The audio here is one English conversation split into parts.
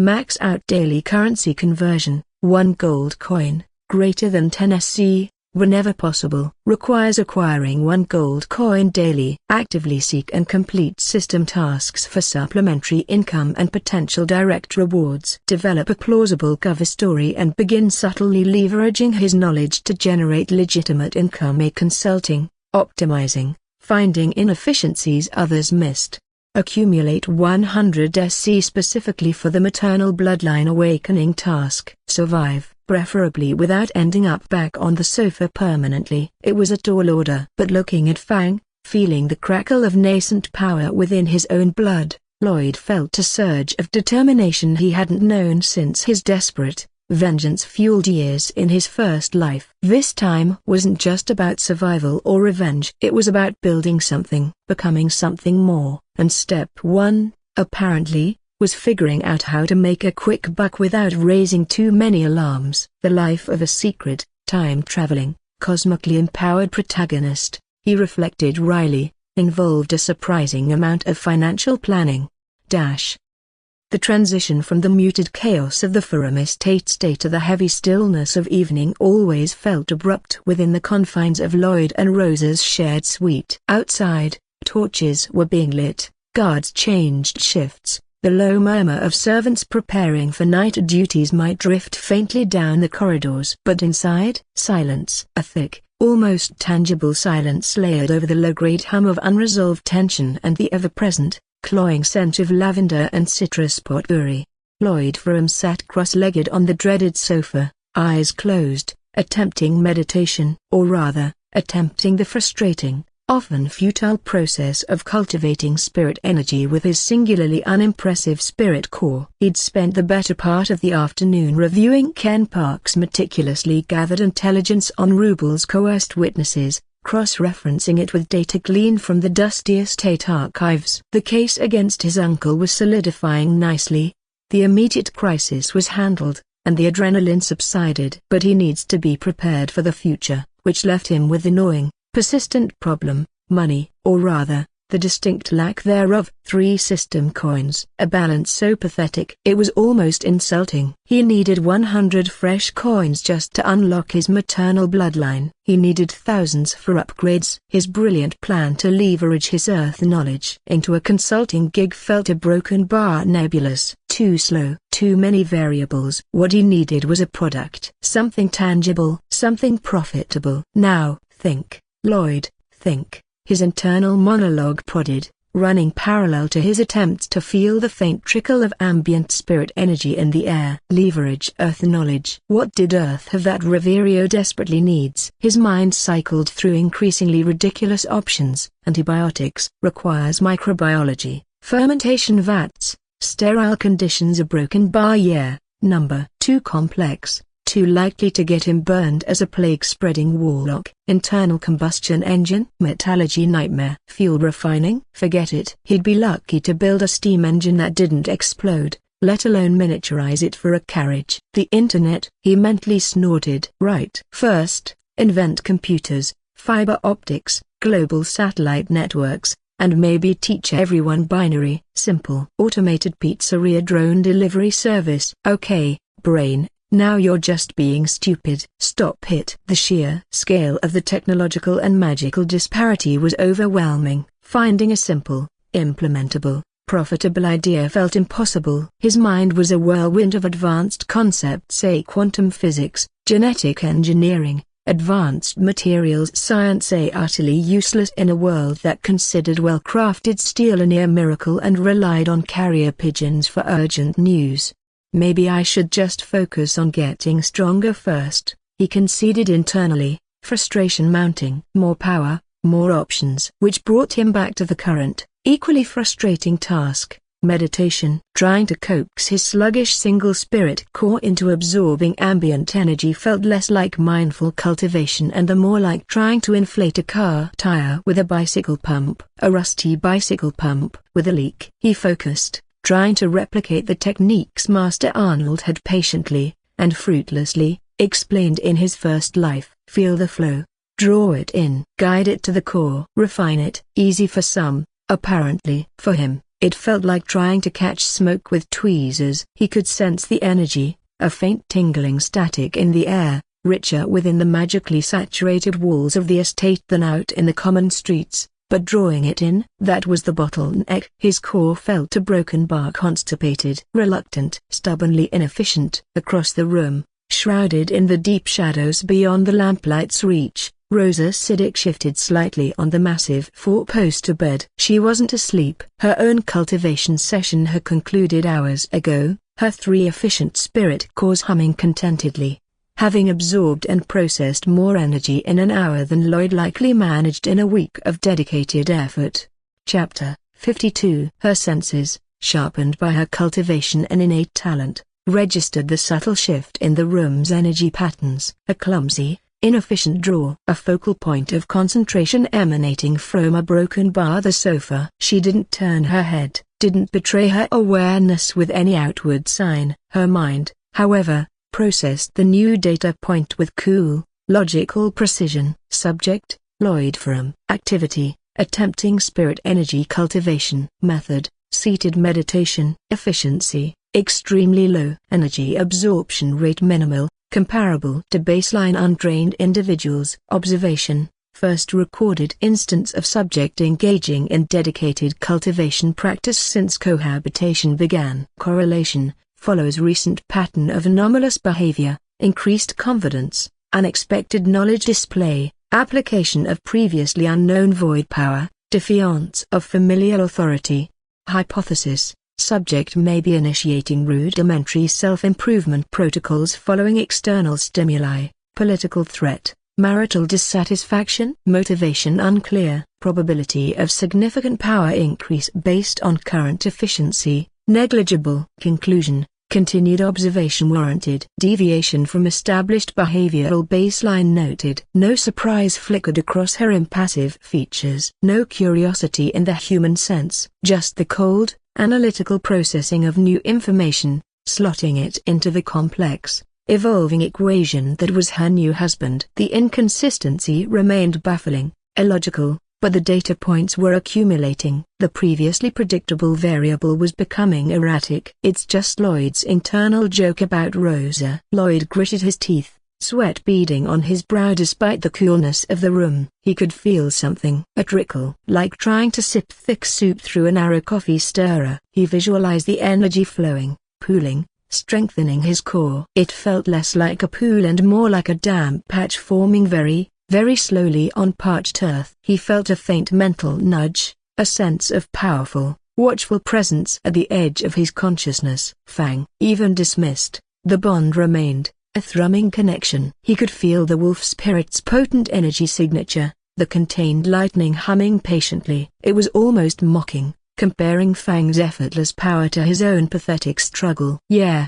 Max out daily currency conversion, 1 gold coin, greater than 10 SC, whenever possible. Requires acquiring 1 gold coin daily. Actively seek and complete system tasks for supplementary income and potential direct rewards. Develop a plausible cover story and begin subtly leveraging his knowledge to generate legitimate income. A consulting, optimizing, finding inefficiencies others missed. Accumulate 100 SC specifically for the maternal bloodline awakening task. Survive, preferably without ending up back on the sofa permanently. It was a tall order. But looking at Fang, feeling the crackle of nascent power within his own blood, Lloyd felt a surge of determination he hadn't known since his desperate, vengeance-fueled years in his first life. This time wasn't just about survival or revenge. It was about building something, becoming something more. And step 1, apparently, was figuring out how to make a quick buck without raising too many alarms. The life of a secret, time-traveling, cosmically empowered protagonist, he reflected wryly, involved a surprising amount of financial planning. The transition from the muted chaos of the Ferrum estate to the heavy stillness of evening always felt abrupt within the confines of Lloyd and Rosa's shared suite. Outside, torches were being lit, guards changed shifts, the low murmur of servants preparing for night duties might drift faintly down the corridors. But inside, silence. A thick, almost tangible silence layered over the low-grade hum of unresolved tension and the ever-present, cloying scent of lavender and citrus potpourri. Lloyd Ferrum sat cross-legged on the dreaded sofa, eyes closed, attempting meditation, or rather, attempting the frustrating, often futile process of cultivating spirit energy with his singularly unimpressive spirit core. He'd spent the better part of the afternoon reviewing Ken Park's meticulously gathered intelligence on Rubel's coerced witnesses, cross-referencing it with data gleaned from the dusty estate archives. The case against his uncle was solidifying nicely. The immediate crisis was handled, and the adrenaline subsided. But he needs to be prepared for the future, which left him with the gnawing, persistent problem: money, or rather, the distinct lack thereof. 3 system coins. A balance so pathetic it was almost insulting. He needed 100 fresh coins just to unlock his maternal bloodline. He needed thousands for upgrades. His brilliant plan to leverage his Earth knowledge into a consulting gig felt a broken bar, nebulous, too slow, too many variables. What he needed was a product. Something tangible, something profitable. Now, think, Lloyd, think. His internal monologue prodded, running parallel to his attempts to feel the faint trickle of ambient spirit energy in the air. Leverage Earth knowledge. What did Earth have that Riverio desperately needs? His mind cycled through increasingly ridiculous options. Antibiotics requires microbiology, fermentation vats, sterile conditions. A broken barrier, number 2 complex. Too likely to get him burned as a plague-spreading warlock. Internal combustion engine. Metallurgy nightmare. Fuel refining. Forget it. He'd be lucky to build a steam engine that didn't explode, let alone miniaturize it for a carriage. The internet, he mentally snorted. Right. First, invent computers, fiber optics, global satellite networks, and maybe teach everyone binary. Simple. Automated pizzeria drone delivery service. Okay, brain. Now you're just being stupid. Stop it. The sheer scale of the technological and magical disparity was overwhelming. Finding a simple, implementable, profitable idea felt impossible. His mind was a whirlwind of advanced concepts, say quantum physics, genetic engineering, advanced materials science, utterly useless in a world that considered well-crafted steel a near miracle and relied on carrier pigeons for urgent news. Maybe I should just focus on getting stronger first, he conceded internally, frustration mounting. More power, more options. Which brought him back to the current, equally frustrating task, meditation. Trying to coax his sluggish single spirit core into absorbing ambient energy felt less like mindful cultivation and more like trying to inflate a car tire with a bicycle pump. A rusty bicycle pump with a leak. He focused, trying to replicate the techniques Master Arnold had patiently, and fruitlessly, explained in his first life. Feel the flow, draw it in, guide it to the core, refine it. Easy for some, apparently. For him, It felt like trying to catch smoke with tweezers. He could sense the energy, a faint tingling static in the air, richer within the magically saturated walls of the estate than out in the common streets, but drawing it in. That was the bottleneck. His core felt a broken bar, constipated, reluctant, stubbornly inefficient. Across the room, shrouded in the deep shadows beyond the lamplight's reach, Rosa Siddick shifted slightly on the massive four-poster bed. She wasn't asleep. Her own cultivation session had concluded hours ago, her 3 efficient spirit cores humming contentedly, having absorbed and processed more energy in an hour than Lloyd likely managed in a week of dedicated effort. Chapter 52. Her senses, sharpened by her cultivation and innate talent, registered the subtle shift in the room's energy patterns. A clumsy, inefficient drawer, a focal point of concentration emanating from a broken bar, the sofa. She didn't turn her head, didn't betray her awareness with any outward sign. Her mind, however, processed the new data point with cool, logical precision. Subject, Lloyd Ferrum. Activity, attempting spirit energy cultivation. Method, seated meditation. Efficiency, extremely low. Energy absorption rate minimal, comparable to baseline untrained individuals. Observation, first recorded instance of subject engaging in dedicated cultivation practice since cohabitation began. Correlation, follows recent pattern of anomalous behavior, increased confidence, unexpected knowledge display, application of previously unknown void power, defiance of familiar authority. Hypothesis, subject may be initiating rudimentary self-improvement protocols following external stimuli. Political threat, marital dissatisfaction. Motivation unclear. Probability of significant power increase based on current efficiency, negligible. Conclusion, continued observation warranted. Deviation from established behavioral baseline noted. No surprise flickered across her impassive features. No curiosity in the human sense, just the cold, analytical processing of new information, slotting it into the complex, evolving equation that was her new husband. The inconsistency remained baffling, illogical, but the data points were accumulating. The previously predictable variable was becoming erratic. It's just Lloyd's internal joke about Rosa. Lloyd gritted his teeth, sweat beading on his brow despite the coolness of the room. He could feel something. A trickle. Like trying to sip thick soup through a narrow coffee stirrer. He visualized the energy flowing, pooling, strengthening his core. It felt less like a pool and more like a damp patch forming very, very slowly on parched earth. He felt a faint mental nudge, a sense of powerful, watchful presence at the edge of his consciousness. Fang. Even dismissed, the bond remained, a thrumming connection. He could feel the wolf spirit's potent energy signature, the contained lightning humming patiently. It was almost mocking, comparing Fang's effortless power to his own pathetic struggle. Yeah,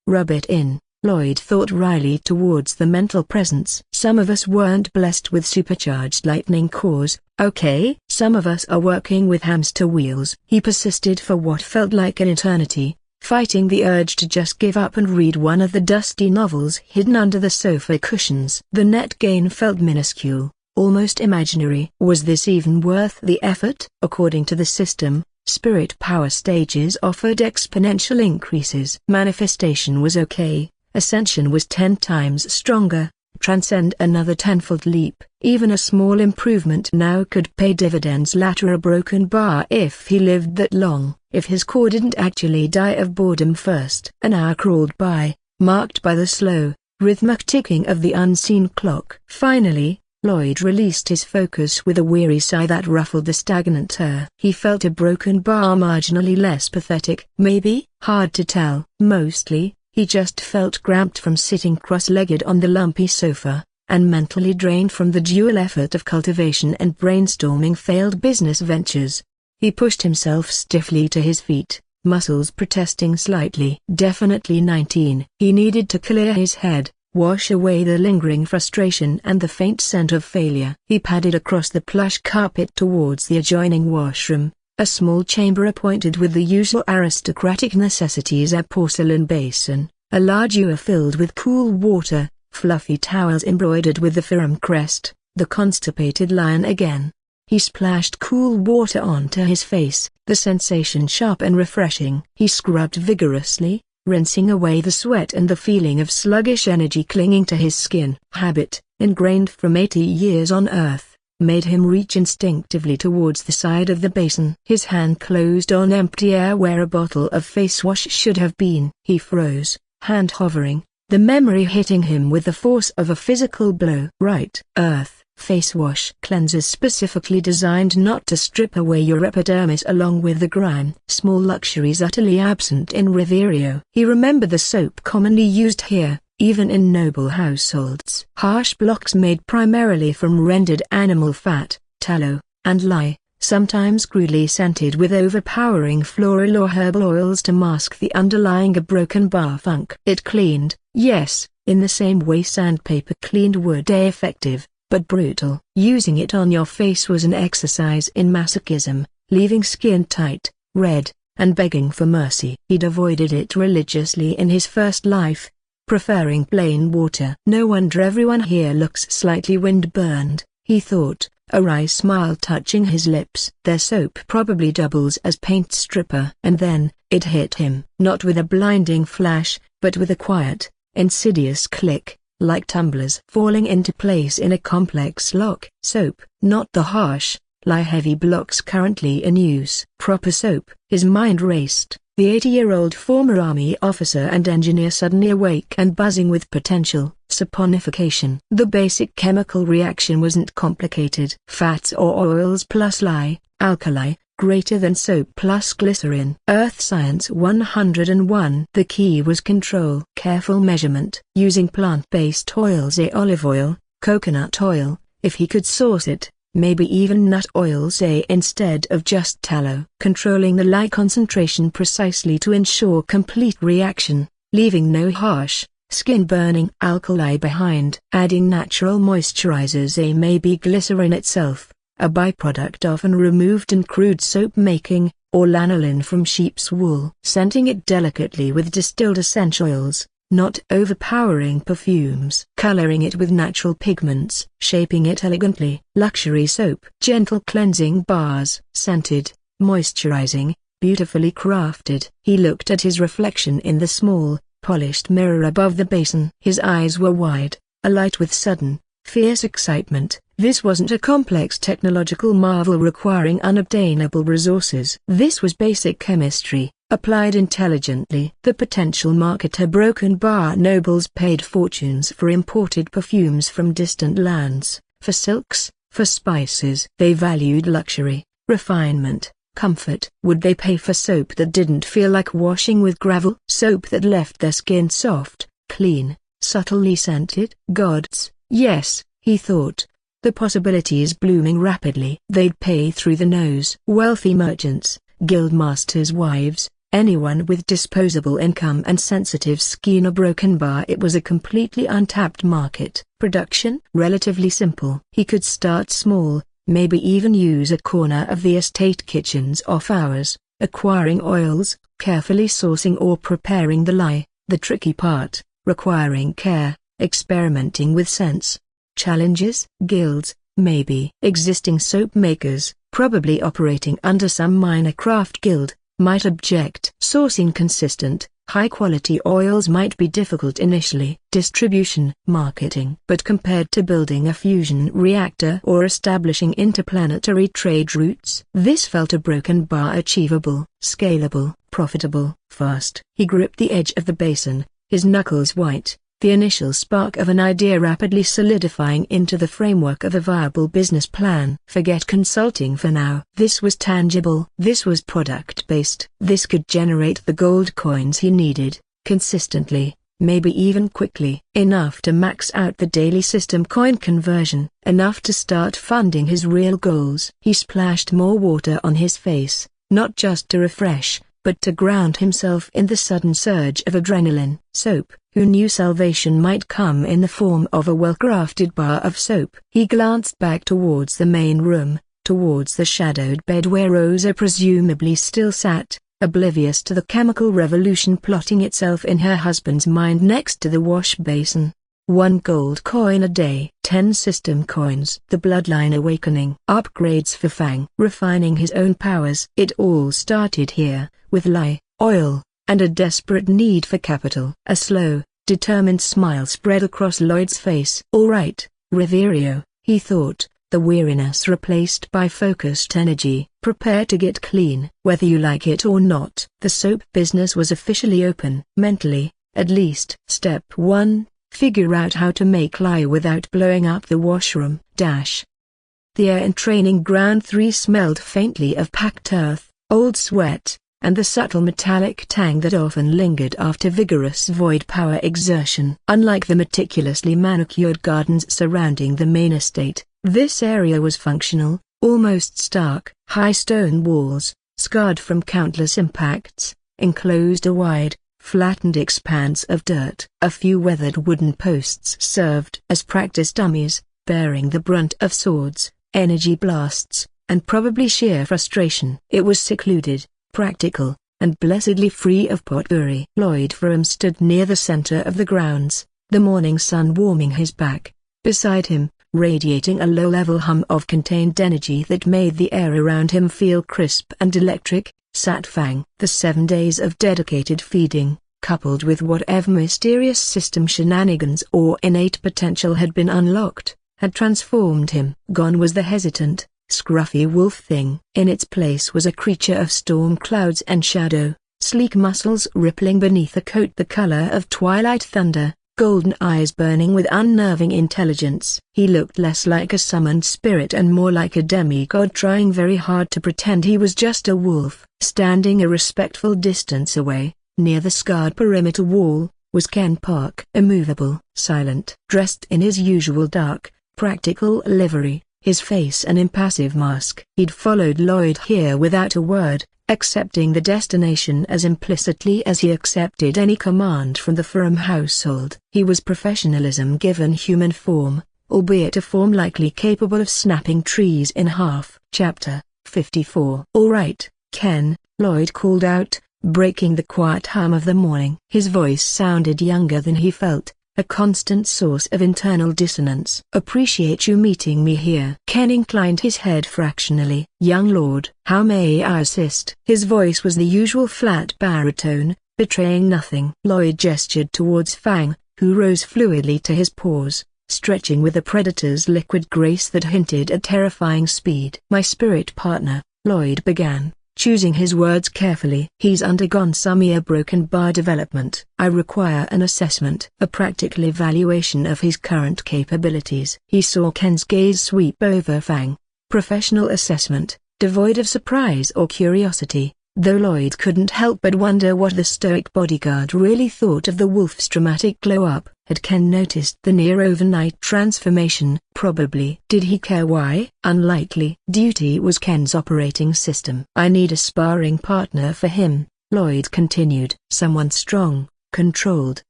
rub it in, Lloyd thought wryly towards the mental presence. Some of us weren't blessed with supercharged lightning cores, okay? Some of us are working with hamster wheels. He persisted for what felt like an eternity, fighting the urge to just give up and read one of the dusty novels hidden under the sofa cushions. The net gain felt minuscule, almost imaginary. Was this even worth the effort? According to the system, spirit power stages offered exponential increases. Manifestation was okay, ascension was 10 times stronger, transcend another tenfold leap. Even a small improvement now could pay dividends later. A broken bar if he lived that long, if his core didn't actually die of boredom first. An hour crawled by, marked by the slow, rhythmic ticking of the unseen clock. Finally, Lloyd released his focus with a weary sigh that ruffled the stagnant air. He felt a broken bar marginally less pathetic. Maybe? Hard to tell. Mostly, he just felt cramped from sitting cross-legged on the lumpy sofa, and mentally drained from the dual effort of cultivation and brainstorming failed business ventures. He pushed himself stiffly to his feet, muscles protesting slightly. Definitely 19. He needed to clear his head, wash away the lingering frustration and the faint scent of failure. He padded across the plush carpet towards the adjoining washroom, a small chamber appointed with the usual aristocratic necessities: a porcelain basin, a large ewer filled with cool water, fluffy towels embroidered with the Ferrum crest, the constipated lion again. He splashed cool water onto his face, the sensation sharp and refreshing. He scrubbed vigorously, rinsing away the sweat and the feeling of sluggish energy clinging to his skin. Habit, ingrained from 80 years on Earth, made him reach instinctively towards the side of the basin. His hand closed on empty air where a bottle of face wash should have been. He froze, hand hovering, the memory hitting him with the force of a physical blow. Right. Earth, face wash. Cleansers specifically designed not to strip away your epidermis along with the grime. Small luxuries utterly absent in Riverio. He remembered the soap commonly used here, even in noble households. Harsh blocks made primarily from rendered animal fat, tallow, and lye, sometimes crudely scented with overpowering floral or herbal oils to mask the underlying broken bar funk. It cleaned, yes, in the same way sandpaper cleaned wood. Effective, but brutal. Using it on your face was an exercise in masochism, leaving skin tight, red, and begging for mercy. He'd avoided it religiously in his first life, preferring plain water. No wonder everyone here looks slightly wind-burned, he thought, a wry smile touching his lips. Their soap probably doubles as paint stripper. And then, it hit him. Not with a blinding flash, but with a quiet, insidious click, like tumblers falling into place in a complex lock. Soap, not the harsh, lye-heavy blocks currently in use. Proper soap. His mind raced. The 80-year-old former army officer and engineer suddenly awake and buzzing with potential saponification. The basic chemical reaction wasn't complicated. Fats or oils plus lye, alkali, greater than soap plus glycerin. Earth Science 101. The key was control. Careful measurement. Using plant-based oils, olive oil, coconut oil, if he could source it. Maybe even nut oils instead of just tallow. Controlling the lye concentration precisely to ensure complete reaction, leaving no harsh, skin-burning alkali behind. Adding natural moisturizers, maybe glycerin itself, a byproduct often removed in crude soap making, or lanolin from sheep's wool. Scenting it delicately with distilled essential oils, not overpowering perfumes. Coloring it with natural pigments. Shaping it elegantly. Luxury soap. Gentle cleansing bars. Scented, moisturizing, beautifully crafted. He looked at his reflection in the small, polished mirror above the basin. His eyes were wide, alight with sudden, fierce excitement. This wasn't a complex technological marvel requiring unobtainable resources. This was basic chemistry, applied intelligently. The potential marketer broken bar nobles paid fortunes for imported perfumes from distant lands, for silks, for spices. They valued luxury, refinement, comfort. Would they pay for soap that didn't feel like washing with gravel? Soap that left their skin soft, clean, subtly scented? Gods, yes, he thought. The possibilities blooming rapidly. They'd pay through the nose. Wealthy merchants, guildmasters' wives, anyone with disposable income and sensitive skin. A broken bar. It was a completely untapped market. Production? Relatively simple. He could start small, maybe even use a corner of the estate kitchens off hours, acquiring oils, carefully sourcing or preparing the lye. The tricky part, requiring care, experimenting with scents. Challenges? Guilds, maybe. Existing soap makers, probably operating under some minor craft guild, might object. Sourcing consistent, high-quality oils might be difficult initially. Distribution, marketing. But compared to building a fusion reactor or establishing interplanetary trade routes, this felt a broken bar achievable, scalable, profitable. Fast. He gripped the edge of the basin, his knuckles white. The initial spark of an idea rapidly solidifying into the framework of a viable business plan. Forget consulting for now. This was tangible. This was product-based. This could generate the gold coins he needed, consistently, maybe even quickly. Enough to max out the daily system coin conversion. Enough to start funding his real goals. He splashed more water on his face, not just to refresh, but to ground himself in the sudden surge of adrenaline. Soap. Who knew salvation might come in the form of a well-crafted bar of soap? He glanced back towards the main room, towards the shadowed bed where Rosa presumably still sat, oblivious to the chemical revolution plotting itself in her husband's mind next to the wash basin. 1 gold coin a day. 10 system coins. The bloodline awakening. Upgrades for Fang. Refining his own powers. It all started here, with lye, oil, and a desperate need for capital. A slow, determined smile spread across Lloyd's face. All right, Riverio, he thought, the weariness replaced by focused energy. Prepare to get clean. Whether you like it or not. The soap business was officially open. Mentally, at least. Step 1. Figure out how to make lye without blowing up the washroom. The air in training ground 3 smelled faintly of packed earth, old sweat, and the subtle metallic tang that often lingered after vigorous void power exertion. Unlike the meticulously manicured gardens surrounding the main estate, this area was functional, almost stark. High stone walls, scarred from countless impacts, enclosed a wide, flattened expanse of dirt. A few weathered wooden posts served as practice dummies, bearing the brunt of swords, energy blasts, and probably sheer frustration. It was secluded, practical, and blessedly free of potpourri. Lloyd Ferrum stood near the center of the grounds, the morning sun warming his back. Beside him, radiating a low-level hum of contained energy that made the air around him feel crisp and electric, sat Fang. The 7 days of dedicated feeding, coupled with whatever mysterious system shenanigans or innate potential had been unlocked, had transformed him. Gone was the hesitant, scruffy wolf thing. In its place was a creature of storm clouds and shadow, sleek muscles rippling beneath a coat the color of twilight thunder, golden eyes burning with unnerving intelligence. He looked less like a summoned spirit and more like a demigod trying very hard to pretend he was just a wolf. Standing a respectful distance away, near the scarred perimeter wall, was Ken Park. Immovable, silent, dressed in his usual dark, practical livery, his face an impassive mask. He'd followed Lloyd here without a word, accepting the destination as implicitly as he accepted any command from the Ferrum household. He was professionalism given human form, albeit a form likely capable of snapping trees in half. Chapter 54. All right, Ken, Lloyd called out, breaking the quiet hum of the morning. His voice sounded younger than he felt, a constant source of internal dissonance. Appreciate you meeting me here. Ken inclined his head fractionally. Young lord, how may I assist? His voice was the usual flat baritone, betraying nothing. Lloyd gestured towards Fang, who rose fluidly to his paws, stretching with a predator's liquid grace that hinted at terrifying speed. My spirit partner, Lloyd began, choosing his words carefully. He's undergone some ear-broken bar development. I require an assessment, a practical evaluation of his current capabilities. He saw Ken's gaze sweep over Fang. Professional assessment, devoid of surprise or curiosity, though Lloyd couldn't help but wonder what the stoic bodyguard really thought of the wolf's dramatic glow-up. Had Ken noticed the near-overnight transformation? Probably. Did he care why? Unlikely. Duty was Ken's operating system. I need a sparring partner for him, Lloyd continued. Someone strong, controlled.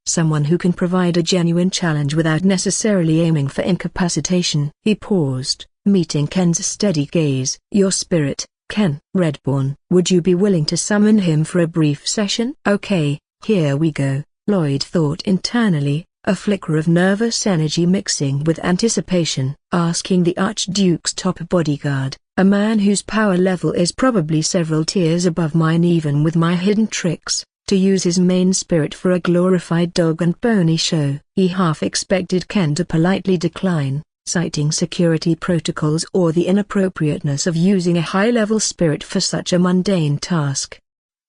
Someone who can provide a genuine challenge without necessarily aiming for incapacitation. He paused, meeting Ken's steady gaze. Your spirit, Ken. Reborn. Would you be willing to summon him for a brief session? Okay, here we go, Lloyd thought internally, a flicker of nervous energy mixing with anticipation. Asking the Archduke's top bodyguard, a man whose power level is probably several tiers above mine even with my hidden tricks, to use his main spirit for a glorified dog and pony show. He half expected Ken to politely decline, citing security protocols or the inappropriateness of using a high-level spirit for such a mundane task.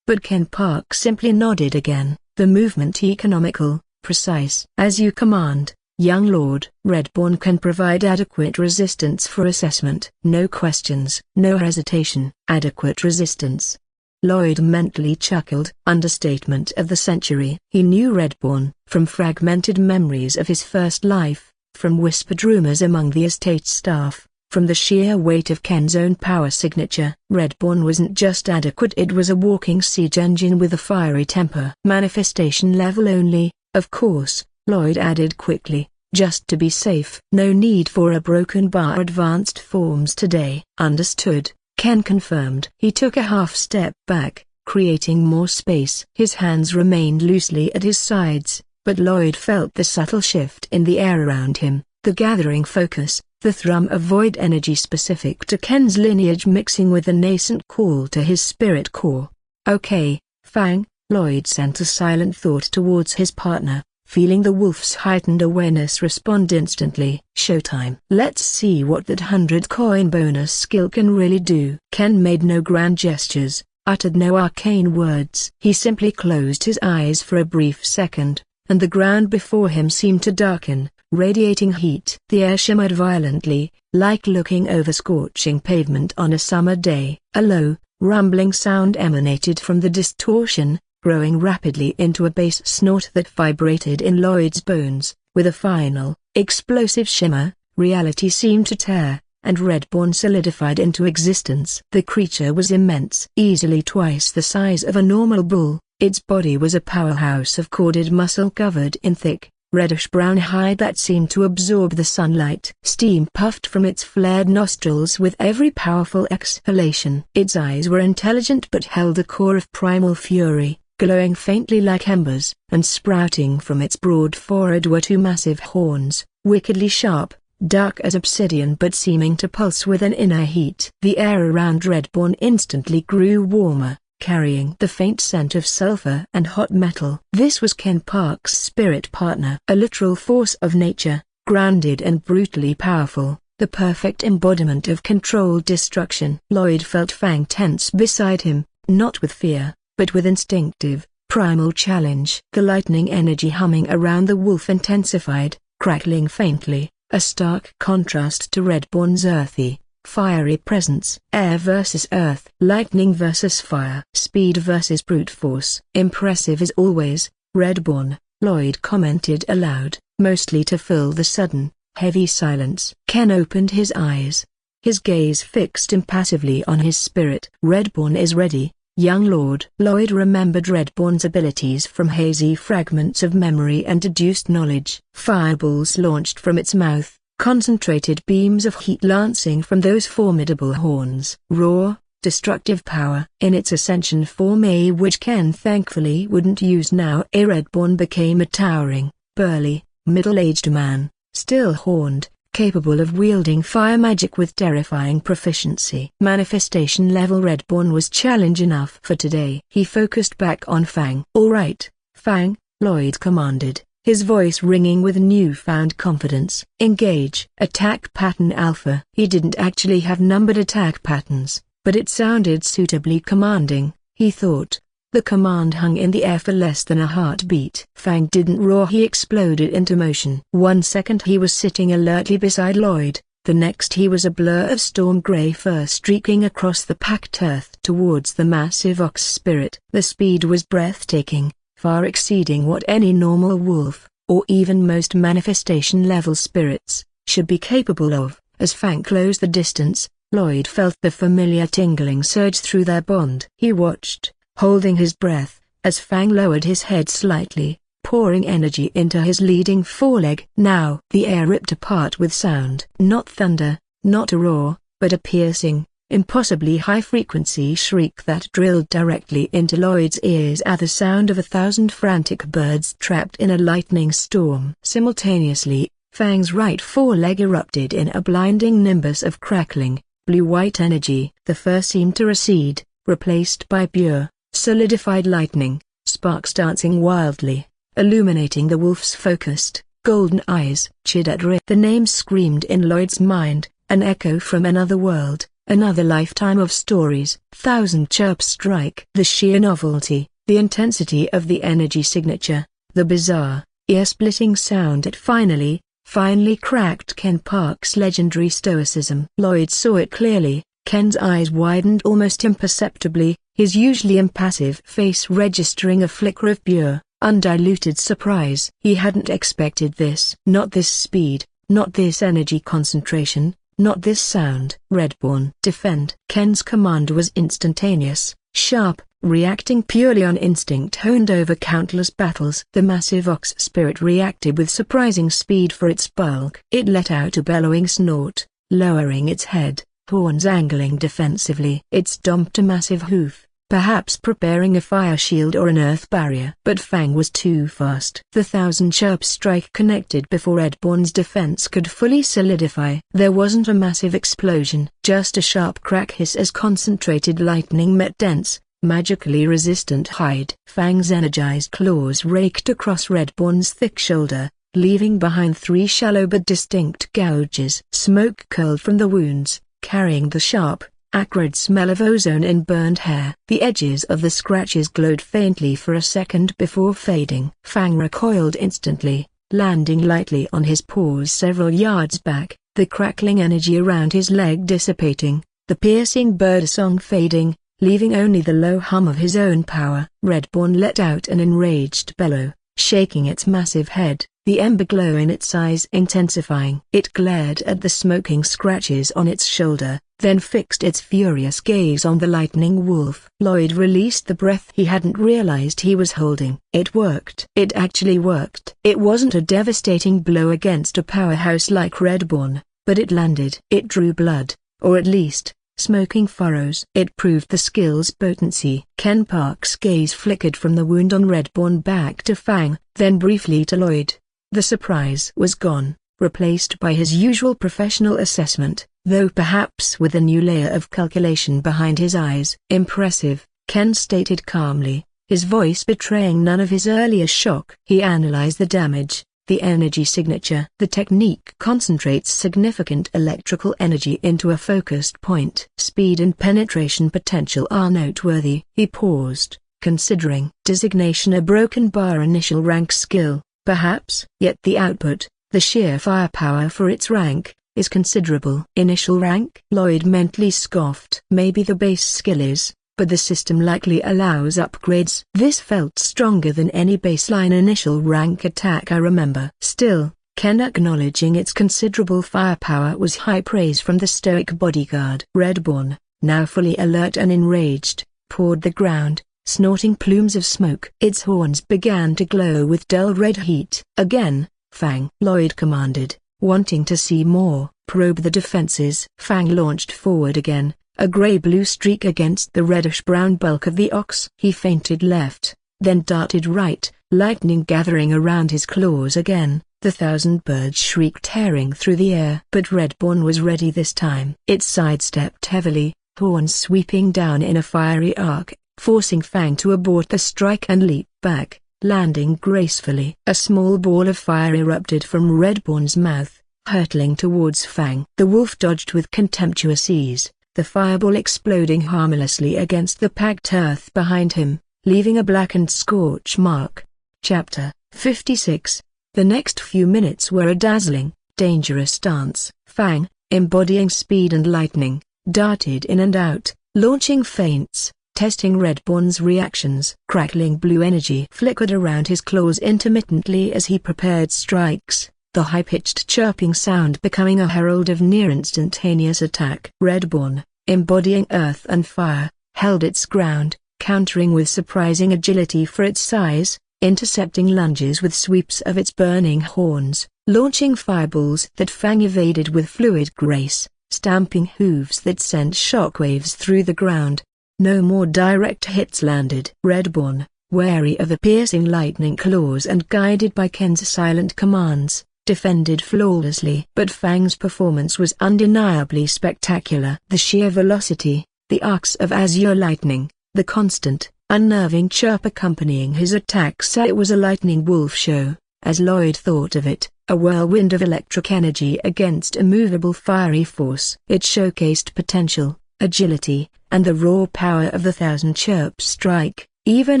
But Ken Park simply nodded again, the movement economical, precise. As you command, young lord. Reborn can provide adequate resistance for assessment. No questions, no hesitation. Adequate resistance. Lloyd mentally chuckled. Understatement of the century. He knew Reborn, from fragmented memories of his first life, from whispered rumors among the estate staff, from the sheer weight of Ken's own power signature. Reborn wasn't just adequate, it was a walking siege engine with a fiery temper. Manifestation level only, of course, Lloyd added quickly, just to be safe. No need for a broken bar advanced forms today. Understood, Ken confirmed. He took a half step back, creating more space. His hands remained loosely at his sides, But Lloyd felt the subtle shift in the air around him, the gathering focus, the thrum of void energy specific to Ken's lineage mixing with the nascent call to his spirit core. "Okay, Fang," Lloyd sent a silent thought towards his partner, feeling the wolf's heightened awareness respond instantly. "Showtime. Let's see what that 100-coin bonus skill can really do." Ken made no grand gestures, uttered no arcane words. He simply closed his eyes for a brief second, and the ground before him seemed to darken, radiating heat. The air shimmered violently, like looking over scorching pavement on a summer day. A low, rumbling sound emanated from the distortion, growing rapidly into a bass snort that vibrated in Lloyd's bones. With a final, explosive shimmer, reality seemed to tear, and Reborn solidified into existence. The creature was immense, easily twice the size of a normal bull. Its body was a powerhouse of corded muscle covered in thick, reddish-brown hide that seemed to absorb the sunlight. Steam puffed from its flared nostrils with every powerful exhalation. Its eyes were intelligent but held a core of primal fury, glowing faintly like embers, and sprouting from its broad forehead were two massive horns, wickedly sharp, dark as obsidian but seeming to pulse with an inner heat. The air around Reborn instantly grew warmer, carrying the faint scent of sulfur and hot metal. This was Ken Park's spirit partner, a literal force of nature, grounded and brutally powerful, the perfect embodiment of controlled destruction. Lloyd felt Fang tense beside him, not with fear, but with instinctive, primal challenge. The lightning energy humming around the wolf intensified, crackling faintly, a stark contrast to Reborn's earthy, fiery presence. Air versus earth. Lightning versus fire. Speed versus brute force. "Impressive as always, Reborn," Lloyd commented aloud, mostly to fill the sudden, heavy silence. Ken opened his eyes, his gaze fixed impassively on his spirit. "Reborn is ready, young lord." Lloyd remembered Reborn's abilities from hazy fragments of memory and deduced knowledge. Fireballs launched from its mouth, concentrated beams of heat lancing from those formidable horns. Raw, destructive power. In its ascension form, which Ken thankfully wouldn't use now, Reborn became a towering, burly, middle-aged man, still horned, capable of wielding fire magic with terrifying proficiency. Manifestation level Reborn was challenge enough for today. He focused back on Fang. "All right, Fang," Lloyd commanded, his voice ringing with newfound confidence. "Engage." Attack pattern alpha. He didn't actually have numbered attack patterns, but it sounded suitably commanding, he thought. The command hung in the air for less than a heartbeat. Fang didn't roar, he exploded into motion. 1 second he was sitting alertly beside Lloyd, the next he was a blur of storm gray fur streaking across the packed earth towards the massive ox spirit. The speed was breathtaking, far exceeding what any normal wolf, or even most manifestation-level spirits, should be capable of. As Fang closed the distance, Lloyd felt the familiar tingling surge through their bond. He watched, holding his breath, as Fang lowered his head slightly, pouring energy into his leading foreleg. Now the air ripped apart with sound. Not thunder, not a roar, but a piercing, impossibly high-frequency shriek that drilled directly into Lloyd's ears as the sound of 1,000 frantic birds trapped in a lightning storm. Simultaneously, Fang's right foreleg erupted in a blinding nimbus of crackling, blue-white energy. The fur seemed to recede, replaced by pure, solidified lightning, sparks dancing wildly, illuminating the wolf's focused, golden eyes. Chidadri. The name screamed in Lloyd's mind, an echo from another world, another lifetime of stories. 1,000 chirps strike. The sheer novelty, the intensity of the energy signature, the bizarre, ear-splitting sound that finally cracked Ken Park's legendary stoicism. Lloyd saw it clearly. Ken's eyes widened almost imperceptibly, his usually impassive face registering a flicker of pure, undiluted surprise. He hadn't expected this. Not this speed, not this energy concentration, not this sound. Reborn. Defend. Ken's command was instantaneous, sharp, reacting purely on instinct honed over countless battles. The massive ox spirit reacted with surprising speed for its bulk. It let out a bellowing snort, lowering its head, horns angling defensively. It stomped a massive hoof, perhaps preparing a fire shield or an earth barrier. But Fang was too fast. The 1,000 chirp strike connected before Reborn's defense could fully solidify. There wasn't a massive explosion, just a sharp crack hiss as concentrated lightning met dense, magically resistant hide. Fang's energized claws raked across Reborn's thick shoulder, leaving behind 3 shallow but distinct gouges. Smoke curled from the wounds, carrying the sharp, acrid smell of ozone and burned hair. The edges of the scratches glowed faintly for a second before fading. Fang recoiled instantly, landing lightly on his paws several yards back, the crackling energy around his leg dissipating, the piercing birdsong fading, leaving only the low hum of his own power. Reborn let out an enraged bellow, shaking its massive head, the ember glow in its eyes intensifying. It glared at the smoking scratches on its shoulder, then fixed its furious gaze on the lightning wolf. Lloyd released the breath he hadn't realized he was holding. It worked. It actually worked. It wasn't a devastating blow against a powerhouse like Reborn, but it landed. It drew blood, or at least, smoking furrows. It proved the skill's potency. Ken Park's gaze flickered from the wound on Reborn back to Fang, then briefly to Lloyd. The surprise was gone, replaced by his usual professional assessment, though perhaps with a new layer of calculation behind his eyes. Impressive, Ken stated calmly, his voice betraying none of his earlier shock. He analyzed the damage, the energy signature. The technique concentrates significant electrical energy into a focused point. Speed and penetration potential are noteworthy. He paused, considering. Designation a broken bar initial rank skill, perhaps. Yet the output, the sheer firepower for its rank, is considerable. Initial rank? Lloyd mentally scoffed. Maybe the base skill is, but the system likely allows upgrades. This felt stronger than any baseline initial rank attack I remember. Still, Ken acknowledging its considerable firepower was high praise from the stoic bodyguard. Reborn, now fully alert and enraged, pawed the ground, snorting plumes of smoke. Its horns began to glow with dull red heat. Again, Fang, Lloyd commanded, wanting to see more. Probe the defenses. Fang launched forward again, a gray-blue streak against the reddish-brown bulk of the ox. He feinted left, then darted right, lightning gathering around his claws again, the 1,000 birds shriek tearing through the air. But Reborn was ready this time. It sidestepped heavily, horns sweeping down in a fiery arc, forcing Fang to abort the strike and leap back, landing gracefully. A small ball of fire erupted from Reborn's mouth, hurtling towards Fang. The wolf dodged with contemptuous ease, the fireball exploding harmlessly against the packed earth behind him, leaving a blackened scorch mark. Chapter 56. The next few minutes were a dazzling, dangerous dance. Fang, embodying speed and lightning, darted in and out, launching feints, testing Reborn's reactions. Crackling blue energy flickered around his claws intermittently as he prepared strikes, the high-pitched chirping sound becoming a herald of near-instantaneous attack. Reborn, embodying earth and fire, held its ground, countering with surprising agility for its size, intercepting lunges with sweeps of its burning horns, launching fireballs that Fang evaded with fluid grace, stamping hooves that sent shockwaves through the ground. No more direct hits landed. Reborn, wary of the piercing lightning claws and guided by Ken's silent commands, defended flawlessly. But Fang's performance was undeniably spectacular. The sheer velocity, the arcs of azure lightning, the constant, unnerving chirp accompanying his attacks. It was a lightning wolf show, as Lloyd thought of it, a whirlwind of electric energy against immovable fiery force. It showcased potential, agility, and the raw power of the 1,000 chirp strike, even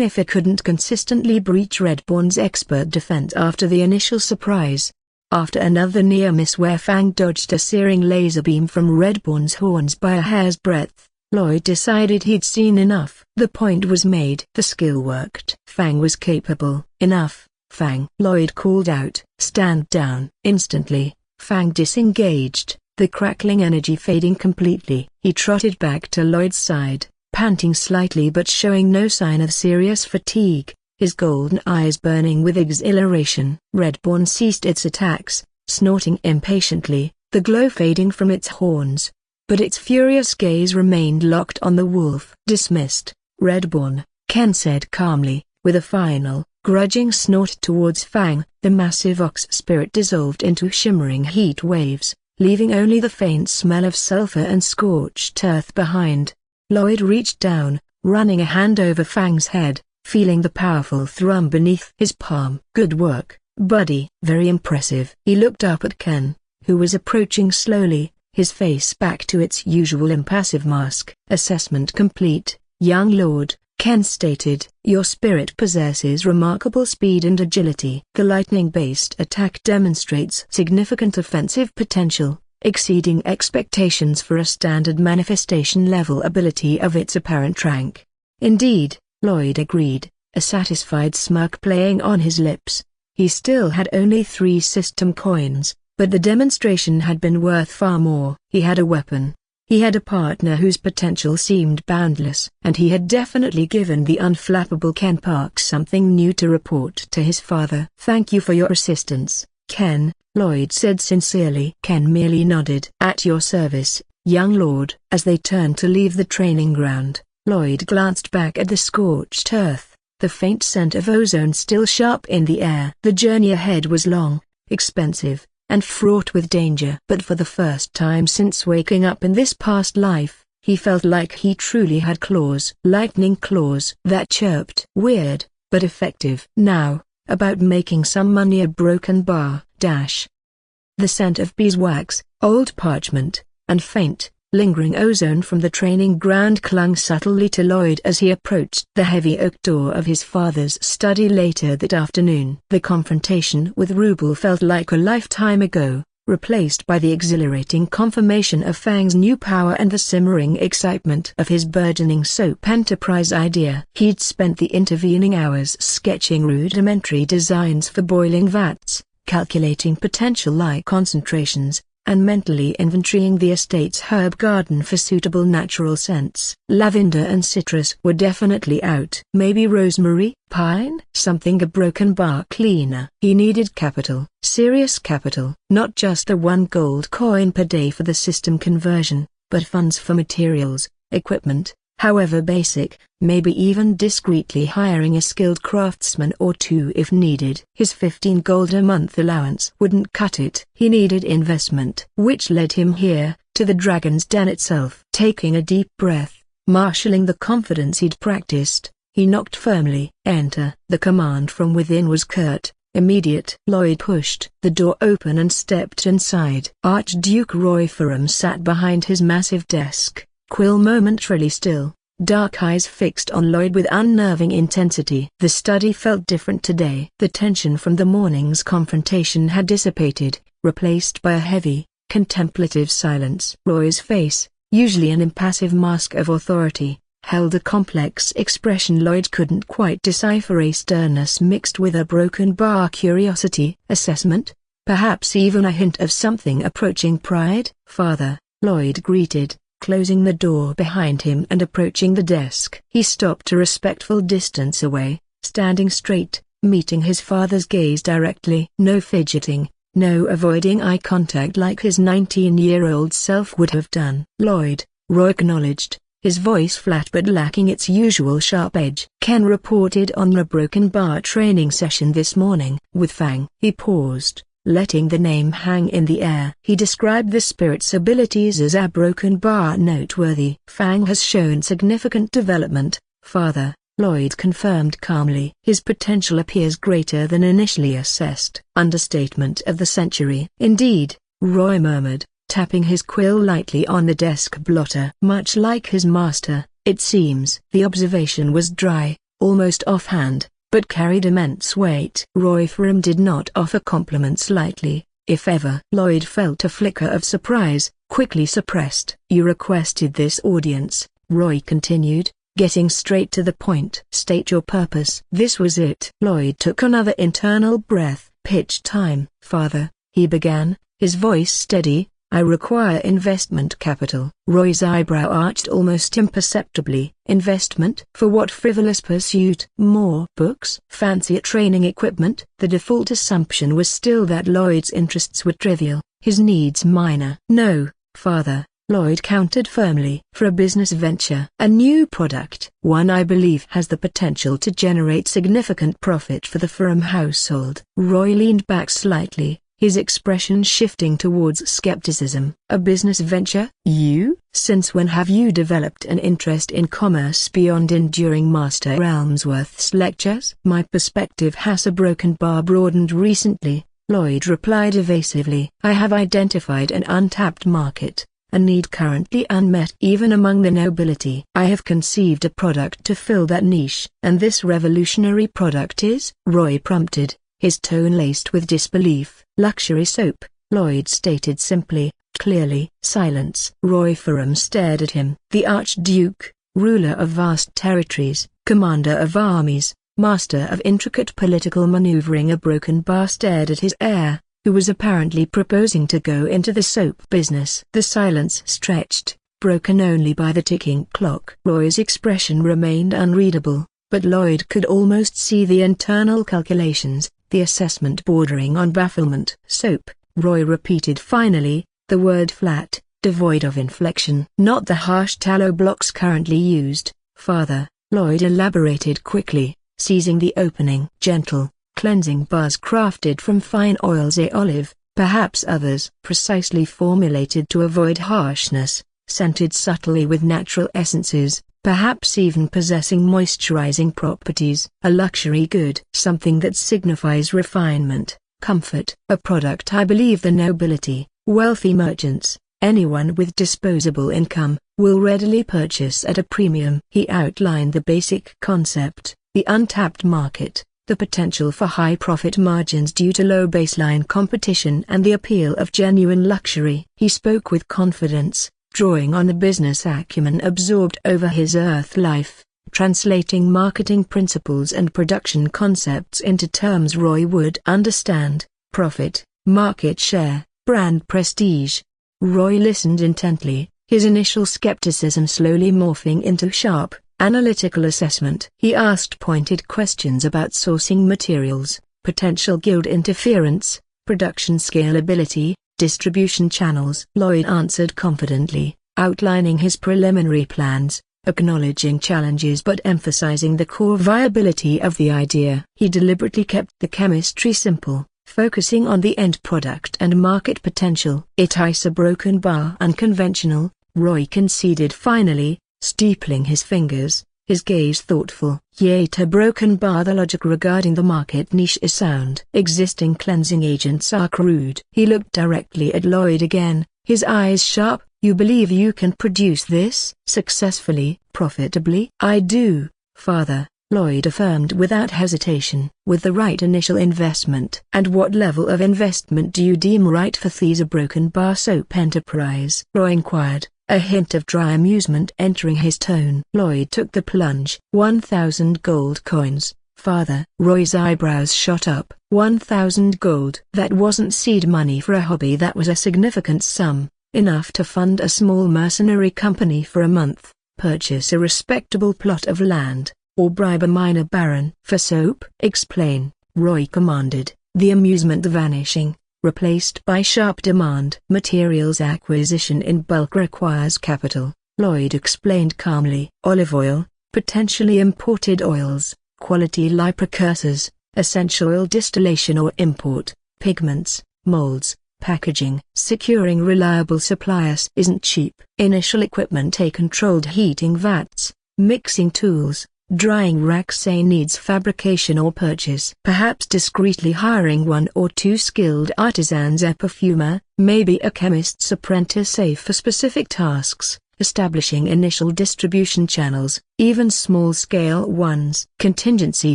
if it couldn't consistently breach Reborn's expert defense after the initial surprise. After another near miss where Fang dodged a searing laser beam from Reborn's horns by a hair's breadth, Lloyd decided he'd seen enough. The point was made. The skill worked. Fang was capable. Enough, Fang, Lloyd called out. Stand down. Instantly, Fang disengaged, the crackling energy fading completely. He trotted back to Lloyd's side, panting slightly but showing no sign of serious fatigue, his golden eyes burning with exhilaration. Reborn ceased its attacks, snorting impatiently, the glow fading from its horns. But its furious gaze remained locked on the wolf. Dismissed, Reborn, Ken said calmly, with a final, grudging snort towards Fang. The massive ox spirit dissolved into shimmering heat waves, leaving only the faint smell of sulfur and scorched earth behind. Lloyd reached down, running a hand over Fang's head, feeling the powerful thrum beneath his palm. "Good work, buddy." "Very impressive." He looked up at Ken, who was approaching slowly, his face back to its usual impassive mask. "Assessment complete, young lord," Ken stated. "Your spirit possesses remarkable speed and agility. The lightning-based attack demonstrates significant offensive potential, exceeding expectations for a standard manifestation-level ability of its apparent rank." "Indeed," Lloyd agreed, a satisfied smirk playing on his lips. He still had only 3 system coins, but the demonstration had been worth far more. He had a weapon. He had a partner whose potential seemed boundless, and he had definitely given the unflappable Ken Park something new to report to his father. "Thank you for your assistance, Ken," Lloyd said sincerely. Ken merely nodded. "At your service, young lord." As they turned to leave the training ground, Lloyd glanced back at the scorched earth, the faint scent of ozone still sharp in the air. The journey ahead was long, expensive, and fraught with danger. But for the first time since waking up in this past life, he felt like he truly had claws. Lightning claws that chirped. Weird, but effective. Now, about making some money. A broken bar. The scent of beeswax, old parchment, and faint, lingering ozone from the training ground clung subtly to Lloyd as he approached the heavy oak door of his father's study later that afternoon. The confrontation with Rubel felt like a lifetime ago, replaced by the exhilarating confirmation of Fang's new power and the simmering excitement of his burgeoning soap enterprise idea. He'd spent the intervening hours sketching rudimentary designs for boiling vats, calculating potential light concentrations, and mentally inventorying the estate's herb garden for suitable natural scents. Lavender and citrus were definitely out. Maybe rosemary, pine? Something. A broken bar cleaner. He needed capital. Serious capital. Not just the 1 gold coin per day for the system conversion, but funds for materials, equipment, however basic, maybe even discreetly hiring a skilled craftsman or 2 if needed. His 15 gold a month allowance wouldn't cut it. He needed investment. Which led him here, to the Dragon's Den itself. Taking a deep breath, marshalling the confidence he'd practiced, he knocked firmly. "Enter." The command from within was curt, immediate. Lloyd pushed the door open and stepped inside. Archduke Lloyd Ferrum sat behind his massive desk, quill momentarily still, dark eyes fixed on Lloyd with unnerving intensity. The study felt different today. The tension from the morning's confrontation had dissipated, replaced by a heavy, contemplative silence. Roy's face, usually an impassive mask of authority, held a complex expression Lloyd couldn't quite decipher. A sternness mixed with a broken bar curiosity. Assessment? Perhaps even a hint of something approaching pride? "Father," Lloyd greeted, closing the door behind him and approaching the desk. He stopped a respectful distance away, standing straight, meeting his father's gaze directly. No fidgeting, no avoiding eye contact like his 19-year-old self would have done. "Lloyd," Roy acknowledged, his voice flat but lacking its usual sharp edge. "Ken reported on the broken bar training session this morning with Fang." He paused, letting the name hang in the air. "He described the spirit's abilities as a broken bar noteworthy." "Fang has shown significant development, father," Lloyd confirmed calmly. "His potential appears greater than initially assessed." "Understatement of the century." "Indeed," Roy murmured, tapping his quill lightly on the desk blotter. "Much like his master, it seems." The observation was dry, almost offhand, but carried immense weight. Lloyd Ferrum did not offer compliments lightly, if ever. Lloyd felt a flicker of surprise, quickly suppressed. "You requested this audience," Roy continued, getting straight to the point. "State your purpose." This was it. Lloyd took another internal breath. "Pitch time." "Father," he began, his voice steady, "I require investment capital." Roy's eyebrow arched almost imperceptibly. "Investment? For what frivolous pursuit?" "More books? Fancier training equipment?" The default assumption was still that Lloyd's interests were trivial, his needs minor. "No, father," Lloyd countered firmly. For a business venture, a new product, one I believe has the potential to generate significant profit for the Ferrum household. Roy leaned back slightly, his expression shifting towards skepticism. A business venture? You? Since when have you developed an interest in commerce beyond enduring Master Elmsworth's lectures? My perspective has a broken bar broadened recently, Lloyd replied evasively. I have identified an untapped market, a need currently unmet even among the nobility. I have conceived a product to fill that niche. And this revolutionary product is? Roy prompted, his tone laced with disbelief. Luxury soap, Lloyd stated simply, clearly. Silence. Roy Ferrum stared at him. The Archduke, ruler of vast territories, commander of armies, master of intricate political maneuvering. A broken bar stared at his heir, who was apparently proposing to go into the soap business. The silence stretched, broken only by the ticking clock. Roy's expression remained unreadable, but Lloyd could almost see the internal calculations, the assessment bordering on bafflement. Soap, Roy repeated finally, the word flat, devoid of inflection. Not the harsh tallow blocks currently used, father, Lloyd elaborated quickly, seizing the opening. Gentle, cleansing bars crafted from fine oils, olive, perhaps others. Precisely formulated to avoid harshness, scented subtly with natural essences, perhaps even possessing moisturizing properties. A luxury good. Something that signifies refinement, comfort. A product I believe the nobility, wealthy merchants, anyone with disposable income, will readily purchase at a premium. He outlined the basic concept, the untapped market, the potential for high profit margins due to low baseline competition and the appeal of genuine luxury. He spoke with confidence, drawing on the business acumen absorbed over his Earth life, translating marketing principles and production concepts into terms Roy would understand: profit, market share, brand prestige. Roy listened intently, his initial skepticism slowly morphing into sharp, analytical assessment. He asked pointed questions about sourcing materials, potential guild interference, production scalability, distribution channels. Lloyd answered confidently, outlining his preliminary plans, acknowledging challenges but emphasizing the core viability of the idea. He deliberately kept the chemistry simple, focusing on the end product and market potential. It is a broken bar unconventional, Roy conceded finally, steepling his fingers, his gaze thoughtful. Yet a broken bar. The logic regarding the market niche is sound. Existing cleansing agents are crude. He looked directly at Lloyd again, his eyes sharp. You believe you can produce this successfully, profitably? I do, father, Lloyd affirmed without hesitation. With the right initial investment. And what level of investment do you deem right for these? A broken bar soap enterprise? Roy inquired, a hint of dry amusement entering his tone. Lloyd took the plunge. 1,000 gold coins, father. Roy's eyebrows shot up. 1,000 gold. That wasn't seed money for a hobby. That was a significant sum, enough to fund a small mercenary company for a month, purchase a respectable plot of land, or bribe a minor baron. For soap? Explain, Roy commanded, the amusement vanishing, replaced by sharp demand. Materials acquisition in bulk requires capital, Lloyd explained calmly. Olive oil, potentially imported oils, quality lye precursors, essential oil distillation or import, pigments, molds, packaging. Securing reliable suppliers isn't cheap. Initial equipment, a controlled heating vats, mixing tools, drying racks, needs fabrication or purchase. Perhaps discreetly hiring 1 or 2 skilled artisans, a perfumer, maybe a chemist's apprentice, safe for specific tasks. Establishing initial distribution channels, even small-scale ones. Contingency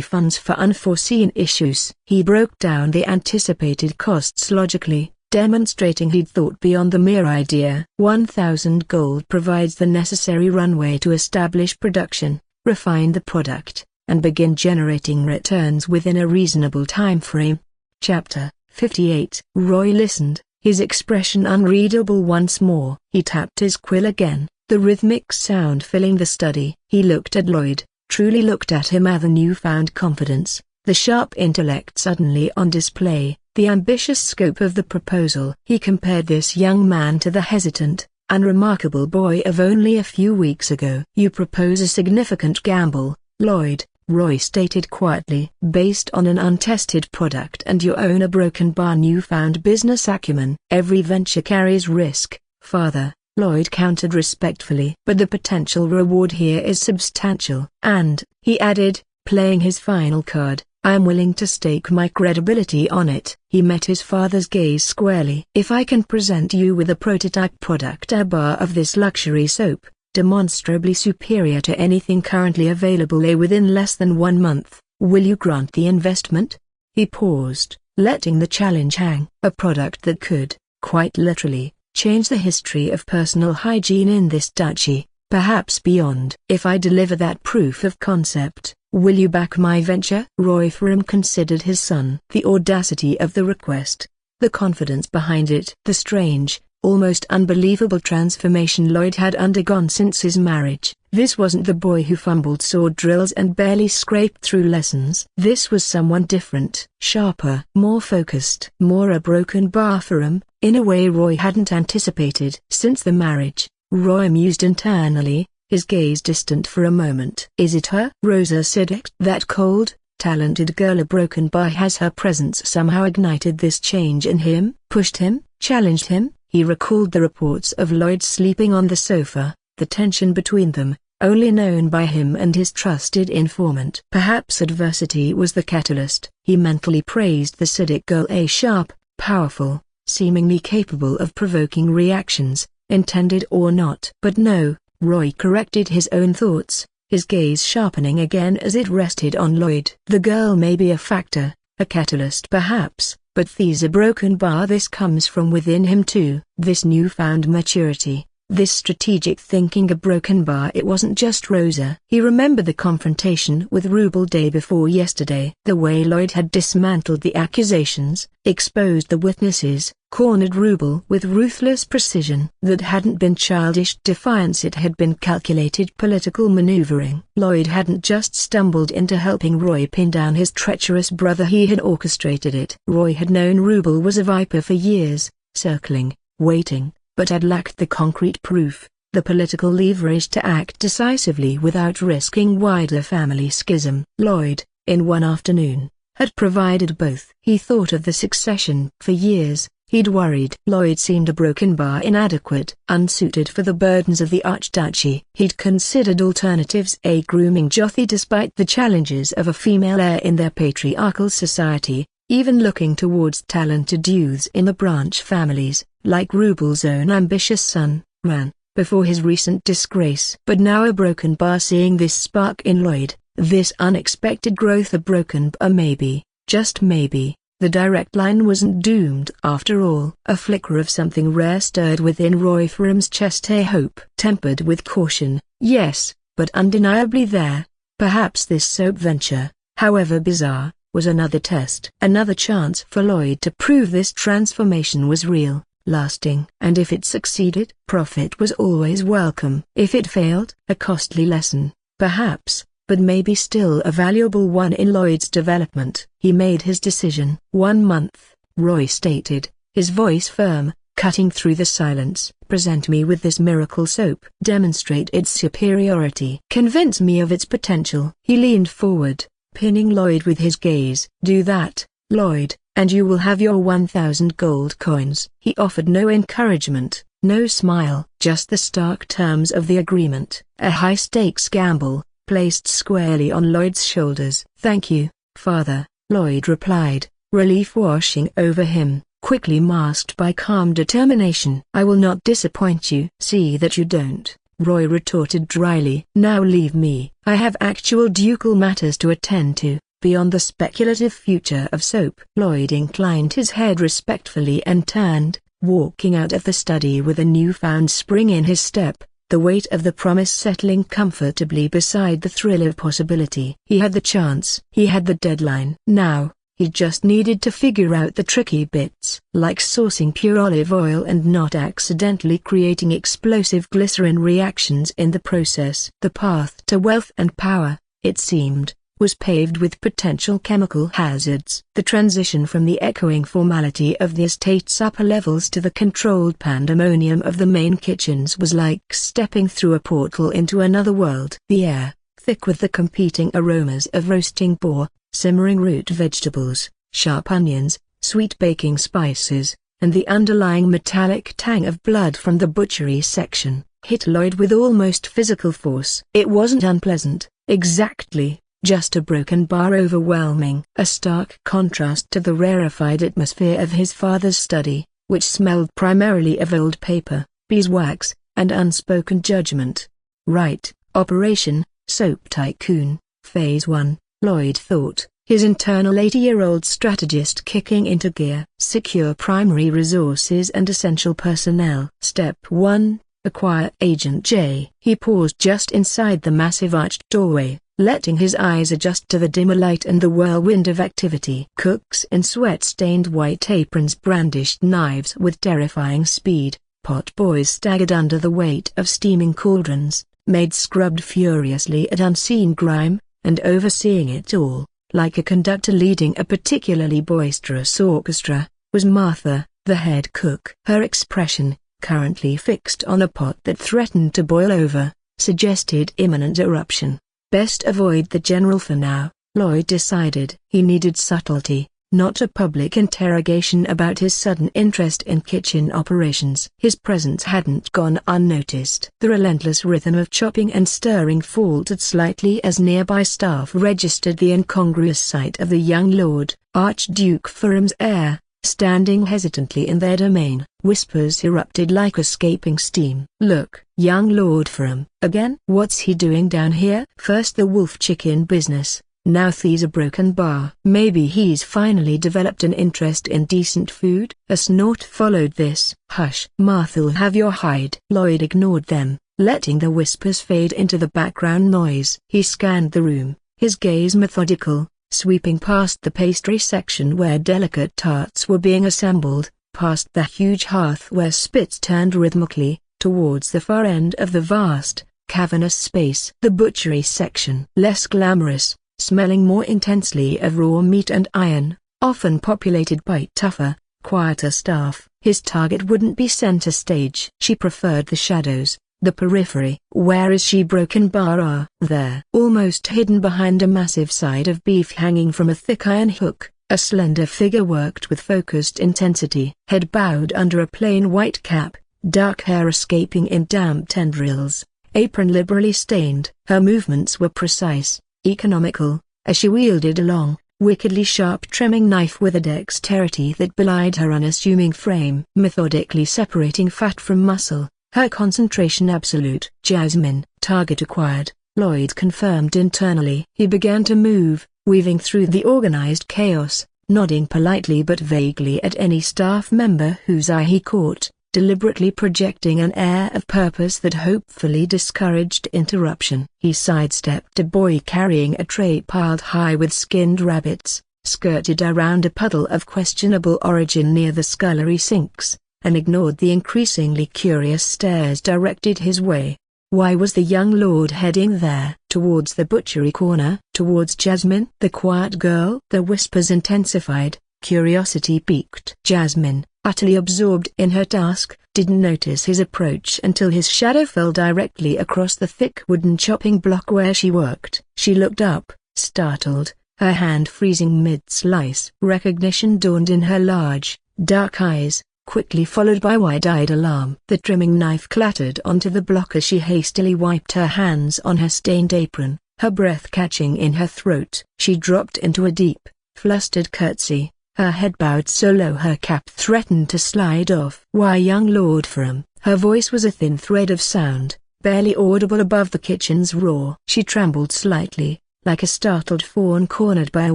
funds for unforeseen issues. He broke down the anticipated costs logically, demonstrating he'd thought beyond the mere idea. 1,000 gold provides the necessary runway to establish production, refine the product, and begin generating returns within a reasonable time frame. Chapter 58. Roy listened, his expression unreadable once more. He tapped his quill again, the rhythmic sound filling the study. He looked at Lloyd, truly looked at him with a newfound confidence, the sharp intellect suddenly on display, the ambitious scope of the proposal. He compared this young man to the hesitant, unremarkable boy of only a few weeks ago. You propose a significant gamble, Lloyd, Roy stated quietly. Based on an untested product and you own a broken bar newfound business acumen. Every venture carries risk, father, Lloyd countered respectfully. But the potential reward here is substantial. And, he added, playing his final card, I am willing to stake my credibility on it. He met his father's gaze squarely. If I can present you with a prototype product, a bar of this luxury soap, demonstrably superior to anything currently available within less than 1 month, will you grant the investment? He paused, letting the challenge hang. A product that could, quite literally, change the history of personal hygiene in this duchy, perhaps beyond. If I deliver that proof of concept, will you back my venture? Roy Ferrum considered his son. The audacity of the request, the confidence behind it, the strange, almost unbelievable transformation Lloyd had undergone since his marriage. This wasn't the boy who fumbled sword drills and barely scraped through lessons. This was someone different, sharper, more focused, more a broken bar Ferrum, in a way Roy hadn't anticipated. Since the marriage, Roy mused internally, his gaze distant for a moment. Is it her? Rosa Siddiq? That cold, talented girl. A broken bar. Has her presence somehow ignited this change in him, pushed him, challenged him? He recalled the reports of Lloyd sleeping on the sofa, the tension between them, only known by him and his trusted informant. Perhaps adversity was the catalyst. He mentally praised the Siddiq girl, a sharp, powerful, seemingly capable of provoking reactions, intended or not. But no, Roy corrected his own thoughts, his gaze sharpening again as it rested on Lloyd. The girl may be a factor, a catalyst perhaps, but there's a broken bar. This comes from within him too. This newfound maturity, this strategic thinking. A broken bar. It wasn't just Rosa. He remembered the confrontation with Rubel day before yesterday. The way Lloyd had dismantled the accusations, exposed the witnesses, cornered Rubel with ruthless precision. That hadn't been childish defiance, it had been calculated political maneuvering. Lloyd hadn't just stumbled into helping Roy pin down his treacherous brother, he had orchestrated it. Roy had known Rubel was a viper for years, circling, waiting, but had lacked the concrete proof, the political leverage to act decisively without risking wider family schism. Lloyd, in one afternoon, had provided both. He thought of the succession. For years, he'd worried Lloyd seemed a broken bar, inadequate, unsuited for the burdens of the Archduchy. He'd considered alternatives, a grooming Jotham despite the challenges of a female heir in their patriarchal society, even looking towards talented youths in the branch families, like Rubel's own ambitious son, Ran, before his recent disgrace. But now a broken bar, seeing this spark in Lloyd, this unexpected growth. A broken bar. Maybe, just maybe, the direct line wasn't doomed after all. A flicker of something rare stirred within Roy Ferrum's chest, a hope tempered with caution, yes, but undeniably there. Perhaps this soap venture, however bizarre, was another test, another chance for Lloyd to prove this transformation was real, lasting. And if it succeeded, profit was always welcome. If it failed, a costly lesson, perhaps, but maybe still a valuable one in Lloyd's development. He made his decision. 1 month, Roy stated, his voice firm, cutting through the silence. Present me with this miracle soap. Demonstrate its superiority. Convince me of its potential. He leaned forward, pinning Lloyd with his gaze. Do that, Lloyd, and you will have your 1,000 gold coins. He offered no encouragement, no smile, just the stark terms of the agreement. A high-stakes gamble, placed squarely on Lloyd's shoulders. Thank you, father, Lloyd replied, relief washing over him, quickly masked by calm determination. I will not disappoint you. See that you don't, Roy retorted dryly. Now leave me. I have actual ducal matters to attend to, beyond the speculative future of soap. Lloyd inclined his head respectfully and turned, walking out of the study with a newfound spring in his step, the weight of the promise settling comfortably beside the thrill of possibility. He had the chance. He had the deadline. Now, he just needed to figure out the tricky bits, like sourcing pure olive oil and not accidentally creating explosive glycerin reactions in the process. The path to wealth and power, it seemed, was paved with potential chemical hazards. The transition from the echoing formality of the estate's upper levels to the controlled pandemonium of the main kitchens was like stepping through a portal into another world. The air, thick with the competing aromas of roasting boar, simmering root vegetables, sharp onions, sweet baking spices, and the underlying metallic tang of blood from the butchery section, hit Lloyd with almost physical force. It wasn't unpleasant, exactly, just a broken bar overwhelming. A stark contrast to the rarefied atmosphere of his father's study, which smelled primarily of old paper, beeswax, and unspoken judgment. Right, Operation Soap Tycoon, Phase 1, Lloyd thought, his internal 80-year-old strategist kicking into gear. Secure primary resources and essential personnel. Step 1. Acquire Agent J. He paused just inside the massive arched doorway, letting his eyes adjust to the dimmer light and the whirlwind of activity. Cooks in sweat-stained white aprons brandished knives with terrifying speed, pot boys staggered under the weight of steaming cauldrons, maids scrubbed furiously at unseen grime, and overseeing it all, like a conductor leading a particularly boisterous orchestra, was Martha, the head cook. Her expression, currently fixed on a pot that threatened to boil over, suggested imminent eruption. Best avoid the general for now, Lloyd decided. He needed subtlety, not a public interrogation about his sudden interest in kitchen operations. His presence hadn't gone unnoticed. The relentless rhythm of chopping and stirring faltered slightly as nearby staff registered the incongruous sight of the young Lord, Archduke Ferrum's heir, standing hesitantly in their domain. Whispers erupted like escaping steam. Look, young Lord Ferrum. Again? What's he doing down here? First the wolf chicken business, now there's a broken bar. Maybe he's finally developed an interest in decent food? A snort followed this. Hush. Martha'll have your hide. Lloyd ignored them, letting the whispers fade into the background noise. He scanned the room, his gaze methodical, sweeping past the pastry section where delicate tarts were being assembled, past the huge hearth where spits turned rhythmically, towards the far end of the vast, cavernous space. The butchery section. Less glamorous, smelling more intensely of raw meat and iron, often populated by tougher, quieter staff. His target wouldn't be center stage. She preferred the shadows, the periphery. Where is she? Broken bar? There. Almost hidden behind a massive side of beef hanging from a thick iron hook, a slender figure worked with focused intensity. Head bowed under a plain white cap, dark hair escaping in damp tendrils, apron liberally stained. Her movements were precise, economical, as she wielded a long, wickedly sharp trimming knife with a dexterity that belied her unassuming frame. Methodically separating fat from muscle, her concentration absolute. Jasmine. Target acquired, Lloyd confirmed internally. He began to move, weaving through the organized chaos, nodding politely but vaguely at any staff member whose eye he caught, deliberately projecting an air of purpose that hopefully discouraged interruption. He sidestepped a boy carrying a tray piled high with skinned rabbits, skirted around a puddle of questionable origin near the scullery sinks, and ignored the increasingly curious stares directed his way. Why was the young lord heading there? Towards the butchery corner? Towards Jasmine? The quiet girl? The whispers intensified, curiosity piqued. Jasmine, utterly absorbed in her task, didn't notice his approach until his shadow fell directly across the thick wooden chopping block where she worked. She looked up, startled, her hand freezing mid-slice. Recognition dawned in her large, dark eyes, quickly followed by wide-eyed alarm. The trimming knife clattered onto the block as she hastily wiped her hands on her stained apron, her breath catching in her throat. She dropped into a deep, flustered curtsy, her head bowed so low her cap threatened to slide off. Why, young Lord Ferrum? Her voice was a thin thread of sound, barely audible above the kitchen's roar. She trembled slightly, like a startled fawn cornered by a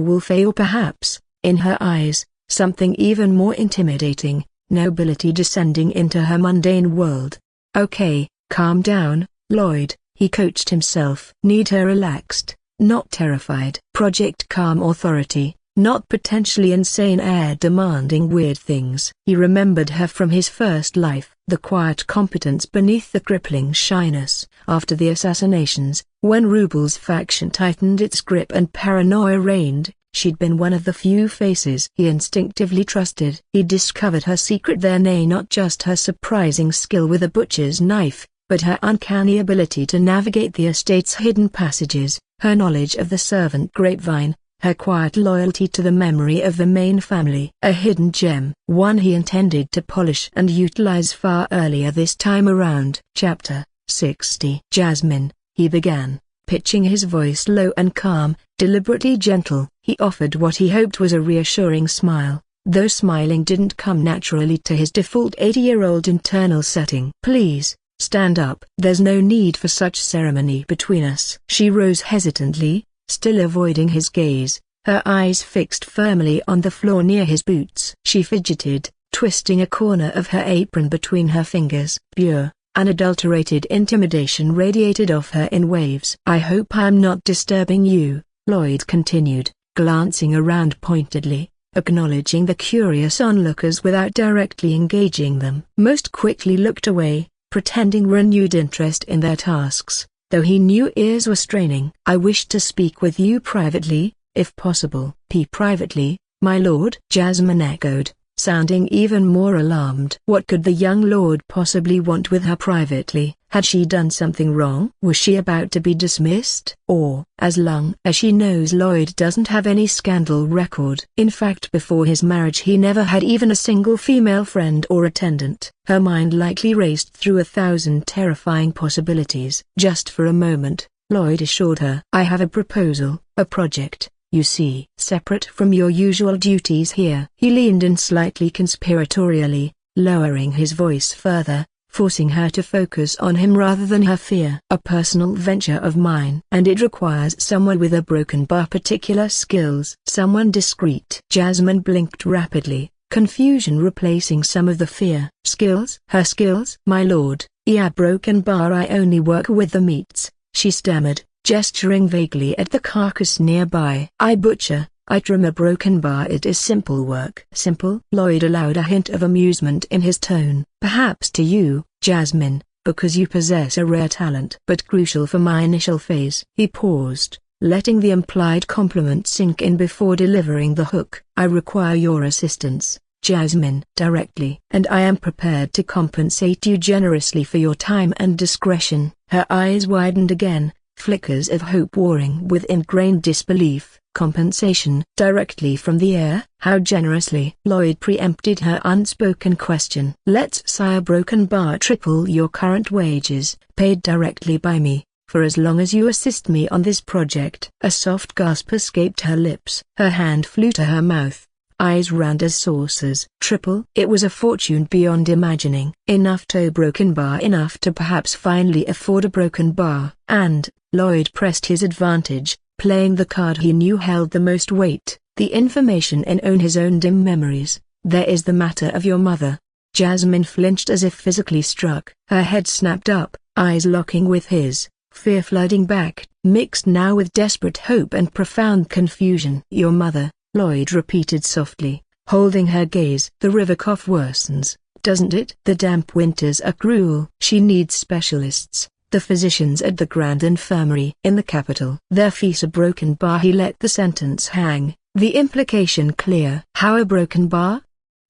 wolf, or perhaps, in her eyes, something even more intimidating, nobility descending into her mundane world. Okay, calm down, Lloyd, he coached himself. Need her relaxed, not terrified. Project Calm Authority, not potentially insane air demanding weird things. He remembered her from his first life, the quiet competence beneath the crippling shyness. After the assassinations, when Rubel's faction tightened its grip and paranoia reigned, she'd been one of the few faces he instinctively trusted. He discovered her secret there, nay, not just her surprising skill with a butcher's knife, but her uncanny ability to navigate the estate's hidden passages, her knowledge of the servant grapevine, her quiet loyalty to the memory of the main family. A hidden gem, one he intended to polish and utilize far earlier this time around. Chapter 60. Jasmine, he began, pitching his voice low and calm, deliberately gentle. He offered what he hoped was a reassuring smile, though smiling didn't come naturally to his default 80-year-old internal setting. Please, stand up. There's no need for such ceremony between us. She rose hesitantly, still avoiding his gaze, her eyes fixed firmly on the floor near his boots. She fidgeted, twisting a corner of her apron between her fingers. Pure, unadulterated intimidation radiated off her in waves. I hope I'm not disturbing you, Lloyd continued, glancing around pointedly, acknowledging the curious onlookers without directly engaging them. Most quickly looked away, pretending renewed interest in their tasks, though he knew ears were straining. I wish to speak with you privately, if possible. Privately, my lord? Jasmine echoed, sounding even more alarmed. What could the young lord possibly want with her privately? Had she done something wrong? Was she about to be dismissed? Or, as long as she knows Lloyd doesn't have any scandal record. In fact, before his marriage he never had even a single female friend or attendant. Her mind likely raced through 1,000 terrifying possibilities. Just for a moment, Lloyd assured her. I have a proposal, a project, you see, separate from your usual duties here. He leaned in slightly conspiratorially, lowering his voice further, forcing her to focus on him rather than her fear. A personal venture of mine. And it requires someone with a broken bar particular skills. Someone discreet. Jasmine blinked rapidly, confusion replacing some of the fear. Skills? Her skills? My lord, yeah, broken bar. I only work with the meats, she stammered, gesturing vaguely at the carcass nearby. I butcher, I trim a broken bar. It is simple work. Simple? Lloyd allowed a hint of amusement in his tone. Perhaps to you, Jasmine, because you possess a rare talent. But crucial for my initial phase. He paused, letting the implied compliment sink in before delivering the hook. I require your assistance, Jasmine, directly. And I am prepared to compensate you generously for your time and discretion. Her eyes widened again, flickers of hope warring with ingrained disbelief. Compensation directly from the air? How generously? Lloyd preempted her unspoken question. Let's say a broken bar triple your current wages, paid directly by me, for as long as you assist me on this project. A soft gasp escaped her lips. Her hand flew to her mouth, eyes round as saucers. Triple? It was a fortune beyond imagining. Enough to broken bar, enough to perhaps finally afford a broken bar. And, Lloyd pressed his advantage, playing the card he knew held the most weight, the information in his own dim memories. There is the matter of your mother. Jasmine flinched as if physically struck. Her head snapped up, eyes locking with his, fear flooding back, mixed now with desperate hope and profound confusion. Your mother, Lloyd repeated softly, holding her gaze. The river cough worsens, doesn't it? The damp winters are cruel. She needs specialists. The physicians at the Grand Infirmary in the capital. Their fees a broken bar. He let the sentence hang, the implication clear. How a broken bar?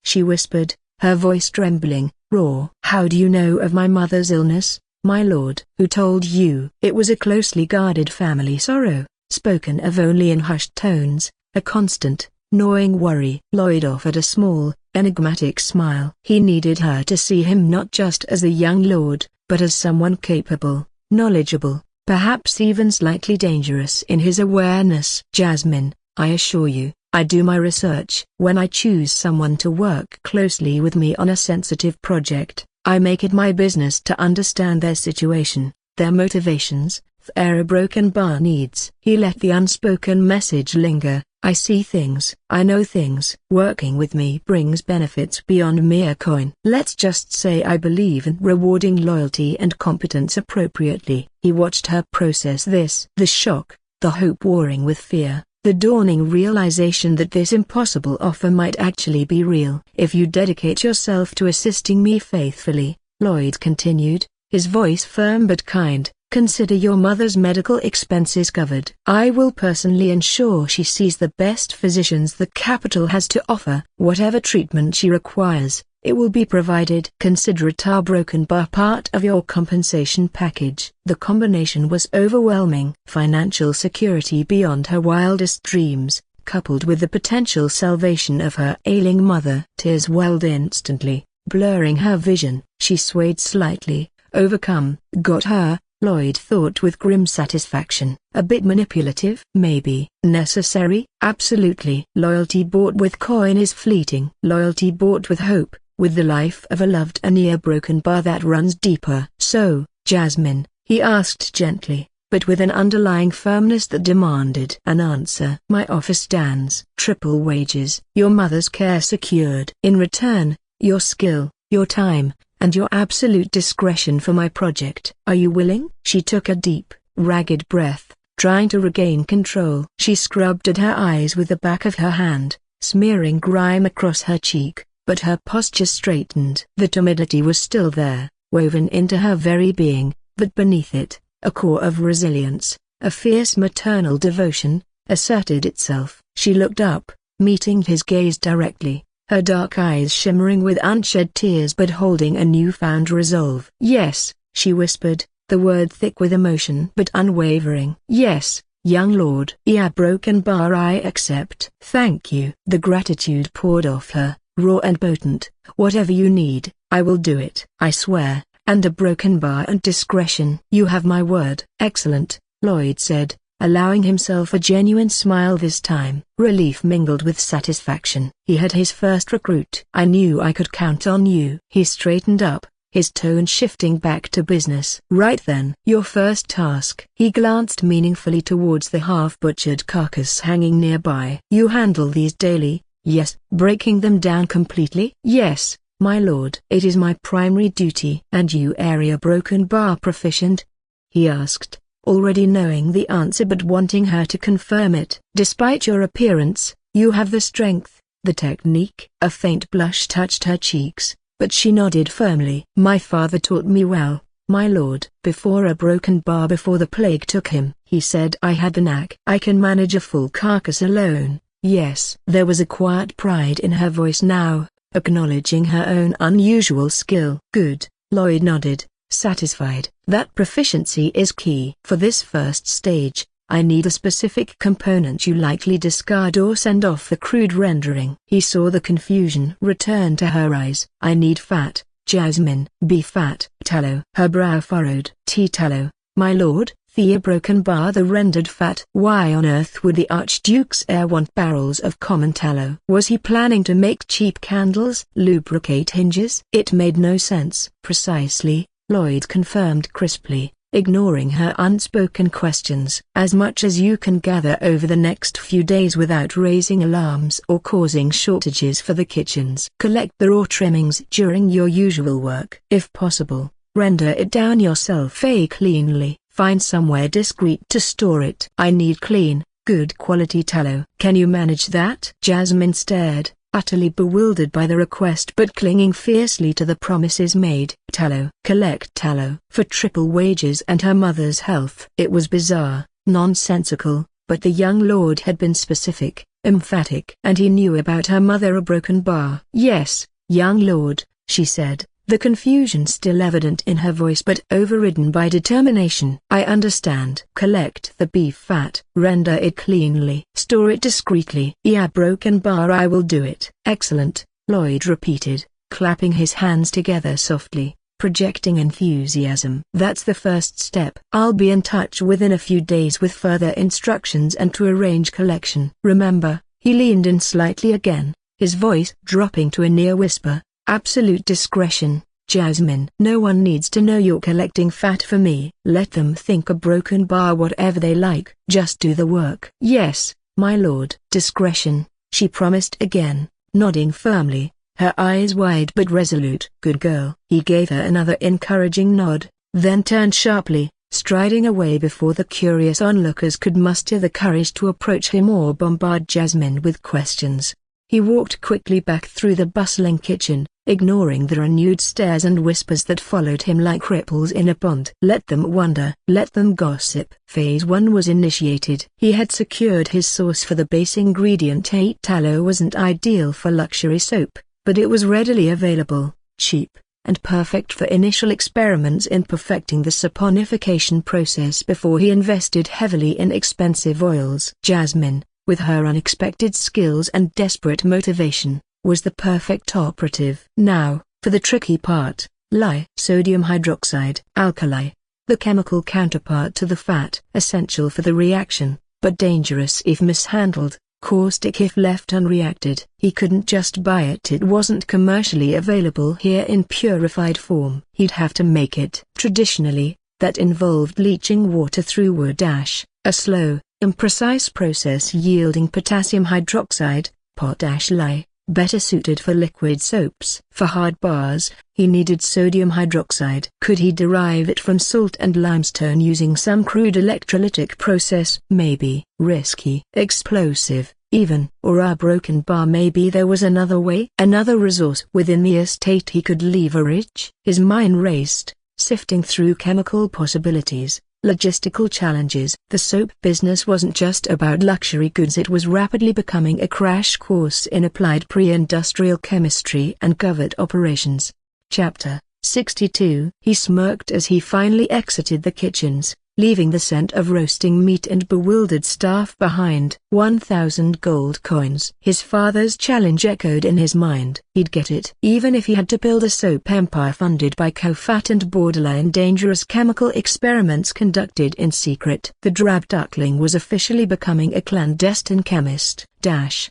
She whispered, her voice trembling, raw. How do you know of my mother's illness, my lord? Who told you? It was a closely guarded family sorrow, spoken of only in hushed tones, a constant, gnawing worry. Lloyd offered a small, enigmatic smile. He needed her to see him not just as a young lord, but as someone capable, knowledgeable, perhaps even slightly dangerous in his awareness. Jasmine, I assure you, I do my research. When I choose someone to work closely with me on a sensitive project, I make it my business to understand their situation, their motivations, their broken bar needs. He let the unspoken message linger. I see things. I know things. Working with me brings benefits beyond mere coin. Let's just say I believe in rewarding loyalty and competence appropriately. He watched her process this. The shock, the hope warring with fear, the dawning realization that this impossible offer might actually be real. If you dedicate yourself to assisting me faithfully, Lloyd continued, his voice firm but kind, consider your mother's medical expenses covered. I will personally ensure she sees the best physicians the capital has to offer. Whatever treatment she requires, it will be provided. Consider it our broken bar part of your compensation package. The combination was overwhelming. Financial security beyond her wildest dreams, coupled with the potential salvation of her ailing mother. Tears welled instantly, blurring her vision. She swayed slightly, overcome. Got her, Lloyd thought with grim satisfaction. A bit manipulative? Maybe. Necessary? Absolutely. Loyalty bought with coin is fleeting. Loyalty bought with hope, with the life of a loved and near broken bar that runs deeper. So, Jasmine, he asked gently, but with an underlying firmness that demanded an answer. My offer stands. Triple wages. Your mother's care secured. In return, your skill, your time, and your absolute discretion for my project. Are you willing? She took a deep, ragged breath, trying to regain control. She scrubbed at her eyes with the back of her hand, smearing grime across her cheek, but her posture straightened. The timidity was still there, woven into her very being, but beneath it, a core of resilience, a fierce maternal devotion, asserted itself. She looked up, meeting his gaze directly, her dark eyes shimmering with unshed tears but holding a newfound resolve. Yes, she whispered, the word thick with emotion but unwavering. Yes, young lord. Yeah, broken bar, I accept. Thank you. The gratitude poured off her, raw and potent. Whatever you need, I will do it. I swear, and a broken bar and discretion. You have my word. Excellent, Lloyd said, allowing himself a genuine smile this time. Relief mingled with satisfaction. He had his first recruit. I knew I could count on you. He straightened up, his tone shifting back to business. Right then. Your first task. He glanced meaningfully towards the half-butchered carcass hanging nearby. You handle these daily, yes. Breaking them down completely? Yes, my lord. It is my primary duty. And you area broken bar proficient? He asked, already knowing the answer but wanting her to confirm it. Despite your appearance, you have the strength, the technique. A faint blush touched her cheeks, but she nodded firmly. My father taught me well, my lord. Before a broken bar before the plague took him, he said I had the knack. I can manage a full carcass alone, yes. There was a quiet pride in her voice now, acknowledging her own unusual skill. Good, Lloyd nodded, satisfied. That proficiency is key. For this first stage, I need a specific component you likely discard or send off the crude rendering. He saw the confusion return to her eyes. I need fat, Jasmine. Beef fat. Tallow. Her brow furrowed. Tea tallow, my lord. Thea broken bar the rendered fat. Why on earth would the Archduke's heir want barrels of common tallow? Was he planning to make cheap candles? Lubricate hinges? It made no sense. Precisely, Lloyd confirmed crisply, ignoring her unspoken questions. As much as you can gather over the next few days without raising alarms or causing shortages for the kitchens. Collect the raw trimmings during your usual work. If possible, render it down yourself cleanly. Find somewhere discreet to store it. I need clean, good quality tallow. Can you manage that? Jasmine stared, utterly bewildered by the request but clinging fiercely to the promises made. Tallow. Collect tallow. For triple wages and her mother's health. It was bizarre, nonsensical, but the young lord had been specific, emphatic. And he knew about her mother. A broken bar. Yes, young lord, she said, the confusion still evident in her voice but overridden by determination. I understand. Collect the beef fat. Render it cleanly. Store it discreetly. Yeah, broken bar, I will do it. Excellent, Lloyd repeated, clapping his hands together softly, projecting enthusiasm. That's the first step. I'll be in touch within a few days with further instructions and to arrange collection. Remember, he leaned in slightly again, his voice dropping to a near whisper. Absolute discretion, Jasmine. No one needs to know you're collecting fat for me. Let them think a broken bar whatever they like. Just do the work. Yes, my lord. Discretion, she promised again, nodding firmly, her eyes wide but resolute. Good girl. He gave her another encouraging nod, then turned sharply, striding away before the curious onlookers could muster the courage to approach him or bombard Jasmine with questions. He walked quickly back through the bustling kitchen, ignoring the renewed stares and whispers that followed him like ripples in a pond. Let them wonder, let them gossip. Phase 1 was initiated. He had secured his source for the base ingredient. 8 tallow wasn't ideal for luxury soap, but it was readily available, cheap, and perfect for initial experiments in perfecting the saponification process before he invested heavily in expensive oils. Jasmine, with her unexpected skills and desperate motivation, was the perfect operative. Now, for the tricky part, lye. Sodium hydroxide. Alkali. The chemical counterpart to the fat. Essential for the reaction, but dangerous if mishandled, caustic if left unreacted. He couldn't just buy it. It wasn't commercially available here in purified form. He'd have to make it. Traditionally, that involved leaching water through wood ash, a slow, imprecise process yielding potassium hydroxide, potash lye, better suited for liquid soaps. For hard bars, he needed sodium hydroxide. Could he derive it from salt and limestone using some crude electrolytic process? Maybe. Risky. Explosive, even. Or a broken bar. Maybe there was another way. Another resource within the estate he could leverage. His mind raced, sifting through chemical possibilities. Logistical challenges. The soap business wasn't just about luxury goods. It was rapidly becoming a crash course in applied pre-industrial chemistry and covert operations. Chapter 62. He smirked as he finally exited the kitchens, leaving the scent of roasting meat and bewildered staff behind. 1,000 gold coins. His father's challenge echoed in his mind. He'd get it. Even if he had to build a soap empire funded by co-fat and borderline dangerous chemical experiments conducted in secret. The drab duckling was officially becoming a clandestine chemist. The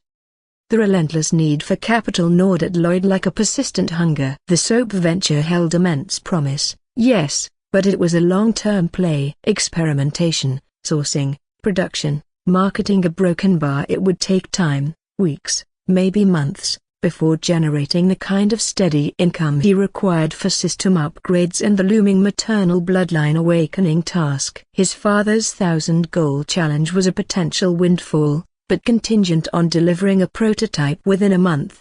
relentless need for capital gnawed at Lloyd like a persistent hunger. The soap venture held immense promise, yes, but it was a long-term play. Experimentation, sourcing, production, marketing a broken bar. It would take time, weeks, maybe months, before generating the kind of steady income he required for system upgrades and the looming maternal bloodline awakening task. His father's 1,000 gold challenge was a potential windfall, but contingent on delivering a prototype within a month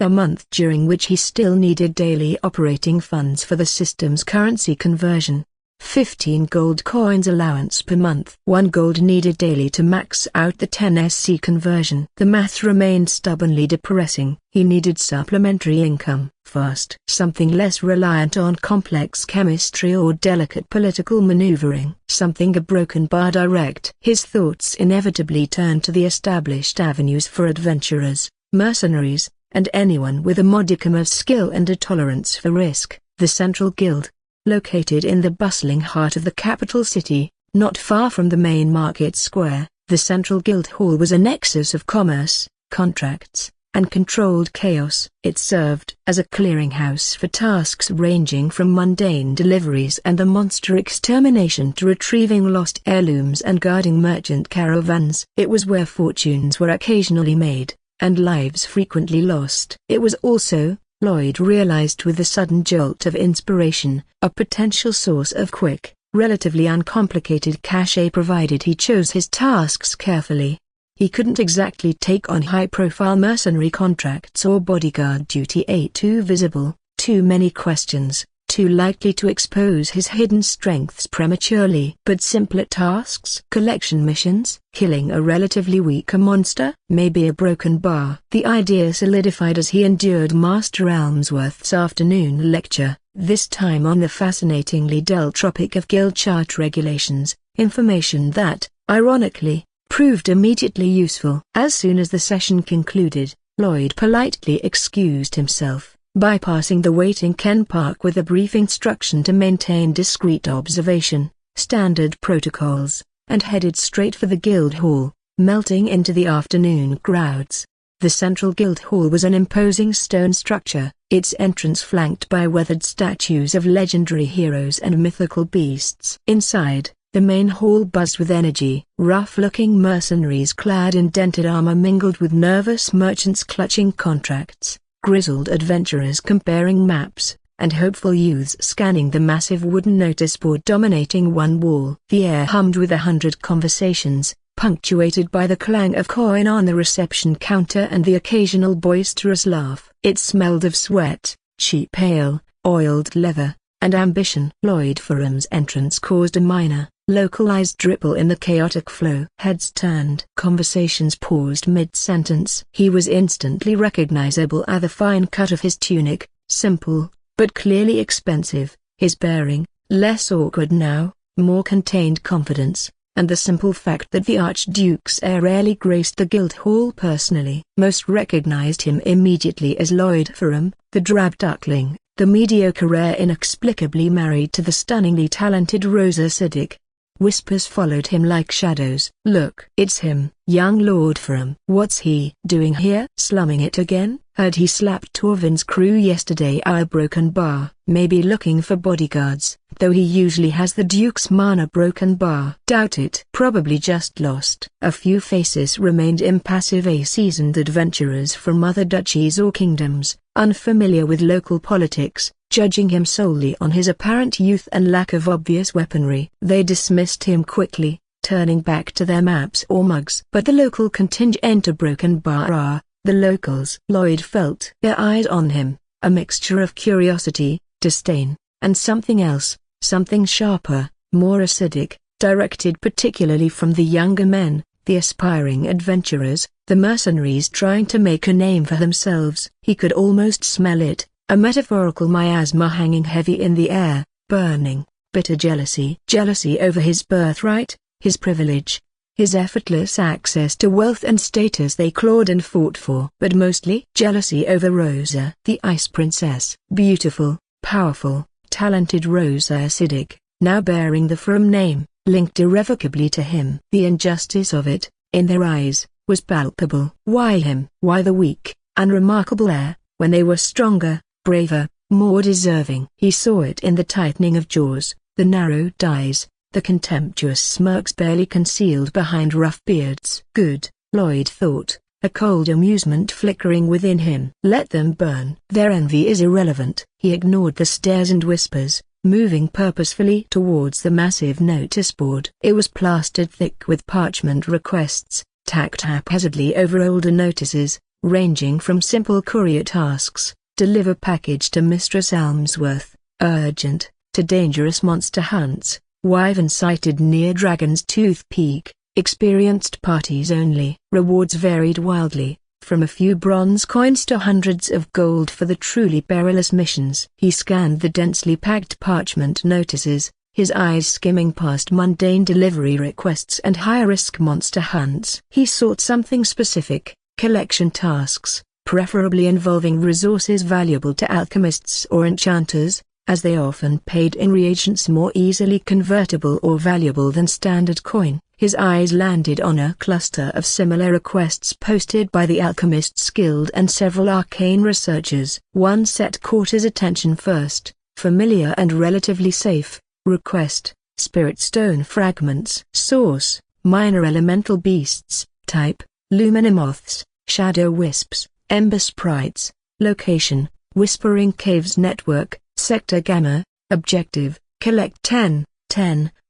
during which he still needed daily operating funds for the system's currency conversion. 15 gold coins allowance per month. 1 gold needed daily to max out the 10SC conversion. The math remained stubbornly depressing. He needed supplementary income. Fast. Something less reliant on complex chemistry or delicate political maneuvering. Something a broken bar direct. His thoughts inevitably turned to the established avenues for adventurers, mercenaries, and anyone with a modicum of skill and a tolerance for risk. The Central Guild, located in the bustling heart of the capital city, not far from the main market square, the Central Guild Hall was a nexus of commerce, contracts, and controlled chaos. It served as a clearinghouse for tasks ranging from mundane deliveries and the monster extermination to retrieving lost heirlooms and guarding merchant caravans. It was where fortunes were occasionally made, and lives frequently lost. It was also, Lloyd realized with a sudden jolt of inspiration, a potential source of quick, relatively uncomplicated cash provided he chose his tasks carefully. He couldn't exactly take on high-profile mercenary contracts or bodyguard duty. Too visible, too many questions, too likely to expose his hidden strengths prematurely. But simpler tasks? Collection missions? Killing a relatively weaker monster? Maybe a broken bar? The idea solidified as he endured Master Elmsworth's afternoon lecture, this time on the fascinatingly dull topic of guild chart regulations, information that, ironically, proved immediately useful. As soon as the session concluded, Lloyd politely excused himself, bypassing the waiting Ken Park with a brief instruction to maintain discreet observation, standard protocols, and headed straight for the guild hall, melting into the afternoon crowds. The Central Guild Hall was an imposing stone structure, its entrance flanked by weathered statues of legendary heroes and mythical beasts. Inside, the main hall buzzed with energy. Rough-looking mercenaries clad in dented armor mingled with nervous merchants clutching contracts, grizzled adventurers comparing maps, and hopeful youths scanning the massive wooden notice board dominating one wall. The air hummed with 100 conversations, punctuated by the clang of coin on the reception counter and the occasional boisterous laugh. It smelled of sweat, cheap ale, oiled leather, and ambition. Lloyd Ferrum's entrance caused a minor, localized ripple in the chaotic flow. Heads turned. Conversations paused mid-sentence. He was instantly recognizable at the fine cut of his tunic, simple, but clearly expensive, his bearing, less awkward now, more contained confidence, and the simple fact that the Archduke's heir rarely graced the Guildhall personally. Most recognized him immediately as Lloyd Ferrum, the drab duckling, the mediocre heir inexplicably married to the stunningly talented Rosa Siddiq. Whispers followed him like shadows. "Look, it's him, young Lord Ferrum. What's he doing here? Slumming it again? Heard he slapped Torvin's crew yesterday at a broken bar. Maybe looking for bodyguards, though he usually has the Duke's mana broken bar. Doubt it. Probably just lost." A few faces remained impassive, seasoned adventurers from other duchies or kingdoms, unfamiliar with local politics, judging him solely on his apparent youth and lack of obvious weaponry. They dismissed him quickly, turning back to their maps or mugs. But the local contingent of broken bar are the locals. Lloyd felt their eyes on him, a mixture of curiosity, disdain, and something else, something sharper, more acidic, directed particularly from the younger men, the aspiring adventurers, the mercenaries trying to make a name for themselves. He could almost smell it, a metaphorical miasma hanging heavy in the air, burning, bitter jealousy. Jealousy over his birthright, his privilege, his effortless access to wealth and status they clawed and fought for. But mostly jealousy over Rosa, the Ice Princess. Beautiful, powerful, talented Rosa Siddiq, now bearing the Ferrum name, linked irrevocably to him. The injustice of it, in their eyes, was palpable. Why him? Why the weak, unremarkable heir, when they were stronger, braver, more deserving? He saw it in the tightening of jaws, the narrowed eyes, the contemptuous smirks barely concealed behind rough beards. Good, Lloyd thought, a cold amusement flickering within him. Let them burn. Their envy is irrelevant. He ignored the stares and whispers, moving purposefully towards the massive notice board. It was plastered thick with parchment requests, tacked haphazardly over older notices, ranging from simple courier tasks, deliver package to Mistress Elmsworth, urgent, to dangerous monster hunts, wyvern sighted near Dragon's Tooth Peak, experienced parties only. Rewards varied wildly, from a few bronze coins to hundreds of gold for the truly perilous missions. He scanned the densely packed parchment notices, his eyes skimming past mundane delivery requests and high-risk monster hunts. He sought something specific, collection tasks, preferably involving resources valuable to alchemists or enchanters, as they often paid in reagents more easily convertible or valuable than standard coin. His eyes landed on a cluster of similar requests posted by the Alchemists Guild and several arcane researchers. One set caught his attention first, familiar and relatively safe. Request, Spirit Stone Fragments. Source, Minor Elemental Beasts. Type, Luminomoths, Shadow Wisps, Ember Sprites. Location, Whispering Caves Network, Sector Gamma. Objective, collect 10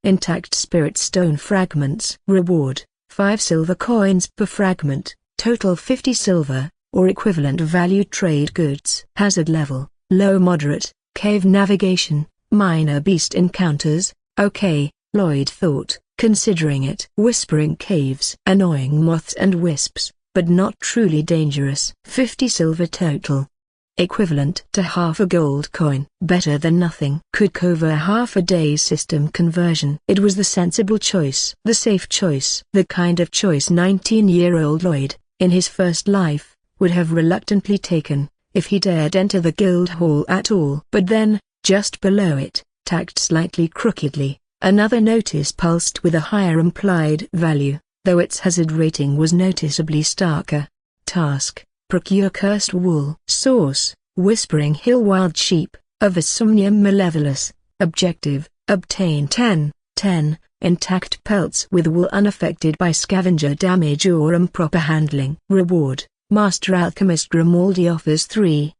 intact Spirit Stone Fragments. Reward, 5 silver coins per fragment, total 50 silver, or equivalent value trade goods. Hazard level, low moderate, cave navigation, minor beast encounters, okay, Lloyd thought, considering it. Whispering caves. Annoying moths and wisps, but not truly dangerous. 50 silver total. Equivalent to half a gold coin. Better than nothing. Could cover half a day's system conversion. It was the sensible choice. The safe choice. The kind of choice 19-year-old Lloyd, in his first life, would have reluctantly taken, if he dared enter the guild hall at all. But then, just below it, tacked slightly crookedly, another notice pulsed with a higher implied value, though its hazard rating was noticeably starker. Task, procure cursed wool. Source, Whispering Hill Wild Sheep, of Somnium Malevolus. Objective, obtain 10 intact pelts with wool unaffected by scavenger damage or improper handling. Reward, Master Alchemist Grimaldi offers 3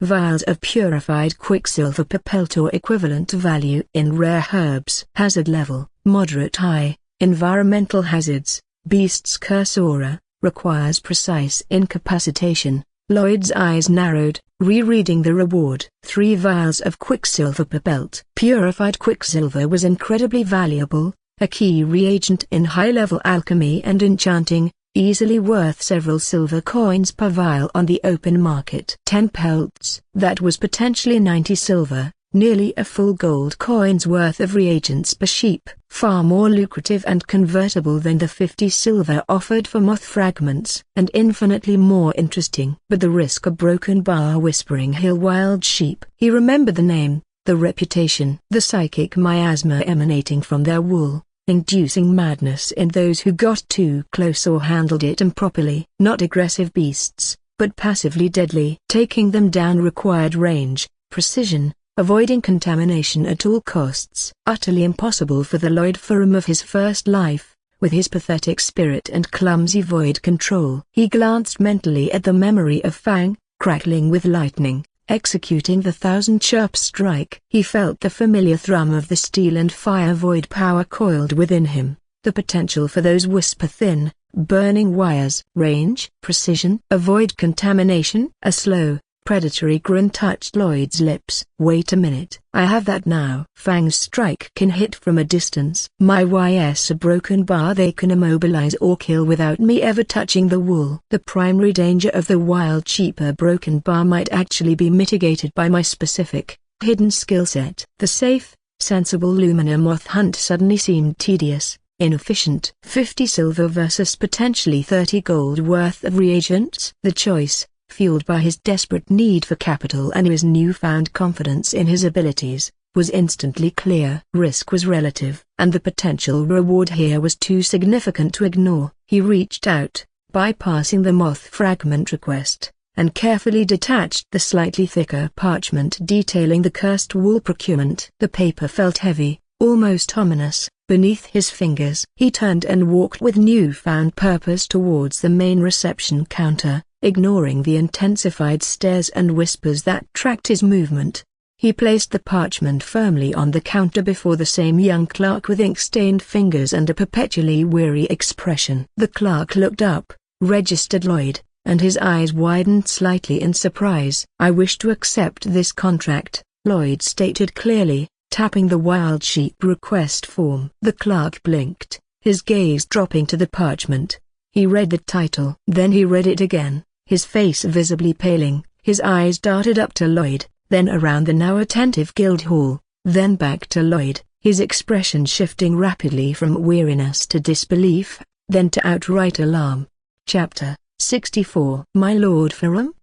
vials of purified quicksilver propelled or equivalent value in rare herbs. Hazard level, moderate high, environmental hazards, beast's curse aura, requires precise incapacitation. Lloyd's eyes narrowed, rereading the reward. 3 vials of quicksilver propelled. Purified quicksilver was incredibly valuable, a key reagent in high-level alchemy and enchanting, easily worth several silver coins per vial on the open market. 10 pelts. That was potentially 90 silver, nearly a full gold coin's worth of reagents per sheep. Far more lucrative and convertible than the 50 silver offered for moth fragments. And infinitely more interesting. But the risk. A broken bar. Whispering Hill wild sheep. He remembered the name, the reputation. The psychic miasma emanating from their wool, inducing madness in those who got too close or handled it improperly. Not aggressive beasts, but passively deadly. Taking them down required range, precision, avoiding contamination at all costs. Utterly impossible for the Lloyd Ferrum of his first life, with his pathetic spirit and clumsy void control. He glanced mentally at the memory of Fang, crackling with lightning, executing the 1000-chirp strike. He felt the familiar thrum of the steel and fire void power coiled within him, the potential for those whisper-thin, burning wires. Range, precision, avoid contamination. A slow, predatory grin touched Lloyd's lips. Wait a minute. I have that now. Fang's strike can hit from a distance. My a broken bar they can immobilize or kill without me ever touching the wool. The primary danger of the wild sheep broken bar might actually be mitigated by my specific, hidden skill set. The safe, sensible Lumina moth hunt suddenly seemed tedious, inefficient. 50 silver versus potentially 30 gold worth of reagents. The choice, fueled by his desperate need for capital and his newfound confidence in his abilities, was instantly clear. Risk was relative, and the potential reward here was too significant to ignore. He reached out, bypassing the moth fragment request, and carefully detached the slightly thicker parchment detailing the cursed wool procurement. The paper felt heavy, almost ominous, beneath his fingers. He turned and walked with newfound purpose towards the main reception counter, ignoring the intensified stares and whispers that tracked his movement. He placed the parchment firmly on the counter before the same young clerk with ink-stained fingers and a perpetually weary expression. The clerk looked up, registered Lloyd, and his eyes widened slightly in surprise. I wish to accept this contract, Lloyd stated clearly, tapping the wild sheep request form. The clerk blinked, his gaze dropping to the parchment. He read the title. Then he read it again, his face visibly paling. His eyes darted up to Lloyd, then around the now attentive Guildhall, then back to Lloyd, his expression shifting rapidly from weariness to disbelief, then to outright alarm. Chapter 64. My Lord Ferrum?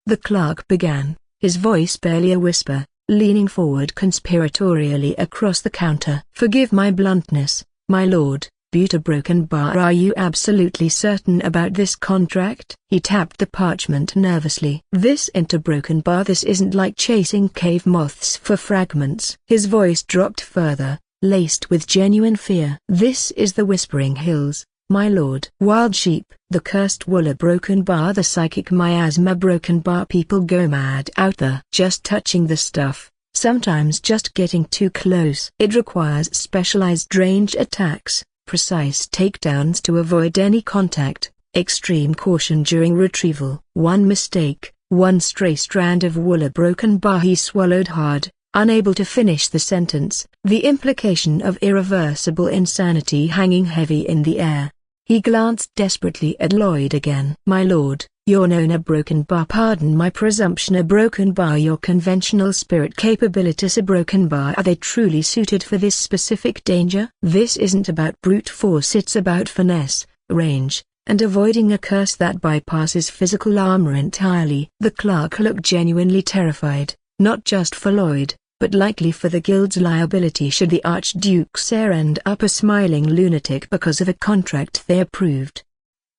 The clerk began, his voice barely a whisper, leaning forward conspiratorially across the counter. Forgive my bluntness, my lord. Buta broken bar. Are you absolutely certain about this contract? He tapped the parchment nervously. This into broken bar. This isn't like chasing cave moths for fragments. His voice dropped further, laced with genuine fear. This is the Whispering Hills, my lord. Wild sheep, the cursed Wooler broken bar, the psychic miasma broken bar. People go mad out there just touching the stuff, sometimes just getting too close. It requires specialized range attacks, precise takedowns to avoid any contact, extreme caution during retrieval. One mistake, one stray strand of Wooler broken bar. He swallowed hard, unable to finish the sentence, the implication of irreversible insanity hanging heavy in the air. He glanced desperately at Lloyd again. My lord, you're known a broken bar. Pardon my presumption, a broken bar. Your conventional spirit capabilities a broken bar. Are they truly suited for this specific danger? This isn't about brute force, it's about finesse, range, and avoiding a curse that bypasses physical armor entirely. The clerk looked genuinely terrified, not just for Lloyd, but likely for the guild's liability should the Archduke's heir end up a smiling lunatic because of a contract they approved.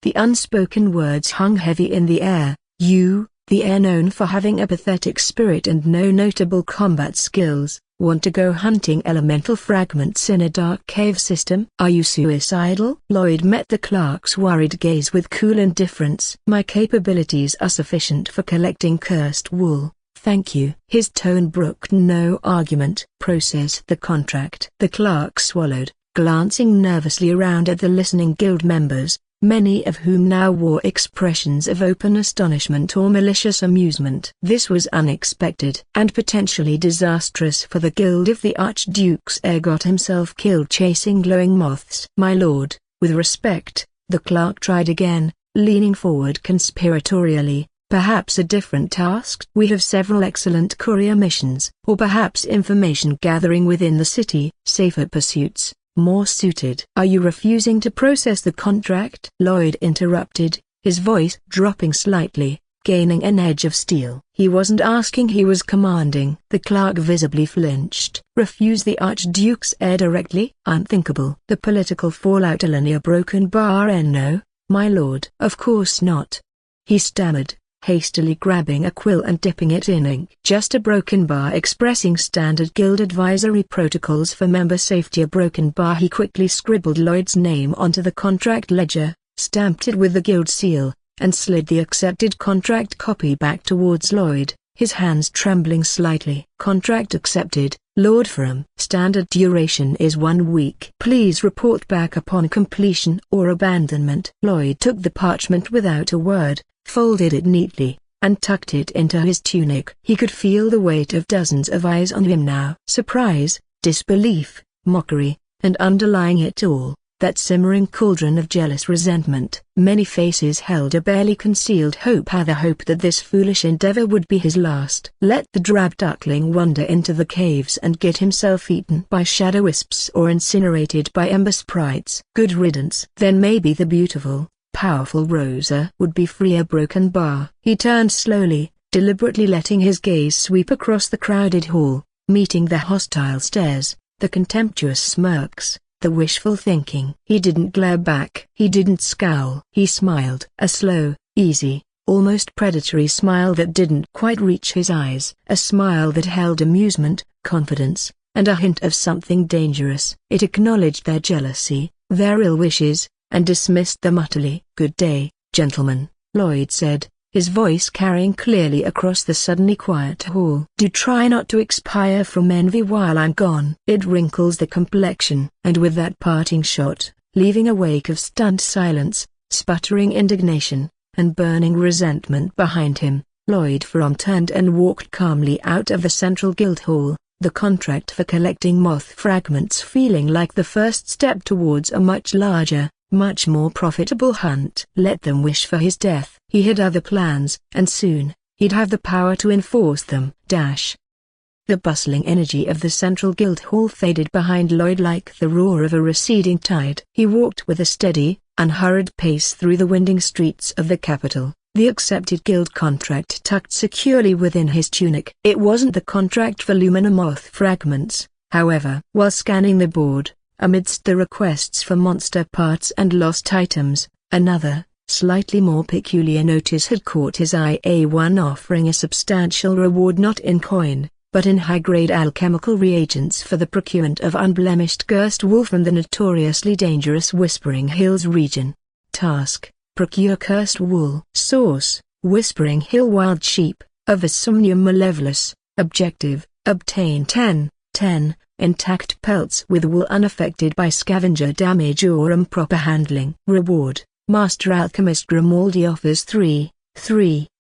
The unspoken words hung heavy in the air. You, the heir known for having a pathetic spirit and no notable combat skills, want to go hunting elemental fragments in a dark cave system? Are you suicidal? Lloyd met the clerk's worried gaze with cool indifference. My capabilities are sufficient for collecting cursed wool, Thank you. His tone brooked no argument. Process the contract. The clerk swallowed, glancing nervously around at the listening guild members, many of whom now wore expressions of open astonishment or malicious amusement. This was unexpected and potentially disastrous for the guild if the Archduke's heir got himself killed chasing glowing moths. My lord, with respect, the clerk tried again, leaning forward conspiratorially. Perhaps a different task? We have several excellent courier missions, or perhaps information gathering within the city, safer pursuits, more suited. Are you refusing to process the contract? Lloyd interrupted, his voice dropping slightly, gaining an edge of steel. He wasn't asking, he was commanding. The clerk visibly flinched. Refuse the Archduke's heir directly? Unthinkable. The political fallout. A broken bar. No, my lord. Of course not. He stammered, hastily grabbing a quill and dipping it in ink. Just a broken bar expressing standard guild advisory protocols for member safety. A broken bar. He quickly scribbled Lloyd's name onto the contract ledger, stamped it with the guild seal, and slid the accepted contract copy back towards Lloyd, his hands trembling slightly. Contract accepted, Lord Ferrum. Standard duration is 1 week. Please report back upon completion or abandonment. Lloyd took the parchment without a word, folded it neatly, and tucked it into his tunic. He could feel the weight of dozens of eyes on him now. Surprise, disbelief, mockery, and underlying it all, that simmering cauldron of jealous resentment. Many faces held a barely concealed hope. The hope that this foolish endeavor would be his last. Let the drab duckling wander into the caves and get himself eaten by shadow wisps or incinerated by ember sprites. Good riddance. Then maybe the beautiful, powerful Rosa would be free. A broken bar. He turned slowly, deliberately letting his gaze sweep across the crowded hall, meeting the hostile stares, the contemptuous smirks, the wishful thinking. He didn't glare back. He didn't scowl. He smiled. A slow, easy, almost predatory smile that didn't quite reach his eyes. A smile that held amusement, confidence, and a hint of something dangerous. It acknowledged their jealousy, their ill wishes, and dismissed them utterly. Good day, gentlemen, Lloyd said, his voice carrying clearly across the suddenly quiet hall. Do try not to expire from envy while I'm gone. It wrinkles the complexion. And with that parting shot, leaving a wake of stunned silence, sputtering indignation, and burning resentment behind him, Lloyd Ferrum turned and walked calmly out of the central guild hall, the contract for collecting moth fragments feeling like the first step towards a much larger, much more profitable hunt. Let them wish for his death. He had other plans, and soon, he'd have the power to enforce them. The bustling energy of the central guild hall faded behind Lloyd like the roar of a receding tide. He walked with a steady, unhurried pace through the winding streets of the capital, the accepted guild contract tucked securely within his tunic. It wasn't the contract for Lumina moth fragments, however. While scanning the board, amidst the requests for monster parts and lost items, another, slightly more peculiar notice had caught his eye. One offering a substantial reward not in coin, but in high-grade alchemical reagents for the procurement of unblemished cursed wool from the notoriously dangerous Whispering Hills region. Task: procure cursed wool. Source: Whispering Hill wild sheep, of Somnium malevolus. Objective: obtain 10 intact pelts with wool unaffected by scavenger damage or improper handling. Reward: Master Alchemist Grimaldi offers 3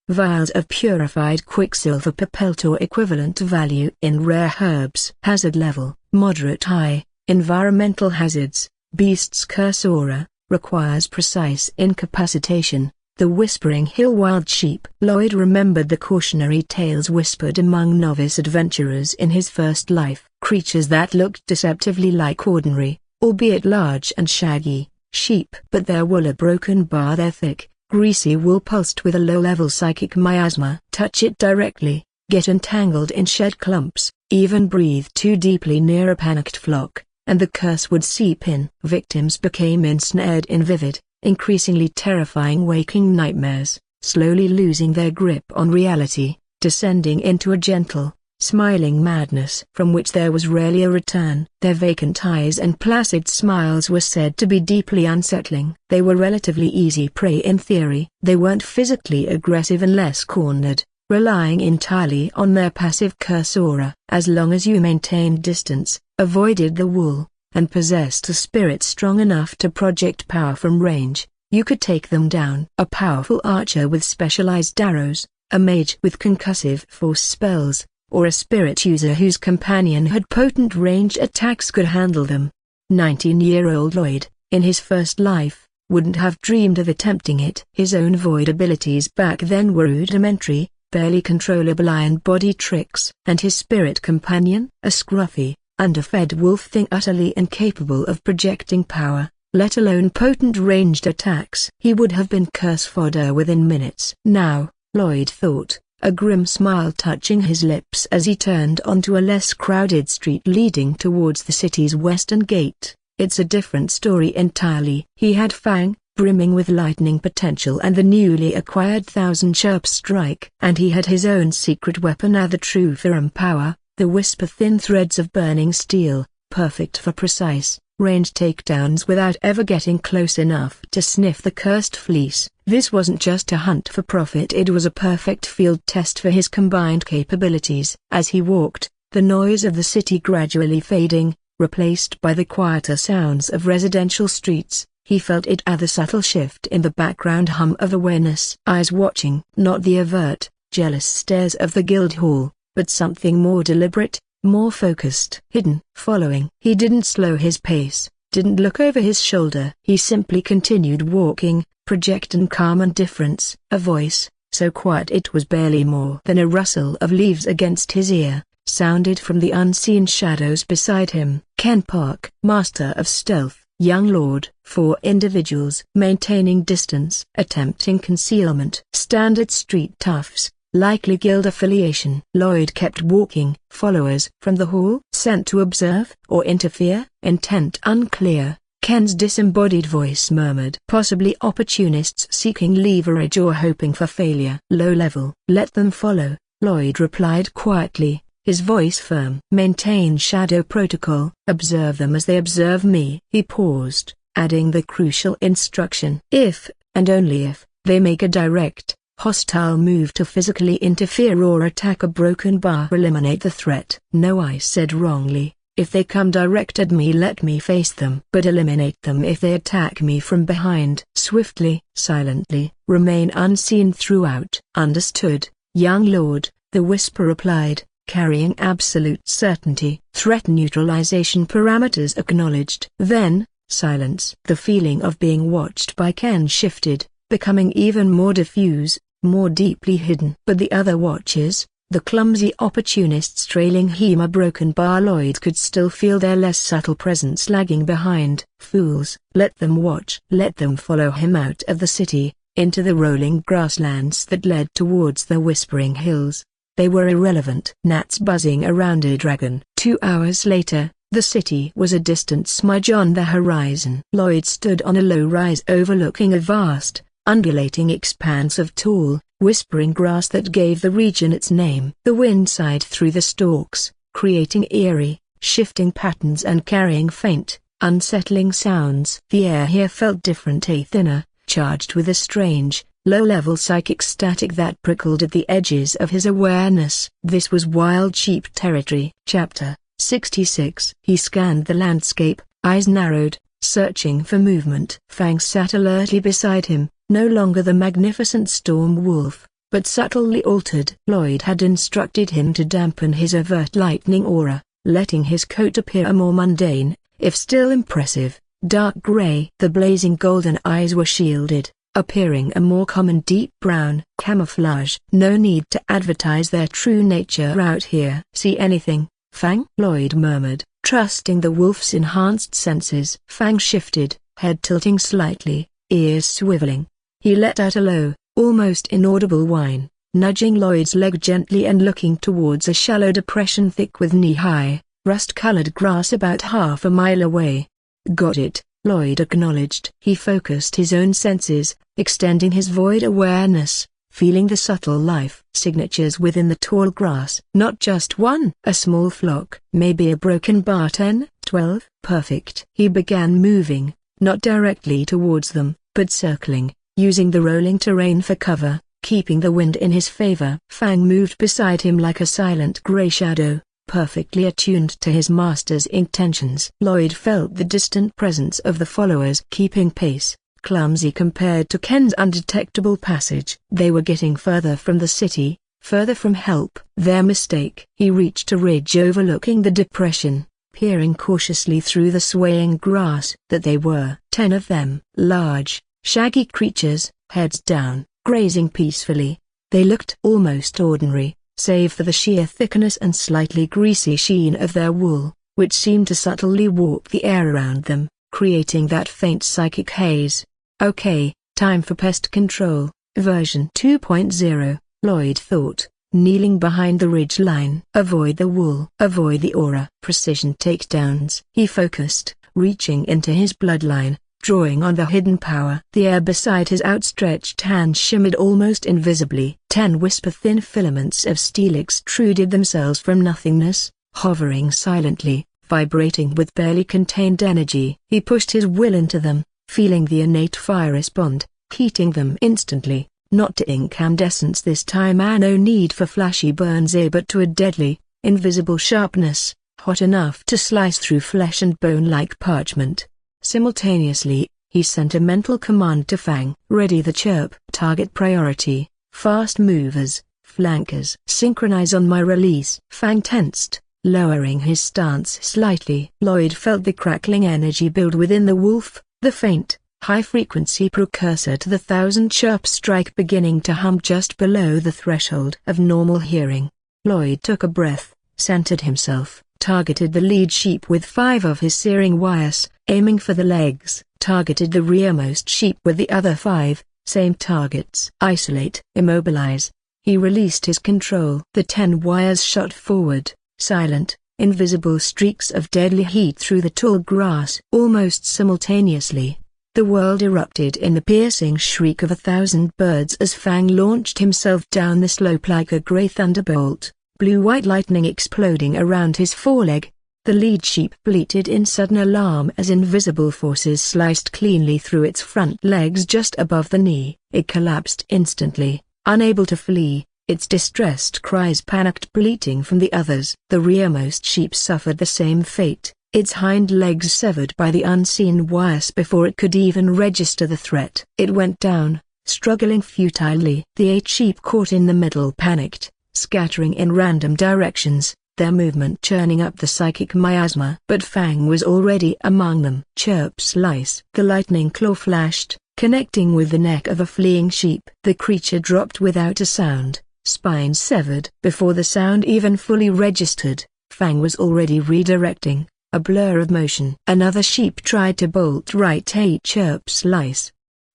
vials of purified quicksilver per pelt or equivalent value in rare herbs. Hazard level: moderate high. Environmental hazards: Beast's Curse aura, requires precise incapacitation. The Whispering Hill wild sheep. Lloyd remembered the cautionary tales whispered among novice adventurers in his first life. Creatures that looked deceptively like ordinary, albeit large and shaggy, sheep. But their wool a broken bar. Their thick, greasy wool pulsed with a low-level psychic miasma. Touch it directly, get entangled in shed clumps, even breathe too deeply near a panicked flock, and the curse would seep in. Victims became ensnared in vivid, increasingly terrifying waking nightmares, slowly losing their grip on reality, descending into a gentle, smiling madness from which there was rarely a return. Their vacant eyes and placid smiles were said to be deeply unsettling. They were relatively easy prey in theory. They weren't physically aggressive unless cornered, relying entirely on their passive curse aura. As long as you maintained distance, avoided the wall, and possessed a spirit strong enough to project power from range, you could take them down. A powerful archer with specialized arrows, a mage with concussive force spells, or a spirit user whose companion had potent ranged attacks could handle them. 19-year-old Lloyd, in his first life, wouldn't have dreamed of attempting it. His own void abilities back then were rudimentary, barely controllable iron body tricks. And his spirit companion, a scruffy, underfed wolf thing utterly incapable of projecting power, let alone potent ranged attacks. He would have been curse fodder within minutes. Now, Lloyd thought, a grim smile touching his lips as he turned onto a less crowded street leading towards the city's western gate. It's a different story entirely. He had Fang, brimming with lightning potential and the newly acquired Thousand Sharp Strike. And he had his own secret weapon, the true Ferrum power, the whisper thin threads of burning steel, perfect for precise, ranged takedowns without ever getting close enough to sniff the cursed fleece. This wasn't just a hunt for profit, it was a perfect field test for his combined capabilities. As he walked, the noise of the city gradually fading, replaced by the quieter sounds of residential streets, he felt it as the subtle shift in the background hum of awareness. Eyes watching, not the overt, jealous stares of the guild hall, but something more deliberate, more focused. Hidden, following. He didn't slow his pace, didn't look over his shoulder. He simply continued walking, projecting calm indifference. A voice, so quiet it was barely more than a rustle of leaves against his ear, sounded from the unseen shadows beside him. Ken Park, Master of Stealth, Young Lord. 4 individuals maintaining distance, attempting concealment. Standard street toughs, likely guild affiliation. Lloyd kept walking. Followers from the hall? Sent to observe or interfere? Intent unclear. Ken's disembodied voice murmured. Possibly opportunists seeking leverage or hoping for failure. Low level. Let them follow, Lloyd replied quietly, his voice firm. Maintain shadow protocol. Observe them as they observe me. He paused, adding the crucial instruction. If, and only if, they make a direct, hostile move to physically interfere or attack a broken bar, eliminate the threat. No, I said wrongly. If they come direct at me, let me face them. But eliminate them if they attack me from behind. Swiftly, silently, remain unseen throughout. Understood, young lord, the whisper replied, carrying absolute certainty. Threat neutralization parameters acknowledged. Then, silence. The feeling of being watched by Ken shifted, becoming even more diffuse, more deeply hidden. But the other watchers, the clumsy opportunists trailing him a broken bar, Lloyd could still feel their less subtle presence lagging behind. Fools, let them watch. Let them follow him out of the city, into the rolling grasslands that led towards the Whispering Hills. They were irrelevant. Gnats buzzing around a dragon. 2 hours later, the city was a distant smudge on the horizon. Lloyd stood on a low rise overlooking a vast, undulating expanse of tall, whispering grass that gave the region its name. The wind sighed through the stalks, creating eerie, shifting patterns and carrying faint, unsettling sounds. The air here felt different, thinner, charged with a strange, low-level psychic static that prickled at the edges of his awareness. This was wild sheep territory. Chapter 66. He scanned the landscape, eyes narrowed, searching for movement. Fang sat alertly beside him, no longer the magnificent storm wolf, but subtly altered. Lloyd had instructed him to dampen his overt lightning aura, letting his coat appear a more mundane, if still impressive, dark gray. The blazing golden eyes were shielded, appearing a more common deep brown. Camouflage. No need to advertise their true nature out here. See anything, Fang? Lloyd murmured, trusting the wolf's enhanced senses. Fang shifted, head tilting slightly, ears swiveling. He let out a low, almost inaudible whine, nudging Lloyd's leg gently and looking towards a shallow depression thick with knee-high, rust-colored grass about half a mile away. Got it, Lloyd acknowledged. He focused his own senses, extending his void awareness, feeling the subtle life signatures within the tall grass. Not just one, a small flock. Maybe a broken bar. 10, 12. Perfect. He began moving, not directly towards them, but circling, using the rolling terrain for cover, keeping the wind in his favor. Fang moved beside him like a silent gray shadow, perfectly attuned to his master's intentions. Lloyd felt the distant presence of the followers keeping pace, clumsy compared to Ken's undetectable passage. They were getting further from the city, further from help. Their mistake. He reached a ridge overlooking the depression, peering cautiously through the swaying grass. That they were 10 of them. Large, shaggy creatures, heads down, grazing peacefully. They looked almost ordinary, save for the sheer thickness and slightly greasy sheen of their wool, which seemed to subtly warp the air around them, creating that faint psychic haze. Okay, time for pest control, version 2.0, Lloyd thought, kneeling behind the ridge line. Avoid the wool. Avoid the aura. Precision takedowns. He focused, reaching into his bloodline, drawing on the hidden power. The air beside his outstretched hand shimmered almost invisibly. 10 whisper-thin filaments of steel extruded themselves from nothingness, hovering silently, vibrating with barely contained energy. He pushed his will into them, feeling the innate fire respond, heating them instantly. Not to incandescence this time, and no need for flashy burns, but to a deadly, invisible sharpness, hot enough to slice through flesh and bone like parchment. Simultaneously, he sent a mental command to Fang. Ready the chirp. Target priority, fast movers, flankers. Synchronize on my release. Fang tensed, lowering his stance slightly. Lloyd felt the crackling energy build within the wolf, the faint, high-frequency precursor to the 1,000 chirp strike beginning to hum just below the threshold of normal hearing. Lloyd took a breath, centered himself, targeted the lead sheep with 5 of his searing wires, aiming for the legs, targeted the rearmost sheep with the other 5, same targets. Isolate, immobilize. He released his control. The 10 wires shot forward, silent, invisible streaks of deadly heat through the tall grass. Almost simultaneously, the world erupted in the piercing shriek of 1,000 birds as Fang launched himself down the slope like a grey thunderbolt, blue-white lightning exploding around his foreleg. The lead sheep bleated in sudden alarm as invisible forces sliced cleanly through its front legs just above the knee. It collapsed instantly, unable to flee, its distressed cries panicked bleating from the others. The rearmost sheep suffered the same fate, its hind legs severed by the unseen wires before it could even register the threat. It went down, struggling futilely. The 8 sheep caught in the middle panicked, scattering in random directions, their movement churning up the psychic miasma. But Fang was already among them. Chirp slice. The lightning claw flashed, connecting with the neck of a fleeing sheep. The creature dropped without a sound, spine severed. Before the sound even fully registered, Fang was already redirecting, a blur of motion. Another sheep tried to bolt right. A chirp slice.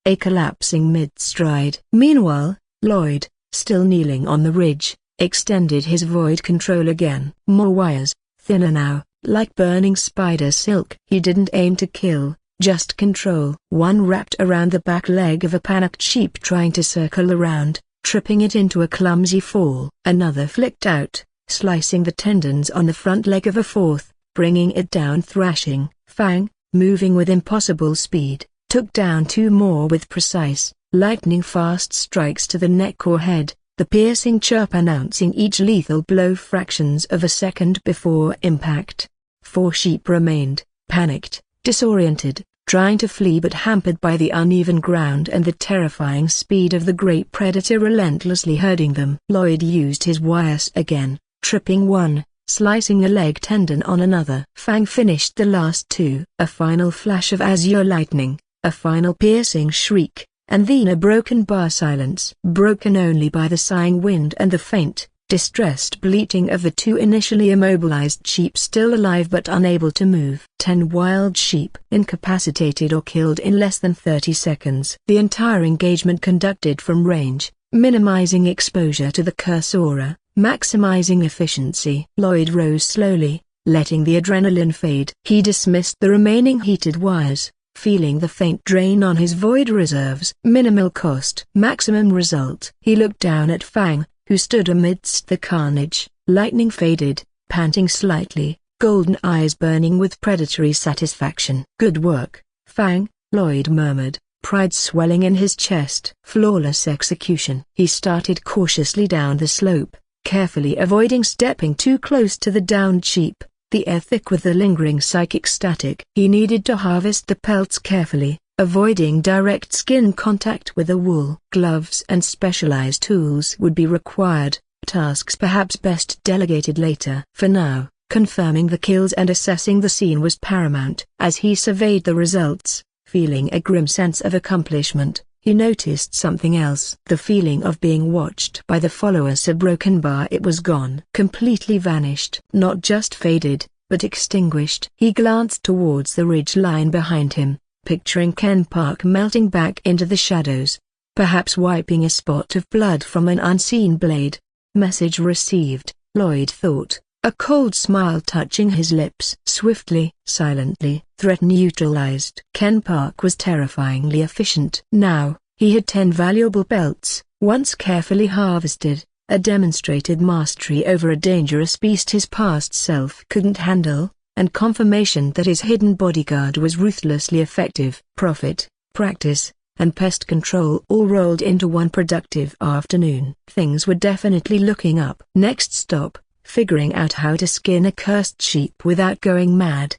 A collapsing mid-stride. Meanwhile, Lloyd, still kneeling on the ridge, extended his void control again. More wires, thinner now, like burning spider silk. He didn't aim to kill, just control. One wrapped around the back leg of a panicked sheep trying to circle around, tripping it into a clumsy fall. Another flicked out, slicing the tendons on the front leg of a 4th, bringing it down thrashing. Fang, moving with impossible speed, took down 2 more with precise, lightning-fast strikes to the neck or head, the piercing chirp announcing each lethal blow fractions of a second before impact. 4 sheep remained, panicked, disoriented, trying to flee but hampered by the uneven ground and the terrifying speed of the great predator relentlessly herding them. Lloyd used his wires again, tripping one, slicing a leg tendon on another. Fang finished the last 2. A final flash of azure lightning, a final piercing shriek, and then a broken bar silence, broken only by the sighing wind and the faint, distressed bleating of the 2 initially immobilized sheep still alive but unable to move. 10 wild sheep incapacitated or killed in less than 30 seconds. The entire engagement conducted from range, minimizing exposure to the curse aura, maximizing efficiency. Lloyd rose slowly, letting the adrenaline fade. He dismissed the remaining heated wires, feeling the faint drain on his void reserves. Minimal cost, maximum result. He looked down at Fang, who stood amidst the carnage, lightning faded, panting slightly, golden eyes burning with predatory satisfaction. Good work, Fang, Lloyd murmured, pride swelling in his chest. Flawless execution. He started cautiously down the slope, carefully avoiding stepping too close to the downed sheep, the air thick with the lingering psychic static. He needed to harvest the pelts carefully, avoiding direct skin contact with the wool. Gloves and specialized tools would be required, tasks perhaps best delegated later. For now, confirming the kills and assessing the scene was paramount. As he surveyed the results, feeling a grim sense of accomplishment, he noticed something else. The feeling of being watched by the followers had broken bar. It was gone. Completely vanished. Not just faded, but extinguished. He glanced towards the ridge line behind him, picturing Ken Park melting back into the shadows, perhaps wiping a spot of blood from an unseen blade. Message received, Lloyd thought, a cold smile touching his lips. Swiftly, silently, threat neutralized. Ken Park was terrifyingly efficient. Now, he had 10 valuable pelts, once carefully harvested, a demonstrated mastery over a dangerous beast his past self couldn't handle, and confirmation that his hidden bodyguard was ruthlessly effective. Profit, practice, and pest control all rolled into one productive afternoon. Things were definitely looking up. Next stop, figuring out how to skin a cursed sheep without going mad.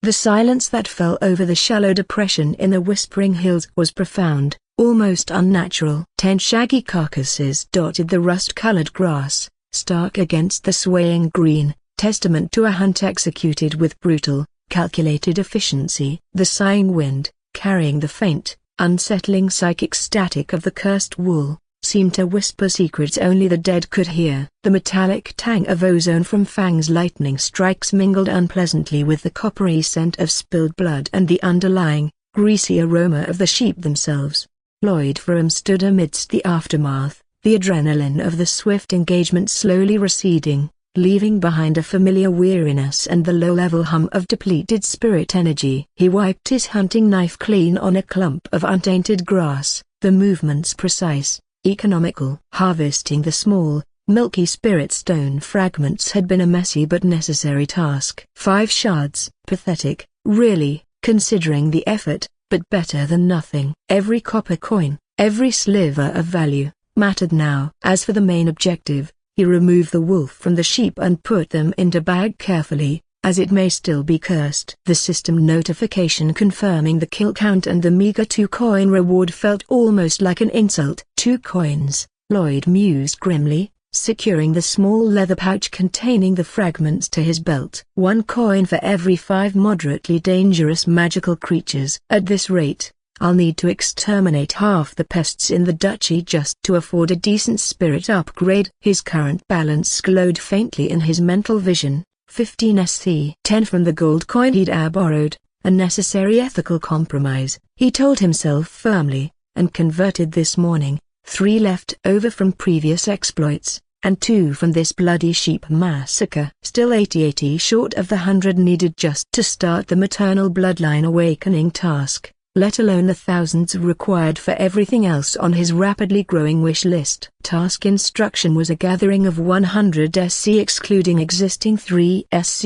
The silence that fell over the shallow depression in the Whispering Hills was profound, almost unnatural. 10 shaggy carcasses dotted the rust-colored grass, stark against the swaying green, testament to a hunt executed with brutal, calculated efficiency. The sighing wind, carrying the faint, unsettling psychic static of the cursed wool, seemed to whisper secrets only the dead could hear. The metallic tang of ozone from Fang's lightning strikes mingled unpleasantly with the coppery scent of spilled blood and the underlying, greasy aroma of the sheep themselves. Lloyd Ferrum stood amidst the aftermath, the adrenaline of the swift engagement slowly receding, leaving behind a familiar weariness and the low-level hum of depleted spirit energy. He wiped his hunting knife clean on a clump of untainted grass, the movements precise, economical. Harvesting the small, milky spirit stone fragments had been a messy but necessary task. 5 shards, pathetic, really, considering the effort, but better than nothing. Every copper coin, every sliver of value, mattered now. As for the main objective, he removed the wolf from the sheep and put them into bag carefully, as it may still be cursed. The system notification confirming the kill count and the meager 2-coin reward felt almost like an insult. 2 coins, Lloyd mused grimly, securing the small leather pouch containing the fragments to his belt. 1 coin for every 5 moderately dangerous magical creatures. At this rate, I'll need to exterminate half the pests in the duchy just to afford a decent spirit upgrade. His current balance glowed faintly in his mental vision. 15 SC. 10 from the gold coin he'd borrowed, a necessary ethical compromise, he told himself firmly, and converted this morning. 3 left over from previous exploits, and 2 from this bloody sheep massacre. Still 80 short of the 100 needed just to start the maternal bloodline awakening task, let alone the thousands required for everything else on his rapidly growing wish list. Task instruction was a gathering of 100 SC excluding existing 3 SC,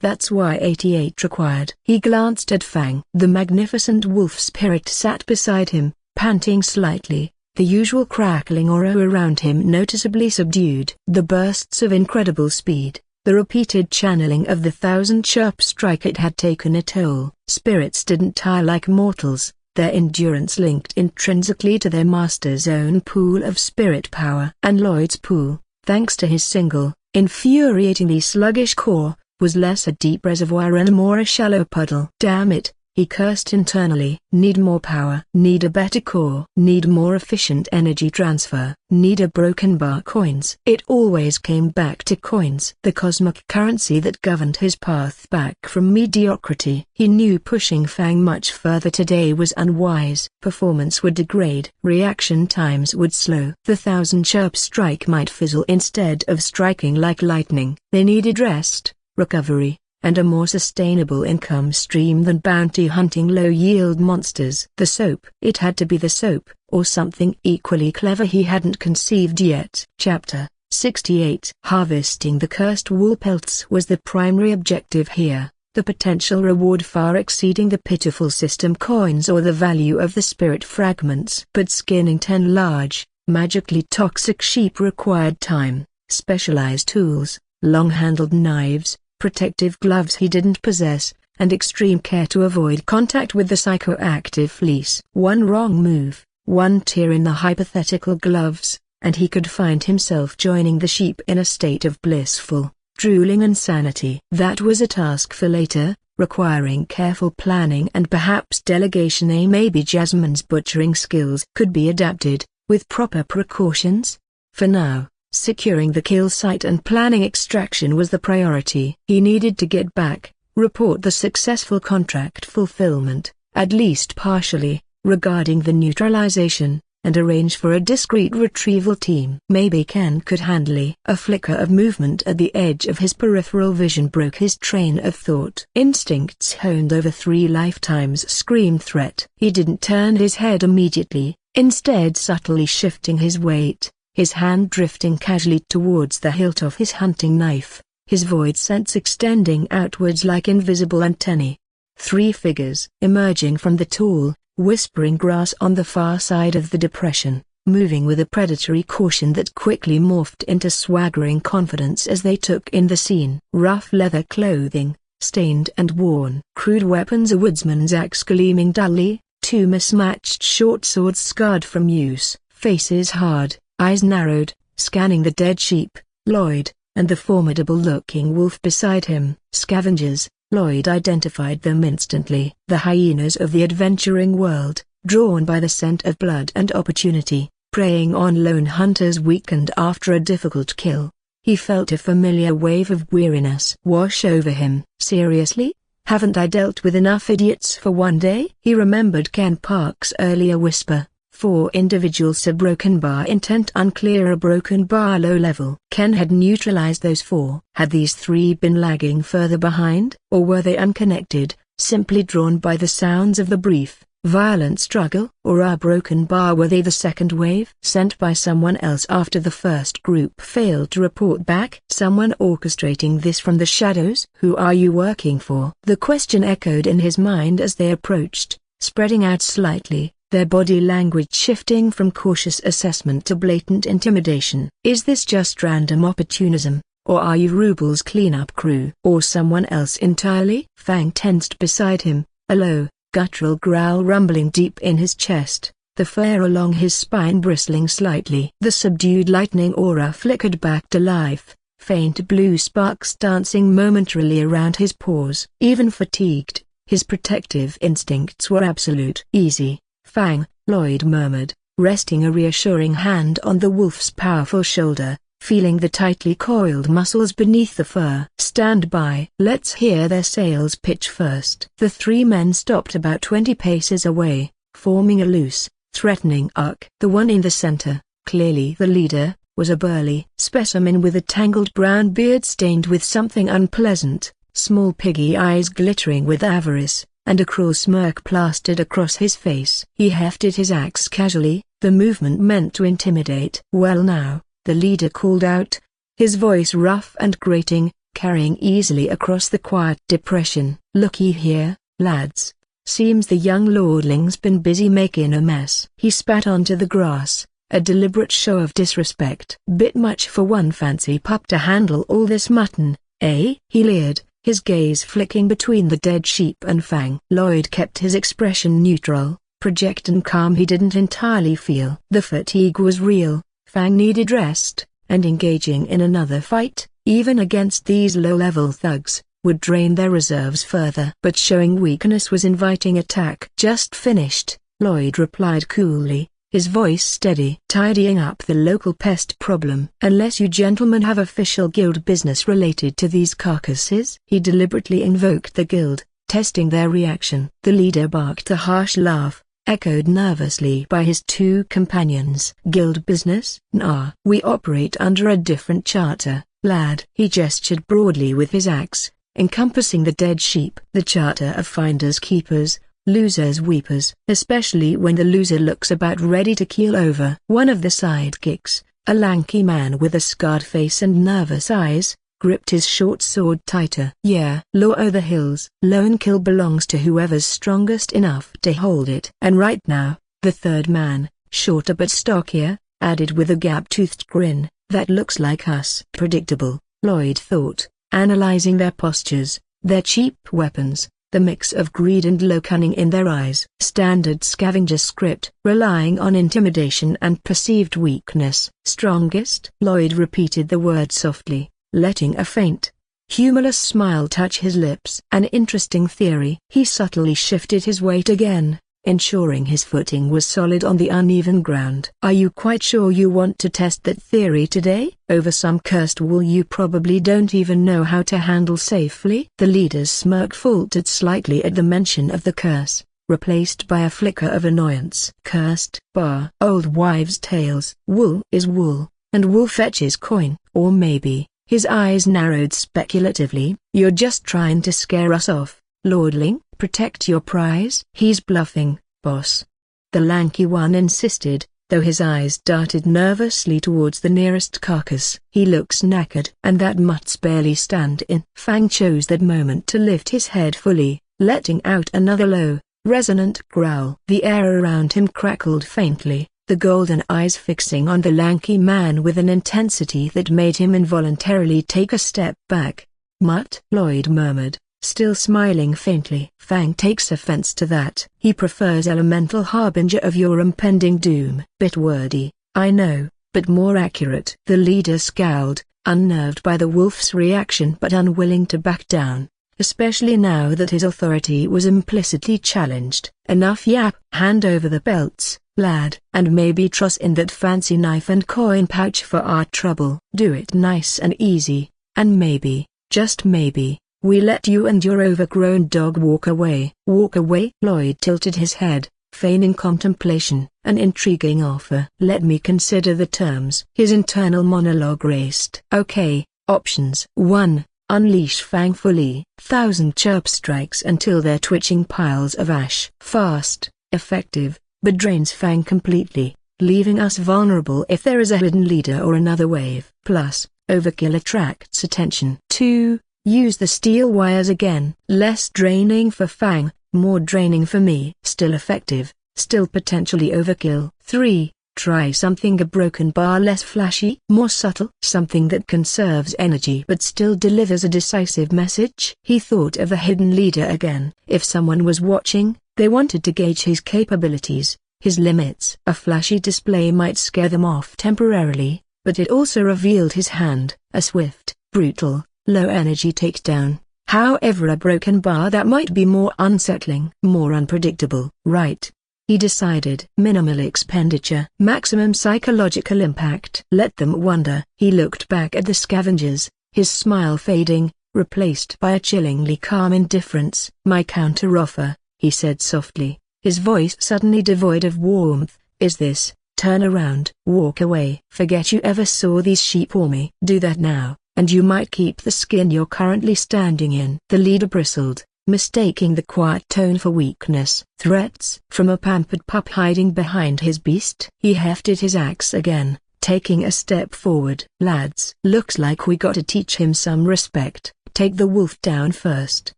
that's why 88 required. He glanced at Fang. The magnificent wolf spirit sat beside him, panting slightly, the usual crackling aura around him noticeably subdued. The bursts of incredible speed, the repeated channeling of the 1000 chirp strike, it had taken a toll. Spirits didn't tire like mortals, their endurance linked intrinsically to their master's own pool of spirit power. And Lloyd's pool, thanks to his single, infuriatingly sluggish core, was less a deep reservoir and more a shallow puddle. Damn it, he cursed internally. Need more power. Need a better core. Need more efficient energy transfer. Need a broken bar coins. It always came back to coins. The cosmic currency that governed his path back from mediocrity. He knew pushing Fang much further today was unwise. Performance would degrade. Reaction times would slow. The 1000 chirp strike might fizzle instead of striking like lightning. They needed rest, recovery, and a more sustainable income stream than bounty hunting low-yield monsters. The soap. It had to be the soap, or something equally clever he hadn't conceived yet. Chapter 68. Harvesting the cursed wool pelts was the primary objective here, the potential reward far exceeding the pitiful system coins or the value of the spirit fragments. But skinning 10 large, magically toxic sheep required time, specialized tools, long-handled knives, protective gloves he didn't possess, and extreme care to avoid contact with the psychoactive fleece. One wrong move, one tear in the hypothetical gloves, and he could find himself joining the sheep in a state of blissful, drooling insanity. That was a task for later, requiring careful planning and perhaps delegation. Maybe Jasmine's butchering skills could be adapted, with proper precautions. For now, securing the kill site and planning extraction was the priority. He needed to get back, report the successful contract fulfillment, at least partially, regarding the neutralization, and arrange for a discreet retrieval team. Maybe Ken could handle it. A flicker of movement at the edge of his peripheral vision broke his train of thought. Instincts honed over 3 lifetimes screamed threat. He didn't turn his head immediately, instead subtly shifting his weight, his hand drifting casually towards the hilt of his hunting knife, his void sense extending outwards like invisible antennae. 3 figures emerging from the tall, whispering grass on the far side of the depression, moving with a predatory caution that quickly morphed into swaggering confidence as they took in the scene. Rough leather clothing, stained and worn. Crude weapons, a woodsman's axe gleaming dully, 2 mismatched short swords scarred from use, faces hard, eyes narrowed, scanning the dead sheep, Lloyd, and the formidable-looking wolf beside him. Scavengers. Lloyd identified them instantly. The hyenas of the adventuring world, drawn by the scent of blood and opportunity, preying on lone hunters weakened after a difficult kill. He felt a familiar wave of weariness wash over him. Seriously? Haven't I dealt with enough idiots for one day? He remembered Ken Park's earlier whisper. 4 individuals, a broken bar intent unclear, a broken bar low level. Ken had neutralized those 4. Had these 3 been lagging further behind? Or were they unconnected, simply drawn by the sounds of the brief, violent struggle? Or a broken bar, were they the second wave? Sent by someone else after the first group failed to report back? Someone orchestrating this from the shadows? Who are you working for? The question echoed in his mind as they approached, spreading out slightly, their body language shifting from cautious assessment to blatant intimidation. Is this just random opportunism, or are you Rubel's cleanup crew? Or someone else entirely? Fang tensed beside him, a low, guttural growl rumbling deep in his chest, the fur along his spine bristling slightly. The subdued lightning aura flickered back to life, faint blue sparks dancing momentarily around his paws. Even fatigued, his protective instincts were absolute. Easy, Fang, Lloyd murmured, resting a reassuring hand on the wolf's powerful shoulder, feeling the tightly coiled muscles beneath the fur. Stand by. Let's hear their sales pitch first. The 3 men stopped about 20 paces away, forming a loose, threatening arc. The one in the center, clearly the leader, was a burly specimen with a tangled brown beard stained with something unpleasant, small piggy eyes glittering with avarice, and a cruel smirk plastered across his face. He hefted his axe casually, the movement meant to intimidate. Well now, the leader called out, his voice rough and grating, carrying easily across the quiet depression. Looky here, lads. Seems the young lordling's been busy making a mess. He spat onto the grass, a deliberate show of disrespect. Bit much for one fancy pup to handle all this mutton, eh? He leered, his gaze flicking between the dead sheep and Fang. Lloyd kept his expression neutral, projecting calm he didn't entirely feel. The fatigue was real, Fang needed rest, and engaging in another fight, even against these low-level thugs, would drain their reserves further. But showing weakness was inviting attack. Just finished, Lloyd replied coolly, his voice steady. Tidying up the local pest problem. Unless you gentlemen have official guild business related to these carcasses? He deliberately invoked the guild, testing their reaction. The leader barked a harsh laugh, echoed nervously by his 2 companions. Guild business? Nah. We operate under a different charter, lad. He gestured broadly with his axe, encompassing the dead sheep. The charter of finders keepers, losers weepers. Especially when the loser looks about ready to keel over. One of the sidekicks, a lanky man with a scarred face and nervous eyes, gripped his short sword tighter. Yeah. Law o' the hills. Lone kill belongs to whoever's strongest enough to hold it. And right now, the third man, shorter but stockier, added with a gap-toothed grin, that looks like us. Predictable, Lloyd thought, analyzing their postures, their cheap weapons, the mix of greed and low cunning in their eyes. Standard scavenger script, relying on intimidation and perceived weakness. Strongest? Lloyd repeated the word softly, letting a faint, humorless smile touch his lips. An interesting theory. He subtly shifted his weight again, ensuring his footing was solid on the uneven ground. Are you quite sure you want to test that theory today? Over some cursed wool you probably don't even know how to handle safely? The leader's smirk faltered slightly at the mention of the curse, replaced by a flicker of annoyance. Cursed? Old wives' tales. Wool is wool, and wool fetches coin. Or maybe, his eyes narrowed speculatively, you're just trying to scare us off, lordling. Protect your prize? He's bluffing, boss. The lanky one insisted, though his eyes darted nervously towards the nearest carcass. He looks knackered. And that mutt's barely stand in. Fang chose that moment to lift his head fully, letting out another low, resonant growl. The air around him crackled faintly, the golden eyes fixing on the lanky man with an intensity that made him involuntarily take a step back. Mutt? Lloyd murmured, still smiling faintly. Fang takes offense to that. He prefers elemental harbinger of your impending doom. Bit wordy, I know, but more accurate. The leader scowled, unnerved by the wolf's reaction but unwilling to back down, especially now that his authority was implicitly challenged. Enough yap. Hand over the belts, lad, and maybe truss in that fancy knife and coin pouch for our trouble. Do it nice and easy, and maybe, just maybe, we let you and your overgrown dog walk away. Walk away? Lloyd tilted his head, feigning contemplation. An intriguing offer. Let me consider the terms. His internal monologue raced. Okay, options. 1. Unleash Fang fully. 1,000 chirp strikes until they're twitching piles of ash. Fast, effective, but drains Fang completely, leaving us vulnerable if there is a hidden leader or another wave. Plus, overkill attracts attention. 2. Use the steel wires again. Less draining for Fang, more draining for me. Still effective, still potentially overkill. 3. Try something a broken bar, less flashy, more subtle. Something that conserves energy but still delivers a decisive message. He thought of the hidden leader again. If someone was watching, they wanted to gauge his capabilities, his limits. A flashy display might scare them off temporarily, but it also revealed his hand, a swift, brutal, low-energy takedown. However, a broken bar that might be more unsettling, more unpredictable. Right, he decided. Minimal expenditure, maximum psychological impact. Let them wonder. He looked back at the scavengers, his smile fading, replaced by a chillingly calm indifference. My counter-offer, he said softly, his voice suddenly devoid of warmth, is this: turn around, walk away. Forget you ever saw these sheep or me. Do that now, and you might keep the skin you're currently standing in. The leader bristled, mistaking the quiet tone for weakness. Threats from a pampered pup hiding behind his beast. He hefted his axe again, taking a step forward. Lads, looks like we gotta teach him some respect. Take the wolf down first.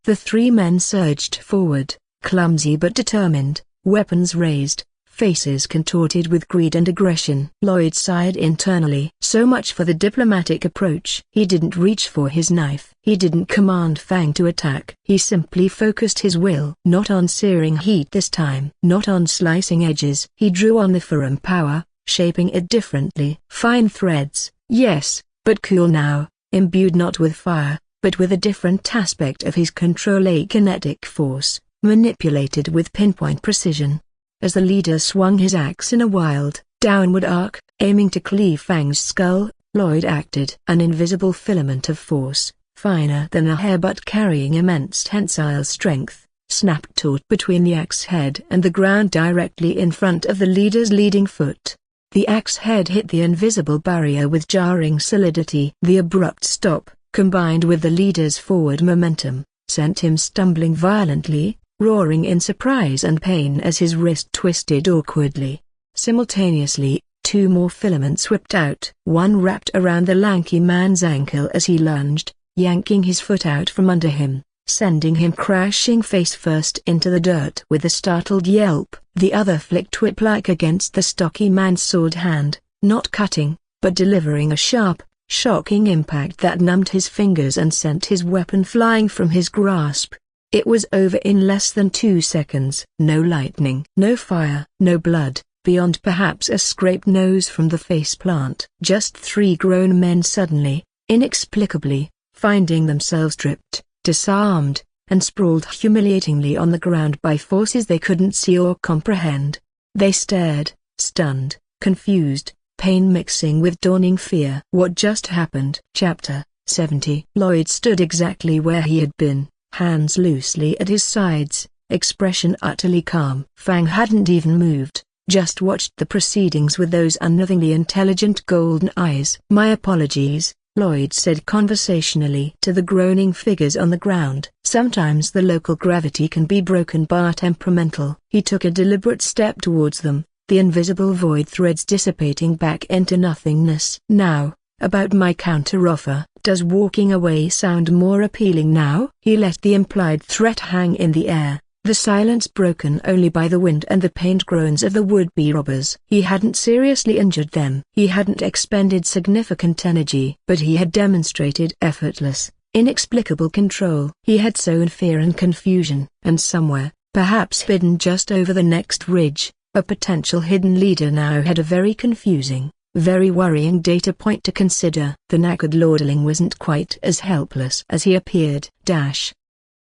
The 3 men surged forward, clumsy but determined, weapons raised, faces contorted with greed and aggression. Lloyd sighed internally. So much for the diplomatic approach. He didn't reach for his knife. He didn't command Fang to attack. He simply focused his will. Not on searing heat this time. Not on slicing edges. He drew on the Ferrum power, shaping it differently. Fine threads, yes, but cool now, imbued not with fire, but with a different aspect of his control, a kinetic force, manipulated with pinpoint precision. As the leader swung his axe in a wild, downward arc, aiming to cleave Fang's skull, Lloyd acted. An invisible filament of force, finer than a hair but carrying immense tensile strength, snapped taut between the axe head and the ground directly in front of the leader's leading foot. The axe head hit the invisible barrier with jarring solidity. The abrupt stop, combined with the leader's forward momentum, sent him stumbling violently, roaring in surprise and pain as his wrist twisted awkwardly. Simultaneously, 2 more filaments whipped out. One wrapped around the lanky man's ankle as he lunged, yanking his foot out from under him, sending him crashing face first into the dirt with a startled yelp. The other flicked whip-like against the stocky man's sword hand, not cutting, but delivering a sharp, shocking impact that numbed his fingers and sent his weapon flying from his grasp. It was over in less than 2 seconds. No lightning, no fire, no blood, beyond perhaps a scraped nose from the faceplant. Just 3 grown men suddenly, inexplicably, finding themselves stripped, disarmed, and sprawled humiliatingly on the ground by forces they couldn't see or comprehend. They stared, stunned, confused, pain mixing with dawning fear. What just happened? Chapter 70. Lloyd stood exactly where he had been, hands loosely at his sides, expression utterly calm. Fang hadn't even moved, just watched the proceedings with those unnervingly intelligent golden eyes. "My apologies," Lloyd said conversationally to the groaning figures on the ground. "Sometimes the local gravity can be broken by temperamental." He took a deliberate step towards them, the invisible void threads dissipating back into nothingness. "Now, about my counteroffer, does walking away sound more appealing now?" He let the implied threat hang in the air, the silence broken only by the wind and the pained groans of the would-be robbers. He hadn't seriously injured them. He hadn't expended significant energy. But he had demonstrated effortless, inexplicable control. He had sown fear and confusion. And somewhere, perhaps hidden just over the next ridge, a potential hidden leader now had a very confusing, very worrying data point to consider. The knackered lordling wasn't quite as helpless as he appeared.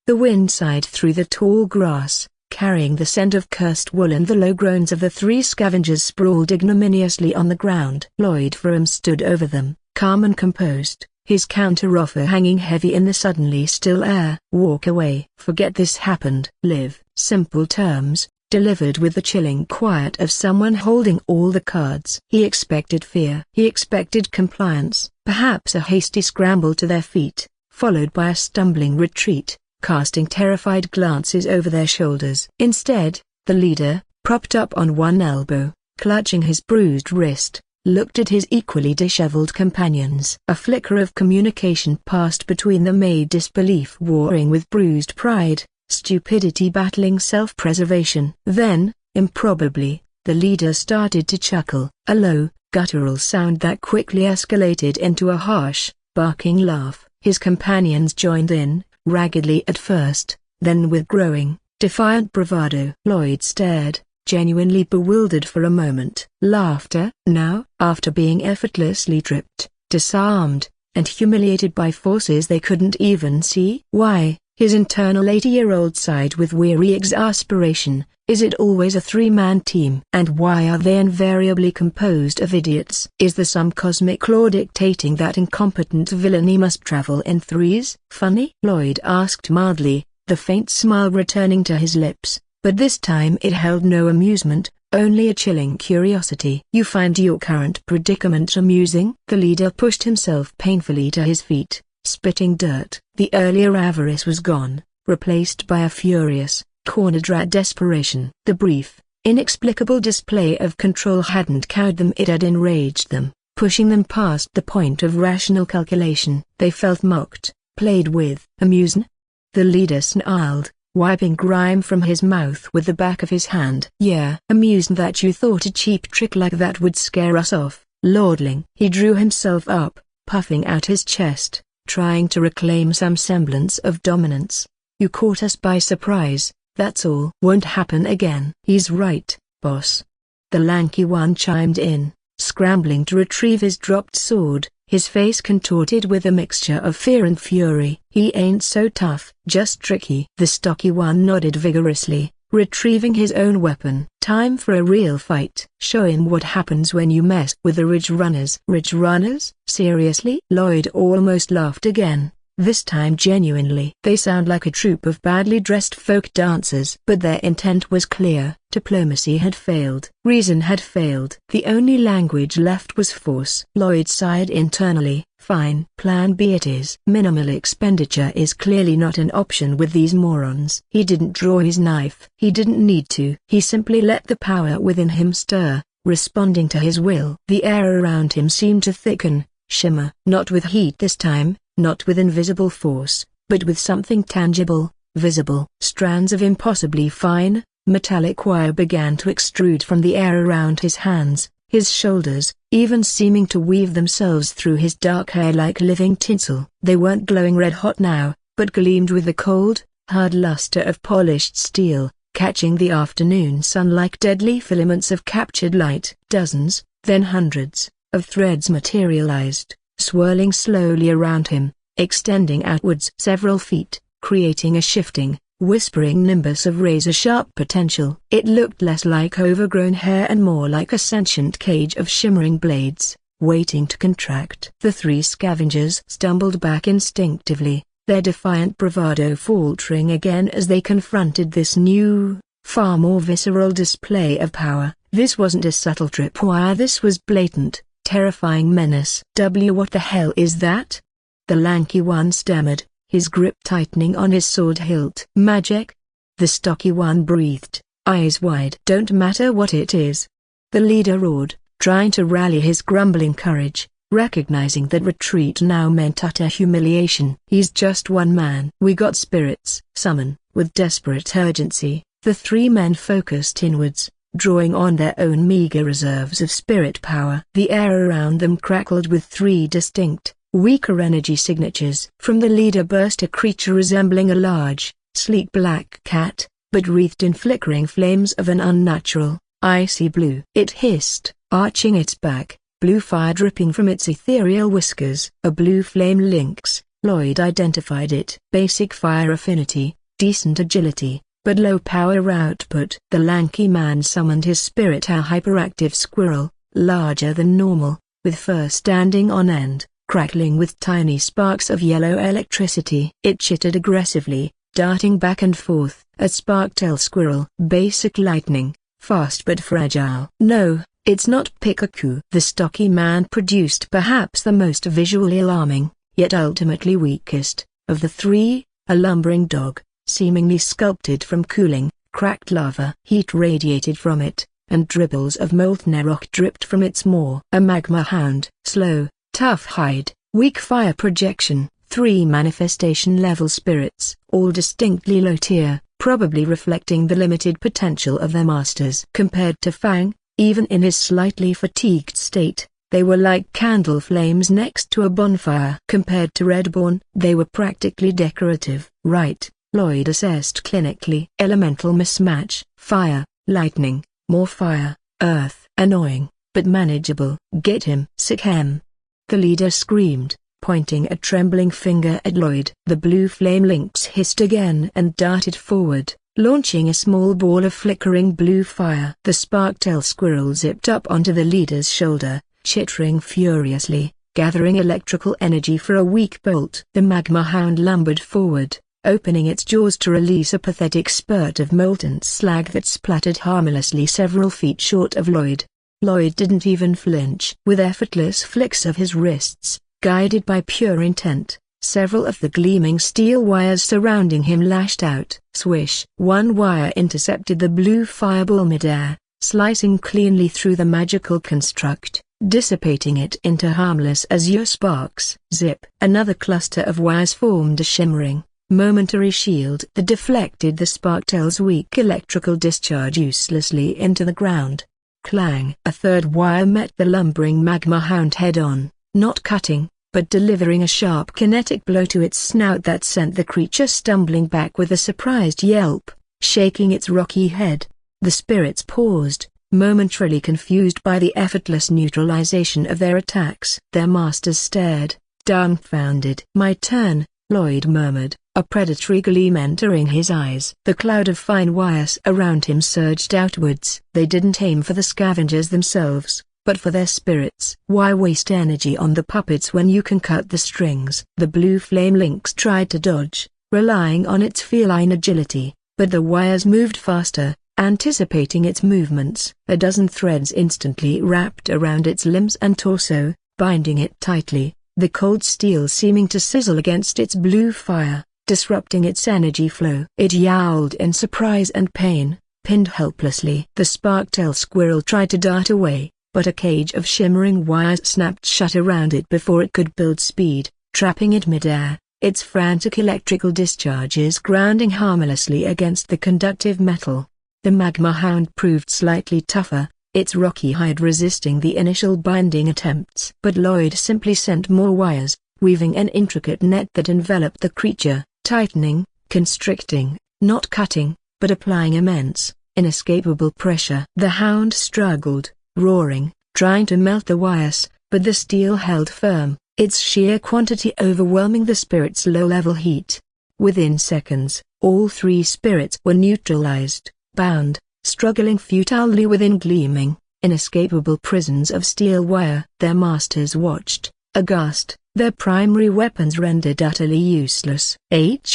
The wind sighed through the tall grass, carrying the scent of cursed wool, and the low groans of the 3 scavengers sprawled ignominiously on the ground. Lloyd Ferrum stood over them, calm and composed, his counteroffer hanging heavy in the suddenly still air. "Walk away. Forget this happened. Live." Simple terms, delivered with the chilling quiet of someone holding all the cards. He expected fear. He expected compliance, perhaps a hasty scramble to their feet, followed by a stumbling retreat, casting terrified glances over their shoulders. Instead, the leader, propped up on one elbow, clutching his bruised wrist, looked at his equally disheveled companions. A flicker of communication passed between them, a disbelief warring with bruised pride, stupidity battling self-preservation. Then, improbably, the leader started to chuckle, a low, guttural sound that quickly escalated into a harsh, barking laugh. His companions joined in, raggedly at first, then with growing, defiant bravado. Lloyd stared, genuinely bewildered for a moment. Laughter? Now? After being effortlessly tripped, disarmed, and humiliated by forces they couldn't even see? Why? His internal 80-year-old sighed with weary exasperation. Is it always a 3-man team? And why are they invariably composed of idiots? Is there some cosmic law dictating that incompetent villainy must travel in 3s? Funny? Lloyd asked mildly, the faint smile returning to his lips, but this time it held no amusement, only a chilling curiosity. "You find your current predicament amusing?" The leader pushed himself painfully to his feet, spitting dirt. The earlier avarice was gone, replaced by a furious, cornered desperation. The brief, inexplicable display of control hadn't cowed them, it had enraged them, pushing them past the point of rational calculation. They felt mocked, played with. "Amusing?" The leader snarled, wiping grime from his mouth with the back of his hand. "Yeah, amusing that you thought a cheap trick like that would scare us off, lordling." He drew himself up, puffing out his chest, trying to reclaim some semblance of dominance. "You caught us by surprise. That's all. Won't happen again." "He's right, boss." The lanky one chimed in, scrambling to retrieve his dropped sword, his face contorted with a mixture of fear and fury. "He ain't so tough, just tricky." The stocky one nodded vigorously, retrieving his own weapon. "Time for a real fight. Show him what happens when you mess with the Ridge Runners." "Ridge Runners? Seriously?" Lloyd almost laughed again, this time genuinely. "They sound like a troupe of badly dressed folk dancers." But their intent was clear. Diplomacy had failed. Reason had failed. The only language left was force. Lloyd sighed internally. Fine. Plan B it is. Minimal expenditure is clearly not an option with these morons. He didn't draw his knife. He didn't need to. He simply let the power within him stir, responding to his will. The air around him seemed to thicken, shimmer. Not with heat this time, not with invisible force, but with something tangible, visible. Strands of impossibly fine, metallic wire began to extrude from the air around his hands, his shoulders, even seeming to weave themselves through his dark hair like living tinsel. They weren't glowing red-hot now, but gleamed with the cold, hard luster of polished steel, catching the afternoon sun like deadly filaments of captured light. Dozens, then hundreds, of threads materialized, swirling slowly around him, extending outwards several feet, creating a shifting, whispering nimbus of razor-sharp potential. It looked less like overgrown hair and more like a sentient cage of shimmering blades, waiting to contract. The three scavengers stumbled back instinctively, their defiant bravado faltering again as they confronted this new, far more visceral display of power. This wasn't a subtle tripwire, this was blatant, terrifying menace. What the hell is that? The lanky one stammered, his grip tightening on his sword hilt. Magic? The stocky one breathed, eyes wide. Don't matter what it is. The leader roared, trying to rally his grumbling courage, recognizing that retreat now meant utter humiliation. He's just one man. We got spirits. Summon. With desperate urgency, the three men focused inwards, drawing on their own meager reserves of spirit power. The air around them crackled with three distinct, weaker energy signatures. From the leader burst a creature resembling a large, sleek black cat, but wreathed in flickering flames of an unnatural, icy blue. It hissed, arching its back, blue fire dripping from its ethereal whiskers. A blue flame lynx, Lloyd identified it. Basic fire affinity, decent agility, but low power output. The lanky man summoned his spirit, a hyperactive squirrel, larger than normal, with fur standing on end, crackling with tiny sparks of yellow electricity. It chittered aggressively, darting back and forth. A spark-tail squirrel. Basic lightning, fast but fragile. No, it's not Pikachu. The stocky man produced perhaps the most visually alarming, yet ultimately weakest, of the three, a lumbering dog, seemingly sculpted from cooling, cracked lava. Heat radiated from it, and dribbles of molten rock dripped from its maw. A magma hound. Slow, tough hide, weak fire projection. Three manifestation-level spirits, all distinctly low tier, probably reflecting the limited potential of their masters. Compared to Fang, even in his slightly fatigued state, they were like candle flames next to a bonfire. Compared to Reborn, they were practically decorative. Right, Lloyd assessed clinically. Elemental mismatch. Fire, lightning, more fire, earth. Annoying, but manageable. Get him. Sick him. The leader screamed, pointing a trembling finger at Lloyd. The blue flame lynx hissed again and darted forward, launching a small ball of flickering blue fire. The spark-tail squirrel zipped up onto the leader's shoulder, chittering furiously, gathering electrical energy for a weak bolt. The magma hound lumbered forward, opening its jaws to release a pathetic spurt of molten slag that splattered harmlessly several feet short of Lloyd. Lloyd didn't even flinch. With effortless flicks of his wrists, guided by pure intent, several of the gleaming steel wires surrounding him lashed out. Swish! One wire intercepted the blue fireball midair, slicing cleanly through the magical construct, dissipating it into harmless azure sparks. Zip! Another cluster of wires formed a shimmering, momentary shield that deflected the spark-tail's weak electrical discharge uselessly into the ground. Clang! A third wire met the lumbering magma hound head-on, not cutting, but delivering a sharp kinetic blow to its snout that sent the creature stumbling back with a surprised yelp, shaking its rocky head. The spirits paused, momentarily confused by the effortless neutralization of their attacks. Their masters stared, dumbfounded. My turn, Lloyd murmured, a predatory gleam entering his eyes. The cloud of fine wires around him surged outwards. They didn't aim for the scavengers themselves, but for their spirits. Why waste energy on the puppets when you can cut the strings? The blue flame lynx tried to dodge, relying on its feline agility, but the wires moved faster, anticipating its movements. A dozen threads instantly wrapped around its limbs and torso, binding it tightly, the cold steel seeming to sizzle against its blue fire, disrupting its energy flow. It yowled in surprise and pain, pinned helplessly. The spark-tail squirrel tried to dart away, but a cage of shimmering wires snapped shut around it before it could build speed, trapping it mid-air, its frantic electrical discharges grounding harmlessly against the conductive metal. The magma hound proved slightly tougher, its rocky hide resisting the initial binding attempts. But Lloyd simply sent more wires, weaving an intricate net that enveloped the creature, tightening, constricting, not cutting, but applying immense, inescapable pressure. The hound struggled, roaring, trying to melt the wires, but the steel held firm, its sheer quantity overwhelming the spirit's low-level heat. Within seconds, all three spirits were neutralized, bound, struggling futilely within gleaming, inescapable prisons of steel wire. Their masters watched, aghast, their primary weapons rendered utterly useless.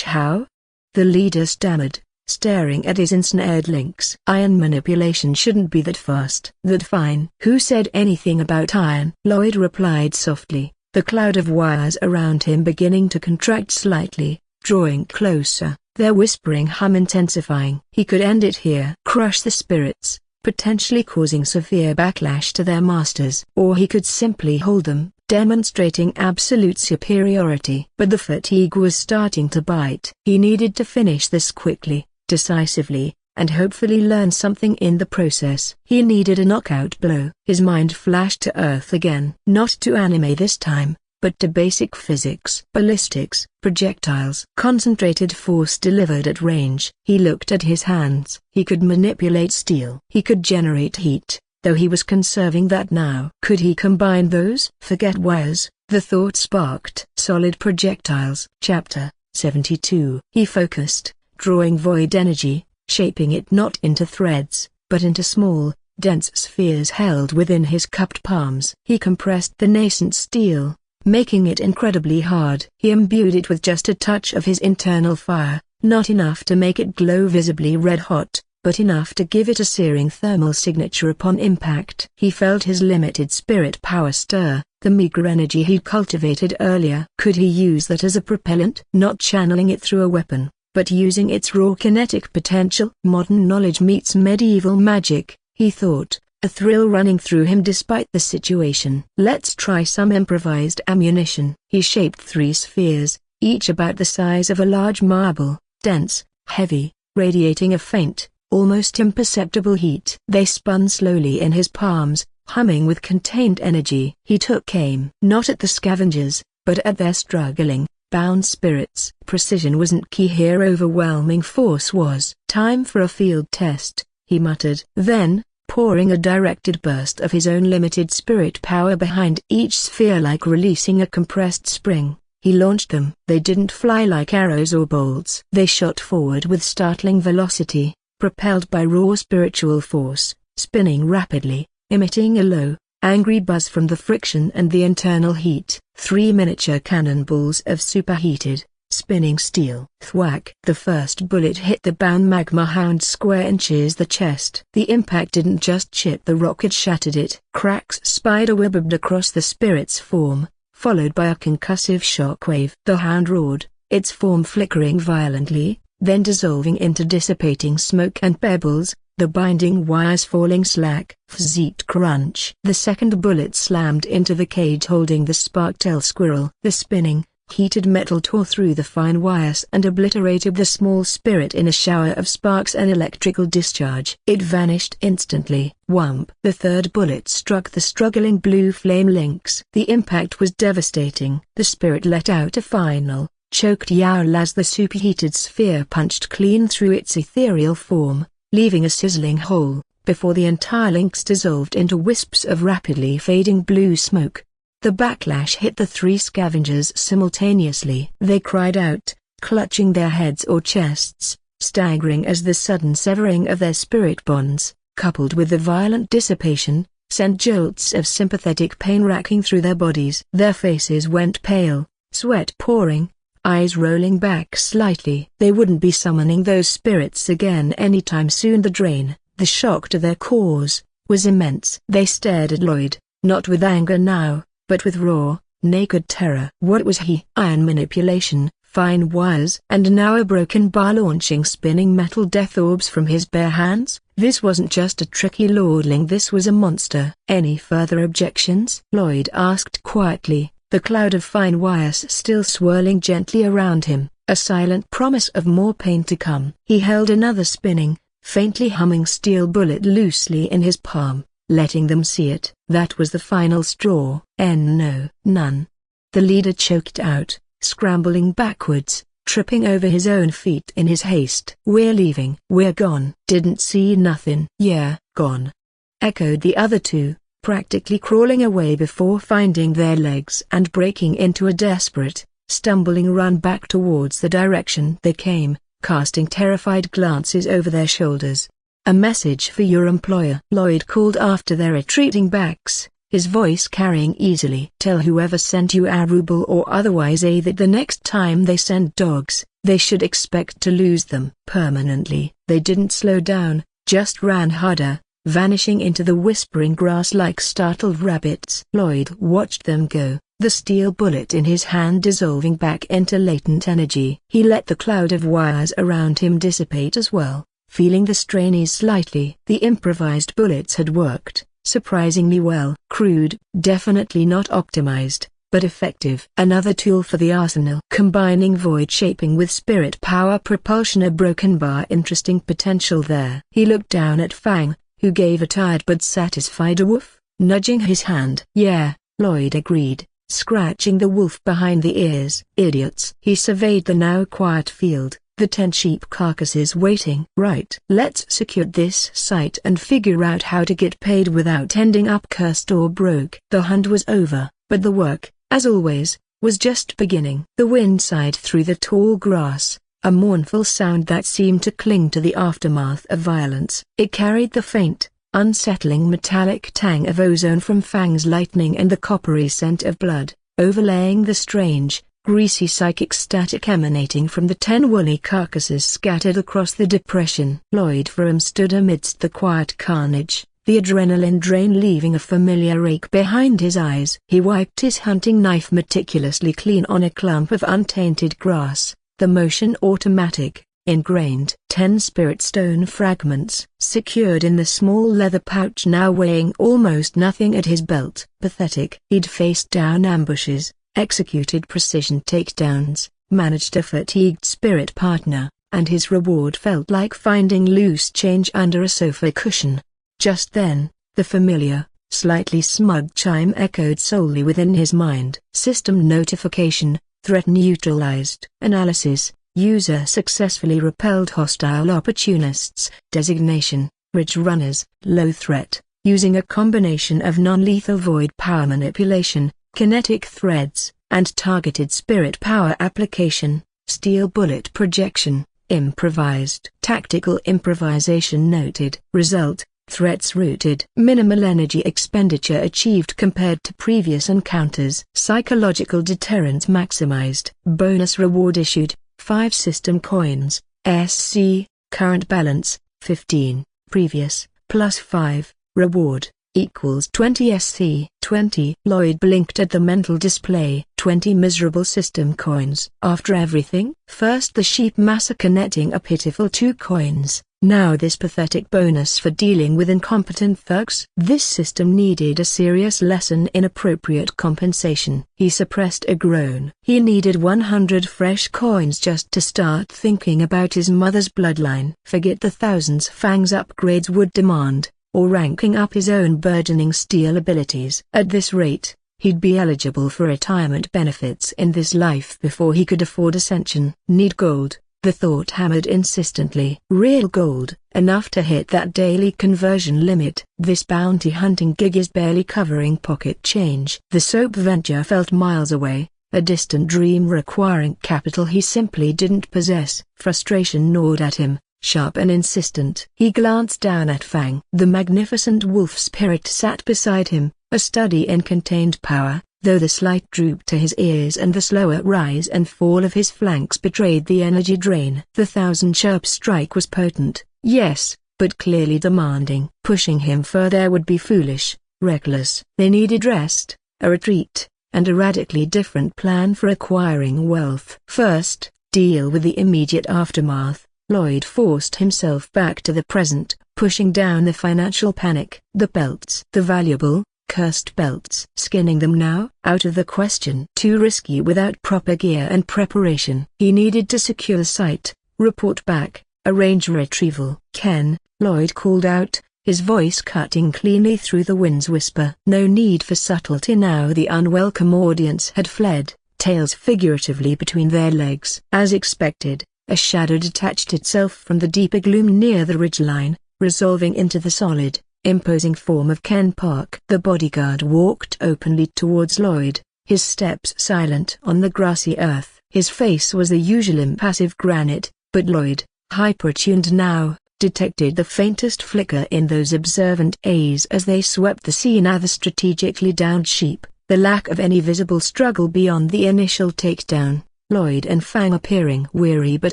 How? The leader stammered, staring at his ensnared links. Iron manipulation shouldn't be that fast. That fine. Who said anything about iron? Lloyd replied softly, the cloud of wires around him beginning to contract slightly, drawing closer, their whispering hum intensifying. He could end it here. Crush the spirits, potentially causing severe backlash to their masters. Or he could simply hold them, demonstrating absolute superiority. But the fatigue was starting to bite. He needed to finish this quickly, decisively, and hopefully learn something in the process. He needed a knockout blow. His mind flashed to earth again. Not to anime this time, but to basic physics. Ballistics, projectiles. Concentrated force delivered at range. He looked at his hands. He could manipulate steel. He could generate heat, though he was conserving that now. Could he combine those? Forget wires, the thought sparked. Solid projectiles. Chapter 72. He focused, drawing void energy, shaping it not into threads, but into small, dense spheres held within his cupped palms. He compressed the nascent steel, making it incredibly hard. He imbued it with just a touch of his internal fire, not enough to make it glow visibly red-hot, but enough to give it a searing thermal signature upon impact. He felt his limited spirit power stir, the meager energy he'd cultivated earlier. Could he use that as a propellant? Not channeling it through a weapon, but using its raw kinetic potential. Modern knowledge meets medieval magic, he thought, a thrill running through him despite the situation. Let's try some improvised ammunition. He shaped 3 spheres, each about the size of a large marble, dense, heavy, radiating a faint, almost imperceptible heat. They spun slowly in his palms, humming with contained energy. He took aim not at the scavengers, but at their struggling, bound spirits. Precision wasn't key here, overwhelming force was. Time for a field test, he muttered. Then, pouring a directed burst of his own limited spirit power behind each sphere like releasing a compressed spring, he launched them. They didn't fly like arrows or bolts. They shot forward with startling velocity, propelled by raw spiritual force, spinning rapidly, emitting a low, angry buzz from the friction and the internal heat. 3 miniature cannonballs of superheated, spinning steel. Thwack! The first bullet hit the bound magma hound square inches the chest. The impact didn't just chip the rock, it shattered it. Cracks spiderwebbed across the spirit's form, followed by a concussive shockwave. The hound roared, its form flickering violently, then dissolving into dissipating smoke and pebbles, the binding wires falling slack. Fzeet crunch! The second bullet slammed into the cage holding the spark-tail squirrel. The spinning, heated metal tore through the fine wires and obliterated the small spirit in a shower of sparks and electrical discharge. It vanished instantly. Whump! The third bullet struck the struggling blue flame links. The impact was devastating. The spirit let out a final, choked yowl as the superheated sphere punched clean through its ethereal form, leaving a sizzling hole, before the entire links dissolved into wisps of rapidly fading blue smoke. The backlash hit the 3 scavengers simultaneously. They cried out, clutching their heads or chests, staggering as the sudden severing of their spirit bonds, coupled with the violent dissipation, sent jolts of sympathetic pain racking through their bodies. Their faces went pale, sweat pouring, eyes rolling back slightly. They wouldn't be summoning those spirits again anytime soon. The drain, the shock to their cores, was immense. They stared at Lloyd, not with anger now, but with raw, naked terror. What was he? Iron manipulation, fine wires and now a broken bar launching spinning metal death orbs from his bare hands. This wasn't just a tricky lordling, this was a monster. Any further objections? Lloyd asked quietly, the cloud of fine wires still swirling gently around him, a silent promise of more pain to come. He held another spinning, faintly humming steel bullet loosely in his palm, letting them see it. That was the final straw. No, none. The leader choked out, scrambling backwards, tripping over his own feet in his haste. We're leaving. We're gone. Didn't see nothing. Yeah, gone, echoed the other two, practically crawling away before finding their legs and breaking into a desperate, stumbling run back towards the direction they came, casting terrified glances over their shoulders. A message for your employer, Lloyd called after their retreating backs, his voice carrying easily. Tell whoever sent you Arubal or otherwise that the next time they send dogs, they should expect to lose them permanently. They didn't slow down, just ran harder, vanishing into the whispering grass like startled rabbits. Lloyd watched them go, the steel bullet in his hand dissolving back into latent energy. He let the cloud of wires around him dissipate as well, feeling the strain ease slightly. The improvised bullets had worked surprisingly well. Crude, definitely not optimized, but effective. Another tool for the arsenal. Combining void shaping with spirit power propulsion, a broken bar. Interesting potential there. He looked down at Fang, who gave a tired but satisfied woof, nudging his hand. Yeah, Lloyd agreed, scratching the wolf behind the ears. Idiots. He surveyed the now quiet field, the 10 sheep carcasses waiting. Right. Let's secure this site and figure out how to get paid without ending up cursed or broke. The hunt was over, but the work, as always, was just beginning. The wind sighed through the tall grass, a mournful sound that seemed to cling to the aftermath of violence. It carried the faint, unsettling metallic tang of ozone from Fang's lightning and the coppery scent of blood, overlaying the strange, greasy psychic static emanating from the 10 woolly carcasses scattered across the depression. Lloyd Ferrum stood amidst the quiet carnage, the adrenaline drain leaving a familiar ache behind his eyes. He wiped his hunting knife meticulously clean on a clump of untainted grass, the motion automatic, ingrained. 10 spirit stone fragments secured in the small leather pouch now weighing almost nothing at his belt. Pathetic. He'd faced down ambushes, executed precision takedowns, managed a fatigued spirit partner, and his reward felt like finding loose change under a sofa cushion. Just then, the familiar, slightly smug chime echoed solely within his mind. System notification, threat neutralized. Analysis, user successfully repelled hostile opportunists. Designation, Ridge Runners, low threat, using a combination of non-lethal void power manipulation, kinetic threads, and targeted spirit power application. Steel bullet projection, improvised. Tactical improvisation noted. Result, threats routed. Minimal energy expenditure achieved compared to previous encounters. Psychological deterrent maximized. Bonus reward issued, 5 system coins, SC, current balance, 15, previous, plus 5, reward, equals 20 SC. 20. Lloyd blinked at the mental display. 20 miserable system coins. After everything? First the sheep massacre netting a pitiful 2 coins, now this pathetic bonus for dealing with incompetent thugs. This system needed a serious lesson in appropriate compensation. He suppressed a groan. He needed 100 fresh coins just to start thinking about his mother's bloodline. Forget the thousands Fang's upgrades would demand, or ranking up his own burgeoning steel abilities. At this rate, he'd be eligible for retirement benefits in this life before he could afford ascension. Need gold, the thought hammered insistently. Real gold, enough to hit that daily conversion limit. This bounty hunting gig is barely covering pocket change. The soap venture felt miles away, a distant dream requiring capital he simply didn't possess. Frustration gnawed at him, sharp and insistent. He glanced down at Fang. The magnificent wolf spirit sat beside him, a study in contained power, though the slight droop to his ears and the slower rise and fall of his flanks betrayed the energy drain. The 1,000 chirp strike was potent, yes, but clearly demanding. Pushing him further would be foolish, reckless. They needed rest, a retreat, and a radically different plan for acquiring wealth. First, deal with the immediate aftermath. Lloyd forced himself back to the present, pushing down the financial panic. The belts. The valuable, cursed belts. Skinning them now? Out of the question. Too risky without proper gear and preparation. He needed to secure the site, report back, arrange retrieval. Ken, Lloyd called out, his voice cutting cleanly through the wind's whisper. No need for subtlety now. The unwelcome audience had fled, tails figuratively between their legs. As expected, a shadow detached itself from the deeper gloom near the ridgeline, resolving into the solid, imposing form of Ken Park. The bodyguard walked openly towards Lloyd, his steps silent on the grassy earth. His face was the usual impassive granite, but Lloyd, hyper-tuned now, detected the faintest flicker in those observant eyes as they swept the scene. The strategically downed sheep, the lack of any visible struggle beyond the initial takedown, Lloyd and Fang appearing weary but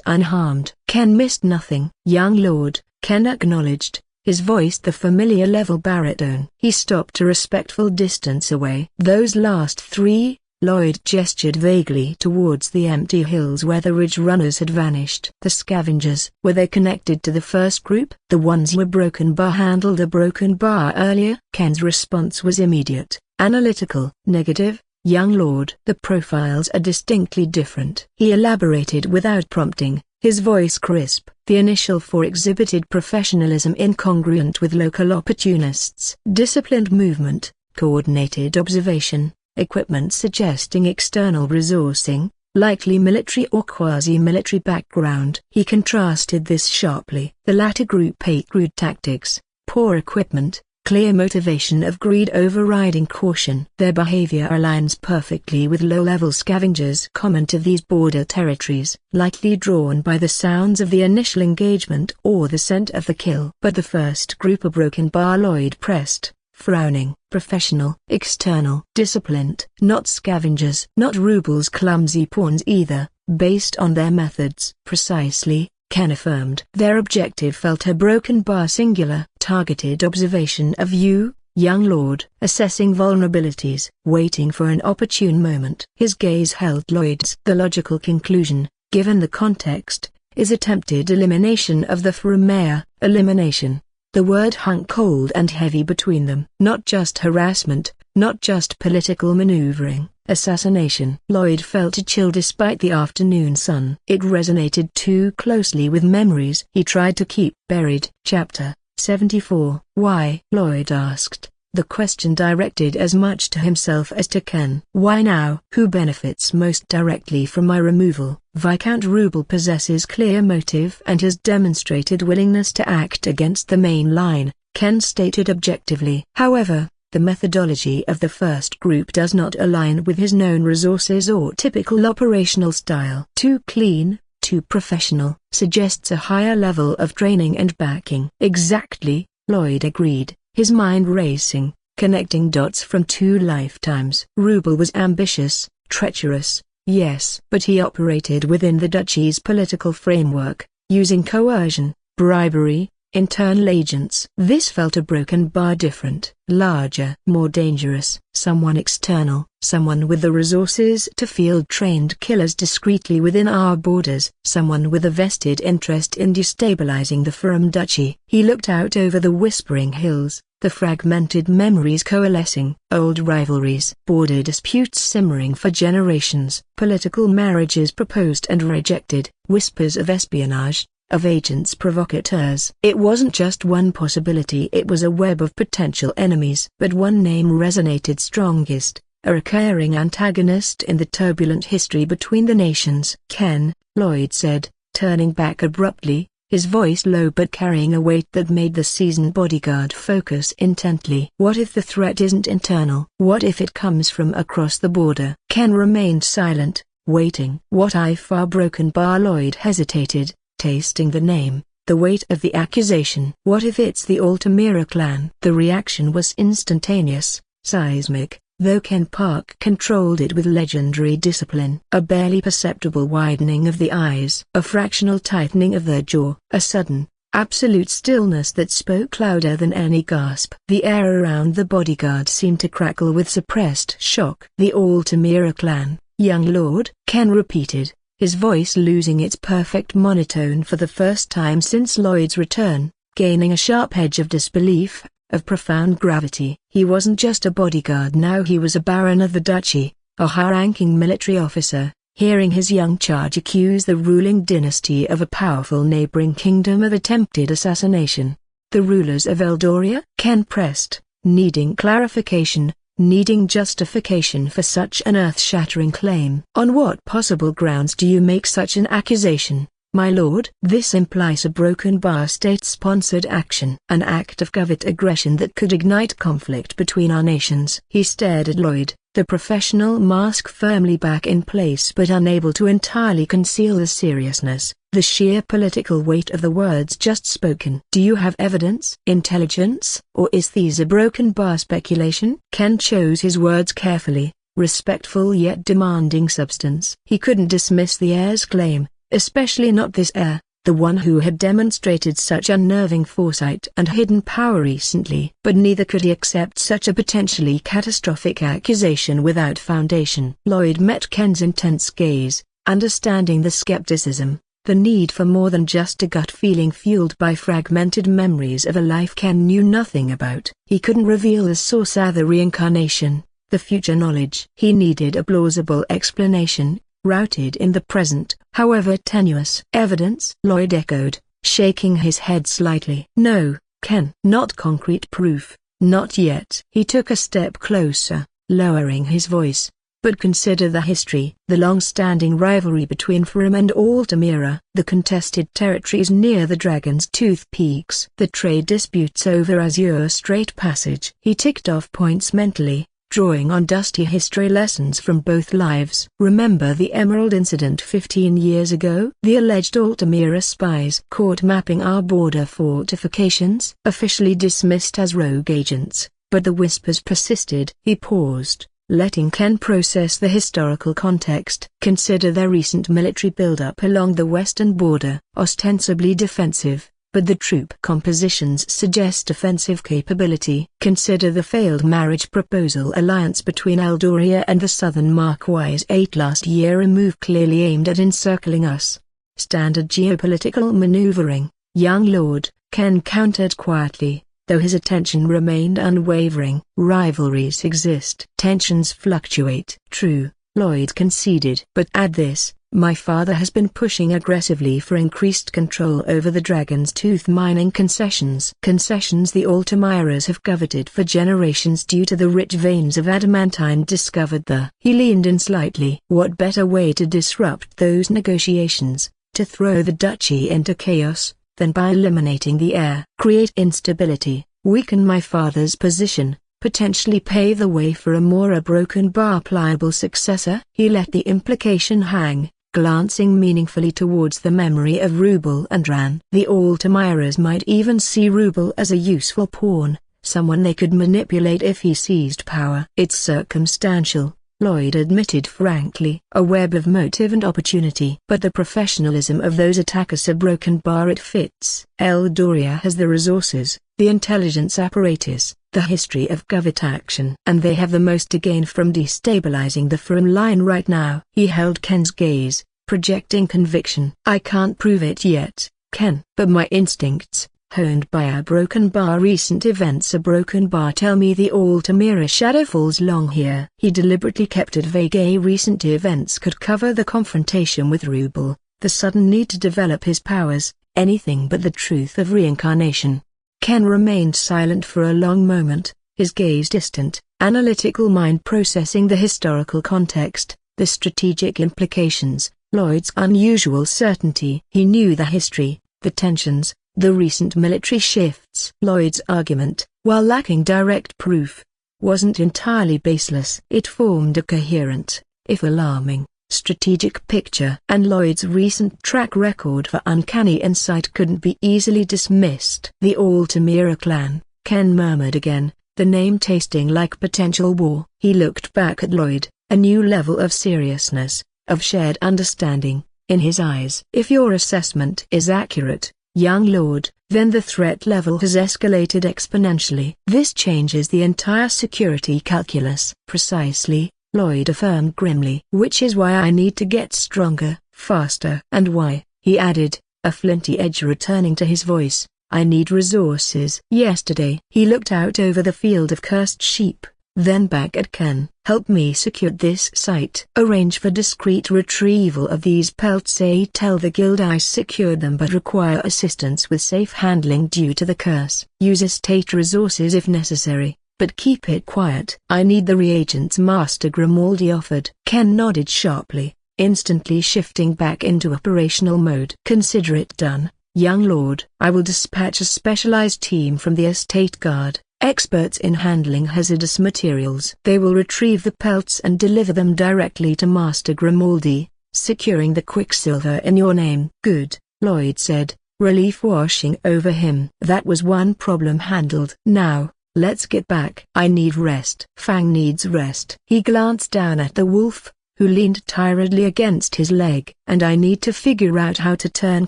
unharmed. Ken missed nothing. Young Lord, Ken acknowledged, his voice the familiar level baritone. He stopped a respectful distance away. Those last three, Lloyd gestured vaguely towards the empty hills where the ridge runners had vanished. The scavengers. Were they connected to the first group? The ones who were broken bar handled a broken bar earlier? Ken's response was immediate, analytical. Negative, young lord. The profiles are distinctly different. He elaborated without prompting, his voice crisp. The initial four exhibited professionalism incongruent with local opportunists. Disciplined movement, coordinated observation, equipment suggesting external resourcing, likely military or quasi-military background. He contrasted this sharply. The latter group ate crude tactics, poor equipment, clear motivation of greed overriding caution. Their behavior aligns perfectly with low-level scavengers common to these border territories, likely drawn by the sounds of the initial engagement or the scent of the kill. But the first group a broken bar. Lloyd pressed, frowning. Professional, external, disciplined. Not scavengers. Not Rubel's clumsy pawns either, based on their methods. Precisely, Ken affirmed. Their objective felt a broken bar singular. Targeted observation of you, young lord. Assessing vulnerabilities. Waiting for an opportune moment. His gaze held Lloyd's. The logical conclusion, given the context, is attempted elimination of the Ferrum. Elimination. The word hung cold and heavy between them. Not just harassment, not just political maneuvering, assassination. Lloyd felt a chill despite the afternoon sun. It resonated too closely with memories he tried to keep buried. Chapter 74. Why? Lloyd asked, the question directed as much to himself as to Ken. Why now? Who benefits most directly from my removal? Viscount Rubel possesses clear motive and has demonstrated willingness to act against the main line, Ken stated objectively. However, the methodology of the first group does not align with his known resources or typical operational style. Too clean, too professional, suggests a higher level of training and backing. Exactly, Lloyd agreed, his mind racing, connecting dots from two lifetimes. Rubel was ambitious, treacherous, yes, but he operated within the duchy's political framework, using coercion, bribery, internal agents. This felt a broken bar different, larger, more dangerous. Someone external, someone with the resources to field trained killers discreetly within our borders. Someone with a vested interest in destabilizing the Ferrum Duchy. He looked out over the whispering hills, the fragmented memories coalescing, old rivalries, border disputes simmering for generations, political marriages proposed and rejected, whispers of espionage, of agents provocateurs. It wasn't just one possibility, it was a web of potential enemies. But one name resonated strongest, a recurring antagonist in the turbulent history between the nations. Ken, Lloyd said, turning back abruptly, his voice low but carrying a weight that made the seasoned bodyguard focus intently. What if the threat isn't internal? What if it comes from across the border? Ken remained silent, waiting. What if our broken bar? Lloyd hesitated, tasting the name, the weight of the accusation. What if it's the Altamira clan? The reaction was instantaneous, seismic, though Ken Park controlled it with legendary discipline. A barely perceptible widening of the eyes, a fractional tightening of the jaw, a sudden, Absolute stillness that spoke louder than any gasp. The air around the bodyguard seemed to crackle with suppressed shock. "The Altamira clan, young lord," Ken repeated, his voice losing its perfect monotone for the first time since Lloyd's return, gaining a sharp edge of disbelief, of profound gravity. He wasn't just a bodyguard now, he was a baron of the duchy, a high-ranking military officer. Hearing his young charge accuse the ruling dynasty of a powerful neighboring kingdom of attempted assassination. The rulers of Eldoria? Ken pressed, needing clarification, needing justification for such an earth-shattering claim. "On what possible grounds do you make such an accusation, my lord?" "This implies a broken bar state-sponsored action. An act of covert aggression that could ignite conflict between our nations." He stared at Lloyd, the professional mask firmly back in place but unable to entirely conceal the seriousness, the sheer political weight of the words just spoken. "Do you have evidence? Intelligence? Or is this a broken bar speculation?" Ken chose his words carefully, respectful yet demanding substance. He couldn't dismiss the heir's claim, especially not this heir, the one who had demonstrated such unnerving foresight and hidden power recently. But neither could he accept such a potentially catastrophic accusation without foundation. Lloyd met Ken's intense gaze, understanding the skepticism, the need for more than just a gut feeling fueled by fragmented memories of a life Ken knew nothing about. He couldn't reveal the source of the reincarnation, the future knowledge. He needed a plausible explanation, rooted in the present, however tenuous. "Evidence?" Lloyd echoed, shaking his head slightly. "No, Ken. Not concrete proof, not yet." He took a step closer, lowering his voice. "But consider the history. The long-standing rivalry between Ferrum and Altamira, the contested territories near the Dragon's Tooth Peaks, the trade disputes over Azure Strait Passage." He ticked off points mentally, drawing on dusty history lessons from both lives. "Remember the Emerald Incident 15 years ago? The alleged Altamira spies caught mapping our border fortifications? Officially dismissed as rogue agents, but the whispers persisted." He paused, letting Ken process the historical context. "Consider their recent military buildup along the western border, ostensibly defensive, but the troop compositions suggest offensive capability. Consider the failed marriage proposal alliance between Eldoria and the southern Marquise 8 last year, a move clearly aimed at encircling us. Standard geopolitical maneuvering, young lord," Ken countered quietly, though his attention remained unwavering. "Rivalries exist. Tensions fluctuate." "True," Lloyd conceded. "But add this. My father has been pushing aggressively for increased control over the Dragon's Tooth mining concessions. Concessions the Altamiras have coveted for generations due to the rich veins of adamantine discovered there." He leaned in slightly. "What better way to disrupt those negotiations, to throw the duchy into chaos, than by eliminating the heir? Create instability, weaken my father's position, potentially pave the way for a more broken bar pliable successor?" He let the implication hang, glancing meaningfully towards the memory of Rubel and Ran. The Altamiras might even see Rubel as a useful pawn, someone they could manipulate if he seized power. "It's circumstantial," Lloyd admitted frankly. "A web of motive and opportunity. But the professionalism of those attackers a broken bar, it fits. Eldoria has the resources, the intelligence apparatus, the history of covert action. And they have the most to gain from destabilizing the Ferrum line right now." He held Ken's gaze, projecting conviction. "I can't prove it yet, Ken. But my instincts, honed by a broken bar recent events, a broken bar tell me the Altamira shadow falls long here." He deliberately kept it vague. Recent events could cover the confrontation with Rubel, the sudden need to develop his powers, anything but the truth of reincarnation. Ken remained silent for a long moment, his gaze distant, analytical mind processing the historical context, the strategic implications, Lloyd's unusual certainty. He knew the history, the tensions, the recent military shifts. Lloyd's argument, while lacking direct proof, wasn't entirely baseless. It formed a coherent, if alarming, strategic picture. And Lloyd's recent track record for uncanny insight couldn't be easily dismissed. "The Altamira clan," Ken murmured again, the name tasting like potential war. He looked back at Lloyd, a new level of seriousness, of shared understanding, in his eyes. "If your assessment is accurate, young lord, then the threat level has escalated exponentially. This changes the entire security calculus. Precisely, Lloyd affirmed grimly. Which is why I need to get stronger, faster. And why, he added, a flinty edge returning to his voice, I need resources. Yesterday, he looked out over the field of cursed sheep, then back at Ken. Help me secure this site. Arrange for discreet retrieval of these pelts. Tell the guild I secured them but require assistance with safe handling due to the curse. Use estate resources if necessary, but keep it quiet. I need the reagents Master Grimaldi offered. Ken nodded sharply, instantly shifting back into operational mode. Consider it done, young lord. I will dispatch a specialized team from the estate guard, experts in handling hazardous materials. They will retrieve the pelts and deliver them directly to Master Grimaldi, securing the quicksilver in your name. Good, Lloyd said, relief washing over him. That was one problem handled. Now, let's get back. I need rest. Fang needs rest. He glanced down at the wolf, who leaned tiredly against his leg. And I need to figure out how to turn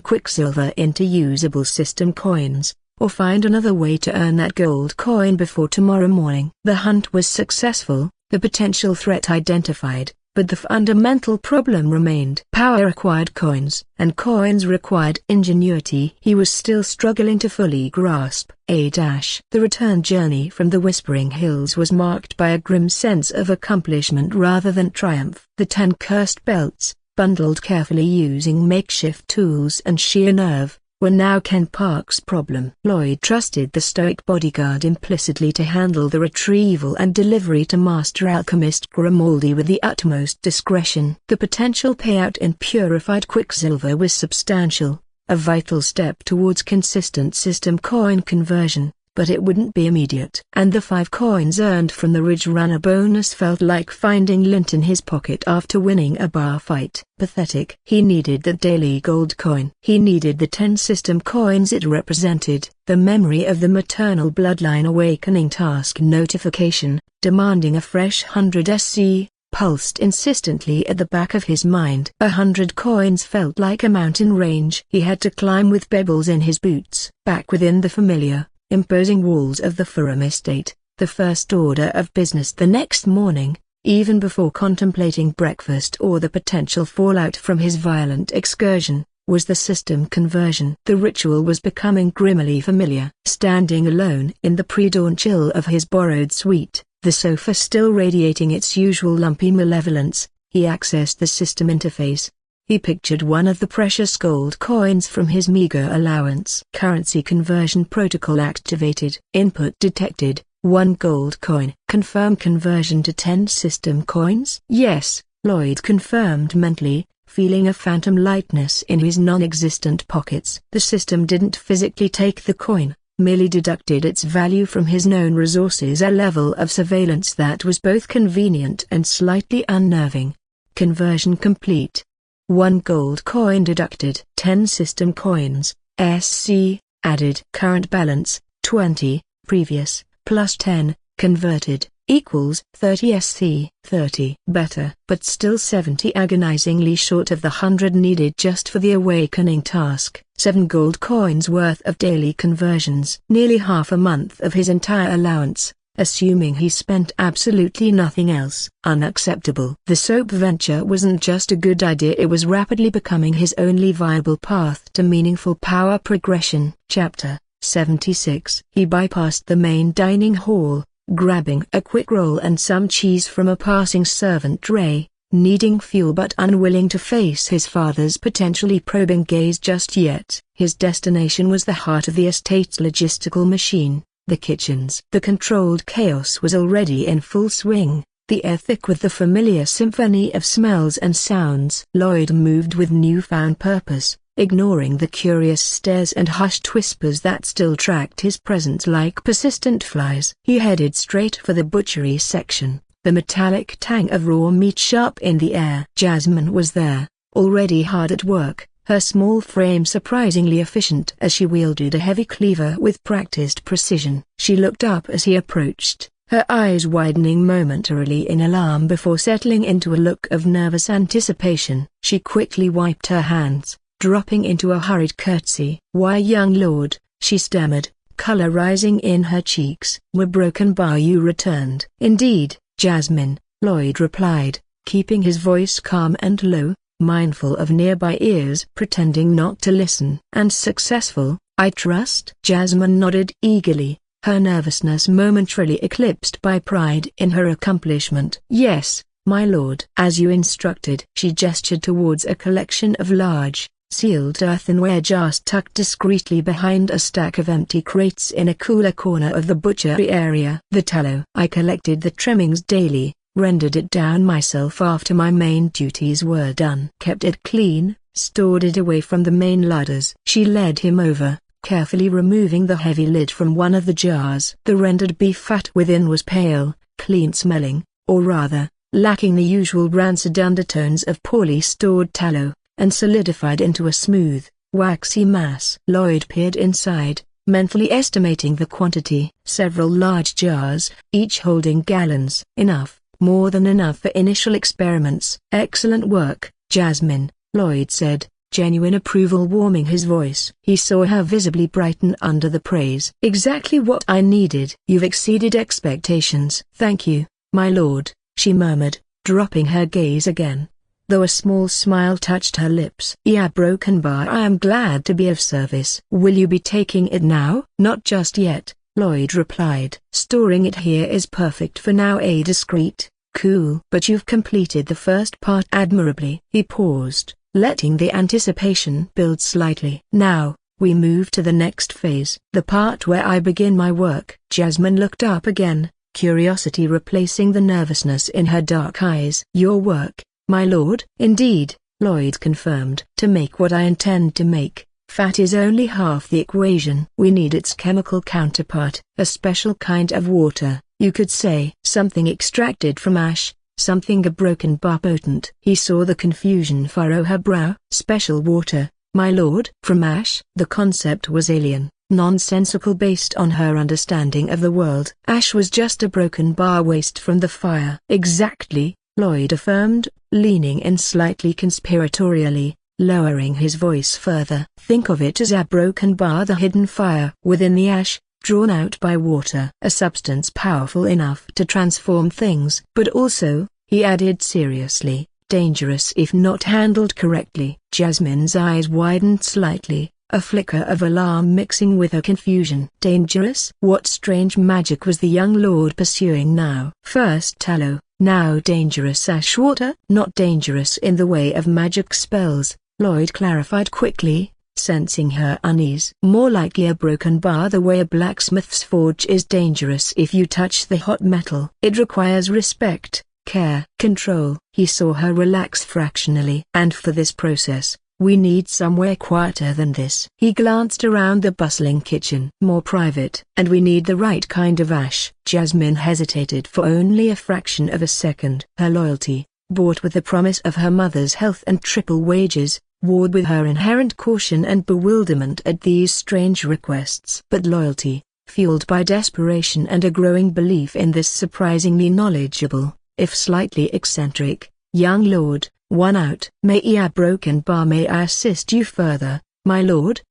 quicksilver into usable system coins, or find another way to earn that gold coin before tomorrow morning. The hunt was successful, the potential threat identified, but the fundamental problem remained. Power required coins, and coins required ingenuity. He was still struggling to fully grasp. The return journey from the Whispering Hills was marked by a grim sense of accomplishment rather than triumph. The 10 cursed belts, bundled carefully using makeshift tools and sheer nerve, were now Ken Park's problem. Lloyd trusted the stoic bodyguard implicitly to handle the retrieval and delivery to Master Alchemist Grimaldi with the utmost discretion. The potential payout in purified quicksilver was substantial, a vital step towards consistent system coin conversion, but it wouldn't be immediate. And the 5 coins earned from the Ridge Runner bonus felt like finding lint in his pocket after winning a bar fight. Pathetic. He needed that daily gold coin. He needed the 10 system coins it represented. The memory of the maternal bloodline awakening task notification, demanding a fresh 100 SC, pulsed insistently at the back of his mind. 100 coins felt like a mountain range. He had to climb with pebbles in his boots. Back within the familiar, imposing walls of the Ferrum estate, the first order of business the next morning, even before contemplating breakfast or the potential fallout from his violent excursion, was the system conversion. The ritual was becoming grimly familiar. Standing alone in the pre-dawn chill of his borrowed suite, the sofa still radiating its usual lumpy malevolence, he accessed the system interface. He pictured one of the precious gold coins from his meager allowance. Currency conversion protocol activated. Input detected, 1 gold coin. Confirm conversion to 10 system coins? Yes, Lloyd confirmed mentally, feeling a phantom lightness in his non-existent pockets. The system didn't physically take the coin, merely deducted its value from his known resources, a level of surveillance that was both convenient and slightly unnerving. Conversion complete. 1 gold coin deducted. 10 system coins, SC, added. Current balance, 20, previous, plus 10, converted, equals 30 SC. 30. Better, but still 70 agonizingly short of the 100 needed just for the awakening task. 7 gold coins worth of daily conversions. Nearly half a month of his entire allowance, assuming he spent absolutely nothing else. Unacceptable. The soap venture wasn't just a good idea, it was rapidly becoming his only viable path to meaningful power progression. Chapter 76. He bypassed the main dining hall, grabbing a quick roll and some cheese from a passing servant tray, needing fuel but unwilling to face his father's potentially probing gaze just yet. His destination was the heart of the estate's logistical machine, the kitchens. The controlled chaos was already in full swing, the air thick with the familiar symphony of smells and sounds. Lloyd moved with newfound purpose, ignoring the curious stares and hushed whispers that still tracked his presence like persistent flies. He headed straight for the butchery section, the metallic tang of raw meat sharp in the air. Jasmine was there, already hard at work, her small frame surprisingly efficient as she wielded a heavy cleaver with practiced precision. She looked up as he approached, her eyes widening momentarily in alarm before settling into a look of nervous anticipation. She quickly wiped her hands, dropping into a hurried curtsy. "Why, young lord," she stammered, color rising in her cheeks. "Were broken bar you returned." "Indeed, Jasmine," Lloyd replied, keeping his voice calm and low, mindful of nearby ears, pretending not to listen. "And successful, I trust?" Jasmine nodded eagerly, her nervousness momentarily eclipsed by pride in her accomplishment. "Yes, my lord." "As you instructed." She gestured towards a collection of large, sealed earthenware jars tucked discreetly behind a stack of empty crates in a cooler corner of the butchery area. "The tallow. I collected the trimmings daily, rendered it down myself after my main duties were done. Kept it clean, stored it away from the main ladders." She led him over, carefully removing the heavy lid from one of the jars. The rendered beef fat within was pale, clean-smelling, or rather, lacking the usual rancid undertones of poorly stored tallow, and solidified into a smooth, waxy mass. Lloyd peered inside, mentally estimating the quantity. Several large jars, each holding gallons. "Enough, more than enough for initial experiments." "Excellent work, Jasmine," Lloyd said, genuine approval warming his voice. He saw her visibly brighten under the praise. "Exactly what I needed." "You've exceeded expectations." "Thank you, my lord," she murmured, dropping her gaze again, though a small smile touched her lips. "Yeah, broken bar, I am glad to be of service." "Will you be taking it now?" "Not just yet," Lloyd replied. "Storing it here is perfect for now, a discreet, cool." "But you've completed the first part admirably." He paused, letting the anticipation build slightly. "Now, we move to the next phase. The part where I begin my work." Jasmine looked up again, curiosity replacing the nervousness in her dark eyes. "Your work, my lord?" "Indeed," Lloyd confirmed. "To make what I intend to make, fat is only half the equation. We need its chemical counterpart, a special kind of water, you could say. Something extracted from ash, something a broken bar potent." He saw the confusion furrow her brow. "Special water, my lord?" "From ash?" The concept was alien, nonsensical based on her understanding of the world. Ash was just a broken bar waste from the fire. "Exactly," Lloyd affirmed, leaning in slightly conspiratorially, lowering his voice further. "Think of it as a broken bar, the hidden fire within the ash, drawn out by water. A substance powerful enough to transform things. But also," he added seriously, "dangerous if not handled correctly." Jasmine's eyes widened slightly, a flicker of alarm mixing with her confusion. "Dangerous?" What strange magic was the young lord pursuing now? First tallow, now dangerous ash water? "Not dangerous in the way of magic spells," Lloyd clarified quickly, sensing her unease. "More likely a broken bar the way a blacksmith's forge is dangerous if you touch the hot metal. It requires respect, care, control." He saw her relax fractionally. "And for this process, we need somewhere quieter than this." He glanced around the bustling kitchen. "More private. And we need the right kind of ash." Jasmine hesitated for only a fraction of a second. Her loyalty, bought with the promise of her mother's health and triple wages, warred with her inherent caution and bewilderment at these strange requests. But loyalty, fueled by desperation and a growing belief in this surprisingly knowledgeable, if slightly eccentric, young lord, won out. "May I broken bar, may I assist you further, my lord?"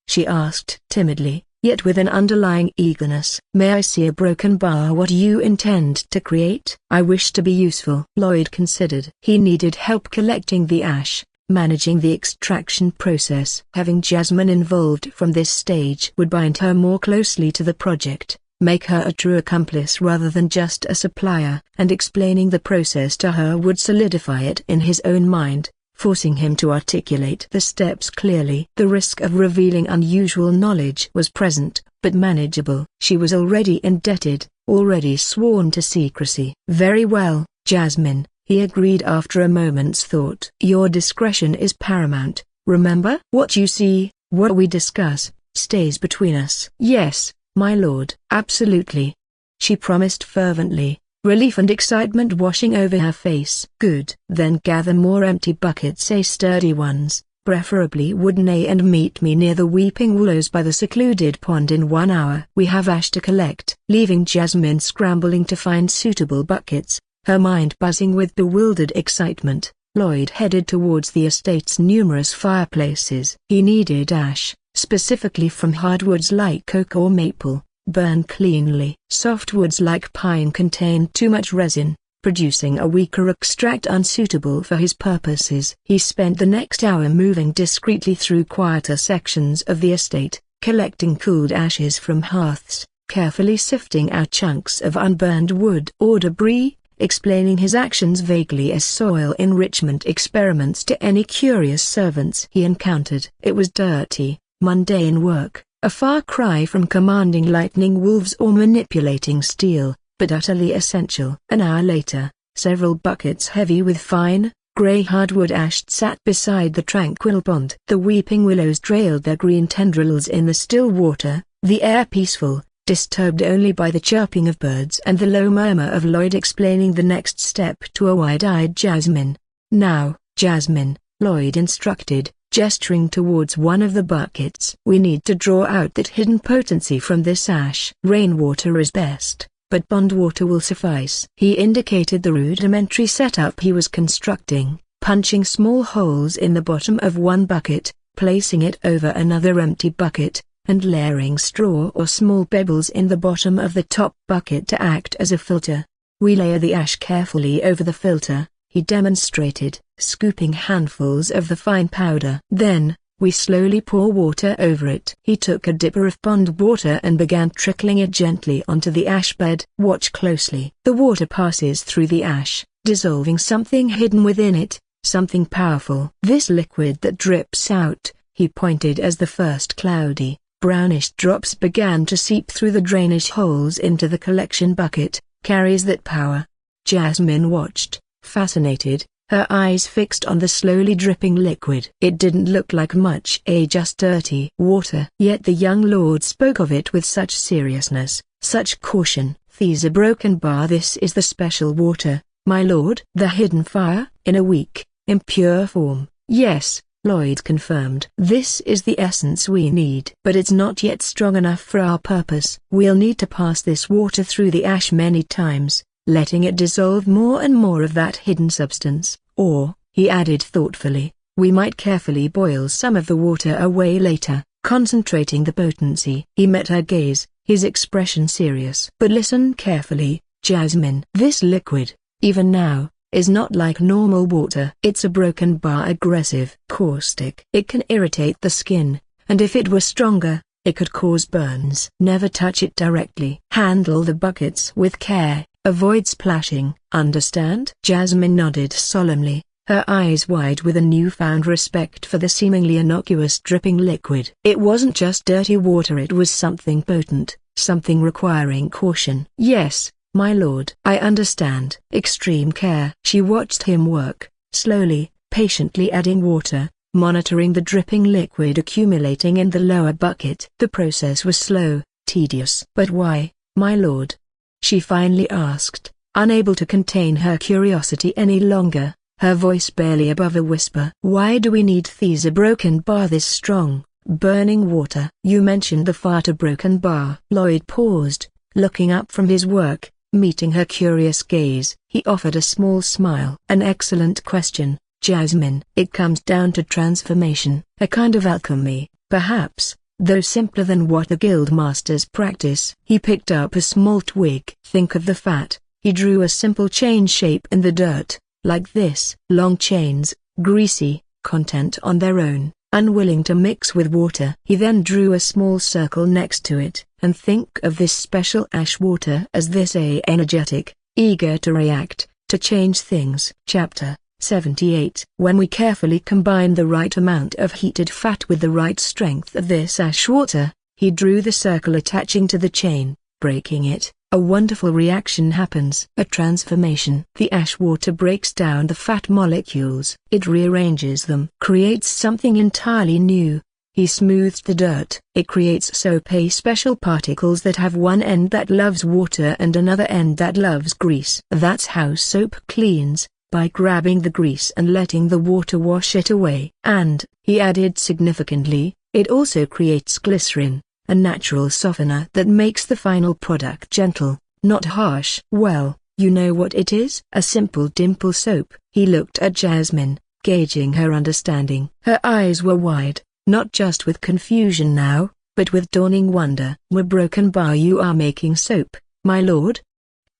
she asked timidly, yet with an underlying eagerness. "May I see a broken bar what you intend to create?" "I wish to be useful." Lloyd considered. He needed help collecting the ash, managing the extraction process. Having Jasmine involved from this stage would bind her more closely to the project, make her a true accomplice rather than just a supplier, and explaining the process to her would solidify it in his own mind, forcing him to articulate the steps clearly. The risk of revealing unusual knowledge was present, but manageable. She was already indebted, already sworn to secrecy. "Very well, Jasmine," he agreed after a moment's thought. "Your discretion is paramount, remember? What you see, what we discuss, stays between us." "Yes, my lord." "Absolutely," she promised fervently, relief and excitement washing over her face. "Good. Then gather more empty buckets, say sturdy ones, preferably wooden, and meet me near the weeping willows by the secluded pond in 1 hour. We have ash to collect." Leaving Jasmine scrambling to find suitable buckets, her mind buzzing with bewildered excitement, Lloyd headed towards the estate's numerous fireplaces. He needed ash, specifically from hardwoods like oak or maple, burned cleanly. Softwoods like pine contained too much resin, producing a weaker extract unsuitable for his purposes. He spent the next hour moving discreetly through quieter sections of the estate, collecting cooled ashes from hearths, carefully sifting out chunks of unburned wood or debris, explaining his actions vaguely as soil enrichment experiments to any curious servants he encountered. It was dirty, mundane work, a far cry from commanding lightning wolves or manipulating steel, but utterly essential. An hour later, several buckets heavy with fine, grey hardwood ash sat beside the tranquil pond. The weeping willows trailed their green tendrils in the still water, the air peaceful, disturbed only by the chirping of birds and the low murmur of Lloyd explaining the next step to a wide-eyed Jasmine. "Now, Jasmine," Lloyd instructed, gesturing towards one of the buckets. "We need to draw out that hidden potency from this ash. Rainwater is best, but pond water will suffice." He indicated the rudimentary setup he was constructing, punching small holes in the bottom of one bucket, placing it over another empty bucket, and layering straw or small pebbles in the bottom of the top bucket to act as a filter. "We layer the ash carefully over the filter," he demonstrated, scooping handfuls of the fine powder. "Then, we slowly pour water over it." He took a dipper of pond water and began trickling it gently onto the ash bed. "Watch closely." The water passes through the ash, dissolving something hidden within it, something powerful. "This liquid that drips out," he pointed as the first cloudy, brownish drops began to seep through the drainage holes into the collection bucket, "carries that power." Jasmine watched, fascinated, her eyes fixed on the slowly dripping liquid. It didn't look like much, just dirty water. Yet the young lord spoke of it with such seriousness, such caution. "These are broken bar. This is the special water, my lord." "The hidden fire?" "In a weak, impure form, yes," Lloyd confirmed. "This is the essence we need. But it's not yet strong enough for our purpose. We'll need to pass this water through the ash many times, letting it dissolve more and more of that hidden substance. Or," he added thoughtfully, "we might carefully boil some of the water away later, concentrating the potency." He met her gaze, his expression serious. "But listen carefully, Jasmine. This liquid, even now, is not like normal water. It's a broken bar, aggressive, caustic. It can irritate the skin, and if it were stronger, it could cause burns. Never touch it directly. Handle the buckets with care, avoid splashing. Understand?" Jasmine nodded solemnly, her eyes wide with a newfound respect for the seemingly innocuous dripping liquid. It wasn't just dirty water, it was something potent, something requiring caution. "Yes, my lord. I understand." Extreme care. She watched him work, slowly, patiently adding water, monitoring the dripping liquid accumulating in the lower bucket. The process was slow, tedious. "But why, my lord?" she finally asked, unable to contain her curiosity any longer, her voice barely above a whisper. "Why do we need these a broken bar, this strong, burning water?" "You mentioned the fire to broken bar." Lloyd paused, looking up from his work, meeting her curious gaze. He offered a small smile. "An excellent question, Jasmine. It comes down to transformation, a kind of alchemy, perhaps, though simpler than what the guild masters practice." He picked up a small twig. "Think of the fat." He drew a simple chain shape in the dirt, like this. Long chains, greasy, content on their own, unwilling to mix with water. He then drew a small circle next to it. "And think of this special ash water as this energetic, eager to react, to change things." Chapter 78. When we carefully combine the right amount of heated fat with the right strength of this ash water, he drew the circle attaching to the chain, breaking it, a wonderful reaction happens. A transformation. The ash water breaks down the fat molecules. It rearranges them. Creates something entirely new. He smoothed the dirt. It creates soapy special particles that have one end that loves water and another end that loves grease. That's how soap cleans, by grabbing the grease and letting the water wash it away. And, he added significantly, it also creates glycerin, a natural softener that makes the final product gentle, not harsh. Well, You know what it is? A simple dimple soap. He looked at Jasmine, gauging her understanding. Her eyes were wide, not just with confusion now, but with dawning wonder. "A broken bar. You are making soap, my lord?"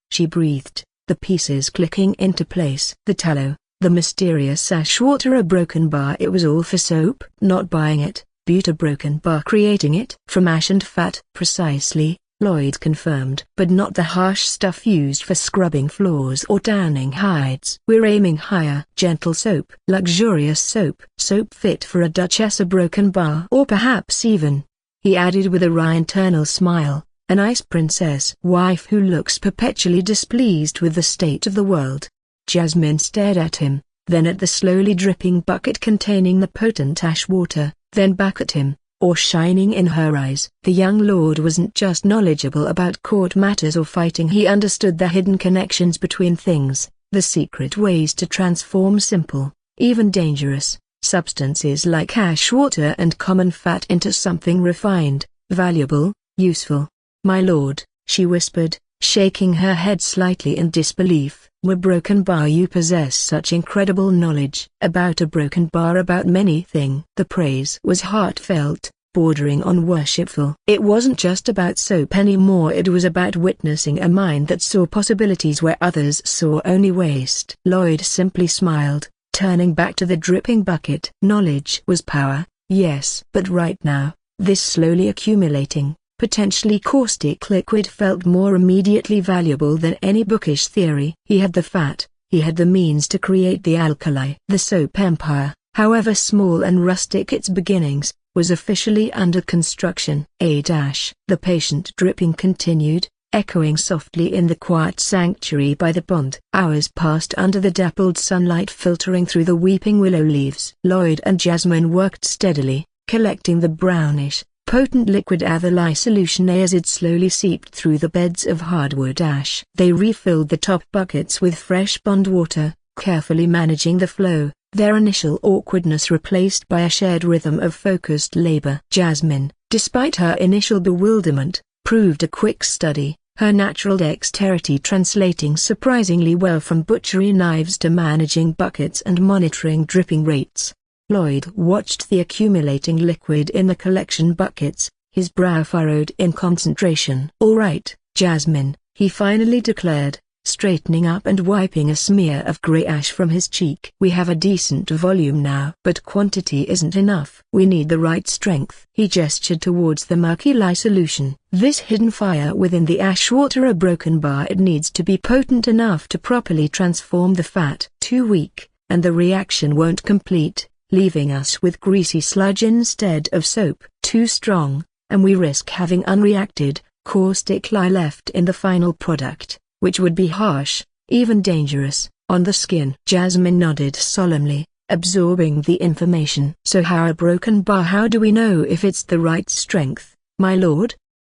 she breathed, the pieces clicking into place. The tallow, the mysterious ash water. A broken bar. It was all for soap. Not buying it, but a broken bar. Creating it from ash and fat. Precisely, Lloyd confirmed. But not the harsh stuff used for scrubbing floors or tanning hides. We're aiming higher. Gentle soap. Luxurious soap. Soap fit for a duchess. A broken bar. Or perhaps even, he added with a wry internal smile, an ice princess wife who looks perpetually displeased with the state of the world. Jasmine stared at him, then at the slowly dripping bucket containing the potent ash water, then back at him, awe shining in her eyes. The young lord wasn't just knowledgeable about court matters or fighting. He understood the hidden connections between things, the secret ways to transform simple, even dangerous, substances like ash water and common fat into something refined, valuable, useful. "My lord," she whispered, shaking her head slightly in disbelief. "A broken bar. You possess such incredible knowledge." "About a broken bar. About many things." The praise was heartfelt, bordering on worshipful. It wasn't just about soap anymore. It was about witnessing a mind that saw possibilities where others saw only waste. Lloyd simply smiled, turning back to the dripping bucket. Knowledge was power, yes. But right now, this slowly accumulating, potentially caustic liquid felt more immediately valuable than any bookish theory. He had the fat, he had the means to create the alkali. The soap empire, however small and rustic its beginnings, was officially under construction. The patient dripping continued, echoing softly in the quiet sanctuary by the pond. Hours passed under the dappled sunlight filtering through the weeping willow leaves. Lloyd and Jasmine worked steadily, collecting the brownish, potent liquid alkali solution as it slowly seeped through the beds of hardwood ash. They refilled the top buckets with fresh pond water, carefully managing the flow, their initial awkwardness replaced by a shared rhythm of focused labor. Jasmine, despite her initial bewilderment, proved a quick study, her natural dexterity translating surprisingly well from butchery knives to managing buckets and monitoring dripping rates. Lloyd watched the accumulating liquid in the collection buckets, his brow furrowed in concentration. "All right, Jasmine," he finally declared, straightening up and wiping a smear of grey ash from his cheek. "We have a decent volume now. But quantity isn't enough. We need the right strength." He gestured towards the murky lye solution. "This hidden fire within the ash water. A broken bar. It needs to be potent enough to properly transform the fat. Too weak, and the reaction won't complete, leaving us with greasy sludge instead of soap. Too strong, and we risk having unreacted, caustic lye left in the final product, which would be harsh, even dangerous, on the skin." Jasmine nodded solemnly, absorbing the information. "So how a broken bar? How do we know if it's the right strength, my lord?"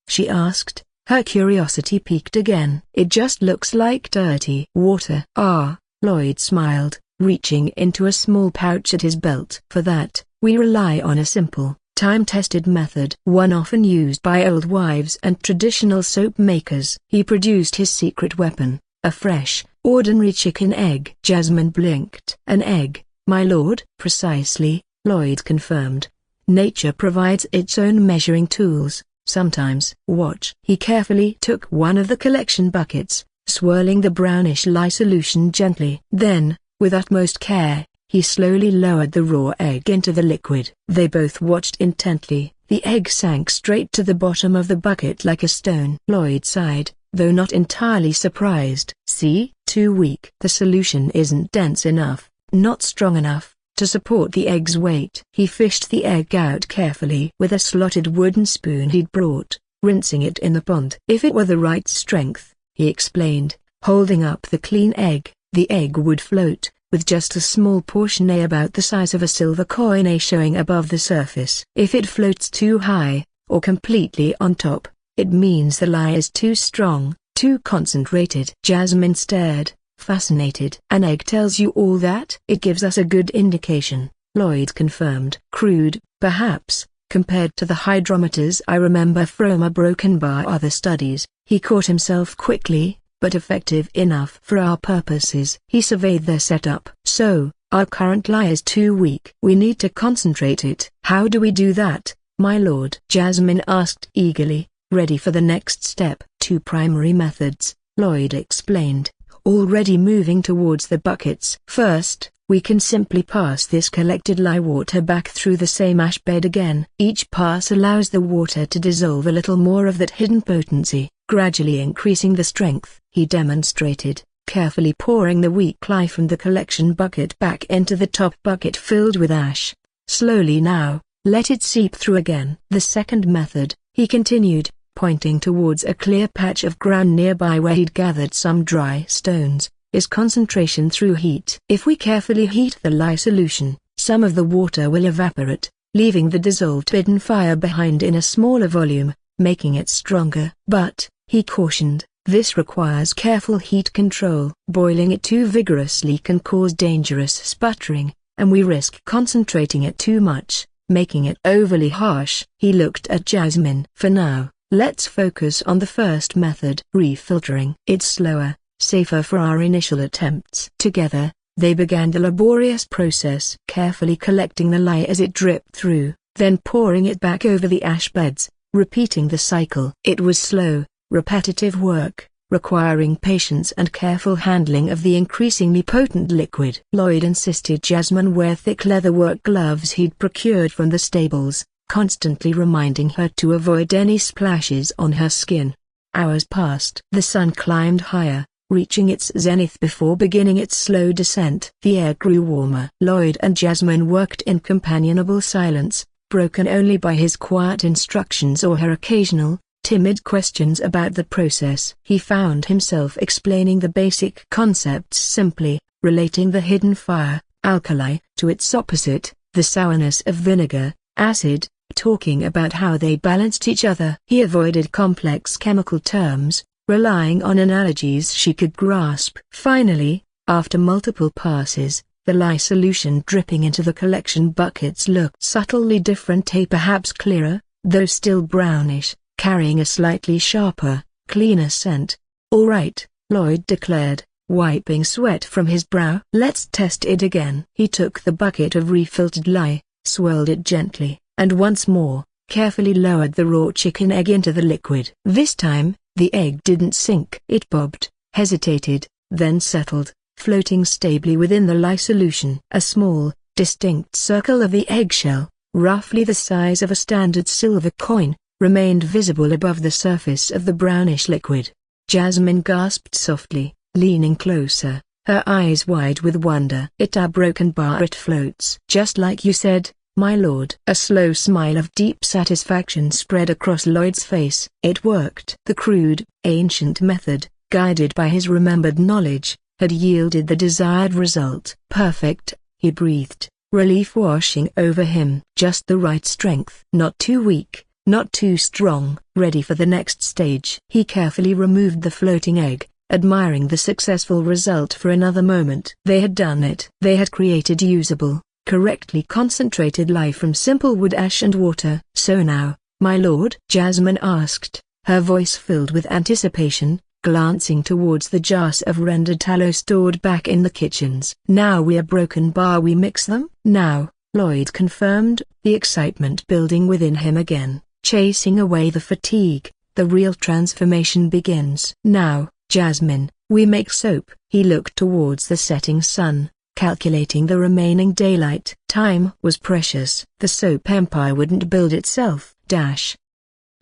she asked, her curiosity piqued again. "It just looks like dirty water." "Ah," Lloyd smiled, reaching into a small pouch at his belt. "For that, we rely on a simple, time-tested method. One often used by old wives and traditional soap makers." He produced his secret weapon, a fresh, ordinary chicken egg. Jasmine blinked. "An egg, my lord?" "Precisely," Lloyd confirmed. "Nature provides its own measuring tools, sometimes." "Watch." He carefully took one of the collection buckets, swirling the brownish lye solution gently. Then, with utmost care, he slowly lowered the raw egg into the liquid. They both watched intently. The egg sank straight to the bottom of the bucket like a stone. Lloyd sighed, though not entirely surprised. "See? Too weak. The solution isn't dense enough, not strong enough, to support the egg's weight." He fished the egg out carefully with a slotted wooden spoon he'd brought, rinsing it in the pond. "If it were the right strength," he explained, holding up the clean egg, "the egg would float, with just a small portion about the size of a silver coin showing above the surface. If it floats too high, or completely on top, it means the lye is too strong, too concentrated." Jasmine stared, fascinated. "An egg tells you all that?" "It gives us a good indication," Lloyd confirmed. "Crude, perhaps, compared to the hydrometers I remember from a broken bar." Other studies, he caught himself quickly, but effective enough for our purposes. He surveyed their setup. So, our current lye is too weak. We need to concentrate it. How do we do that, my lord? Jasmine asked eagerly, ready for the next step. Two primary methods, Lloyd explained, already moving towards the buckets. First, we can simply pass this collected lye water back through the same ash bed again. Each pass allows the water to dissolve a little more of that hidden potency, gradually increasing the strength. He demonstrated, carefully pouring the weak lye from the collection bucket back into the top bucket filled with ash. Slowly now, let it seep through again. The second method, he continued, pointing towards a clear patch of ground nearby where he'd gathered some dry stones, is concentration through heat. If we carefully heat the lye solution, some of the water will evaporate, leaving the dissolved hidden fire behind in a smaller volume, making it stronger. But, he cautioned, this requires careful heat control. Boiling it too vigorously can cause dangerous sputtering, and we risk concentrating it too much, making it overly harsh. He looked at Jasmine. For now, let's focus on the first method, refiltering. It's slower, safer for our initial attempts. Together, they began the laborious process, carefully collecting the lye as it dripped through, then pouring it back over the ash beds, repeating the cycle. It was slow, repetitive work, requiring patience and careful handling of the increasingly potent liquid. Lloyd insisted Jasmine wear thick leather work gloves he'd procured from the stables, constantly reminding her to avoid any splashes on her skin. Hours passed. The sun climbed higher, reaching its zenith before beginning its slow descent. The air grew warmer. Lloyd and Jasmine worked in companionable silence, broken only by his quiet instructions or her occasional, timid questions about the process. He found himself explaining the basic concepts simply, relating the hidden fire, alkali, to its opposite, the sourness of vinegar, acid, talking about how they balanced each other. He avoided complex chemical terms, relying on analogies she could grasp. Finally, after multiple passes, the lye solution dripping into the collection buckets looked subtly different, perhaps clearer, though still brownish, carrying a slightly sharper, cleaner scent. "All right," Lloyd declared, wiping sweat from his brow. "Let's test it again." He took the bucket of refiltered lye, swirled it gently, and once more, carefully lowered the raw chicken egg into the liquid. This time, the egg didn't sink. It bobbed, hesitated, then settled, floating stably within the lye solution. A small, distinct circle of the eggshell, roughly the size of a standard silver coin, remained visible above the surface of the brownish liquid. Jasmine gasped softly, leaning closer, her eyes wide with wonder. "It's a broken bar. It floats. Just like you said, my lord." A slow smile of deep satisfaction spread across Lloyd's face. It worked. The crude, ancient method, guided by his remembered knowledge, had yielded the desired result. "Perfect," he breathed, relief washing over him. Just the right strength. Not too weak, not too strong. Ready for the next stage. He carefully removed the floating egg, admiring the successful result for another moment. They had done it. They had created usable, correctly concentrated lye from simple wood ash and water. "So now, my lord?" Jasmine asked, her voice filled with anticipation, glancing towards the jars of rendered tallow stored back in the kitchens. "Now we are broken bar, we mix them?" "Now," Lloyd confirmed, the excitement building within him again, chasing away the fatigue. "The real transformation begins." "Now, Jasmine, we make soap." He looked towards the setting sun, calculating the remaining daylight. Time was precious. The soap empire wouldn't build itself.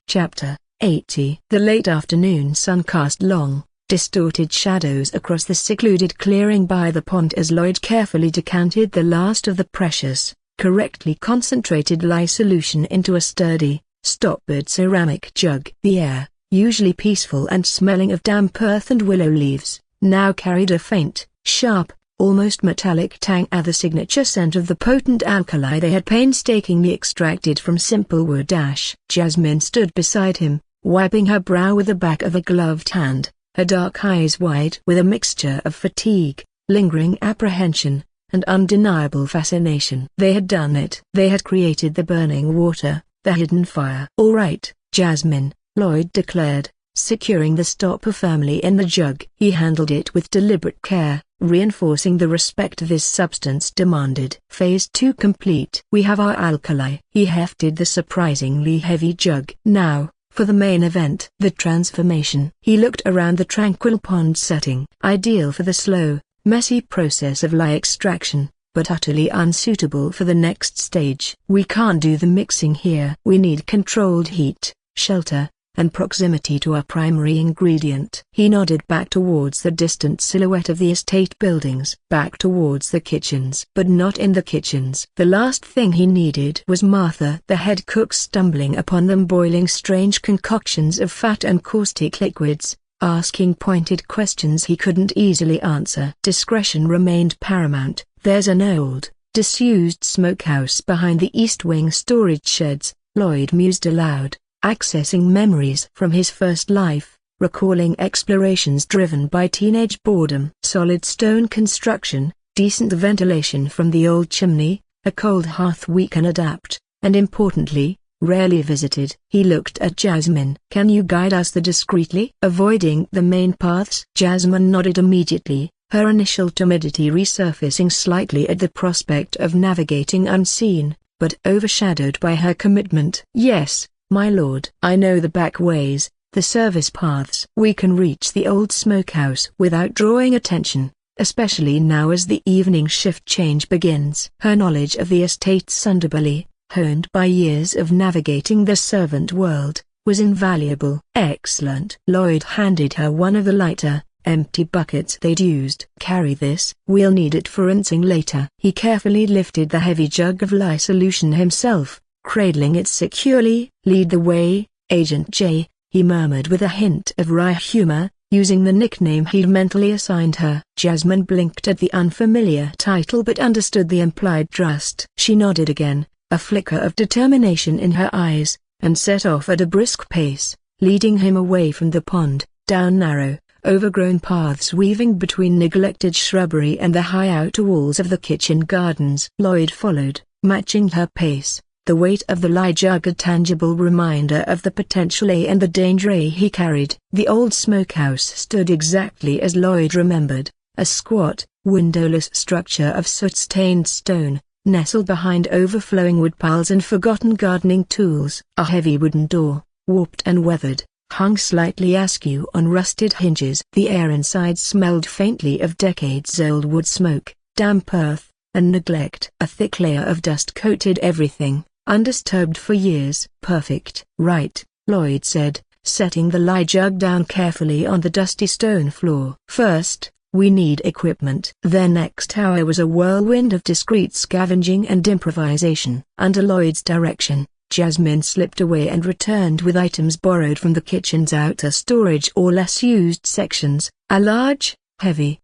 Chapter 80. The late afternoon sun cast long, distorted shadows across the secluded clearing by the pond as Lloyd carefully decanted the last of the precious, correctly concentrated lye solution into a sturdy, stoppered ceramic jug. The air, usually peaceful and smelling of damp earth and willow leaves, now carried a faint, sharp, almost metallic tang, the signature scent of the potent alkali they had painstakingly extracted from simple wood ash. Jasmine stood beside him, wiping her brow with the back of a gloved hand, her dark eyes wide with a mixture of fatigue, lingering apprehension, and undeniable fascination. They had done it. They had created the burning water, the hidden fire. "All right, Jasmine," Lloyd declared, securing the stopper firmly in the jug. He handled it with deliberate care, reinforcing the respect this substance demanded. Phase 2 complete. We have our alkali. He hefted the surprisingly heavy jug. Now, for the main event. The transformation. He looked around the tranquil pond setting. Ideal for the slow, messy process of lye extraction, but utterly unsuitable for the next stage. We can't do the mixing here. We need controlled heat, shelter, and proximity to our primary ingredient. He nodded back towards the distant silhouette of the estate buildings. Back towards the kitchens. But not in the kitchens. The last thing he needed was Martha, the head cook, stumbling upon them boiling strange concoctions of fat and caustic liquids, asking pointed questions he couldn't easily answer. Discretion remained paramount. There's an old, disused smokehouse behind the east wing storage sheds, Lloyd mused aloud, accessing memories from his first life, recalling explorations driven by teenage boredom. Solid stone construction, decent ventilation from the old chimney, a cold hearth we can adapt, and importantly, rarely visited. He looked at Jasmine. Can you guide us there discreetly? Avoiding the main paths? Jasmine nodded immediately, her initial timidity resurfacing slightly at the prospect of navigating unseen, but overshadowed by her commitment. Yes, my lord. I know the back ways, the service paths. We can reach the old smokehouse without drawing attention, especially now as the evening shift change begins. Her knowledge of the estate's underbelly, honed by years of navigating the servant world, was invaluable. Excellent. Lloyd handed her one of the lighter, empty buckets they'd used. Carry this. We'll need it for rinsing later. He carefully lifted the heavy jug of lye solution himself, cradling it securely. Lead the way, Agent J, he murmured with a hint of wry humor, using the nickname he'd mentally assigned her. Jasmine blinked at the unfamiliar title but understood the implied trust. She nodded again, a flicker of determination in her eyes, and set off at a brisk pace, leading him away from the pond, down narrow, overgrown paths weaving between neglected shrubbery and the high outer walls of the kitchen gardens. Lloyd followed, matching her pace, the weight of the lye jug a tangible reminder of the potential and the danger he carried. The old smokehouse stood exactly as Lloyd remembered, a squat, windowless structure of soot-stained stone, nestled behind overflowing wood piles and forgotten gardening tools. A heavy wooden door, warped and weathered, hung slightly askew on rusted hinges. The air inside smelled faintly of decades-old wood smoke, damp earth, and neglect. A thick layer of dust coated everything, undisturbed for years. Perfect. Right, Lloyd said, setting the lye jug down carefully on the dusty stone floor. First, we need equipment. Their next hour was a whirlwind of discreet scavenging and improvisation. Under Lloyd's direction, Jasmine slipped away and returned with items borrowed from the kitchen's outer storage or less used sections, a large, heavy,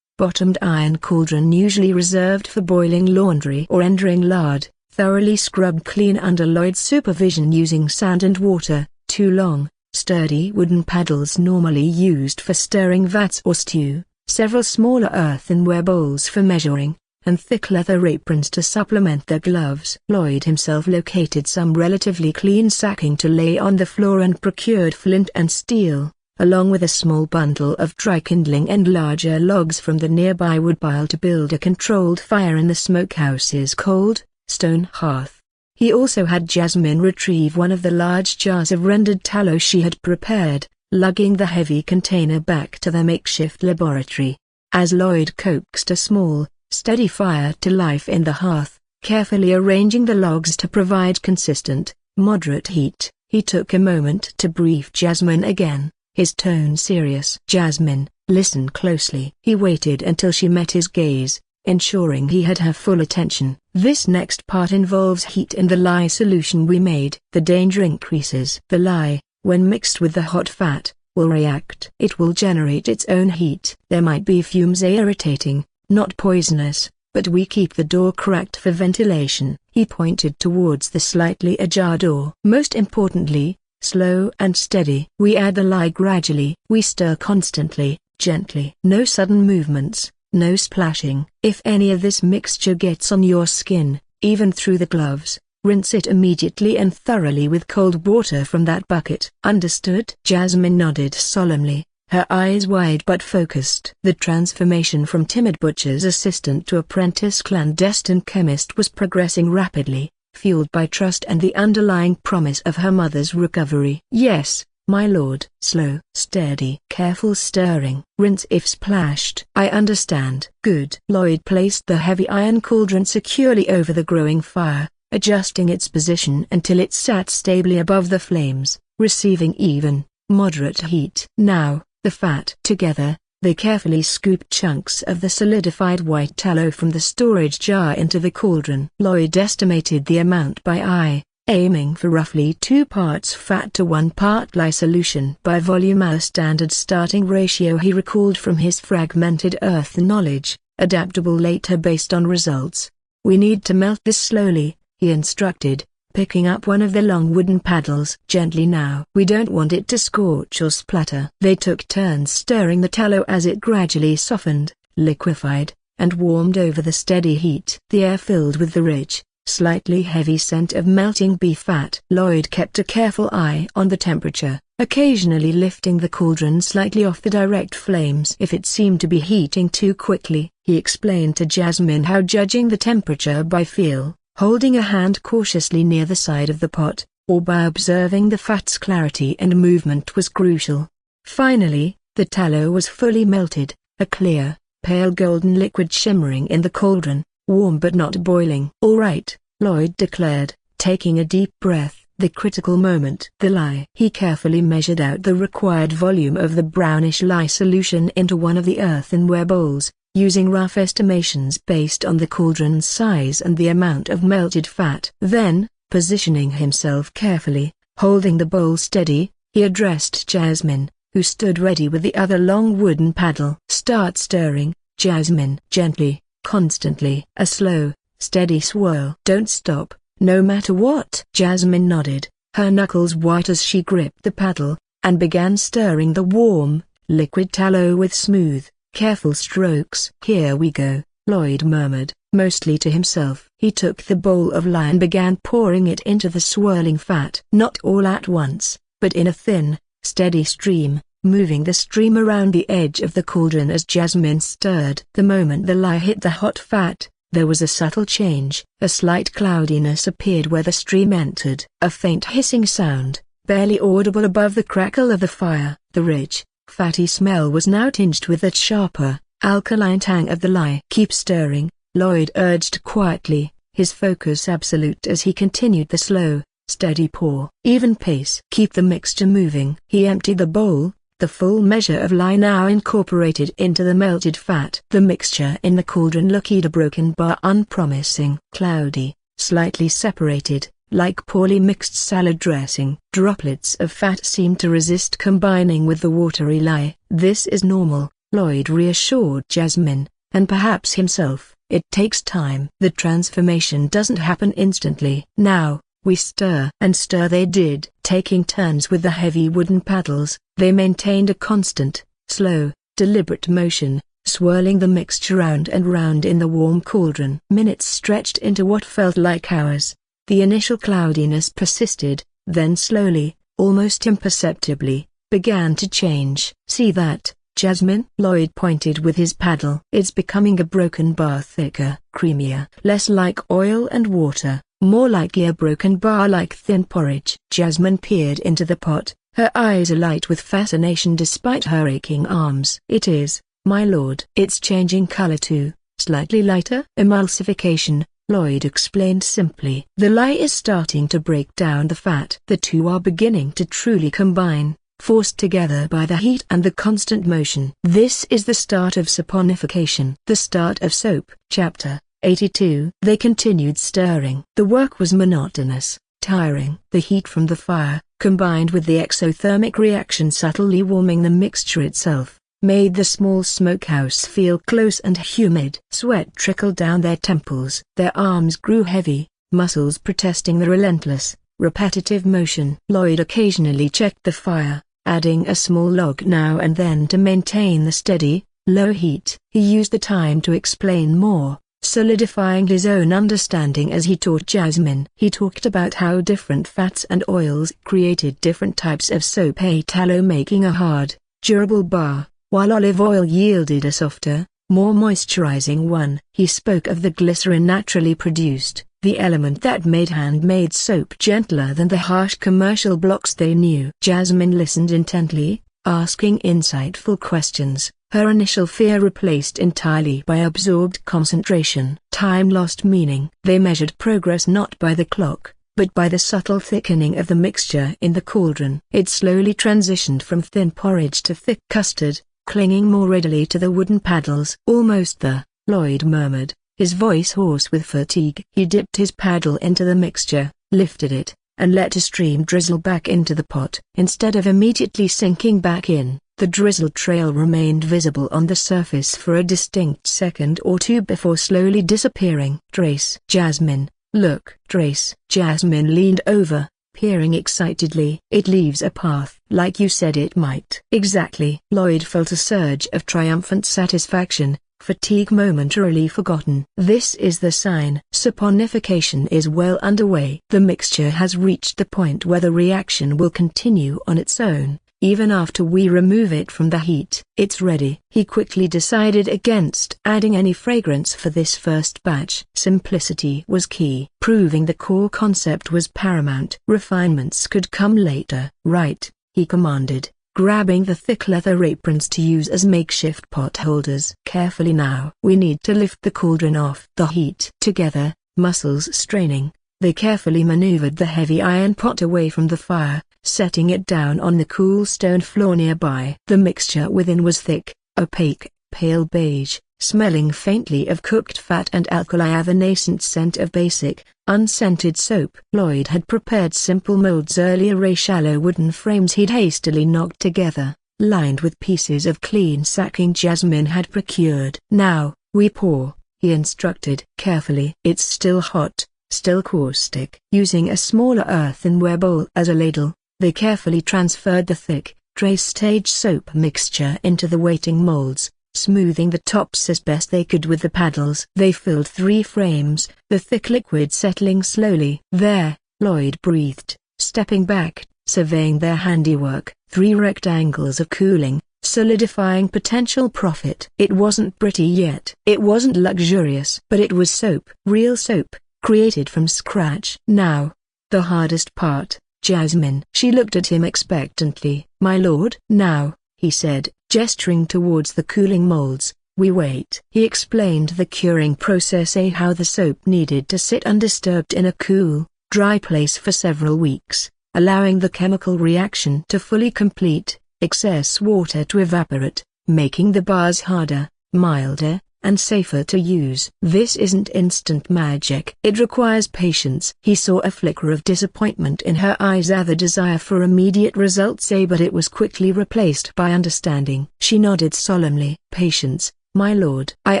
bottomed iron cauldron usually reserved for boiling laundry or rendering lard, thoroughly scrubbed clean under Lloyd's supervision using sand and water, two long, sturdy wooden paddles normally used for stirring vats or stew, several smaller earthenware bowls for measuring, and thick leather aprons to supplement their gloves. Lloyd himself located some relatively clean sacking to lay on the floor and procured flint and steel, along with a small bundle of dry kindling and larger logs from the nearby woodpile to build a controlled fire in the smokehouse's cold, stone hearth. He also had Jasmine retrieve one of the large jars of rendered tallow she had prepared, lugging the heavy container back to their makeshift laboratory. As Lloyd coaxed a small, steady fire to life in the hearth, carefully arranging the logs to provide consistent, moderate heat, he took a moment to brief Jasmine again, his tone serious. Jasmine, listen closely. He waited until she met his gaze, ensuring he had her full attention. This next part involves heat in the lye solution we made. The danger increases. The lye, when mixed with the hot fat, will react. It will generate its own heat. There might be fumes irritating, not poisonous, but we keep the door cracked for ventilation. He pointed towards the slightly ajar door. Most importantly, slow and steady. We add the lye gradually. We stir constantly, gently. No sudden movements, no splashing. If any of this mixture gets on your skin, even through the gloves, Rinse it immediately and thoroughly with cold water from that bucket. Understood? Jasmine nodded solemnly, her eyes wide but focused. The transformation from timid butcher's assistant to apprentice clandestine chemist was progressing rapidly, fueled by trust and the underlying promise of her mother's recovery. Yes, my lord. Slow, steady, careful stirring. Rinse if splashed. I understand. Good. Lloyd placed the heavy iron cauldron securely over the growing fire, adjusting its position until it sat stably above the flames, receiving even, moderate heat. Now, the fat. Together, they carefully scooped chunks of the solidified white tallow from the storage jar into the cauldron. Lloyd estimated the amount by eye, aiming for roughly 2 parts fat to 1 part lye solution by volume, a standard starting ratio he recalled from his fragmented earth knowledge, adaptable later based on results. We need to melt this slowly, he instructed, picking up one of the long wooden paddles. Gently now. We don't want it to scorch or splatter. They took turns stirring the tallow as it gradually softened, liquefied, and warmed over the steady heat. The air filled with the rich, slightly heavy scent of melting beef fat. Lloyd kept a careful eye on the temperature, occasionally lifting the cauldron slightly off the direct flames if it seemed to be heating too quickly. He explained to Jasmine how judging the temperature by feel, holding a hand cautiously near the side of the pot, or by observing the fat's clarity and movement was crucial. Finally, the tallow was fully melted, a clear, pale golden liquid shimmering in the cauldron, warm but not boiling. All right, Lloyd declared, taking a deep breath. The critical moment. The lye. He carefully measured out the required volume of the brownish lye solution into one of the earthenware bowls, using rough estimations based on the cauldron's size and the amount of melted fat. Then, positioning himself carefully, holding the bowl steady, he addressed Jasmine, who stood ready with the other long wooden paddle. Start stirring, Jasmine. Gently, constantly. A slow, steady swirl. Don't stop, no matter what. Jasmine nodded, her knuckles white as she gripped the paddle, and began stirring the warm, liquid tallow with smooth, careful strokes. Here we go, Lloyd murmured, mostly to himself. He took the bowl of lye and began pouring it into the swirling fat. Not all at once, but in a thin, steady stream, moving the stream around the edge of the cauldron as Jasmine stirred. The moment the lye hit the hot fat, there was a subtle change. A slight cloudiness appeared where the stream entered. A faint hissing sound, barely audible above the crackle of the fire. The rich, fatty smell was now tinged with that sharper, alkaline tang of the lye. Keep stirring, Lloyd urged quietly, his focus absolute as he continued the slow, steady pour. Even pace. Keep the mixture moving. He emptied the bowl, the full measure of lye now incorporated into the melted fat. The mixture in the cauldron looked a broken bar, unpromising, cloudy, slightly separated, like poorly mixed salad dressing. Droplets of fat seemed to resist combining with the watery lye. This is normal, Lloyd reassured Jasmine, and perhaps himself. It takes time. The transformation doesn't happen instantly. Now, we stir. And stir they did. Taking turns with the heavy wooden paddles, they maintained a constant, slow, deliberate motion, swirling the mixture round and round in the warm cauldron. Minutes stretched into what felt like hours. The initial cloudiness persisted, then slowly, almost imperceptibly, began to change. See that, Jasmine? Lloyd pointed with his paddle. It's becoming a broken bar, thicker, creamier, less like oil and water, more like a broken bar, like thin porridge. Jasmine peered into the pot, her eyes alight with fascination despite her aching arms. It is, my lord. It's changing color too, slightly lighter. Emulsification, Lloyd explained simply. The lye is starting to break down the fat. The two are beginning to truly combine, forced together by the heat and the constant motion. This is the start of saponification. The start of soap. Chapter 82. They continued stirring. The work was monotonous, tiring. The heat from the fire, combined with the exothermic reaction subtly warming the mixture itself, made the small smokehouse feel close and humid. Sweat trickled down their temples. Their arms grew heavy, muscles protesting the relentless, repetitive motion. Lloyd occasionally checked the fire, adding a small log now and then to maintain the steady, low heat. He used the time to explain more, solidifying his own understanding as he taught Jasmine. He talked about how different fats and oils created different types of soap, a tallow making a hard, durable bar, while olive oil yielded a softer, more moisturizing one. He spoke of the glycerin naturally produced, the element that made handmade soap gentler than the harsh commercial blocks they knew. Jasmine listened intently, asking insightful questions, her initial fear replaced entirely by absorbed concentration. Time lost meaning. They measured progress not by the clock, but by the subtle thickening of the mixture in the cauldron. It slowly transitioned from thin porridge to thick custard, clinging more readily to the wooden paddles. "Almost there," Lloyd murmured, his voice hoarse with fatigue. He dipped his paddle into the mixture, lifted it, and let a stream drizzle back into the pot. Instead of immediately sinking back in, the drizzle trail remained visible on the surface for a distinct second or two before slowly disappearing. "Trace." "Jasmine, look." "Trace." Jasmine leaned over, peering excitedly. "It leaves a path." "Like you said it might." "Exactly." Lloyd felt a surge of triumphant satisfaction, fatigue momentarily forgotten. "This is the sign. Saponification is well underway. The mixture has reached the point where the reaction will continue on its own, even after we remove it from the heat. It's ready." He quickly decided against adding any fragrance for this first batch. Simplicity was key. Proving the core concept was paramount. Refinements could come later. "Right," he commanded, grabbing the thick leather aprons to use as makeshift pot holders. "Carefully now." "We need to lift the cauldron off the heat." Together, muscles straining, they carefully maneuvered the heavy iron pot away from the fire, setting it down on the cool stone floor nearby. The mixture within was thick, opaque, pale beige, smelling faintly of cooked fat and alkali, a nascent scent of basic, unscented soap. Lloyd had prepared simple molds earlier, a shallow wooden frames he'd hastily knocked together, lined with pieces of clean sacking Jasmine had procured. "Now, we pour," he instructed. "Carefully." "It's still hot, still caustic." Using a smaller earthenware bowl as a ladle, they carefully transferred the thick, trace-stage soap mixture into the waiting molds, smoothing the tops as best they could with the paddles. They filled 3 frames, the thick liquid settling slowly. "There," Lloyd breathed, stepping back, surveying their handiwork. 3 rectangles of cooling, solidifying potential profit. It wasn't pretty yet. It wasn't luxurious. But it was soap. Real soap, created from scratch. "Now, the hardest part, Jasmine." She looked at him expectantly. "My lord?" "Now," he said, gesturing towards the cooling molds, "we wait." He explained the curing process, how the soap needed to sit undisturbed in a cool, dry place for several weeks, allowing the chemical reaction to fully complete, excess water to evaporate, making the bars harder, milder, and safer to use. "This isn't instant magic. It requires patience." He saw a flicker of disappointment in her eyes, the desire for immediate results, but it was quickly replaced by understanding. She nodded solemnly. "Patience, my lord." "I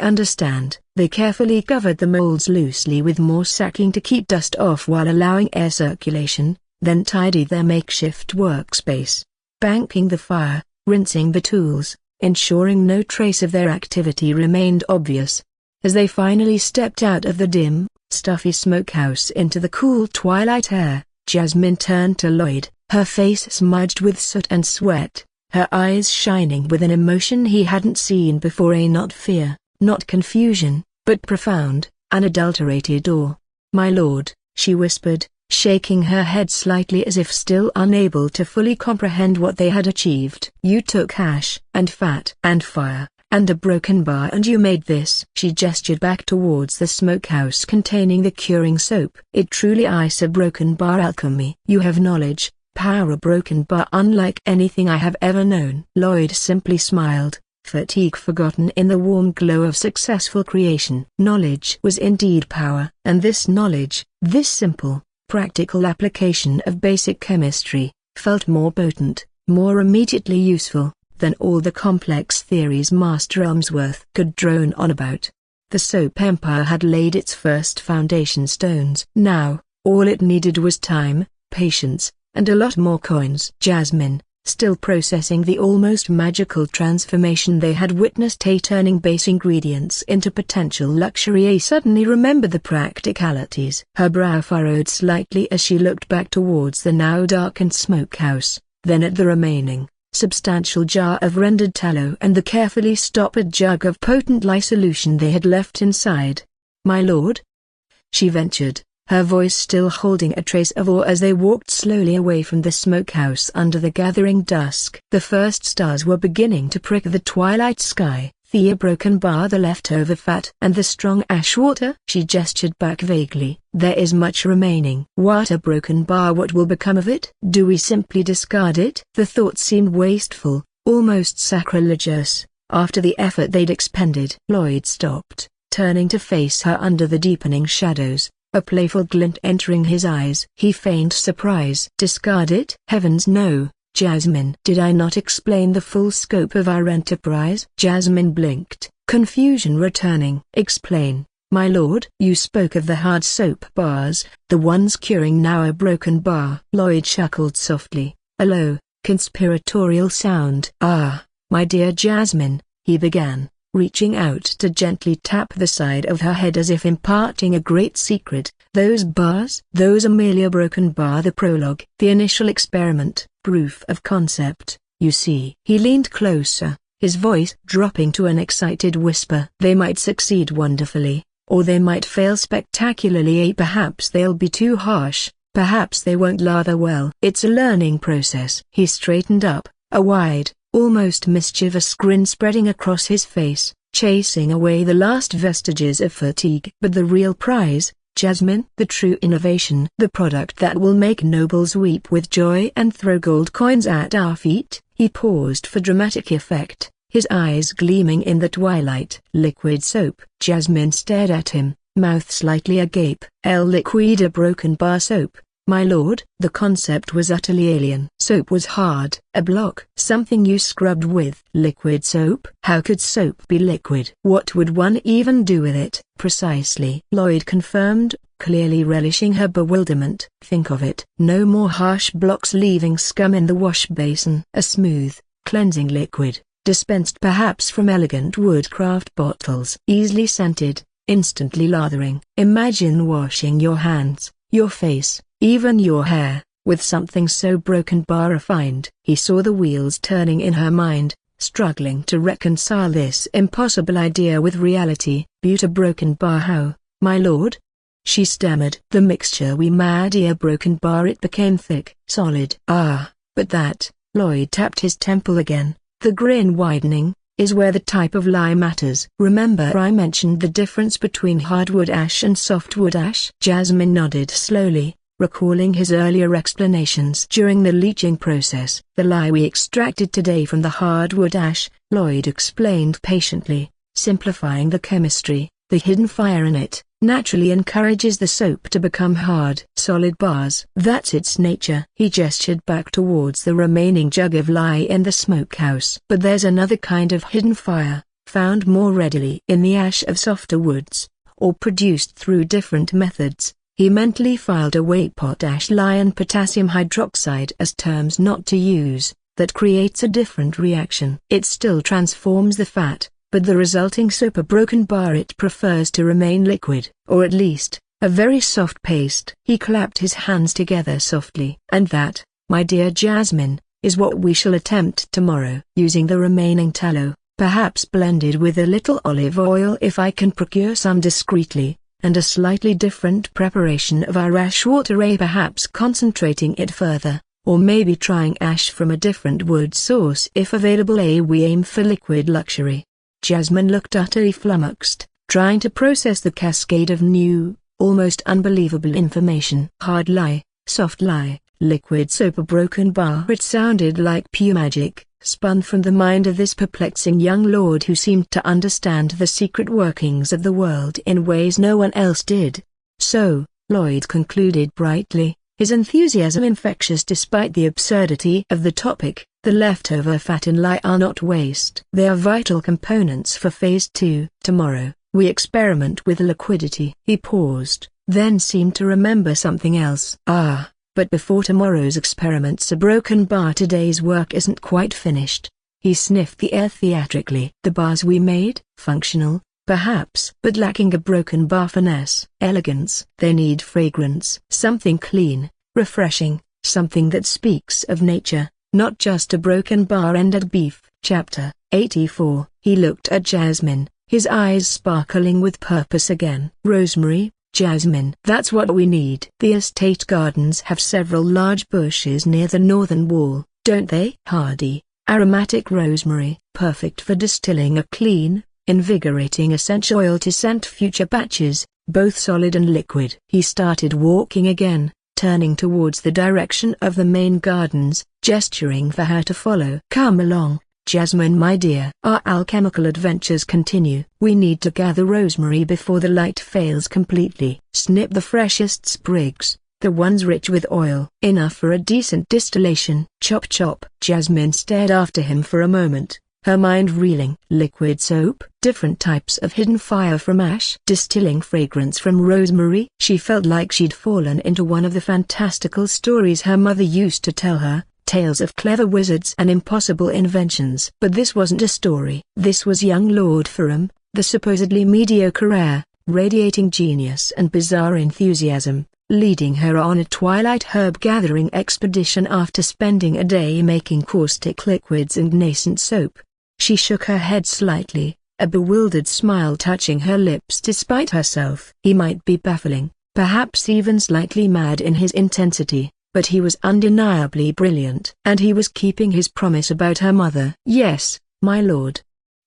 understand." They carefully covered the molds loosely with more sacking to keep dust off while allowing air circulation, then tidied their makeshift workspace, banking the fire, rinsing the tools, ensuring no trace of their activity remained obvious. As they finally stepped out of the dim, stuffy smokehouse into the cool twilight air, Jasmine turned to Lloyd, her face smudged with soot and sweat, her eyes shining with an emotion he hadn't seen before, not fear, not confusion, but profound, unadulterated awe. "My lord," she whispered, shaking her head slightly as if still unable to fully comprehend what they had achieved. "You took ash and fat and fire and a broken bar and you made this." She gestured back towards the smokehouse containing the curing soap. "It truly is a broken bar alchemy." "You have knowledge, power, a broken bar unlike anything I have ever known." Lloyd simply smiled, fatigue forgotten in the warm glow of successful creation. Knowledge was indeed power, and this knowledge, this simple, practical application of basic chemistry, felt more potent, more immediately useful, than all the complex theories Master Elmsworth could drone on about. The soap empire had laid its first foundation stones. Now, all it needed was time, patience, and a lot more coins. Jasmine, still processing the almost magical transformation they had witnessed. Turning base ingredients into potential luxury. Suddenly remembered the practicalities. Her brow furrowed slightly as she looked back towards the now darkened smokehouse, then at the remaining, substantial jar of rendered tallow and the carefully stoppered jug of potent lye solution they had left inside. "My lord?" she ventured, her voice still holding a trace of awe as they walked slowly away from the smokehouse under the gathering dusk. The first stars were beginning to prick the twilight sky. "The broken bar, the leftover fat and the strong ash water?" She gestured back vaguely. "There is much remaining." "What a broken bar? What will become of it? Do we simply discard it?" The thought seemed wasteful, almost sacrilegious, after the effort they'd expended. Lloyd stopped, turning to face her under the deepening shadows, a playful glint entering his eyes. He feigned surprise. "Discard it? Heavens no, Jasmine. Did I not explain the full scope of our enterprise?" Jasmine blinked, confusion returning. "Explain, my lord." "You spoke of the hard soap bars, the ones curing now a broken bar." Lloyd chuckled softly, a low, conspiratorial sound. "Ah, my dear Jasmine," he began, reaching out to gently tap the side of her head as if imparting a great secret. "Those bars? Those are merely a broken bar, the prologue, the initial experiment, proof of concept, you see." He leaned closer, his voice dropping to an excited whisper. "They might succeed wonderfully, or they might fail spectacularly. Perhaps they'll be too harsh, perhaps they won't lather well. It's a learning process." He straightened up, a wide, almost mischievous grin spreading across his face, chasing away the last vestiges of fatigue. "But the real prize, Jasmine, the true innovation, the product that will make nobles weep with joy and throw gold coins at our feet." He paused for dramatic effect, his eyes gleaming in the twilight. "Liquid soap." Jasmine stared at him, mouth slightly agape. "El liquid, a broken bar soap, my lord?" The concept was utterly alien. Soap was hard, a block, something you scrubbed with. Liquid soap? How could soap be liquid? What would one even do with it? "Precisely," Lloyd confirmed, clearly relishing her bewilderment. "Think of it. No more harsh blocks leaving scum in the wash basin. A smooth, cleansing liquid, dispensed perhaps from elegant woodcraft bottles. Easily scented, instantly lathering. Imagine washing your hands, your face, even your hair, with something so broken bar refined." He saw the wheels turning in her mind, struggling to reconcile this impossible idea with reality. "But a broken bar how, my lord?" she stammered. "The mixture we made a broken bar. It became thick, solid." "Ah, but that," Lloyd tapped his temple again, the grin widening, "is where the type of lye matters. Remember I mentioned the difference between hardwood ash and softwood ash?" Jasmine nodded slowly, recalling his earlier explanations during the leaching process. "The lye we extracted today from the hardwood ash," Lloyd explained patiently, simplifying the chemistry. "The hidden fire in it naturally encourages the soap to become hard, solid bars. That's its nature." He gestured back towards the remaining jug of lye in the smokehouse. "But there's another kind of hidden fire, found more readily in the ash of softer woods, or produced through different methods." He mentally filed away potash, lye and potassium hydroxide as terms not to use, that creates a different reaction. It still transforms the fat, but the resulting soap, a broken bar, it prefers to remain liquid, or at least, a very soft paste. He clapped his hands together softly. "And that, my dear Jasmine, is what we shall attempt tomorrow. Using the remaining tallow, perhaps blended with a little olive oil if I can procure some discreetly, and a slightly different preparation of our ash water, perhaps concentrating it further, or maybe trying ash from a different wood source if available. We aim for liquid luxury." Jasmine looked utterly flummoxed, trying to process the cascade of new, almost unbelievable information. Hard lye, soft lye, liquid soap, a broken bar. It sounded like pure magic, spun from the mind of this perplexing young lord who seemed to understand the secret workings of the world in ways no one else did. "So," Lloyd concluded brightly, his enthusiasm infectious despite the absurdity of the topic, "the leftover fat and lye are not waste. They are vital components for Phase 2. Tomorrow, we experiment with liquidity." He paused, then seemed to remember something else. "Ah, But before tomorrow's experiments, a broken bar, today's work isn't quite finished. He sniffed the air theatrically. The bars we made, functional, perhaps, but lacking a broken bar finesse, elegance. They need fragrance, something clean, refreshing, something that speaks of nature, not just a broken bar ended beef. Chapter 84. He looked at Jasmine, his eyes sparkling with purpose again. Rosemary, jasmine. That's what we need. The estate gardens have several large bushes near the northern wall, don't they? Hardy, aromatic rosemary, perfect for distilling a clean, invigorating essential oil to scent future batches, both solid and liquid. He started walking again, turning towards the direction of the main gardens, gesturing for her to follow. Come along, Jasmine my dear. Our alchemical adventures continue. We need to gather rosemary before the light fails completely. Snip the freshest sprigs, the ones rich with oil. Enough for a decent distillation. Chop chop. Jasmine stared after him for a moment, her mind reeling. Liquid soap, different types of hidden fire from ash, distilling fragrance from rosemary. She felt like she'd fallen into one of the fantastical stories her mother used to tell her, tales of clever wizards and impossible inventions. But this wasn't a story. This was young Lord Ferrum, the supposedly mediocre heir, radiating genius and bizarre enthusiasm, leading her on a twilight herb-gathering expedition after spending a day making caustic liquids and nascent soap. She shook her head slightly, a bewildered smile touching her lips despite herself. He might be baffling, perhaps even slightly mad in his intensity, but he was undeniably brilliant. And he was keeping his promise about her mother. Yes, my lord,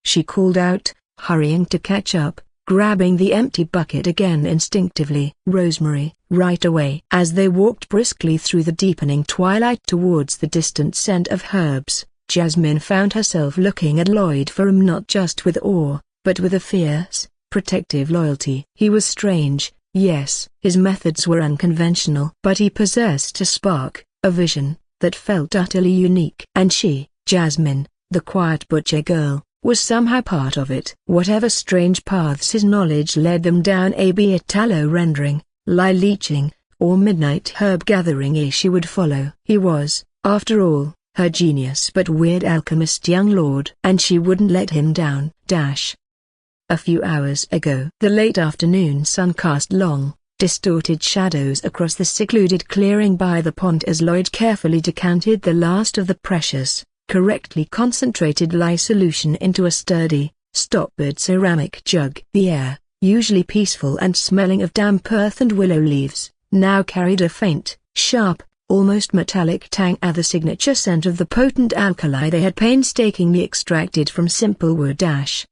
she called out, hurrying to catch up, grabbing the empty bucket again instinctively. Rosemary, right away. As they walked briskly through the deepening twilight towards the distant scent of herbs, Jasmine found herself looking at Lloyd Ferrum not just with awe, but with a fierce, protective loyalty. He was strange, yes, his methods were unconventional, but he possessed a spark, a vision, that felt utterly unique. And she, Jasmine, the quiet butcher girl, was somehow part of it. Whatever strange paths his knowledge led them down, be it tallow rendering, lye leaching, or midnight herb gathering, she would follow. He was, after all, her genius but weird alchemist young lord. And she wouldn't let him down. A few hours ago. The late afternoon sun cast long, distorted shadows across the secluded clearing by the pond as Lloyd carefully decanted the last of the precious, correctly concentrated lye solution into a sturdy, stoppered ceramic jug. The air, usually peaceful and smelling of damp earth and willow leaves, now carried a faint, sharp, almost metallic tang, the signature scent of the potent alkali they had painstakingly extracted from simple wood.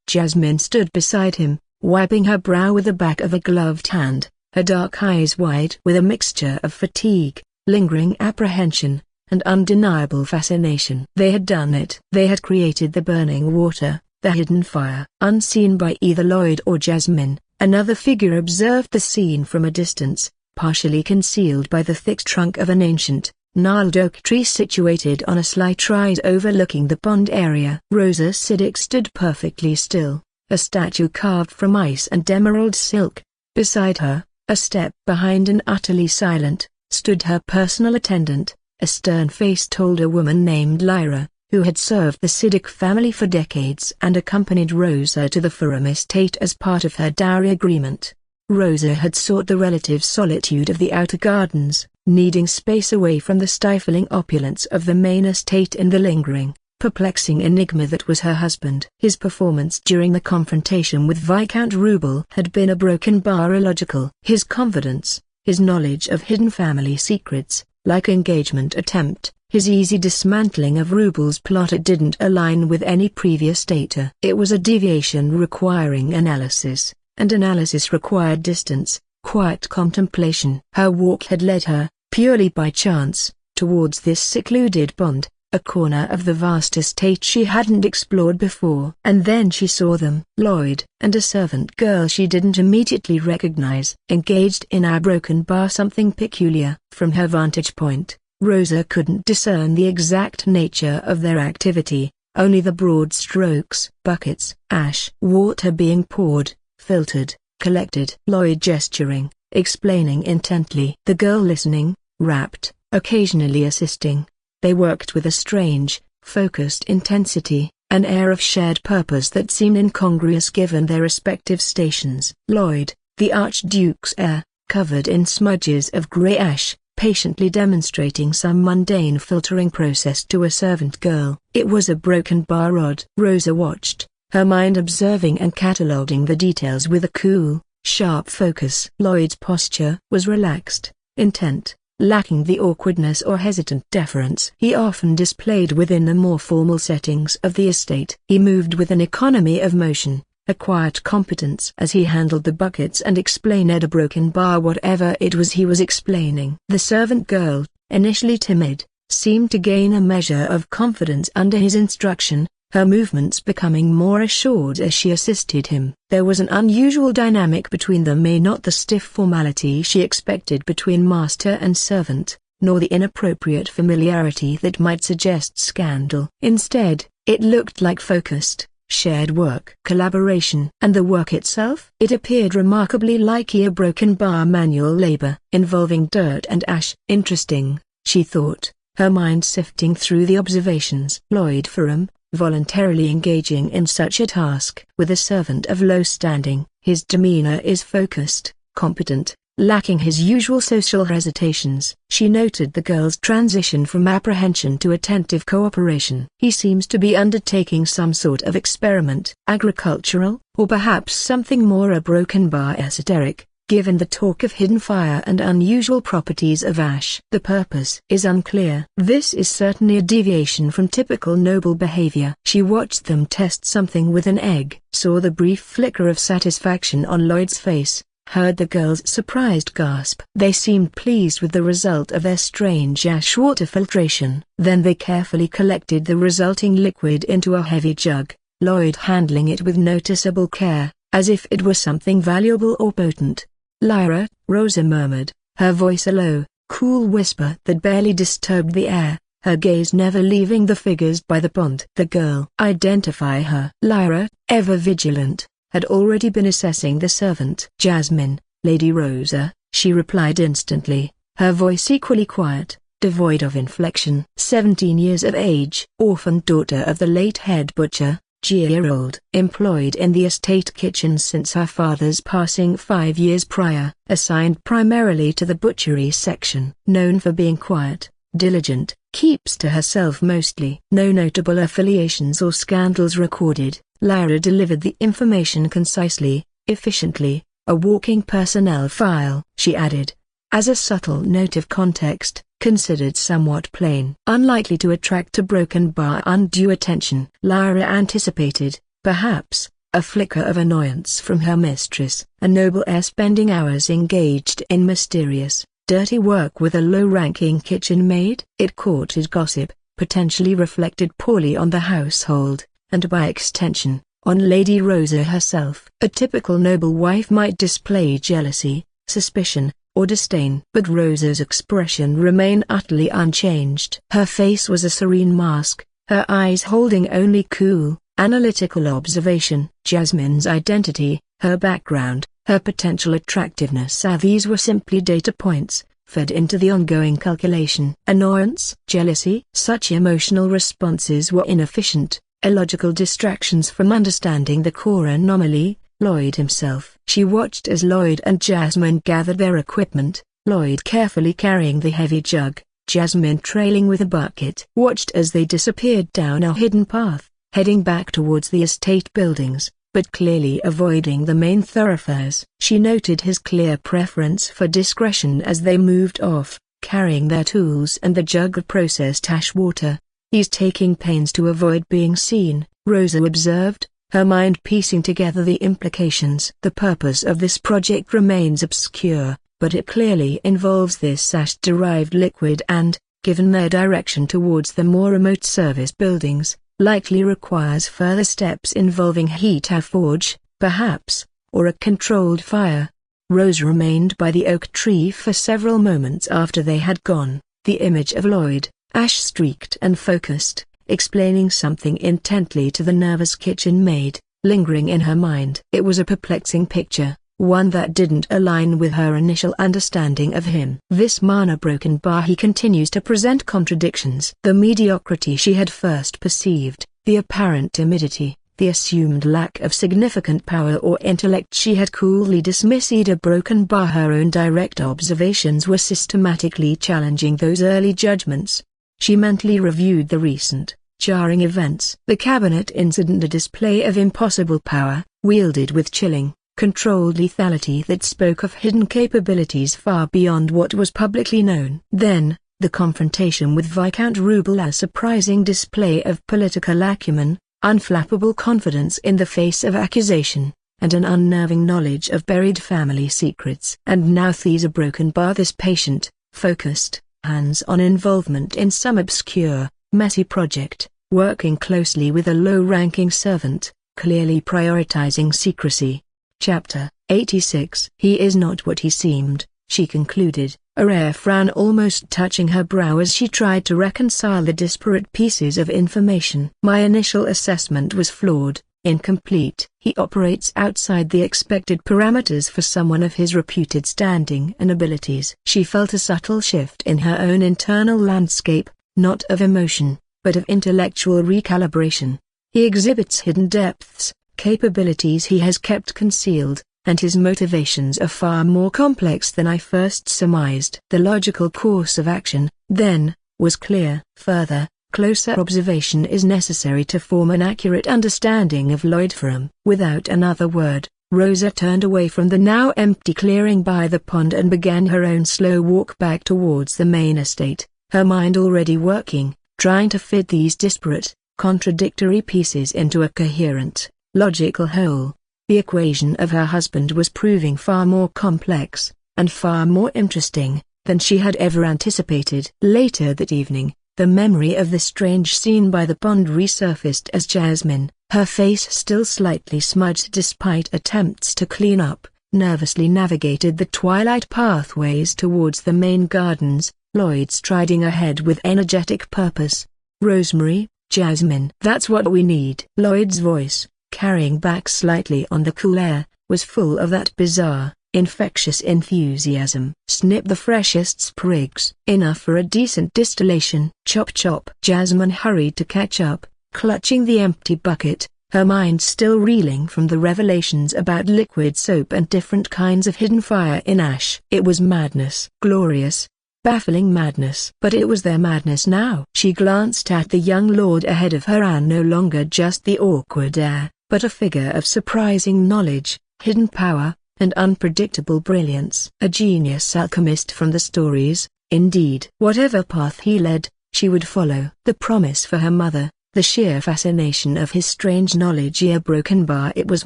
Jasmine stood beside him, wiping her brow with the back of a gloved hand, her dark eyes wide with a mixture of fatigue, lingering apprehension, and undeniable fascination. They had done it. They had created the burning water, the hidden fire. Unseen by either Lloyd or Jasmine, another figure observed the scene from a distance, partially concealed by the thick trunk of an ancient, gnarled oak tree situated on a slight rise overlooking the pond area. Rosa Siddick stood perfectly still, a statue carved from ice and emerald silk. Beside her, a step behind and utterly silent, stood her personal attendant, a stern-faced older woman named Lyra, who had served the Siddick family for decades and accompanied Rosa to the Ferrum estate as part of her dowry agreement. Rosa had sought the relative solitude of the outer gardens, needing space away from the stifling opulence of the main estate and the lingering, perplexing enigma that was her husband. His performance during the confrontation with Viscount Rubel had been a broken bar illogical. His confidence, his knowledge of hidden family secrets, like engagement attempt, his easy dismantling of Rubel's plot, it didn't align with any previous data. It was a deviation requiring analysis. And analysis required distance, quiet contemplation. Her walk had led her, purely by chance, towards this secluded pond, a corner of the vast estate she hadn't explored before. And then she saw them. Lloyd and a servant girl she didn't immediately recognize, engaged in a broken bar, something peculiar. From her vantage point, Rosa couldn't discern the exact nature of their activity, only the broad strokes. Buckets, ash, water being poured, filtered, collected. Lloyd gesturing, explaining intently. The girl listening, rapt, occasionally assisting. They worked with a strange, focused intensity, an air of shared purpose that seemed incongruous given their respective stations. Lloyd, the Archduke's heir, covered in smudges of grey ash, patiently demonstrating some mundane filtering process to a servant girl. It was a broken bar rod. Rosa watched, her mind observing and cataloguing the details with a cool, sharp focus. Lloyd's posture was relaxed, intent, lacking the awkwardness or hesitant deference he often displayed within the more formal settings of the estate. He moved with an economy of motion, a quiet competence as he handled the buckets and explained a broken bar whatever it was he was explaining. The servant girl, initially timid, seemed to gain a measure of confidence under his instruction, her movements becoming more assured as she assisted him. There was an unusual dynamic between them, not the stiff formality she expected between master and servant, nor the inappropriate familiarity that might suggest scandal. Instead, it looked like focused, shared work. Collaboration. And the work itself? It appeared remarkably like a broken bar manual labor, involving dirt and ash. Interesting, she thought, her mind sifting through the observations. Lloyd Ferrum, voluntarily engaging in such a task. With a servant of low standing, his demeanor is focused, competent, lacking his usual social hesitations. She noted the girl's transition from apprehension to attentive cooperation. He seems to be undertaking some sort of experiment. Agricultural, or perhaps something more a broken bar esoteric, given the talk of hidden fire and unusual properties of ash. The purpose is unclear. This is certainly a deviation from typical Nobel behavior. She watched them test something with an egg, saw the brief flicker of satisfaction on Lloyd's face, heard the girl's surprised gasp. They seemed pleased with the result of their strange ash water filtration. Then they carefully collected the resulting liquid into a heavy jug, Lloyd handling it with noticeable care, as if it were something valuable or potent. "Lyra," Rosa murmured, her voice a low, cool whisper that barely disturbed the air, her gaze never leaving the figures by the pond. The girl, identify her. Lyra, ever vigilant, had already been assessing the servant. "Jasmine, Lady Rosa," she replied instantly, her voice equally quiet, devoid of inflection. 17 years of age, orphan daughter of the late head butcher, Gerald. Employed in the estate kitchen since her father's passing 5 years prior. Assigned primarily to the butchery section. Known for being quiet, diligent, keeps to herself mostly. No notable affiliations or scandals recorded. Lyra delivered the information concisely, efficiently, a walking personnel file. She added, as a subtle note of context, considered somewhat plain. Unlikely to attract a broken bar undue attention. Lyra anticipated, perhaps, a flicker of annoyance from her mistress. A noble heir spending hours engaged in mysterious, dirty work with a low-ranking kitchen maid. It courted gossip, potentially reflected poorly on the household, and by extension, on Lady Rosa herself. A typical noble wife might display jealousy, suspicion, or disdain. But Rosa's expression remained utterly unchanged. Her face was a serene mask, her eyes holding only cool, analytical observation. Jasmine's identity, her background, her potential attractiveness, these were simply data points, fed into the ongoing calculation. Annoyance, jealousy, such emotional responses were inefficient, illogical distractions from understanding the core anomaly. Lloyd himself. She watched as Lloyd and Jasmine gathered their equipment, Lloyd carefully carrying the heavy jug, Jasmine trailing with a bucket. Watched as they disappeared down a hidden path, heading back towards the estate buildings, but clearly avoiding the main thoroughfares. She noted his clear preference for discretion as they moved off, carrying their tools and the jug of processed ash water. "He's taking pains to avoid being seen," Rosa observed, her mind piecing together the implications. The purpose of this project remains obscure, but it clearly involves this ash-derived liquid and, given their direction towards the more remote service buildings, likely requires further steps involving heat a forge, perhaps, or a controlled fire. Rose remained by the oak tree for several moments after they had gone, the image of Lloyd, ash-streaked and focused, explaining something intently to the nervous kitchen maid, lingering in her mind. It was a perplexing picture, one that didn't align with her initial understanding of him. This mana-broken Bahi continues to present contradictions. The mediocrity she had first perceived, the apparent timidity, the assumed lack of significant power or intellect she had coolly dismissed. A broken bar. Her own direct observations were systematically challenging those early judgments. She mentally reviewed the recent, jarring events. The cabinet incident, a display of impossible power, wielded with chilling, controlled lethality that spoke of hidden capabilities far beyond what was publicly known. Then, the confrontation with Viscount Rubel, a surprising display of political acumen, unflappable confidence in the face of accusation, and an unnerving knowledge of buried family secrets. And now Thesa broken bar, this patient, focused, hands-on involvement in some obscure, messy project, working closely with a low-ranking servant, clearly prioritizing secrecy. Chapter 86. He is not what he seemed, she concluded, a rare frown almost touching her brow as she tried to reconcile the disparate pieces of information. My initial assessment was flawed, incomplete. He operates outside the expected parameters for someone of his reputed standing and abilities. She felt a subtle shift in her own internal landscape, not of emotion, but of intellectual recalibration. He exhibits hidden depths, capabilities he has kept concealed, and his motivations are far more complex than I first surmised. The logical course of action, then, was clear. Further, closer observation is necessary to form an accurate understanding of Lloyd Ferrum. Without another word, Rosa turned away from the now empty clearing by the pond and began her own slow walk back towards the main estate, her mind already working, trying to fit these disparate, contradictory pieces into a coherent, logical whole. The equation of her husband was proving far more complex, and far more interesting, than she had ever anticipated. Later that evening, the memory of the strange scene by the pond resurfaced as Jasmine, her face still slightly smudged despite attempts to clean up, nervously navigated the twilight pathways towards the main gardens, Lloyd striding ahead with energetic purpose. "Rosemary, Jasmine, that's what we need." Lloyd's voice, carrying back slightly on the cool air, was full of that bizarre, infectious enthusiasm. "Snip the freshest sprigs. Enough for a decent distillation." Chop chop. Jasmine hurried to catch up, clutching the empty bucket, her mind still reeling from the revelations about liquid soap and different kinds of hidden fire in ash. It was madness. Glorious, baffling madness. But it was their madness now. She glanced at the young lord ahead of her, and no longer just the awkward air, but a figure of surprising knowledge, hidden power, and unpredictable brilliance. A genius alchemist from the stories, indeed. Whatever path he led, she would follow. The promise for her mother, the sheer fascination of his strange knowledge. A broken bar. It was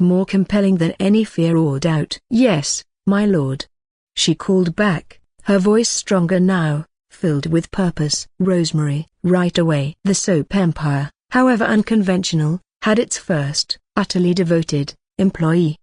more compelling than any fear or doubt. "Yes, my lord," she called back, her voice stronger now, filled with purpose. "Rosemary." Right away. The soap empire, however unconventional, had its first, utterly devoted, employee.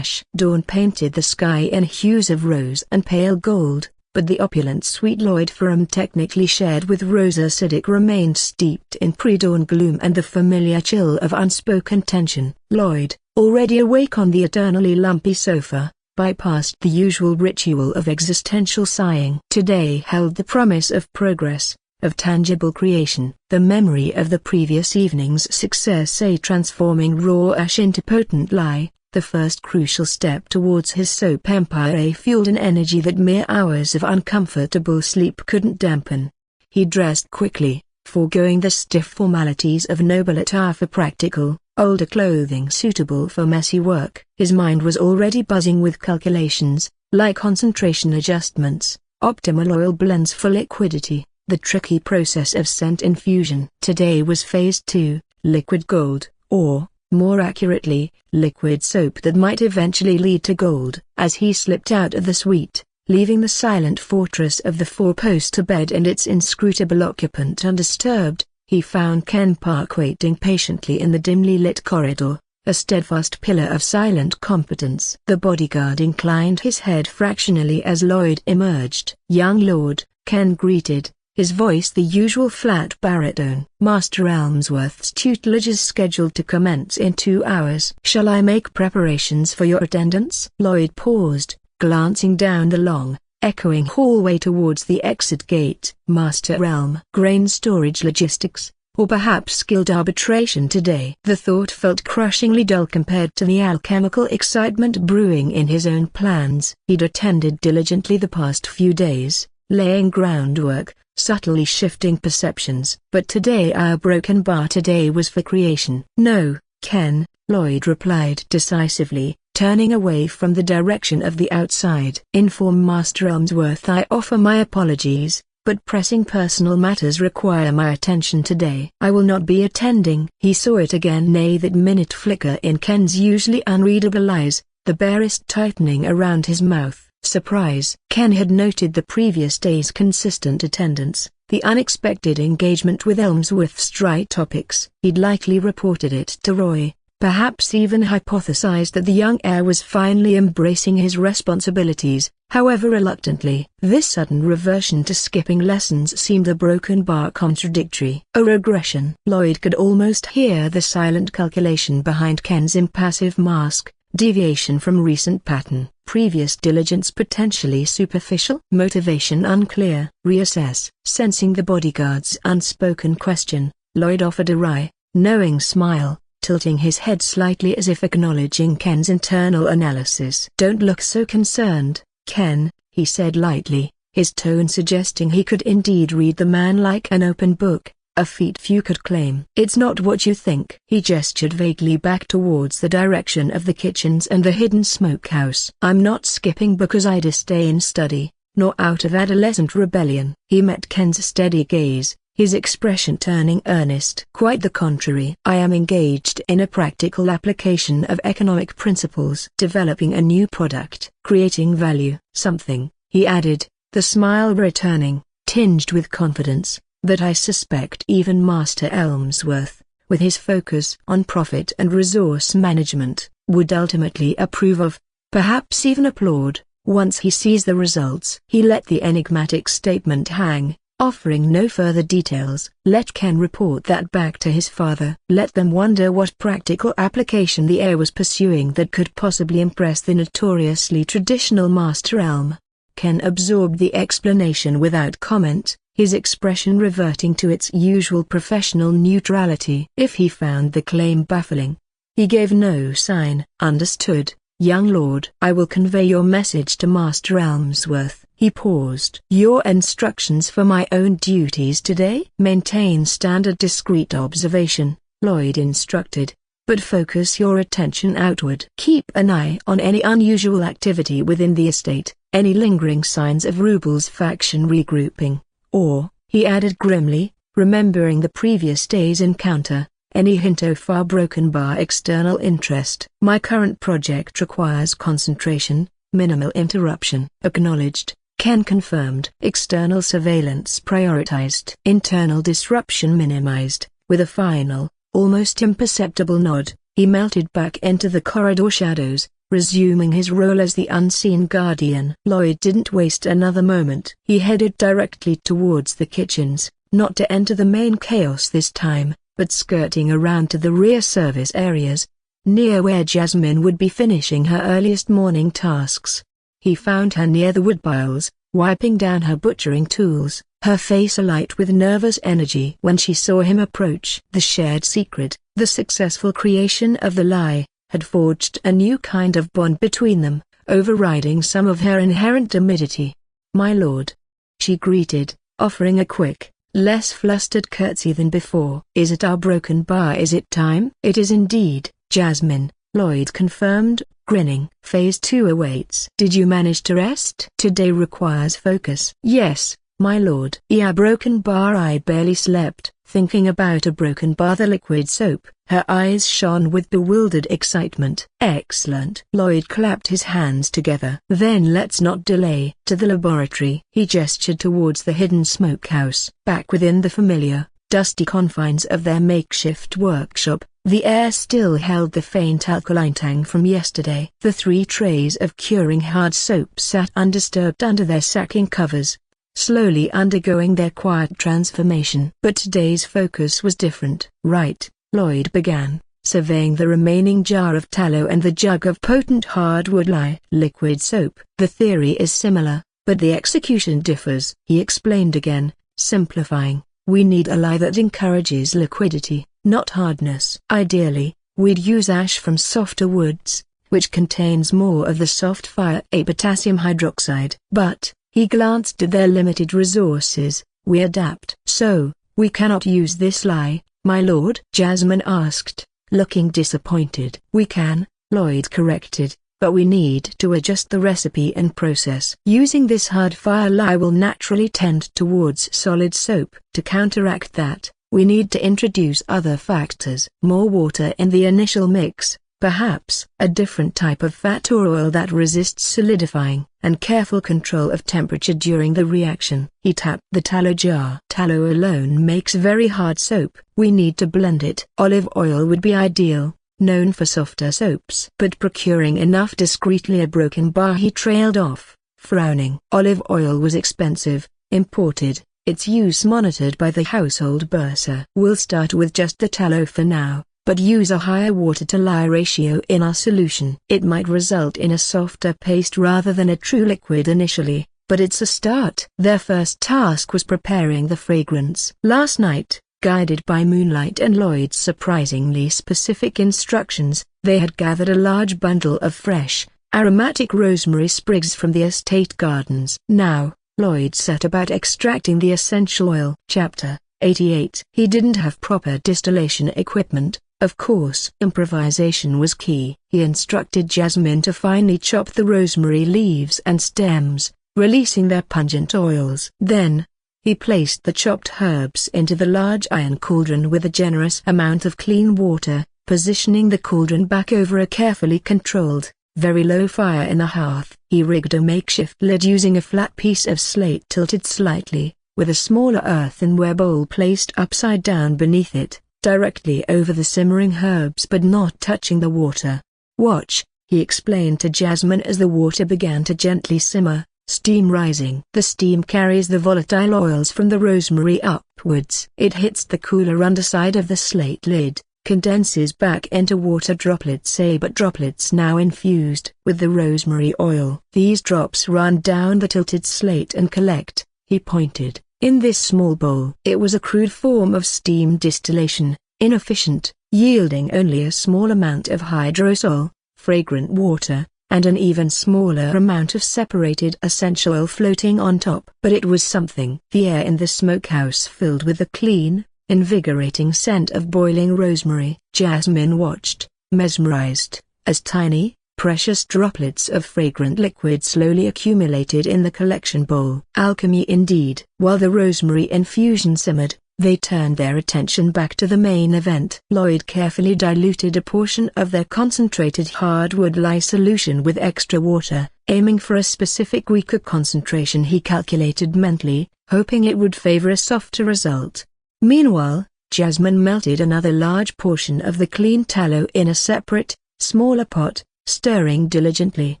Dawn painted the sky in hues of rose and pale gold, but the opulent sweet Lloyd Ferrum technically shared with Rosa Siddiq remained steeped in pre-dawn gloom and the familiar chill of unspoken tension. Lloyd, already awake on the eternally lumpy sofa, bypassed the usual ritual of existential sighing. Today held the promise of progress, of tangible creation. The memory of the previous evening's success, transforming raw ash into potent lye, the first crucial step towards his soap empire, fueled an energy that mere hours of uncomfortable sleep couldn't dampen. He dressed quickly, foregoing the stiff formalities of Nobel attire for practical, older clothing suitable for messy work. His mind was already buzzing with calculations, like concentration adjustments, optimal oil blends for liquidity, the tricky process of scent infusion. Today was phase 2, liquid gold, or, more accurately, liquid soap that might eventually lead to gold. As he slipped out of the suite, leaving the silent fortress of the four-poster bed and its inscrutable occupant undisturbed, he found Ken Park waiting patiently in the dimly lit corridor, a steadfast pillar of silent competence. The bodyguard inclined his head fractionally as Lloyd emerged. "Young lord," Ken greeted, his voice the usual flat baritone. "Master Elmsworth's tutelage is scheduled to commence in 2 hours. Shall I make preparations for your attendance?" Lloyd paused, glancing down the long, echoing hallway towards the exit gate. "Master Elm. Grain storage logistics, or perhaps skilled arbitration today." The thought felt crushingly dull compared to the alchemical excitement brewing in his own plans. He'd attended diligently the past few days, laying groundwork, subtly shifting perceptions. But today our broken bar today was for creation. "No, Ken," Lloyd replied decisively, turning away from the direction of the outside. "Inform Master Elmsworth I offer my apologies, but pressing personal matters require my attention today. I will not be attending." He saw it again, that minute flicker in Ken's usually unreadable eyes, the barest tightening around his mouth. Surprise. Ken had noted the previous day's consistent attendance, the unexpected engagement with Elmsworth's dry topics. He'd likely reported it to Roy, perhaps even hypothesized that the young heir was finally embracing his responsibilities, however reluctantly. This sudden reversion to skipping lessons seemed a broken bar contradictory. A regression. Lloyd could almost hear the silent calculation behind Ken's impassive mask. Deviation from recent pattern. Previous diligence potentially superficial. Motivation unclear. Reassess. Sensing the bodyguard's unspoken question, Lloyd offered a wry, knowing smile, tilting his head slightly as if acknowledging Ken's internal analysis. "Don't look so concerned, Ken," he said lightly, his tone suggesting he could indeed read the man like an open book, a feat few could claim. "It's not what you think." He gestured vaguely back towards the direction of the kitchens and the hidden smokehouse. "I'm not skipping because I disdain study, nor out of adolescent rebellion." He met Ken's steady gaze, his expression turning earnest. "Quite the contrary. I am engaged in a practical application of economic principles. Developing a new product, creating value." "Something," he added, the smile returning, tinged with confidence, "that I suspect even Master Elmsworth, with his focus on profit and resource management, would ultimately approve of, perhaps even applaud, once he sees the results." He let the enigmatic statement hang, offering no further details. Let Ken report that back to his father. Let them wonder what practical application the heir was pursuing that could possibly impress the notoriously traditional Master Elm. Ken absorbed the explanation without comment, his expression reverting to its usual professional neutrality. If he found the claim baffling, he gave no sign. "Understood, young lord. I will convey your message to Master Elmsworth." He paused. "Your instructions for my own duties today?" "Maintain standard discreet observation," Lloyd instructed, "but focus your attention outward. Keep an eye on any unusual activity within the estate, any lingering signs of Rubel's faction regrouping, or," he added grimly, remembering the previous day's encounter, "any hint of far broken bar external interest." "My current project requires concentration, minimal interruption." "Acknowledged," Ken confirmed. "External surveillance prioritized. Internal disruption minimized." With a final, almost imperceptible nod, he melted back into the corridor shadows, resuming his role as the unseen guardian. Lloyd didn't waste another moment. He headed directly towards the kitchens, not to enter the main chaos this time, but skirting around to the rear service areas, near where Jasmine would be finishing her earliest morning tasks. He found her near the woodpiles, wiping down her butchering tools, her face alight with nervous energy. When she saw him approach, the shared secret, the successful creation of the lie, had forged a new kind of bond between them, overriding some of her inherent timidity. "My lord," she greeted, offering a quick, less flustered curtsy than before. "Is it our broken bar? Is it time?" "It is indeed, Jasmine," Lloyd confirmed, grinning. "Phase 2 awaits." "Did you manage to rest?" "Today requires focus." "Yes, my lord." "Yeah, broken bar." "I barely slept." Thinking about a broken bar, the liquid soap, her eyes shone with bewildered excitement. "Excellent." Lloyd clapped his hands together. "Then let's not delay." "To the laboratory." He gestured towards the hidden smokehouse. Back within the familiar, dusty confines of their makeshift workshop, the air still held the faint alkaline tang from yesterday. The 3 trays of curing hard soap sat undisturbed under their sacking covers, slowly undergoing their quiet transformation. But today's focus was different. Right, Lloyd began, surveying the remaining jar of tallow and the jug of potent hardwood lye. Liquid soap. The theory is similar, but the execution differs. He explained again, simplifying. We need a lye that encourages liquidity, not hardness. Ideally, we'd use ash from softer woods, which contains more of the soft fire a potassium hydroxide. But, he glanced at their limited resources, we adapt. So, we cannot use this lye, my lord? Jasmine asked, looking disappointed. We can, Lloyd corrected, but we need to adjust the recipe and process. Using this hard fire lye will naturally tend towards solid soap. To counteract that, we need to introduce other factors. More water in the initial mix, perhaps a different type of fat or oil that resists solidifying, and careful control of temperature during the reaction. He tapped the tallow jar. Tallow alone makes very hard soap. We need to blend it. Olive oil would be ideal, known for softer soaps. But procuring enough discreetly a broken bar. He trailed off, frowning. Olive oil was expensive, imported, its use monitored by the household bursar. We'll start with just the tallow for now, but use a higher water-to-lye ratio in our solution. It might result in a softer paste rather than a true liquid initially, but it's a start. Their first task was preparing the fragrance. Last night, guided by moonlight and Lloyd's surprisingly specific instructions, they had gathered a large bundle of fresh, aromatic rosemary sprigs from the estate gardens. Now, Lloyd set about extracting the essential oil. Chapter 88. He didn't have proper distillation equipment. Of course, improvisation was key. He instructed Jasmine to finely chop the rosemary leaves and stems, releasing their pungent oils. Then, he placed the chopped herbs into the large iron cauldron with a generous amount of clean water, positioning the cauldron back over a carefully controlled, very low fire in the hearth. He rigged a makeshift lid using a flat piece of slate tilted slightly, with a smaller earthenware bowl placed upside down beneath it, directly over the simmering herbs but not touching the water. Watch, he explained to Jasmine as the water began to gently simmer, steam rising. The steam carries the volatile oils from the rosemary upwards. It hits the cooler underside of the slate lid, condenses back into water droplets but droplets now infused with the rosemary oil. These drops run down the tilted slate and collect, he pointed, in this small bowl. It was a crude form of steam distillation, inefficient, yielding only a small amount of hydrosol, fragrant water, and an even smaller amount of separated essential oil floating on top. But it was something. The air in the smokehouse filled with the clean, invigorating scent of boiling rosemary. Jasmine watched, mesmerized, as tiny, precious droplets of fragrant liquid slowly accumulated in the collection bowl. Alchemy indeed. While the rosemary infusion simmered, they turned their attention back to the main event. Lloyd carefully diluted a portion of their concentrated hardwood lye solution with extra water, aiming for a specific weaker concentration he calculated mentally, hoping it would favor a softer result. Meanwhile, Jasmine melted another large portion of the clean tallow in a separate, smaller pot, stirring diligently,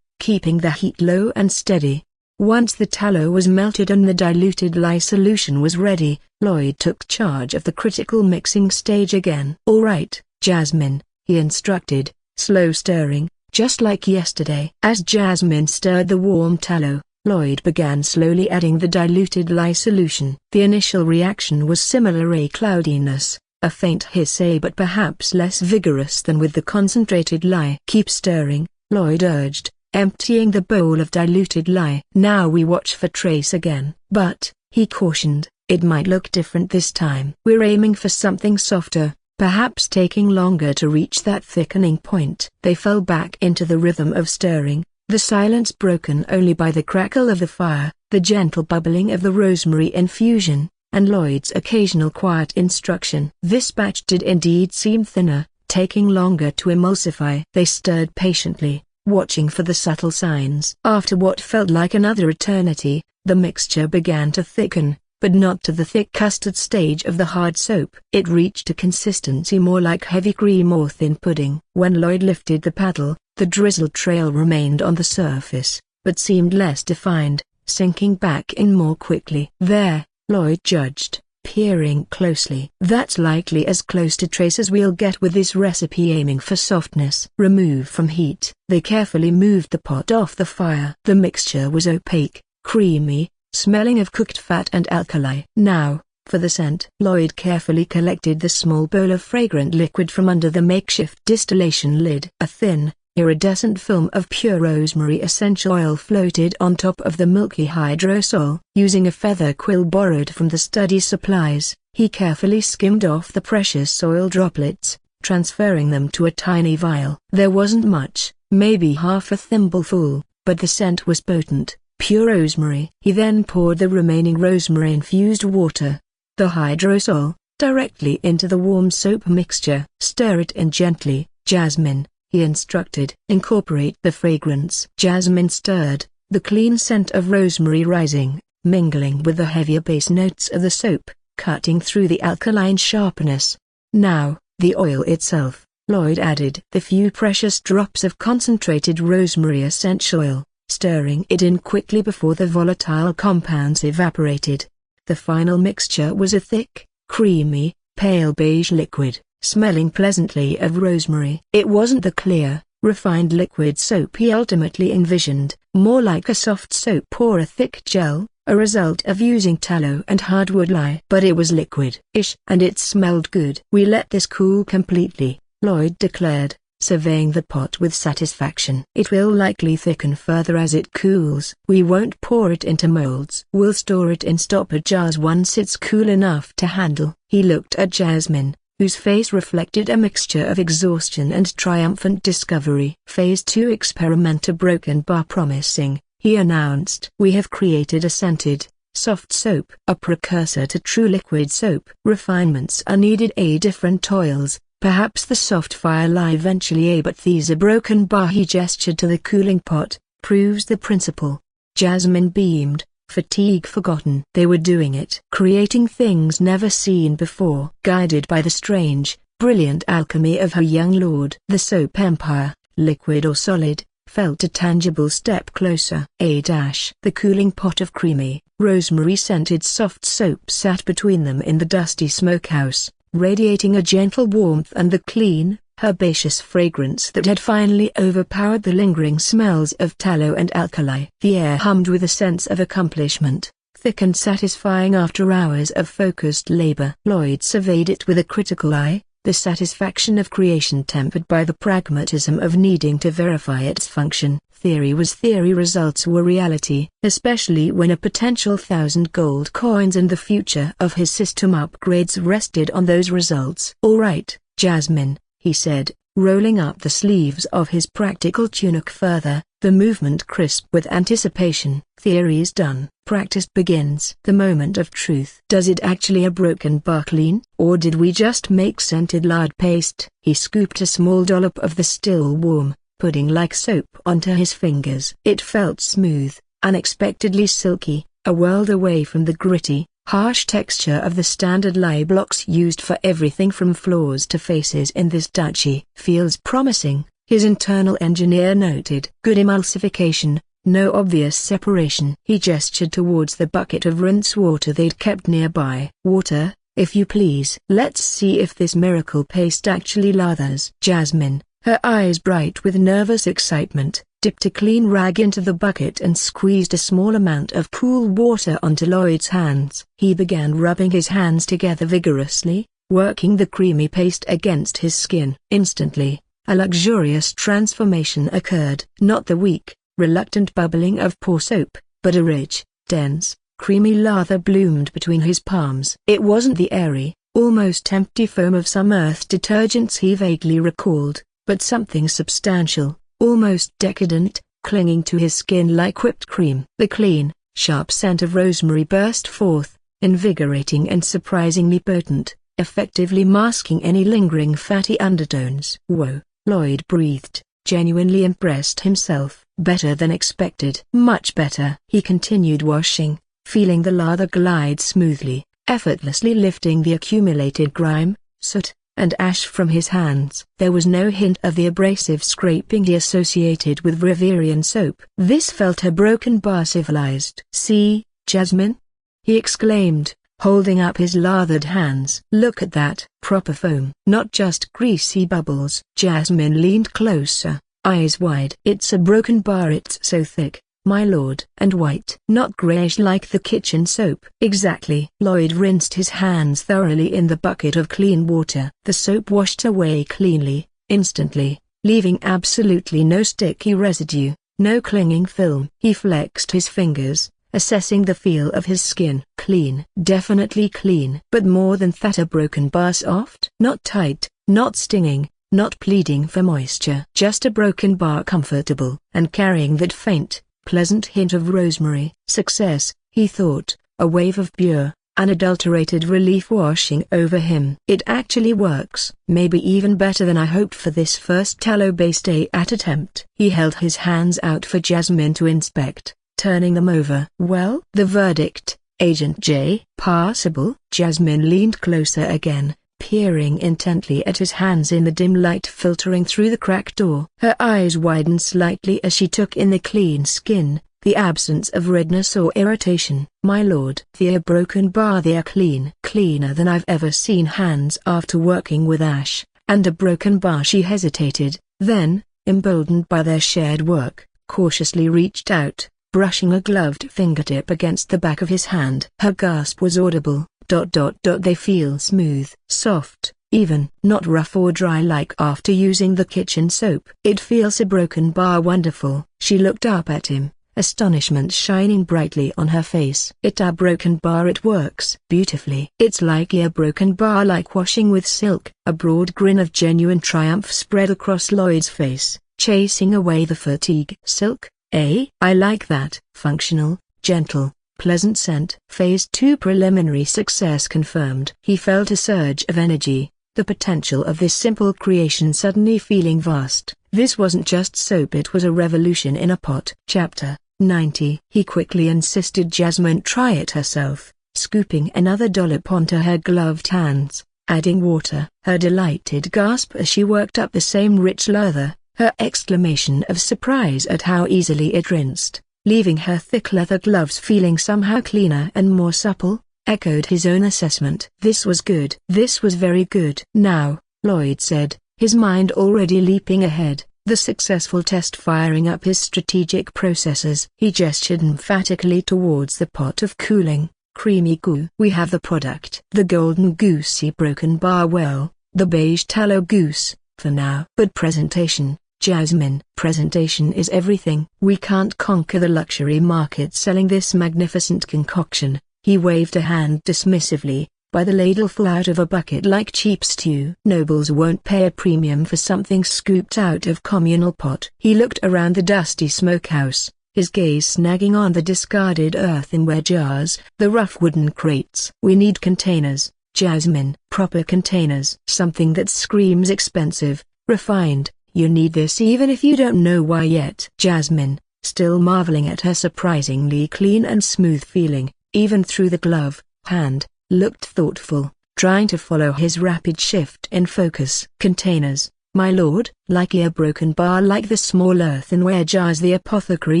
keeping the heat low and steady. Once the tallow was melted and the diluted lye solution was ready, Lloyd took charge of the critical mixing stage again. "All right, Jasmine," he instructed, slow stirring, just like yesterday. As Jasmine stirred the warm tallow, Lloyd began slowly adding the diluted lye solution. The initial reaction was similar: a cloudiness, a faint hiss, but perhaps less vigorous than with the concentrated lye. "Keep stirring," Lloyd urged, emptying the bowl of diluted lye. "Now we watch for trace again." "But," he cautioned, "it might look different this time. We're aiming for something softer, perhaps taking longer to reach that thickening point." They fell back into the rhythm of stirring, the silence broken only by the crackle of the fire, the gentle bubbling of the rosemary infusion, and Lloyd's occasional quiet instruction. This batch did indeed seem thinner, taking longer to emulsify. They stirred patiently, watching for the subtle signs. After what felt like another eternity, the mixture began to thicken, but not to the thick custard stage of the hard soap. It reached a consistency more like heavy cream or thin pudding. When Lloyd lifted the paddle, the drizzle trail remained on the surface, but seemed less defined, sinking back in more quickly. There, Lloyd judged, peering closely. That's likely as close to trace as we'll get with this recipe, aiming for softness. Remove from heat. They carefully moved the pot off the fire. The mixture was opaque, creamy, smelling of cooked fat and alkali. Now, for the scent. Lloyd carefully collected the small bowl of fragrant liquid from under the makeshift distillation lid. A thin, iridescent film of pure rosemary essential oil floated on top of the milky hydrosol. Using a feather quill borrowed from the study supplies, he carefully skimmed off the precious oil droplets, transferring them to a tiny vial. There wasn't much, maybe half a thimbleful, but the scent was potent, pure rosemary. He then poured the remaining rosemary-infused water, the hydrosol, directly into the warm soap mixture. Stir it in gently, Jasmine, he instructed. Incorporate the fragrance. Jasmine stirred, the clean scent of rosemary rising, mingling with the heavier base notes of the soap, cutting through the alkaline sharpness. Now, the oil itself. Lloyd added the few precious drops of concentrated rosemary essential oil, stirring it in quickly before the volatile compounds evaporated. The final mixture was a thick, creamy, pale beige liquid, smelling pleasantly of rosemary. It wasn't the clear, refined liquid soap he ultimately envisioned, more like a soft soap or a thick gel, a result of using tallow and hardwood lye. But it was liquid-ish, and it smelled good. We let this cool completely, Lloyd declared, surveying the pot with satisfaction. It will likely thicken further as it cools. We won't pour it into molds. We'll store it in stopper jars once it's cool enough to handle. He looked at Jasmine, whose face reflected a mixture of exhaustion and triumphant discovery. Phase 2 experimenter broken bar promising, he announced. We have created a scented, soft soap, a precursor to true liquid soap. Refinements are needed. Different oils, perhaps the soft fire lye eventually, but these a broken bar, he gestured to the cooling pot, proves the principle. Jasmine beamed, fatigue forgotten. They were doing it. Creating things never seen before. Guided by the strange, brilliant alchemy of her young lord. The soap empire, liquid or solid, felt a tangible step closer. The cooling pot of creamy, rosemary-scented soft soap sat between them in the dusty smokehouse, radiating a gentle warmth and the clean, herbaceous fragrance that had finally overpowered the lingering smells of tallow and alkali. The air hummed with a sense of accomplishment, thick and satisfying after hours of focused labor. Lloyd surveyed it with a critical eye, the satisfaction of creation tempered by the pragmatism of needing to verify its function. Theory was theory, results were reality, especially when a potential 1,000 gold coins and the future of his system upgrades rested on those results. All right, Jasmine, he said, rolling up the sleeves of his practical tunic further, the movement crisp with anticipation. Theory's done. Practice begins. The moment of truth. Does it actually a broken bar clean, or did we just make scented lard paste? He scooped a small dollop of the still warm, pudding-like soap onto his fingers. It felt smooth, unexpectedly silky, a world away from the gritty, harsh texture of the standard lye blocks used for everything from floors to faces in this duchy. Feels promising, his internal engineer noted. Good emulsification, no obvious separation. He gestured towards the bucket of rinse water they'd kept nearby. Water, if you please. Let's see if this miracle paste actually lathers. Jasmine, her eyes bright with nervous excitement, dipped a clean rag into the bucket and squeezed a small amount of cool water onto Lloyd's hands. He began rubbing his hands together vigorously, working the creamy paste against his skin. Instantly, a luxurious transformation occurred. Not the weak, reluctant bubbling of pour soap, but a rich, dense, creamy lather bloomed between his palms. It wasn't the airy, almost empty foam of some earth detergents he vaguely recalled, but something substantial, almost decadent, clinging to his skin like whipped cream. The clean, sharp scent of rosemary burst forth, invigorating and surprisingly potent, effectively masking any lingering fatty undertones. Whoa, Lloyd breathed, genuinely impressed himself. Better than expected. Much better. He continued washing, feeling the lather glide smoothly, effortlessly lifting the accumulated grime, soot, and ash from his hands. There was no hint of the abrasive scraping he associated with Riverian soap. This felt a broken bar civilized. "See, Jasmine?" he exclaimed, holding up his lathered hands. "Look at that. Proper foam. Not just greasy bubbles." Jasmine leaned closer, eyes wide. "It's a broken bar. It's so thick, my lord. And white. Not grayish like the kitchen soap." "Exactly." Lloyd rinsed his hands thoroughly in the bucket of clean water. The soap washed away cleanly, instantly, leaving absolutely no sticky residue, no clinging film. He flexed his fingers, assessing the feel of his skin. Clean. Definitely clean. But more than that, a broken bar soft. Not tight, not stinging, not pleading for moisture. Just a broken bar comfortable, and carrying that faint, pleasant hint of rosemary. Success, he thought, a wave of pure, unadulterated relief washing over him. "It actually works. Maybe even better than I hoped for this first tallow-based attempt." He held his hands out for Jasmine to inspect, turning them over. "Well?" "The verdict, Agent J." "Passable." Jasmine leaned closer again, peering intently at his hands in the dim light filtering through the cracked door. Her eyes widened slightly as she took in the clean skin, the absence of redness or irritation. "My lord, they're broken bar. They're clean. Cleaner than I've ever seen hands after working with ash, and a broken bar." She hesitated, then, emboldened by their shared work, cautiously reached out, brushing a gloved fingertip against the back of his hand. Her gasp was audible. They feel smooth, soft, even, not rough or dry like after using the kitchen soap. "It feels a broken bar wonderful." She looked up at him, astonishment shining brightly on her face. "It's a broken bar. It works beautifully. It's like a broken bar, like washing with silk." A broad grin of genuine triumph spread across Lloyd's face, chasing away the fatigue. "Silk, eh?" "I like that. Functional, gentle, pleasant scent." Phase 2 preliminary success confirmed. He felt a surge of energy, the potential of this simple creation suddenly feeling vast. This wasn't just soap, it was a revolution in a pot. Chapter 90. He quickly insisted Jasmine try it herself, scooping another dollop onto her gloved hands, adding water. Her delighted gasp as she worked up the same rich lather, her exclamation of surprise at how easily it rinsed, leaving her thick leather gloves feeling somehow cleaner and more supple, echoed his own assessment. This was good. This was very good. "Now," Lloyd said, his mind already leaping ahead, the successful test firing up his strategic processes. He gestured emphatically towards the pot of cooling, creamy goo. "We have the product. The golden goosey broken bar, well, the beige tallow goose, for now." "But presentation, Jasmine." "Presentation is everything. We can't conquer the luxury market selling this magnificent concoction." He waved a hand dismissively, by the ladleful out of a bucket like cheap stew. "Nobles won't pay a premium for something scooped out of communal pot." He looked around the dusty smokehouse, his gaze snagging on the discarded earthenware jars, the rough wooden crates. "We need containers, Jasmine. Proper containers. Something that screams expensive, refined. You need this even if you don't know why yet." Jasmine, still marveling at her surprisingly clean and smooth feeling, even through the glove hand, looked thoughtful, trying to follow his rapid shift in focus. "Containers, my lord, like a broken bar, like the small earthenware jars the apothecary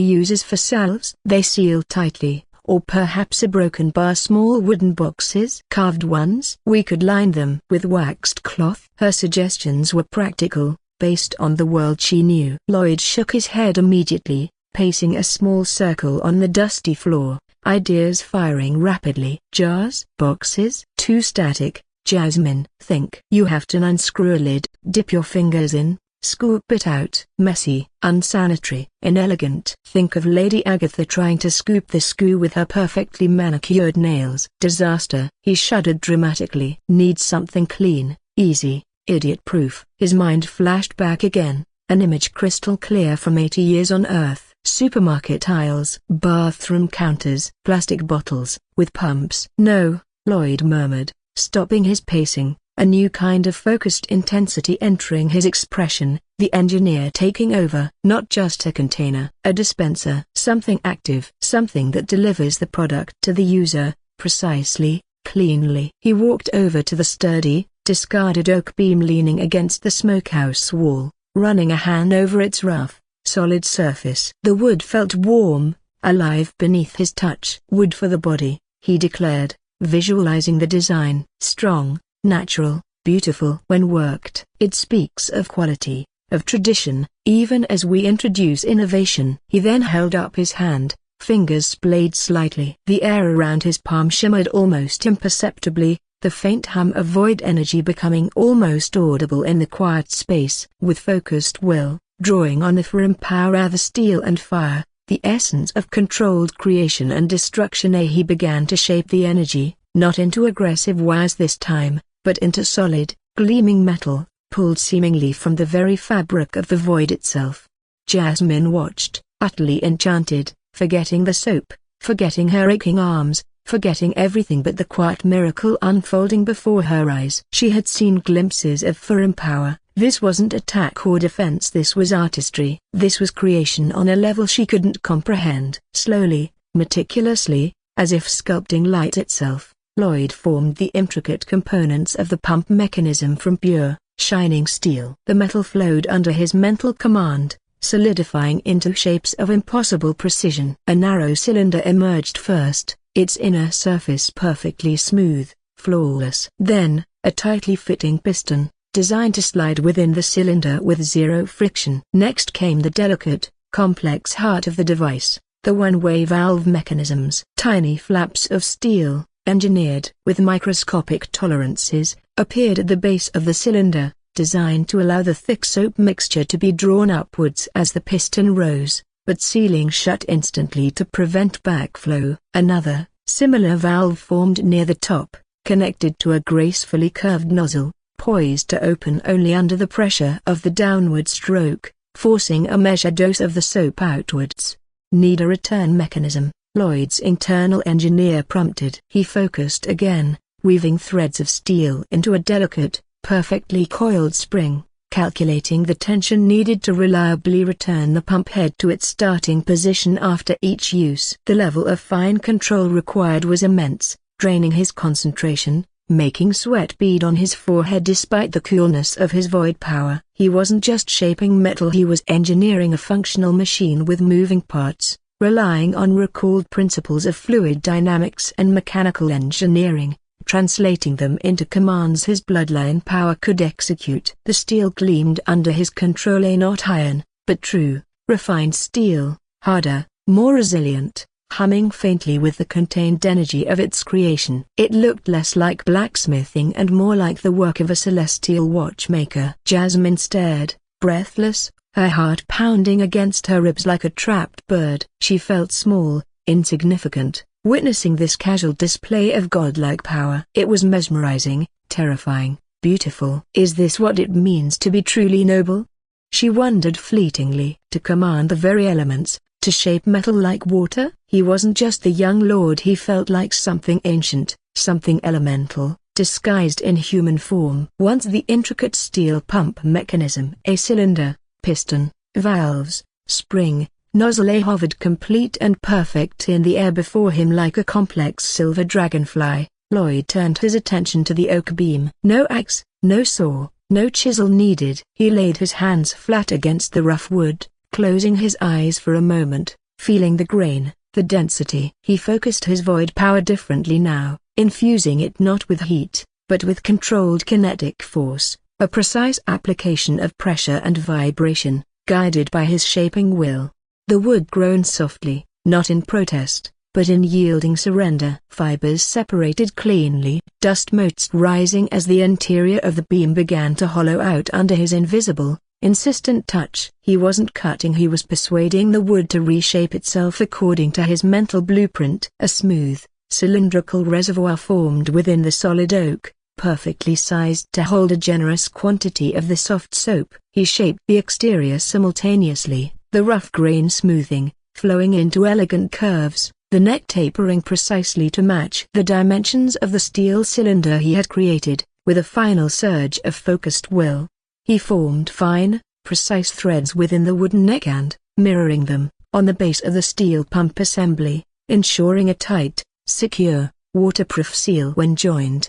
uses for salves." "They seal tightly, or perhaps a broken bar, small wooden boxes." "Carved ones." "We could line them with waxed cloth." Her suggestions were practical, based on the world she knew. Lloyd shook his head immediately, pacing a small circle on the dusty floor, ideas firing rapidly. "Jars? Boxes? Too static, Jasmine." "Think." "You have to unscrew a lid, dip your fingers in, scoop it out." "Messy, unsanitary, inelegant." "Think of Lady Agatha trying to scoop the screw with her perfectly manicured nails." "Disaster." He shuddered dramatically. "Need something clean, easy, idiot-proof." His mind flashed back again, an image crystal clear from 80 years on Earth. Supermarket aisles, bathroom counters, plastic bottles, with pumps. "No," Lloyd murmured, stopping his pacing, a new kind of focused intensity entering his expression, the engineer taking over. "Not just a container, a dispenser. Something active. Something that delivers the product to the user, precisely, cleanly." He walked over to the sturdy, discarded oak beam leaning against the smokehouse wall, running a hand over its rough, solid surface. The wood felt warm, alive beneath his touch. Wood for the body, he declared, visualizing the design. Strong, natural, beautiful. When worked, it speaks of quality, of tradition, even as we introduce innovation. He then held up his hand, fingers splayed slightly. The air around his palm shimmered almost imperceptibly, the faint hum of void energy becoming almost audible in the quiet space. With focused will, drawing on the Ferrum power, the steel and fire, the essence of controlled creation and destruction, he began to shape the energy, not into aggressive wires this time, but into solid, gleaming metal, pulled seemingly from the very fabric of the void itself. Jasmine watched, utterly enchanted, forgetting the soap, forgetting her aching arms, forgetting everything but the quiet miracle unfolding before her eyes. She had seen glimpses of Ferrum power. This wasn't attack or defense, this was artistry. This was creation on a level she couldn't comprehend. Slowly, meticulously, as if sculpting light itself, Lloyd formed the intricate components of the pump mechanism from pure, shining steel. The metal flowed under his mental command, solidifying into shapes of impossible precision. A narrow cylinder emerged first, its inner surface perfectly smooth, flawless. Then, a tightly fitting piston, designed to slide within the cylinder with zero friction. Next came the delicate, complex heart of the device, the one-way valve mechanisms. Tiny flaps of steel, engineered with microscopic tolerances, appeared at the base of the cylinder, designed to allow the thick soap mixture to be drawn upwards as the piston rose, but sealing shut instantly to prevent backflow. Another, similar valve formed near the top, connected to a gracefully curved nozzle, poised to open only under the pressure of the downward stroke, forcing a measured dose of the soap outwards. Need a return mechanism, Lloyd's internal engineer prompted. He focused again, weaving threads of steel into a delicate, perfectly coiled spring, calculating the tension needed to reliably return the pump head to its starting position after each use. The level of fine control required was immense, draining his concentration, making sweat bead on his forehead despite the coolness of his void power. He wasn't just shaping metal, he was engineering a functional machine with moving parts, relying on recalled principles of fluid dynamics and mechanical engineering, translating them into commands his bloodline power could execute. The steel gleamed under his control, not iron, but true, refined steel, harder, more resilient, humming faintly with the contained energy of its creation. It looked less like blacksmithing and more like the work of a celestial watchmaker. Jasmine stared, breathless, her heart pounding against her ribs like a trapped bird. She felt small, insignificant, witnessing this casual display of godlike power. It was mesmerizing, terrifying, beautiful. Is this what it means to be truly noble? She wondered fleetingly. To command the very elements, to shape metal like water? He wasn't just the young lord, he felt like something ancient, something elemental, disguised in human form. Once the intricate steel pump mechanism, a cylinder, piston, valves, spring, nozzle hovered complete and perfect in the air before him like a complex silver dragonfly. Lloyd turned his attention to the oak beam. No axe, no saw, no chisel needed. He laid his hands flat against the rough wood, closing his eyes for a moment, feeling the grain, the density. He focused his void power differently now, infusing it not with heat, but with controlled kinetic force, a precise application of pressure and vibration, guided by his shaping will. The wood groaned softly, not in protest, but in yielding surrender. Fibers separated cleanly, dust motes rising as the interior of the beam began to hollow out under his invisible, insistent touch. He wasn't cutting, he was persuading the wood to reshape itself according to his mental blueprint. A smooth, cylindrical reservoir formed within the solid oak, perfectly sized to hold a generous quantity of the soft soap. He shaped the exterior simultaneously, the rough grain smoothing, flowing into elegant curves, the neck tapering precisely to match the dimensions of the steel cylinder he had created. With a final surge of focused will, he formed fine, precise threads within the wooden neck and, mirroring them, on the base of the steel pump assembly, ensuring a tight, secure, waterproof seal when joined.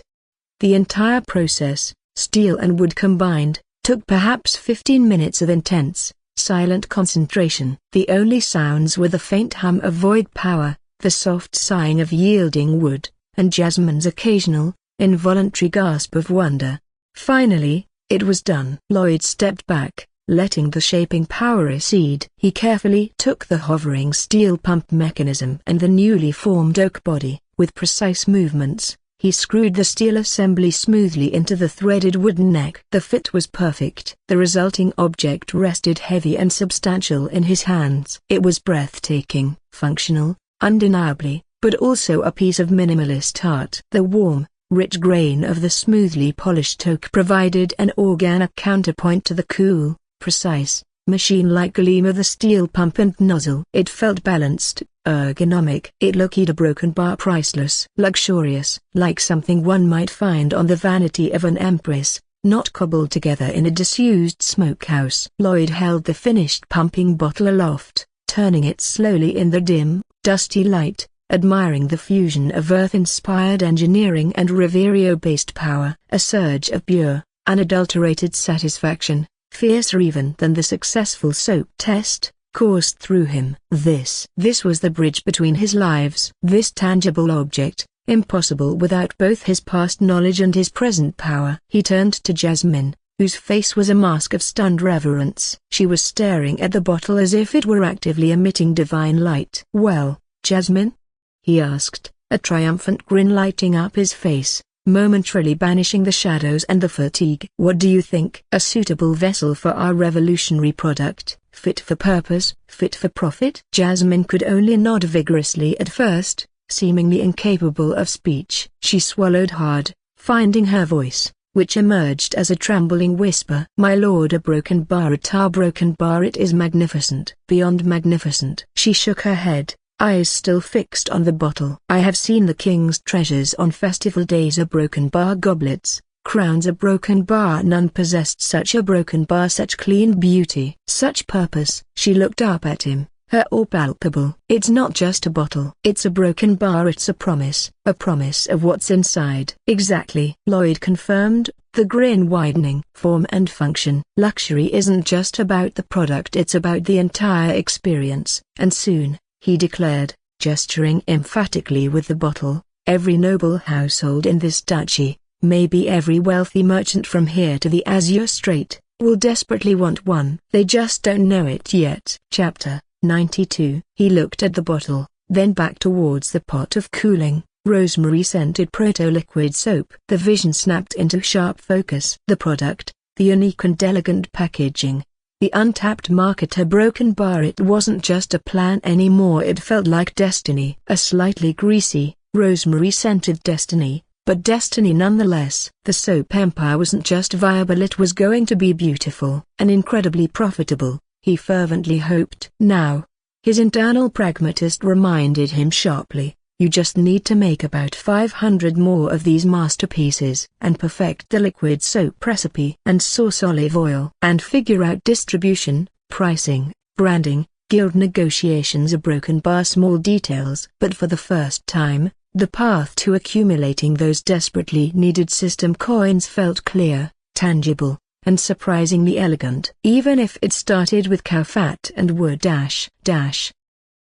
The entire process, steel and wood combined, took perhaps 15 minutes of intense, silent concentration. The only sounds were the faint hum of void power, the soft sighing of yielding wood, and Jasmine's occasional, involuntary gasp of wonder. Finally, it was done. Lloyd stepped back, letting the shaping power recede. He carefully took the hovering steel pump mechanism and the newly formed oak body. With precise movements, he screwed the steel assembly smoothly into the threaded wooden neck. The fit was perfect. The resulting object rested heavy and substantial in his hands. It was breathtaking, functional, undeniably, but also a piece of minimalist art. The warm, rich grain of the smoothly polished oak provided an organic counterpoint to the cool, precise, machine-like gleam of the steel pump and nozzle. It felt balanced, ergonomic. It looked a broken bar, priceless, luxurious, like something one might find on the vanity of an empress, not cobbled together in a disused smokehouse. Lloyd held the finished pumping bottle aloft, turning it slowly in the dim, dusty light, admiring the fusion of Earth-inspired engineering and Riverio-based power. A surge of pure, unadulterated satisfaction, fiercer even than the successful soap test, coursed through him. This was the bridge between his lives. This tangible object, impossible without both his past knowledge and his present power. He turned to Jasmine, whose face was a mask of stunned reverence. She was staring at the bottle as if it were actively emitting divine light. "Well, Jasmine?" he asked, a triumphant grin lighting up his face, momentarily banishing the shadows and the fatigue. "What do you think?" "A suitable vessel for our revolutionary product, fit for purpose, fit for profit?" Jasmine could only nod vigorously at first, seemingly incapable of speech. She swallowed hard, finding her voice, which emerged as a trembling whisper. "My lord, a broken bar, it is magnificent." "Beyond magnificent." She shook her head, eyes still fixed on the bottle. "I have seen the king's treasures on festival days, a broken bar, goblets, crowns, a broken bar. None possessed such a broken bar, such clean beauty, such purpose." She looked up at him, her awe palpable. "It's not just a bottle. It's a broken bar. It's a promise of what's inside." "Exactly," Lloyd confirmed, the grin widening. "Form and function. Luxury isn't just about the product, it's about the entire experience. And soon," he declared, gesturing emphatically with the bottle, "every noble household in this duchy, maybe every wealthy merchant from here to the Azure Strait, will desperately want one. They just don't know it yet." Chapter 92. He looked at the bottle, then back towards the pot of cooling, rosemary-scented proto-liquid soap. The vision snapped into sharp focus. The product, the unique and elegant packaging, the untapped market, a broken bar. It wasn't just a plan anymore, it felt like destiny. A slightly greasy, rosemary-scented destiny, but destiny nonetheless. The soap empire wasn't just viable, it was going to be beautiful, and incredibly profitable, he fervently hoped. Now, his internal pragmatist reminded him sharply, you just need to make about 500 more of these masterpieces and perfect the liquid soap recipe and source olive oil and figure out distribution, pricing, branding, guild negotiations, a broken bar, small details. But for the first time, the path to accumulating those desperately needed system coins felt clear, tangible, and surprisingly elegant. Even if it started with cow fat and wood.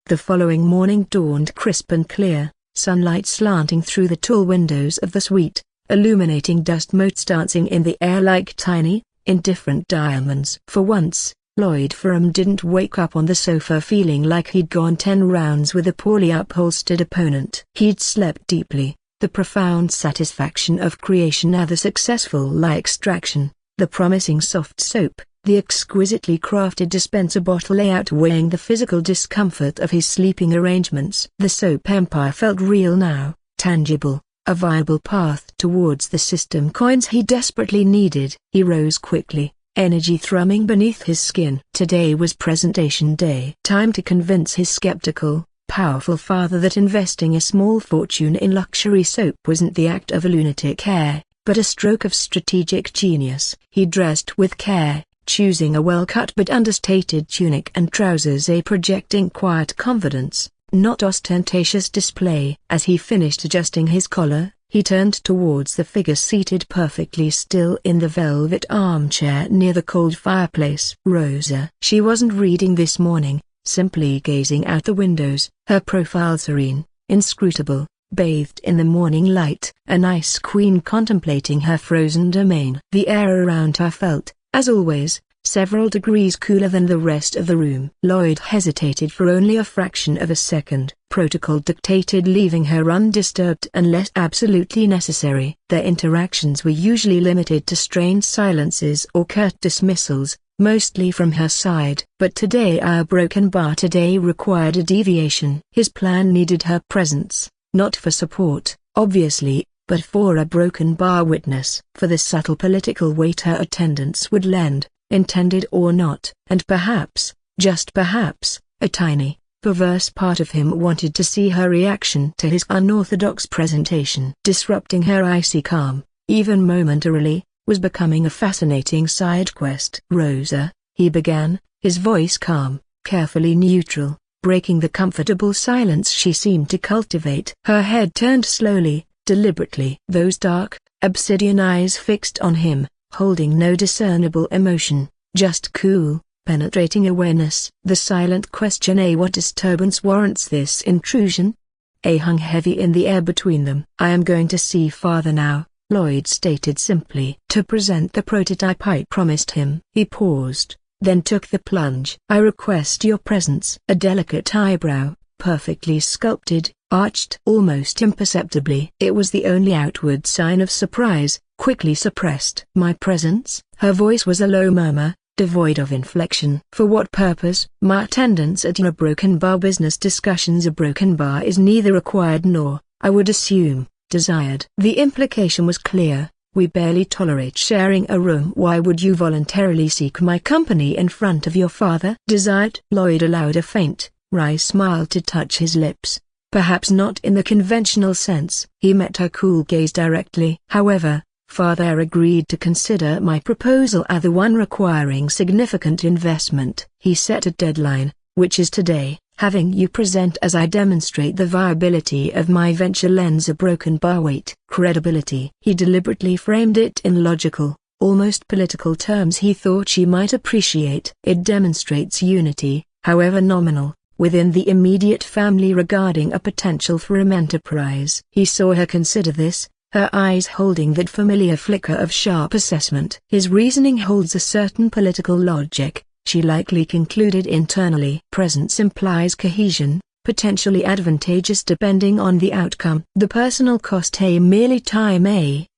The following morning dawned crisp and clear, sunlight slanting through the tall windows of the suite, illuminating dust motes dancing in the air like tiny, indifferent diamonds. For once, Lloyd Ferrum didn't wake up on the sofa feeling like he'd gone 10 rounds with a poorly upholstered opponent. He'd slept deeply, the profound satisfaction of creation, the successful lye extraction, the promising soft soap, the exquisitely crafted dispenser bottle outweighing the physical discomfort of his sleeping arrangements. The soap empire felt real now, tangible, a viable path towards the system coins he desperately needed. He rose quickly, energy thrumming beneath his skin. Today was presentation day. Time to convince his skeptical, powerful father that investing a small fortune in luxury soap wasn't the act of a lunatic hair, but a stroke of strategic genius. He dressed with care, choosing a well-cut but understated tunic and trousers, projecting quiet confidence, not ostentatious display. As he finished adjusting his collar, He turned towards the figure seated perfectly still in the velvet armchair near the cold fireplace. Rosa. She wasn't reading this morning, simply gazing out the windows, her profile serene, inscrutable, bathed in the morning light. An ice queen contemplating her frozen domain. The air around her felt, as always, several degrees cooler than the rest of the room. Lloyd hesitated for only a fraction of a second. Protocol dictated leaving her undisturbed unless absolutely necessary. Their interactions were usually limited to strained silences or curt dismissals, mostly from her side. But today our broken bar today required a deviation. His plan needed her presence, not for support, obviously, but for a broken bar witness. For the subtle political weight her attendance would lend, intended or not. And perhaps, just perhaps, a tiny, perverse part of him wanted to see her reaction to his unorthodox presentation. Disrupting her icy calm, even momentarily, was becoming a fascinating side quest. Rosa, he began, his voice calm, carefully neutral, breaking the comfortable silence she seemed to cultivate. Her head turned slowly, deliberately. Those dark, obsidian eyes fixed on him, holding no discernible emotion, just cool, penetrating awareness. The silent question, what disturbance warrants this intrusion? Hung heavy in the air between them. I am going to see father now, Lloyd stated simply. To present the prototype I promised him. He paused, then took the plunge. I request your presence. A delicate eyebrow, perfectly sculpted, arched almost imperceptibly. It was the only outward sign of surprise, quickly suppressed. My presence? Her voice was a low murmur, devoid of inflection. For what purpose? My attendance at your broken bar business discussions. A broken bar is neither required nor, I would assume, desired. The implication was clear. We barely tolerate sharing a room. Why would you voluntarily seek my company in front of your father? Desired? Lloyd allowed a faint, wry smile to touch his lips. Perhaps not in the conventional sense. He met her cool gaze directly. However, father agreed to consider my proposal as the one requiring significant investment. He set a deadline, which is today, having you present as I demonstrate the viability of my venture lends a broken bar weight. Credibility. He deliberately framed it in logical, almost political terms he thought she might appreciate. It demonstrates unity, however nominal, within the immediate family regarding a potential for an enterprise. He saw her consider this, her eyes holding that familiar flicker of sharp assessment. His reasoning holds a certain political logic, she likely concluded internally. Presence implies cohesion, potentially advantageous depending on the outcome. The personal cost, merely time,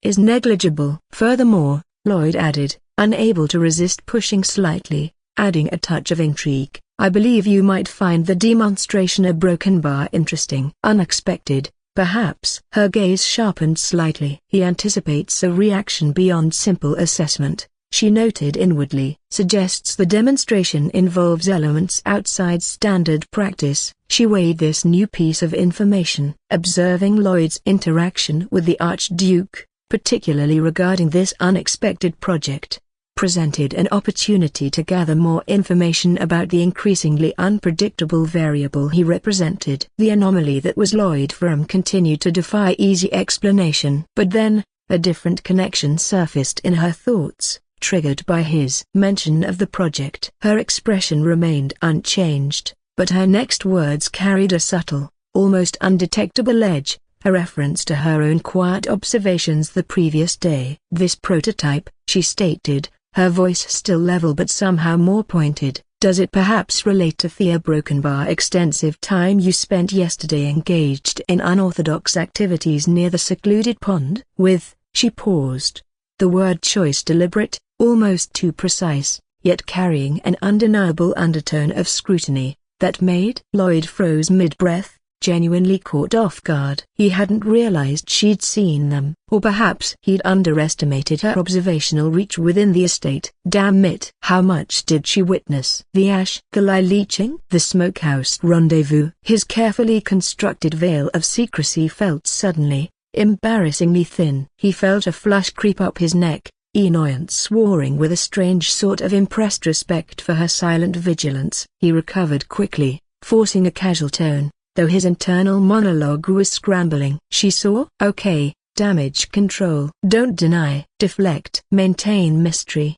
is negligible. Furthermore, Lloyd added, unable to resist pushing slightly, adding a touch of intrigue, I believe you might find the demonstration a broken bar interesting. Unexpected, perhaps. Her gaze sharpened slightly. He anticipates a reaction beyond simple assessment, she noted inwardly. Suggests the demonstration involves elements outside standard practice. She weighed this new piece of information. Observing Lloyd's interaction with the Archduke, particularly regarding this unexpected project, presented an opportunity to gather more information about the increasingly unpredictable variable he represented. The anomaly that was Lloyd Ferrum continued to defy easy explanation. But then, a different connection surfaced in her thoughts, triggered by his mention of the project. Her expression remained unchanged, but her next words carried a subtle, almost undetectable edge, a reference to her own quiet observations the previous day. This prototype, she stated, her voice still level but somehow more pointed, does it perhaps relate to Thea Brokenbar? Extensive time you spent yesterday engaged in unorthodox activities near the secluded pond? She paused. The word choice deliberate, almost too precise, yet carrying an undeniable undertone of scrutiny, that made Lloyd froze mid-breath, genuinely caught off guard. He hadn't realized she'd seen them, or perhaps he'd underestimated her observational reach within the estate. Damn it! How much did she witness? The ash, the lye leaching, the smokehouse rendezvous. His carefully constructed veil of secrecy felt suddenly, embarrassingly thin. He felt a flush creep up his neck, annoyance warring with a strange sort of impressed respect for her silent vigilance. He recovered quickly, forcing a casual tone, though his internal monologue was scrambling. She saw? Okay, damage control. Don't deny, deflect, maintain mystery.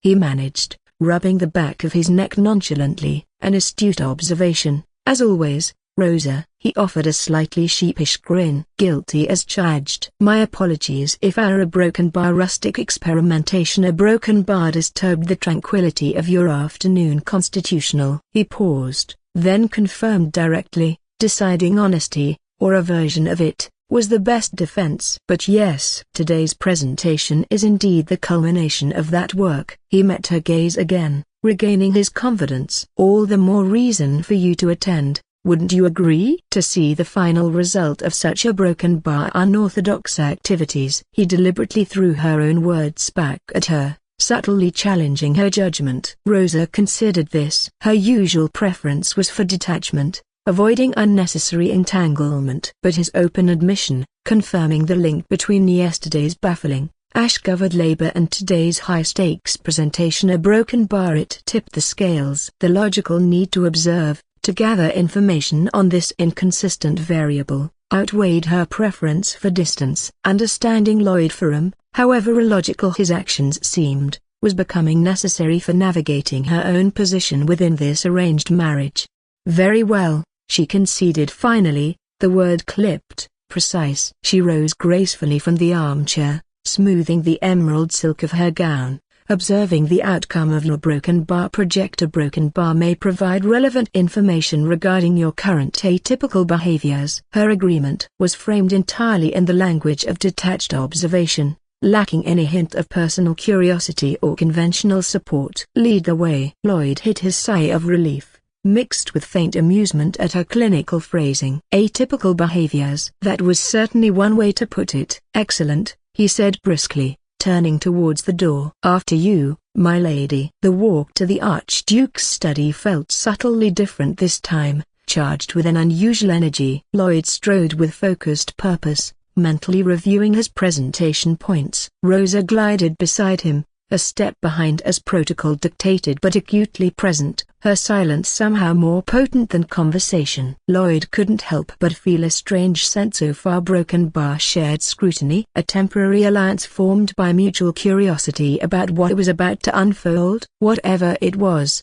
He managed, rubbing the back of his neck nonchalantly, an astute observation. As always, Rosa, he offered a slightly sheepish grin. Guilty as charged. My apologies if a broken bar rustic experimentation. A broken bar disturbed the tranquility of your afternoon constitutional. He paused, then confirmed directly, deciding honesty, or a version of it, was the best defense. But yes, today's presentation is indeed the culmination of that work. He met her gaze again, regaining his confidence. All the more reason for you to attend. Wouldn't you agree? To see the final result of such a broken bar unorthodox activities. He deliberately threw her own words back at her, subtly challenging her judgment. Rosa considered this. Her usual preference was for detachment, avoiding unnecessary entanglement. But his open admission, confirming the link between yesterday's baffling, ash-covered labor and today's high-stakes presentation. A broken bar. It tipped the scales. The logical need to observe, to gather information on this inconsistent variable, outweighed her preference for distance. Understanding Lloyd Ferrum, however illogical his actions seemed, was becoming necessary for navigating her own position within this arranged marriage. Very well, she conceded finally, the word clipped, precise. She rose gracefully from the armchair, smoothing the emerald silk of her gown. Observing the outcome of your broken bar project. A broken bar may provide relevant information regarding your current atypical behaviors. Her agreement was framed entirely in the language of detached observation, lacking any hint of personal curiosity or conventional support. Lead the way. Lloyd hit his sigh of relief, mixed with faint amusement at her clinical phrasing. Atypical behaviors. That was certainly one way to put it. Excellent, he said briskly, turning towards the door. After you, my lady. The walk to the Archduke's study felt subtly different this time, charged with an unusual energy. Lloyd strode with focused purpose, mentally reviewing his presentation points. Rosa glided beside him, a step behind as protocol dictated but acutely present, her silence somehow more potent than conversation. Lloyd couldn't help but feel a strange sense so far broken bar shared scrutiny. A temporary alliance formed by mutual curiosity about what was about to unfold. Whatever it was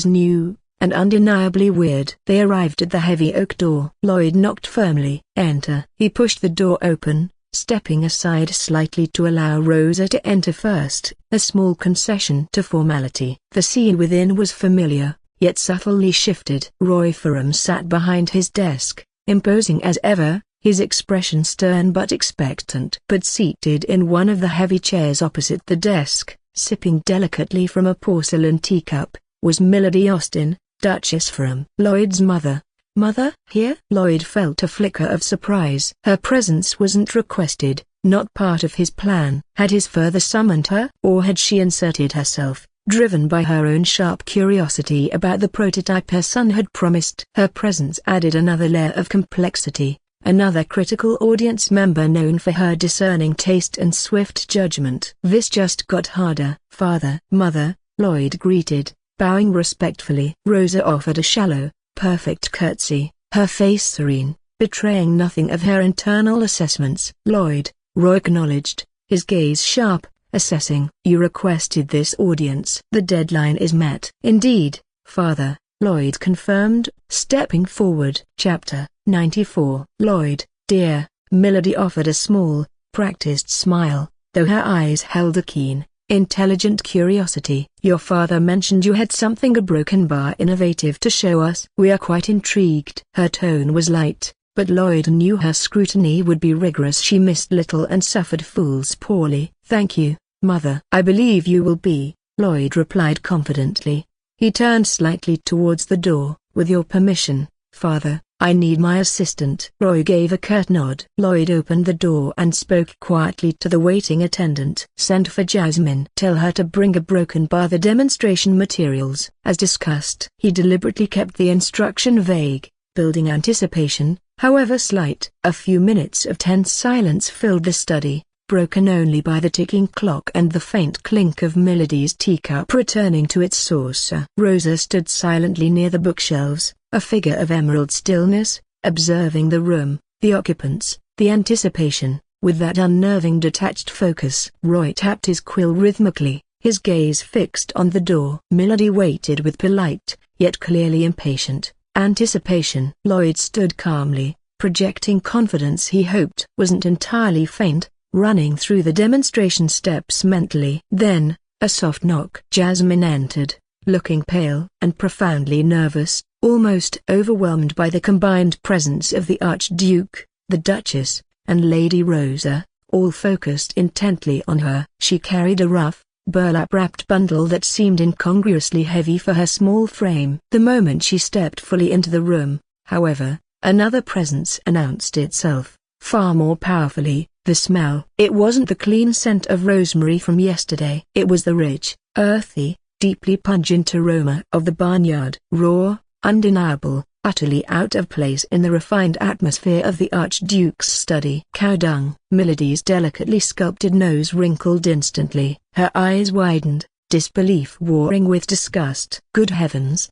new, and undeniably weird. They arrived at the heavy oak door. Lloyd knocked firmly. Enter. He pushed the door open, stepping aside slightly to allow Rosa to enter first, a small concession to formality. The scene within was familiar, yet subtly shifted. Lloyd Ferrum sat behind his desk, imposing as ever, his expression stern but expectant. But seated in one of the heavy chairs opposite the desk, sipping delicately from a porcelain teacup, was Milady Austen, Duchess Ferrum. Lloyd's mother. Mother, here? Lloyd felt a flicker of surprise. Her presence wasn't requested, not part of his plan. Had his father summoned her? Or had she inserted herself, driven by her own sharp curiosity about the prototype her son had promised? Her presence added another layer of complexity, another critical audience member known for her discerning taste and swift judgment. This just got harder. Father. Mother, Lloyd greeted, bowing respectfully. Rosa offered a shallow, perfect curtsy, her face serene, betraying nothing of her internal assessments. Lloyd, Roy acknowledged, his gaze sharp, assessing. You requested this audience. The deadline is met. Indeed, Father, Lloyd confirmed, stepping forward. Chapter 94. Lloyd, dear, Milady offered a small, practiced smile, though her eyes held a keen, intelligent curiosity. Your father mentioned you had something a broken bar innovative to show us. We are quite intrigued. Her tone was light, but Lloyd knew her scrutiny would be rigorous. She missed little and suffered fools poorly. Thank you, Mother. I believe you will be, Lloyd replied confidently. He turned slightly towards the door. With your permission, Father, I need my assistant. Roy gave a curt nod. Lloyd opened the door and spoke quietly to the waiting attendant. Send for Jasmine. Tell her to bring a broken bar. The demonstration materials. As discussed. He deliberately kept the instruction vague, building anticipation, however slight. A few minutes of tense silence filled the study, broken only by the ticking clock and the faint clink of Milady's teacup returning to its saucer. Rosa stood silently near the bookshelves, a figure of emerald stillness, observing the room, the occupants, the anticipation, with that unnerving detached focus. Roy tapped his quill rhythmically, his gaze fixed on the door. Milady waited with polite, yet clearly impatient, anticipation. Lloyd stood calmly, projecting confidence he hoped wasn't entirely faint, running through the demonstration steps mentally. Then, a soft knock. Jasmine entered, looking pale and profoundly nervous, almost overwhelmed by the combined presence of the Archduke, the Duchess, and Lady Rosa, all focused intently on her. She carried a rough, burlap-wrapped bundle that seemed incongruously heavy for her small frame. The moment she stepped fully into the room, however, another presence announced itself, far more powerfully: the smell. It wasn't the clean scent of rosemary from yesterday. It was the rich, earthy, deeply pungent aroma of the barnyard. Raw, undeniable, utterly out of place in the refined atmosphere of the Archduke's study. Cow dung. Milady's delicately sculpted nose wrinkled instantly. Her eyes widened, disbelief warring with disgust. "Good heavens!"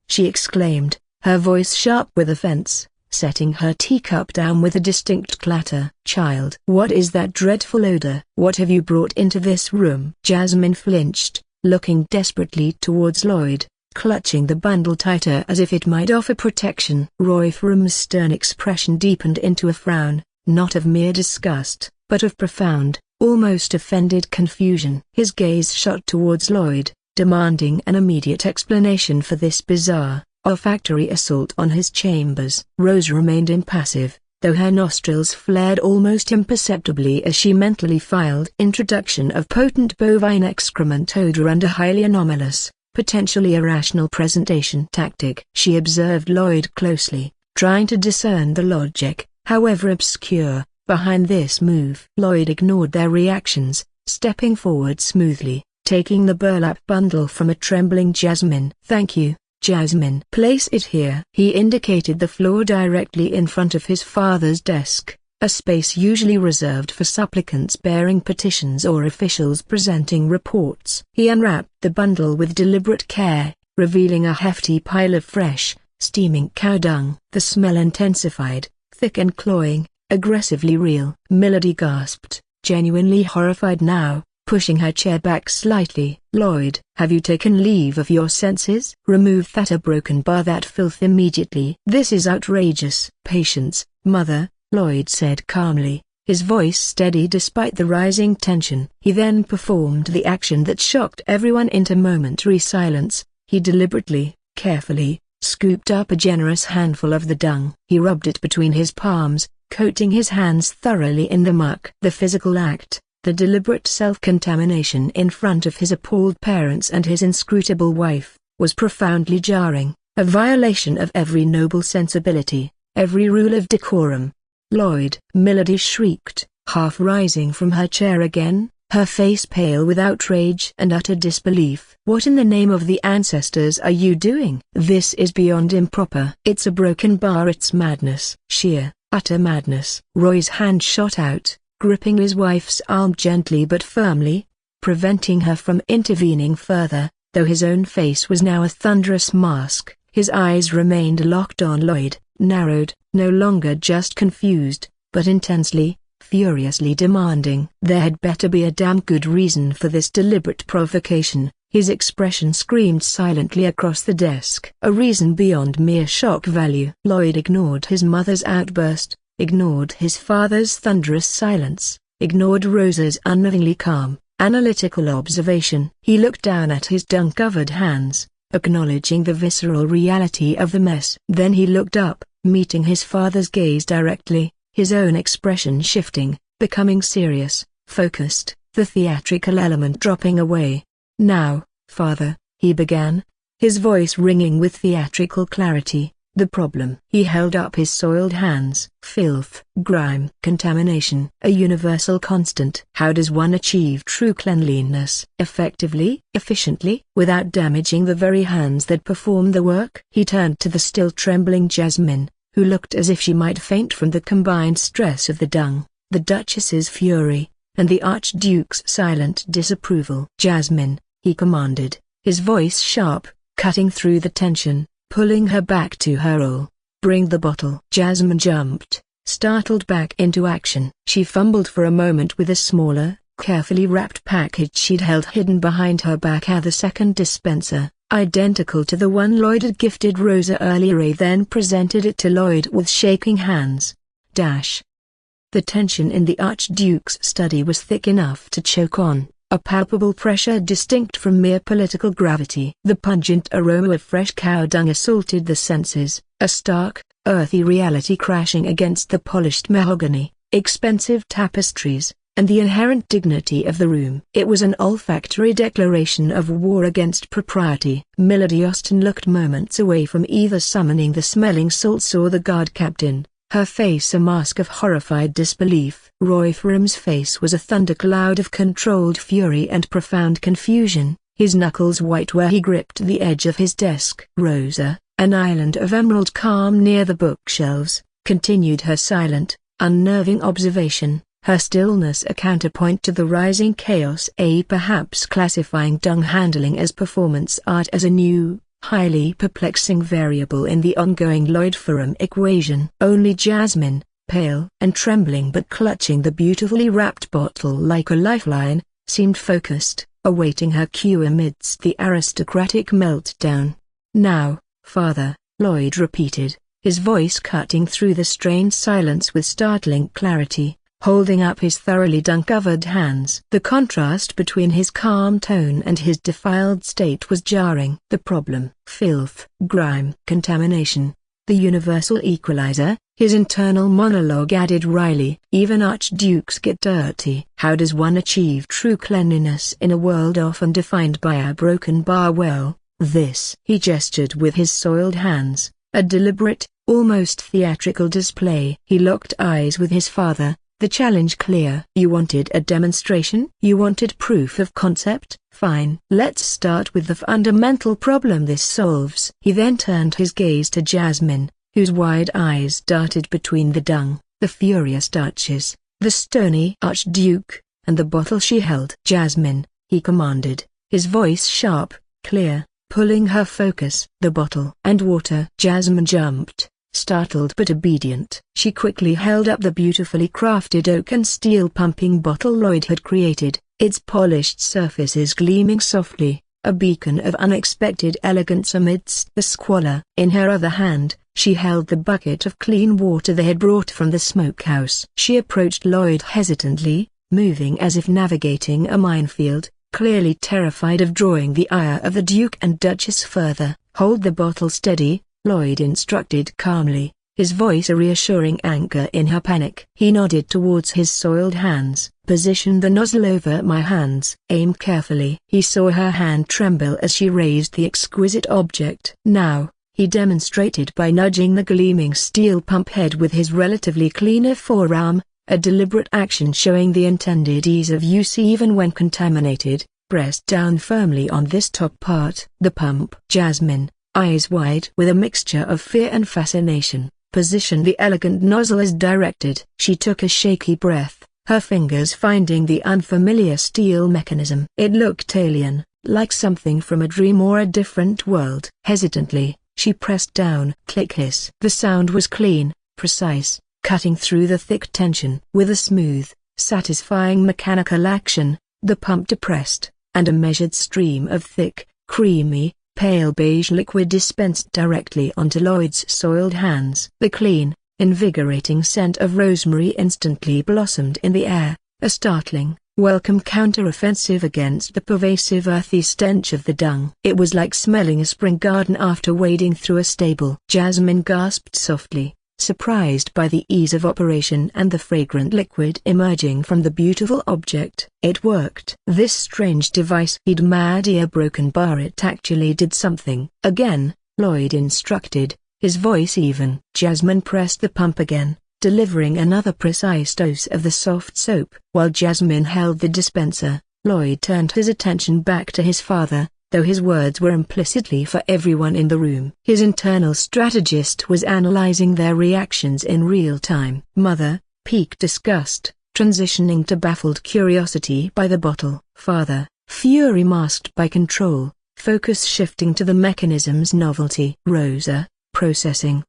she exclaimed, her voice sharp with offense, setting her teacup down with a distinct clatter. "Child, what is that dreadful odor? What have you brought into this room?" Jasmine flinched, looking desperately towards Lloyd, clutching the bundle tighter as if it might offer protection. Roy Ferrum's stern expression deepened into a frown, not of mere disgust, but of profound, almost offended confusion. His gaze shot towards Lloyd, demanding an immediate explanation for this bizarre, olfactory assault on his chambers. Rose remained impassive, though her nostrils flared almost imperceptibly as she mentally filed introduction of potent bovine excrement odor and a highly anomalous, potentially irrational presentation tactic. She observed Lloyd closely, trying to discern the logic, however obscure, behind this move. Lloyd ignored their reactions, stepping forward smoothly, taking the burlap bundle from a trembling Jasmine. "Thank you, Jasmine. Place it here." He indicated the floor directly in front of his father's desk, a space usually reserved for supplicants bearing petitions or officials presenting reports. He unwrapped the bundle with deliberate care, revealing a hefty pile of fresh, steaming cow dung. The smell intensified, thick and cloying, aggressively real. Milady gasped, genuinely horrified now, pushing her chair back slightly. "Lloyd, have you taken leave of your senses? Remove that broken bar, that filth immediately." "This is outrageous." "Patience, mother," Lloyd said calmly, his voice steady despite the rising tension. He then performed the action that shocked everyone into momentary silence. He deliberately, carefully, scooped up a generous handful of the dung. He rubbed it between his palms, coating his hands thoroughly in the muck. The physical act, the deliberate self-contamination in front of his appalled parents and his inscrutable wife, was profoundly jarring, a violation of every noble sensibility, every rule of decorum. "Lloyd!" Milady shrieked, half rising from her chair again, her face pale with outrage and utter disbelief. "What in the name of the ancestors are you doing? This is beyond improper. It's a broken bar. It's madness. Sheer, utter madness." Roy's hand shot out, gripping his wife's arm gently but firmly, preventing her from intervening further, though his own face was now a thunderous mask. His eyes remained locked on Lloyd, narrowed, no longer just confused, but intensely, furiously demanding. There had better be a damn good reason for this deliberate provocation. His expression screamed silently across the desk. A reason beyond mere shock value. Lloyd ignored his mother's outburst, ignored his father's thunderous silence, ignored Rosa's unnervingly calm, analytical observation. He looked down at his dung-covered hands, acknowledging the visceral reality of the mess. Then he looked up, meeting his father's gaze directly, his own expression shifting, becoming serious, focused, the theatrical element dropping away. "Now, father," he began, his voice ringing with theatrical clarity, "the problem." He held up his soiled hands. "Filth, grime, contamination, a universal constant. How does one achieve true cleanliness? Effectively, efficiently, without damaging the very hands that perform the work?" He turned to the still trembling Jasmine, who looked as if she might faint from the combined stress of the dung, the Duchess's fury, and the Archduke's silent disapproval. "Jasmine," he commanded, his voice sharp, cutting through the tension, pulling her back to her role. "Bring the bottle." Jasmine jumped, startled back into action. She fumbled for a moment with a smaller, carefully wrapped package she'd held hidden behind her back. The second dispenser, identical to the one Lloyd had gifted Rosa earlier, then presented it to Lloyd with shaking hands. The tension in the Archduke's study was thick enough to choke on, a palpable pressure distinct from mere political gravity. The pungent aroma of fresh cow dung assaulted the senses, a stark, earthy reality crashing against the polished mahogany, expensive tapestries, and the inherent dignity of the room. It was an olfactory declaration of war against propriety. Milady Austen looked moments away from either summoning the smelling salts or the guard captain, her face a mask of horrified disbelief. Roy Ferrum's face was a thundercloud of controlled fury and profound confusion, his knuckles white where he gripped the edge of his desk. Rosa, an island of emerald calm near the bookshelves, continued her silent, unnerving observation, her stillness a counterpoint to the rising chaos. Perhaps classifying dung handling as performance art as a new, highly perplexing variable in the ongoing Lloyd Ferrum equation. Only Jasmine, pale and trembling but clutching the beautifully wrapped bottle like a lifeline, seemed focused, awaiting her cue amidst the aristocratic meltdown. "Now, Father," Lloyd repeated, his voice cutting through the strained silence with startling clarity, holding up his thoroughly dung-covered hands. The contrast between his calm tone and his defiled state was jarring. "The problem, filth, grime, contamination, the universal equalizer," his internal monologue added wryly. "Even archdukes get dirty. How does one achieve true cleanliness in a world often defined by a broken bar? Well, this." He gestured with his soiled hands, a deliberate, almost theatrical display. He locked eyes with his father, the challenge clear. "You wanted a demonstration? You wanted proof of concept? Fine. Let's start with the fundamental problem this solves." He then turned his gaze to Jasmine, whose wide eyes darted between the dung, the furious Duchess, the stony Archduke, and the bottle she held. "Jasmine," he commanded, his voice sharp, clear, pulling her focus. "The bottle and water." Jasmine jumped, startled but obedient. She quickly held up the beautifully crafted oak and steel pumping bottle Lloyd had created, its polished surfaces gleaming softly, a beacon of unexpected elegance amidst the squalor. In her other hand, she held the bucket of clean water they had brought from the smokehouse. She approached Lloyd hesitantly, moving as if navigating a minefield, clearly terrified of drawing the ire of the Duke and Duchess further. "Hold the bottle steady," Lloyd instructed calmly, his voice a reassuring anchor in her panic. He nodded towards his soiled hands. "Position the nozzle over my hands. Aim carefully." He saw her hand tremble as she raised the exquisite object. "Now," he demonstrated by nudging the gleaming steel pump head with his relatively cleaner forearm, a deliberate action showing the intended ease of use even when contaminated. "Press down firmly on this top part." The pump. Jasmine, eyes wide with a mixture of fear and fascination, positioned the elegant nozzle as directed. She took a shaky breath, her fingers finding the unfamiliar steel mechanism. It looked alien, like something from a dream or a different world. Hesitantly, she pressed down. Click hiss. The sound was clean, precise, cutting through the thick tension. With a smooth, satisfying mechanical action, the pump depressed, and a measured stream of thick, creamy, pale beige liquid dispensed directly onto Lloyd's soiled hands. The clean, invigorating scent of rosemary instantly blossomed in the air, a startling, welcome counter-offensive against the pervasive earthy stench of the dung. It was like smelling a spring garden after wading through a stable. Jasmine gasped softly, surprised by the ease of operation and the fragrant liquid emerging from the beautiful object. It worked. This strange device he'd made a broken bar. It actually did something. "Again," Lloyd instructed, his voice even. Jasmine pressed the pump again, delivering another precise dose of the soft soap. While Jasmine held the dispenser, Lloyd turned his attention back to his father, though his words were implicitly for everyone in the room. His internal strategist was analyzing their reactions in real time. Mother, piqued disgust, transitioning to baffled curiosity by the bottle. Father, fury masked by control, focus shifting to the mechanism's novelty. Rosa, processing.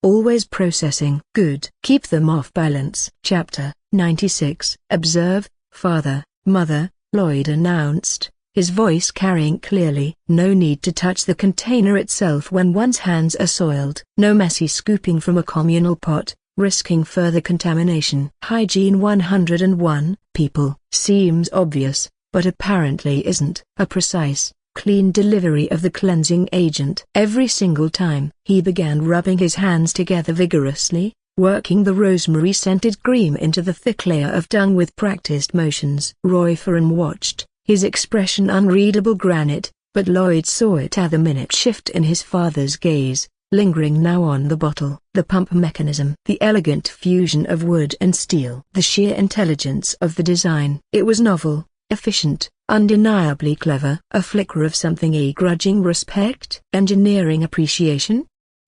always processing. Good. Keep them off balance. Chapter 96. Observe, father, mother, Lloyd announced, his voice carrying clearly. No need to touch the container itself when one's hands are soiled. No messy scooping from a communal pot, risking further contamination. Hygiene 101. People. Seems obvious, but apparently isn't. A precise, clean delivery of the cleansing agent. Every single time. He began rubbing his hands together vigorously, working the rosemary-scented cream into the thick layer of dung with practiced motions. Lloyd Ferrum watched, his expression unreadable granite, but Lloyd saw it at the minute shift in his father's gaze, lingering now on the bottle. The pump mechanism. The elegant fusion of wood and steel. The sheer intelligence of the design. It was novel, efficient, undeniably clever. A flicker of something a grudging respect. Engineering appreciation?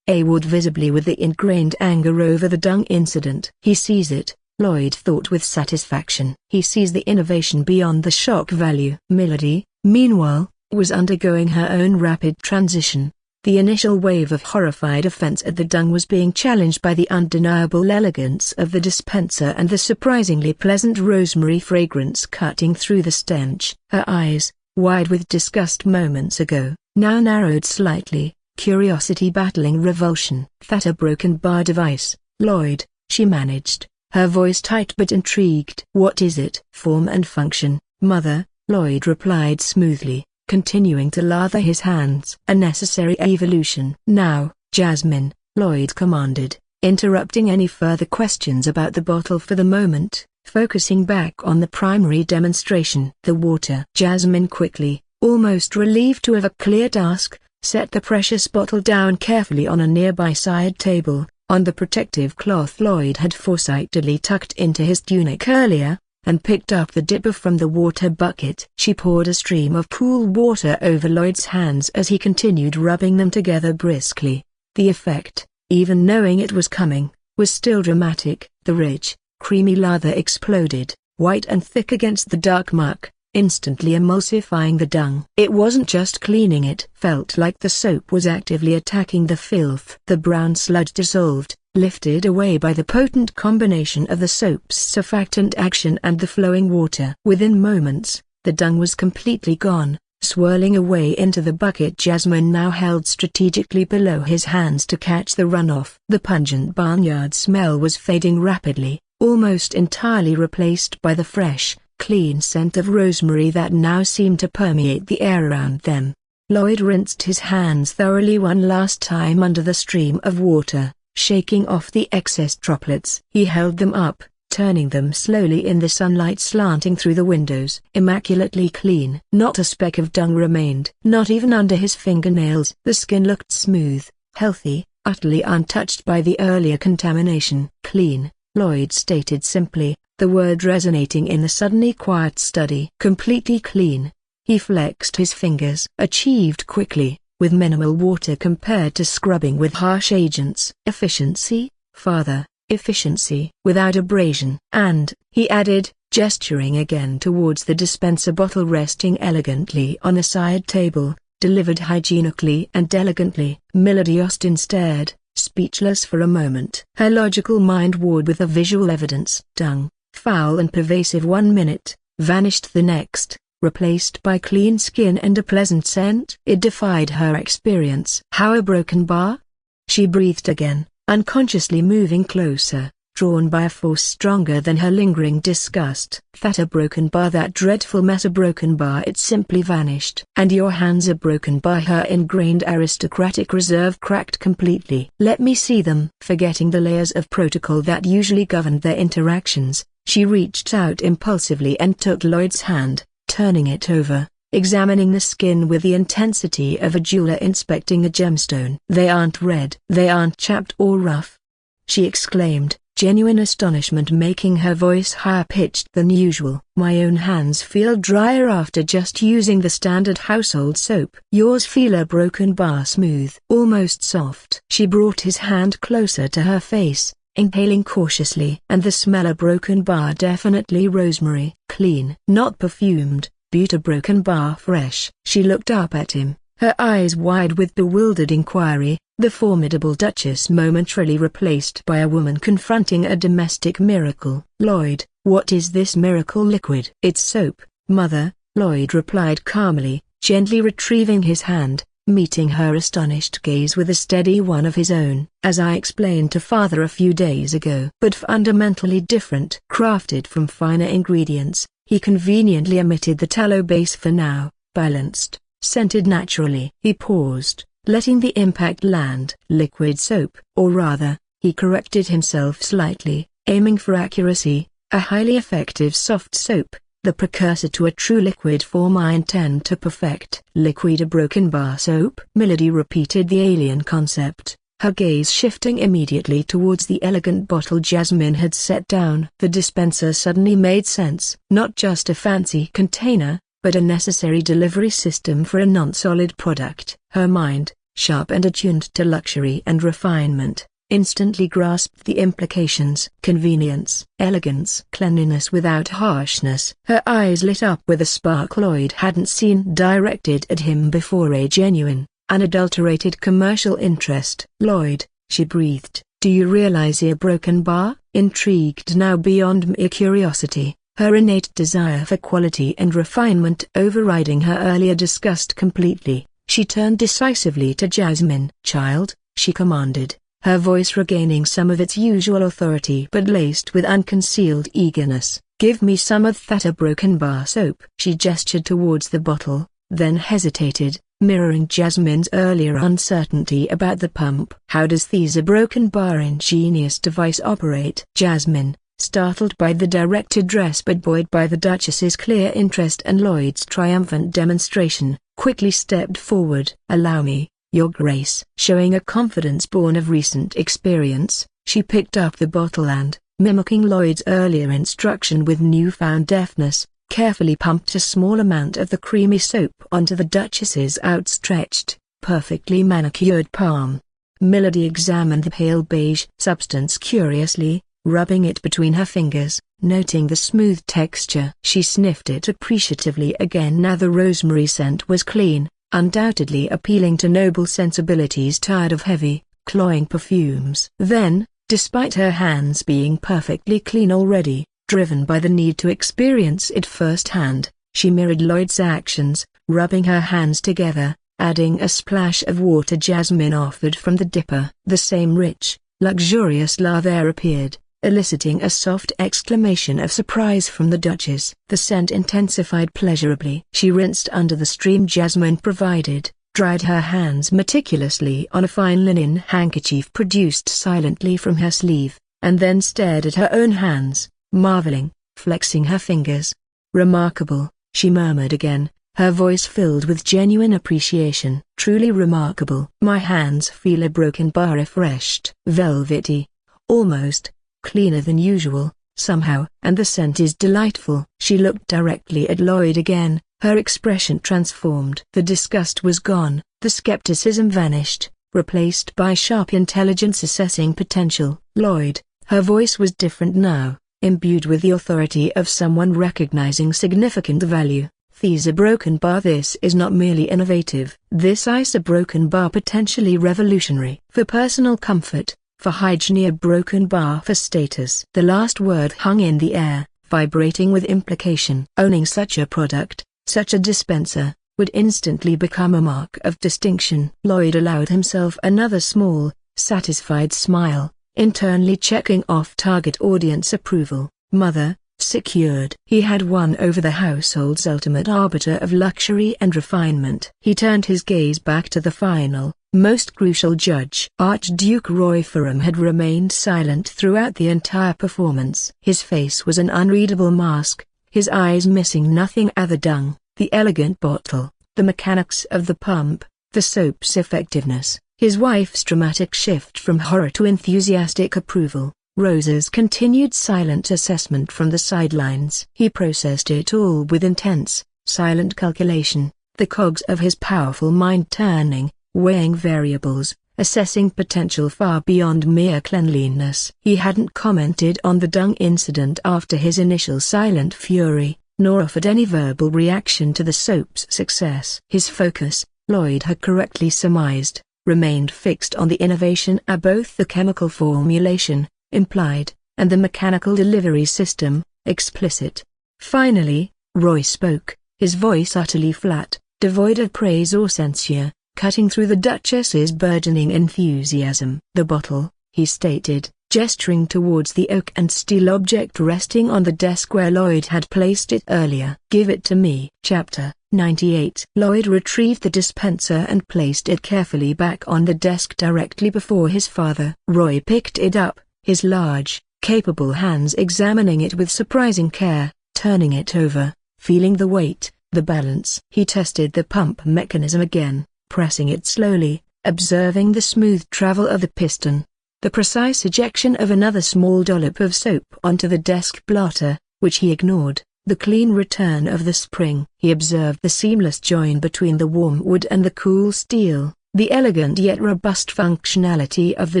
Awed visibly with the ingrained anger over the dung incident. He sees it, Lloyd thought with satisfaction. He sees the innovation beyond the shock value. Milady, meanwhile, was undergoing her own rapid transition. The initial wave of horrified offense at the dung was being challenged by the undeniable elegance of the dispenser and the surprisingly pleasant rosemary fragrance cutting through the stench. Her eyes, wide with disgust moments ago, now narrowed slightly, curiosity battling revulsion. "That a broken bar device, Lloyd," she managed, her voice tight but intrigued. "What is it?" "Form and function, mother," Lloyd replied smoothly, continuing to lather his hands. "A necessary evolution." "Now, Jasmine," Lloyd commanded, interrupting any further questions about the bottle for the moment, focusing back on the primary demonstration. "The water." Jasmine quickly, almost relieved to have a clear task, set the precious bottle down carefully on a nearby side table, on the protective cloth Lloyd had foresightedly tucked into his tunic earlier, and picked up the dipper from the water bucket. She poured a stream of cool water over Lloyd's hands as he continued rubbing them together briskly. The effect, even knowing it was coming, was still dramatic. The rich, creamy lather exploded, white and thick against the dark muck, instantly emulsifying the dung. It wasn't just cleaning, it felt like the soap was actively attacking the filth. The brown sludge dissolved, lifted away by the potent combination of the soap's surfactant action and the flowing water. Within moments, the dung was completely gone, swirling away into the bucket Jasmine now held strategically below his hands to catch the runoff. The pungent barnyard smell was fading rapidly, almost entirely replaced by the fresh, clean scent of rosemary that now seemed to permeate the air around them. Lloyd rinsed his hands thoroughly one last time under the stream of water, shaking off the excess droplets. He held them up, turning them slowly in the sunlight slanting through the windows. Immaculately clean. Not a speck of dung remained, not even under his fingernails. The skin looked smooth, healthy, utterly untouched by the earlier contamination. "Clean," Lloyd stated simply, the word resonating in the suddenly quiet study. "Completely clean." He flexed his fingers. "Achieved quickly, with minimal water compared to scrubbing with harsh agents." "Efficiency, father, efficiency." "Without abrasion." "And," he added, gesturing again towards the dispenser bottle resting elegantly on a side table, "delivered hygienically and elegantly." Milady Austen stared, speechless for a moment. Her logical mind warred with the visual evidence. Dung, foul and pervasive 1 minute, vanished the next, replaced by clean skin and a pleasant scent. It defied her experience. "How a broken bar?" She breathed again, unconsciously moving closer, drawn by a force stronger than her lingering disgust. "That a broken bar, that dreadful mess a broken bar." It simply vanished. "And your hands are broken bar." Her ingrained aristocratic reserve cracked completely. "Let me see them." Forgetting the layers of protocol that usually governed their interactions, she reached out impulsively and took Lloyd's hand, turning it over, examining the skin with the intensity of a jeweler inspecting a gemstone. "They aren't red. They aren't chapped or rough," she exclaimed, genuine astonishment making her voice higher pitched than usual. "My own hands feel drier after just using the standard household soap." "Yours feel a broken bar smooth, almost soft." She brought his hand closer to her face, inhaling cautiously. "And the smell a broken bar definitely rosemary. Clean. Not perfumed, beauty broken bar fresh." She looked up at him, her eyes wide with bewildered inquiry, the formidable Duchess momentarily replaced by a woman confronting a domestic miracle. "Lloyd, what is this miracle liquid?" "It's soap, Mother," Lloyd replied calmly, gently retrieving his hand, meeting her astonished gaze with a steady one of his own. "As I explained to Father a few days ago, but fundamentally different. Crafted from finer ingredients," he conveniently omitted the tallow base for now, "balanced, scented naturally." He paused, letting the impact land. "Liquid soap." Or rather, he corrected himself slightly, aiming for accuracy, a highly effective soft soap, the precursor to a true liquid form I intend to perfect. "Liquid a broken bar soap?" Milady repeated the alien concept, her gaze shifting immediately towards the elegant bottle Jasmine had set down. The dispenser suddenly made sense. Not just a fancy container, but a necessary delivery system for a non-solid product. Her mind, sharp and attuned to luxury and refinement, instantly grasped the implications. Convenience, elegance, cleanliness without harshness. Her eyes lit up with a spark Lloyd hadn't seen directed at him before, a genuine, unadulterated commercial interest. "Lloyd," she breathed, "do you realize a broken bar?" Intrigued now beyond mere curiosity, her innate desire for quality and refinement overriding her earlier disgust completely, she turned decisively to Jasmine. "Child," she commanded, her voice regaining some of its usual authority but laced with unconcealed eagerness, "give me some of that broken bar soap." She gestured towards the bottle, then hesitated, mirroring Jasmine's earlier uncertainty about the pump. "How does this broken bar ingenious device operate?" Jasmine, startled by the direct address but buoyed by the Duchess's clear interest and Lloyd's triumphant demonstration, quickly stepped forward. "Allow me, Your Grace." Showing a confidence born of recent experience, she picked up the bottle and, mimicking Lloyd's earlier instruction with newfound deftness, carefully pumped a small amount of the creamy soap onto the Duchess's outstretched, perfectly manicured palm. Milady examined the pale beige substance curiously, rubbing it between her fingers, noting the smooth texture. She sniffed it appreciatively again. Now the rosemary scent was clean, undoubtedly appealing to noble sensibilities tired of heavy, cloying perfumes. Then, despite her hands being perfectly clean already, driven by the need to experience it firsthand, she mirrored Lloyd's actions, rubbing her hands together, adding a splash of water Jasmine offered from the dipper. The same rich, luxurious lather appeared, eliciting a soft exclamation of surprise from the Duchess. The scent intensified pleasurably. She rinsed under the stream Jasmine provided, dried her hands meticulously on a fine linen handkerchief produced silently from her sleeve, and then stared at her own hands, marveling, flexing her fingers. "Remarkable," she murmured again, her voice filled with genuine appreciation. "Truly remarkable. My hands feel a broken bar refreshed. Velvety. Almost cleaner than usual, somehow. And the scent is delightful." She looked directly at Lloyd again, her expression transformed. The disgust was gone, the skepticism vanished, replaced by sharp intelligence assessing potential. "Lloyd," her voice was different now, imbued with the authority of someone recognizing significant value. "This a broken bar. This is not merely innovative. This is a broken bar potentially revolutionary. For personal comfort, for hygiene, a broken bar for status." The last word hung in the air, vibrating with implication. Owning such a product, such a dispenser, would instantly become a mark of distinction. Lloyd allowed himself another small, satisfied smile, internally checking off target audience approval. Mother, secured. He had won over the household's ultimate arbiter of luxury and refinement. He turned his gaze back to the final, most crucial judge. Archduke Lloyd Ferrum had remained silent throughout the entire performance. His face was an unreadable mask, his eyes missing nothing other dung, the elegant bottle, the mechanics of the pump, the soap's effectiveness, his wife's dramatic shift from horror to enthusiastic approval, Rosa's continued silent assessment from the sidelines. He processed it all with intense, silent calculation, the cogs of his powerful mind turning, weighing variables, assessing potential far beyond mere cleanliness. He hadn't commented on the dung incident after his initial silent fury, nor offered any verbal reaction to the soap's success. His focus, Lloyd had correctly surmised, remained fixed on the innovation at both the chemical formulation, implied, and the mechanical delivery system, explicit. Finally, Roy spoke, his voice utterly flat, devoid of praise or censure, cutting through the Duchess's burgeoning enthusiasm. "The bottle," he stated, gesturing towards the oak and steel object resting on the desk where Lloyd had placed it earlier. "Give it to me." Chapter 98. Lloyd retrieved the dispenser and placed it carefully back on the desk directly before his father. Roy picked it up, his large, capable hands examining it with surprising care, turning it over, feeling the weight, the balance. He tested the pump mechanism again, pressing it slowly, observing the smooth travel of the piston, the precise ejection of another small dollop of soap onto the desk blotter, which he ignored, the clean return of the spring. He observed the seamless join between the warm wood and the cool steel, the elegant yet robust functionality of the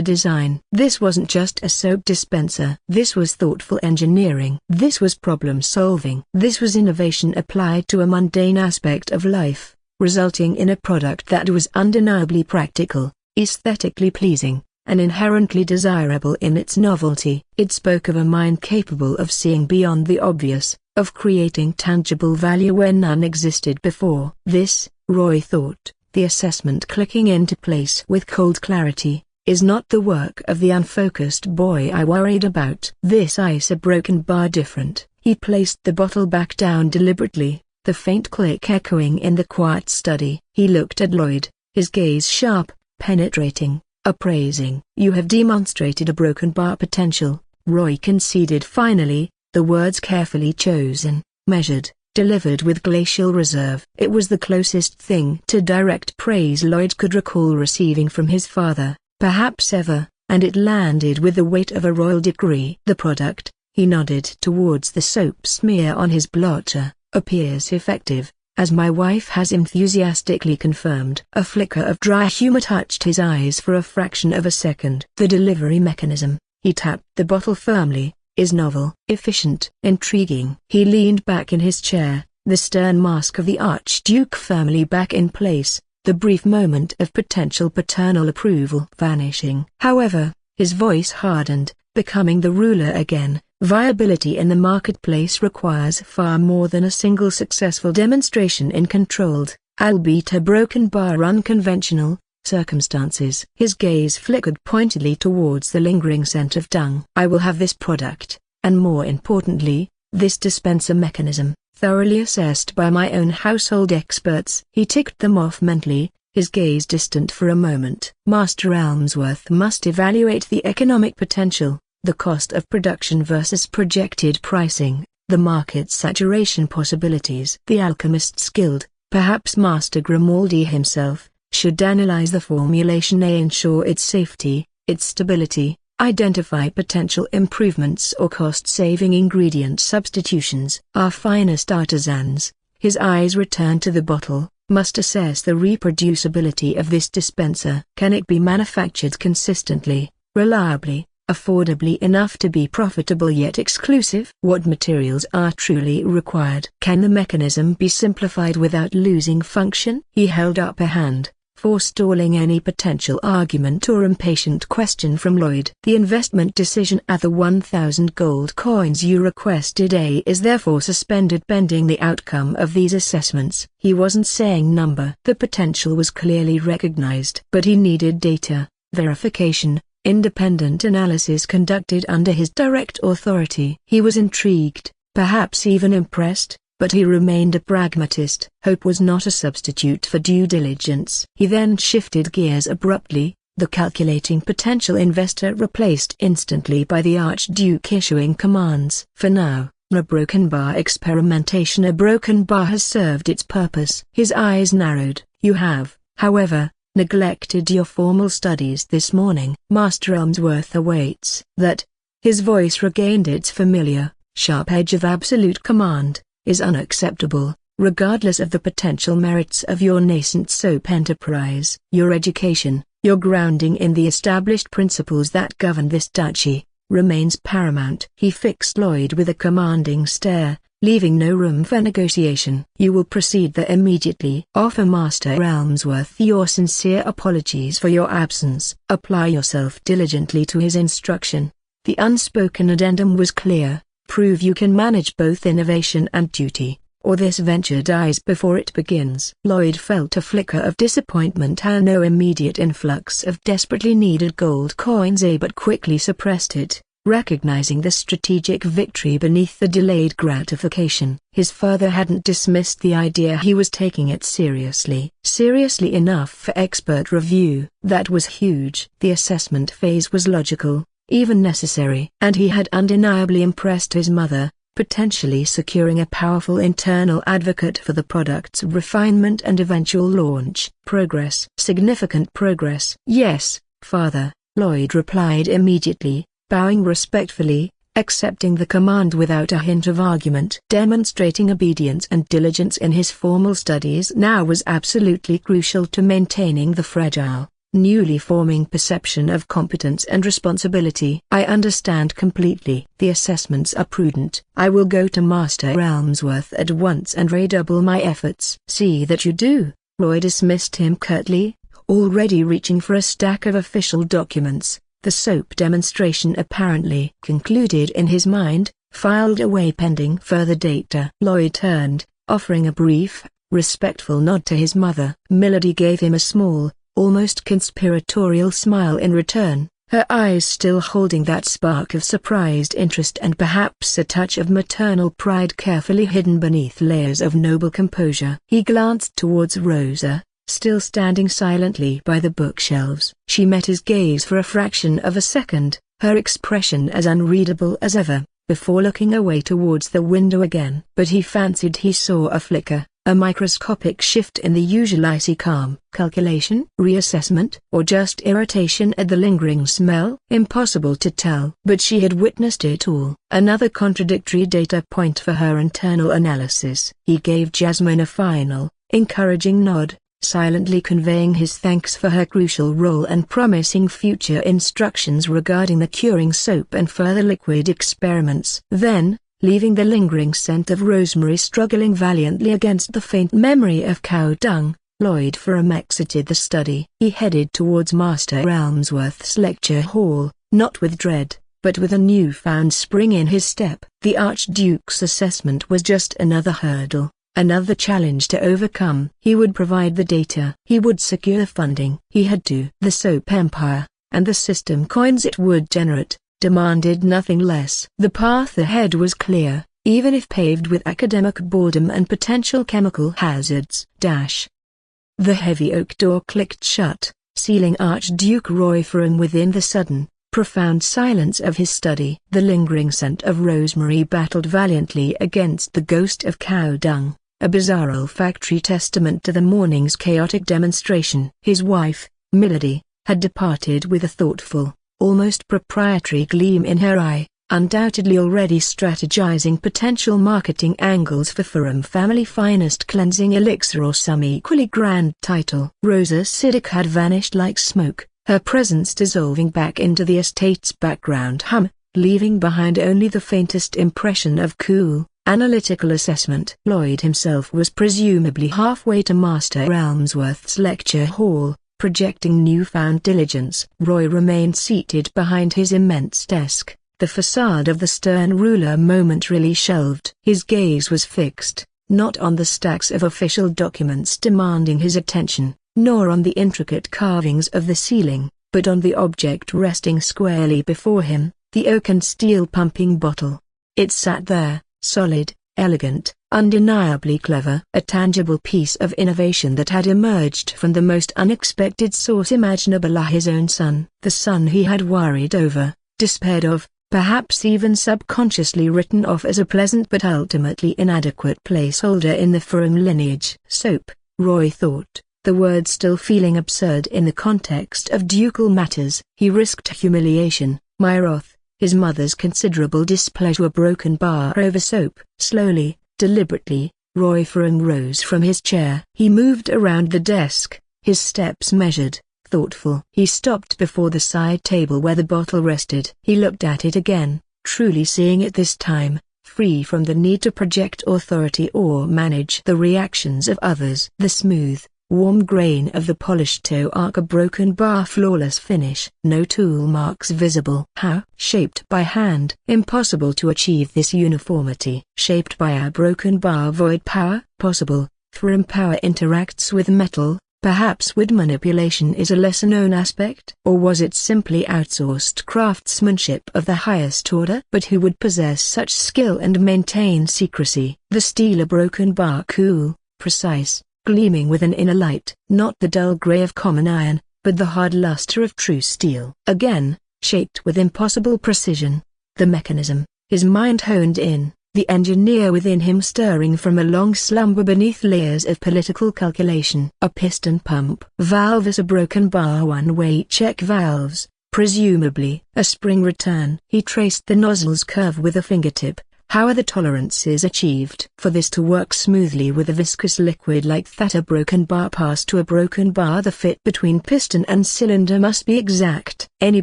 design. This wasn't just a soap dispenser. This was thoughtful engineering. This was problem solving. This was innovation applied to a mundane aspect of life, resulting in a product that was undeniably practical, aesthetically pleasing, and inherently desirable in its novelty. It spoke of a mind capable of seeing beyond the obvious, of creating tangible value where none existed before. This, Roy thought, the assessment clicking into place with cold clarity, is not the work of the unfocused boy I worried about. This ice a broken bar different. He placed the bottle back down deliberately, the faint click echoing in the quiet study. He looked at Lloyd, his gaze sharp, penetrating, appraising. "You have demonstrated a broken bar potential," Roy conceded finally, the words carefully chosen, measured, delivered with glacial reserve. It was the closest thing to direct praise Lloyd could recall receiving from his father, perhaps ever, and it landed with the weight of a royal decree. "The product," he nodded towards the soap smear on his blotter, "appears effective, as my wife has enthusiastically confirmed." A flicker of dry humor touched his eyes for a fraction of a second. "The delivery mechanism," he tapped the bottle firmly, "is novel, efficient, intriguing." He leaned back in his chair, the stern mask of the Archduke firmly back in place, the brief moment of potential paternal approval vanishing. However, his voice hardened, becoming the ruler again. "Viability in the marketplace requires far more than a single successful demonstration in controlled, albeit a broken bar unconventional, circumstances." His gaze flickered pointedly towards the lingering scent of dung. "I will have this product, and more importantly, this dispenser mechanism, thoroughly assessed by my own household experts." He ticked them off mentally, his gaze distant for a moment. Master Elmsworth must evaluate the economic potential, the cost of production versus projected pricing, the market saturation possibilities. The Alchemist's Guild, perhaps Master Grimaldi himself, should analyze the formulation and ensure its safety, its stability, identify potential improvements or cost-saving ingredient substitutions. Our finest artisans, his eyes returned to the bottle, must assess the reproducibility of this dispenser. Can it be manufactured consistently, reliably, affordably enough to be profitable yet exclusive? What materials are truly required? Can the mechanism be simplified without losing function? He held up a hand, forestalling any potential argument or impatient question from Lloyd. "The investment decision at the 1,000 gold coins you requested is therefore suspended pending the outcome of these assessments." He wasn't saying number. The potential was clearly recognized. But he needed data, verification, independent analysis conducted under his direct authority. He was intrigued, perhaps even impressed, but he remained a pragmatist. Hope was not a substitute for due diligence. He then shifted gears abruptly, the calculating potential investor replaced instantly by the Archduke issuing commands. "For now, a broken bar experimentation. A broken bar has served its purpose." His eyes narrowed. "You have, however, neglected your formal studies this morning." "Master Elmsworth awaits that." His voice regained its familiar, sharp edge of absolute command. "Is unacceptable, regardless of the potential merits of your nascent soap enterprise. Your education, your grounding in the established principles that govern this duchy, remains paramount." He fixed Lloyd with a commanding stare, leaving no room for negotiation. You will proceed there immediately. Offer Master Elmsworth your sincere apologies for your absence. Apply yourself diligently to his instruction. The unspoken addendum was clear. Prove you can manage both innovation and duty, or this venture dies before it begins. Lloyd felt a flicker of disappointment and no immediate influx of desperately needed gold coins, but quickly suppressed it, recognizing the strategic victory beneath the delayed gratification. His father hadn't dismissed the idea, he was taking it seriously. Seriously enough for expert review. That was huge. The assessment phase was logical, even necessary. And he had undeniably impressed his mother, potentially securing a powerful internal advocate for the product's refinement and eventual launch. Progress. Significant progress. Yes, father, Lloyd replied immediately, bowing respectfully, accepting the command without a hint of argument. Demonstrating obedience and diligence in his formal studies now was absolutely crucial to maintaining the fragile, newly forming perception of competence and responsibility. I understand completely. The assessments are prudent. I will go to Master Elmsworth at once and redouble my efforts. See that you do. Roy dismissed him curtly, already reaching for a stack of official documents. The soap demonstration apparently concluded in his mind, filed away pending further data. Lloyd turned, offering a brief, respectful nod to his mother. Milady gave him a small, almost conspiratorial smile in return, her eyes still holding that spark of surprised interest and perhaps a touch of maternal pride carefully hidden beneath layers of noble composure. He glanced towards Rosa, still standing silently by the bookshelves. She met his gaze for a fraction of a second, her expression as unreadable as ever, before looking away towards the window again. But he fancied he saw a flicker, a microscopic shift in the usual icy calm. Calculation, reassessment, or just irritation at the lingering smell? Impossible to tell. But she had witnessed it all. Another contradictory data point for her internal analysis. He gave Jasmine a final, encouraging nod, silently conveying his thanks for her crucial role and promising future instructions regarding the curing soap and further liquid experiments. Then, leaving the lingering scent of rosemary struggling valiantly against the faint memory of cow dung, Lloyd Ferrum exited the study. He headed towards Master Elmsworth's lecture hall, not with dread, but with a newfound spring in his step. The Archduke's assessment was just another hurdle, another challenge to overcome. He would provide the data. He would secure funding. He had to. The soap empire, and the system coins it would generate, demanded nothing less. The path ahead was clear, even if paved with academic boredom and potential chemical hazards. The heavy oak door clicked shut, sealing Archduke Roy Ferrum within the sudden, profound silence of his study. The lingering scent of rosemary battled valiantly against the ghost of cow dung, a bizarre olfactory testament to the morning's chaotic demonstration. His wife, Milady, had departed with a thoughtful, almost proprietary gleam in her eye, undoubtedly already strategizing potential marketing angles for Ferrum family finest cleansing elixir or some equally grand title. Rosa Siddick had vanished like smoke, her presence dissolving back into the estate's background hum, leaving behind only the faintest impression of cool, analytical assessment. Lloyd himself was presumably halfway to Master Elmsworth's lecture hall, projecting newfound diligence. Roy remained seated behind his immense desk, the facade of the stern ruler momentarily shelved. His gaze was fixed, not on the stacks of official documents demanding his attention, nor on the intricate carvings of the ceiling, but on the object resting squarely before him, the oak and steel pumping bottle. It sat there, solid, elegant, undeniably clever, a tangible piece of innovation that had emerged from the most unexpected source imaginable. His own son, the son he had worried over, despaired of, perhaps even subconsciously written off as a pleasant but ultimately inadequate placeholder in the Ferrum lineage. Soap, Roy thought, the word still feeling absurd in the context of ducal matters. He risked humiliation, my wrath, his mother's considerable displeasure. Broken bar over soap. Slowly, deliberately, Roy Ferrum rose from his chair. He moved around the desk, his steps measured, thoughtful. He stopped before the side table where the bottle rested. He looked at it again, truly seeing it this time, free from the need to project authority or manage the reactions of others. The smooth, warm grain of the polished toe arc, a broken bar, flawless finish. No tool marks visible. How? Shaped by hand. Impossible to achieve this uniformity. Shaped by a broken bar. Void power? Possible. Ferrum power interacts with metal. Perhaps wood manipulation is a lesser-known aspect? Or was it simply outsourced craftsmanship of the highest order? But who would possess such skill and maintain secrecy? The steel, a broken bar, cool, precise, gleaming with an inner light. Not the dull grey of common iron, but the hard luster of true steel. Again, shaped with impossible precision. The mechanism, his mind honed in. The engineer within him stirring from a long slumber beneath layers of political calculation. A piston pump. Valves, a broken bar, one-way check valves, presumably a spring return. He traced the nozzle's curve with a fingertip. How are the tolerances achieved? For this to work smoothly with a viscous liquid like that, a broken bar pass to a broken bar, the fit between piston and cylinder must be exact. Any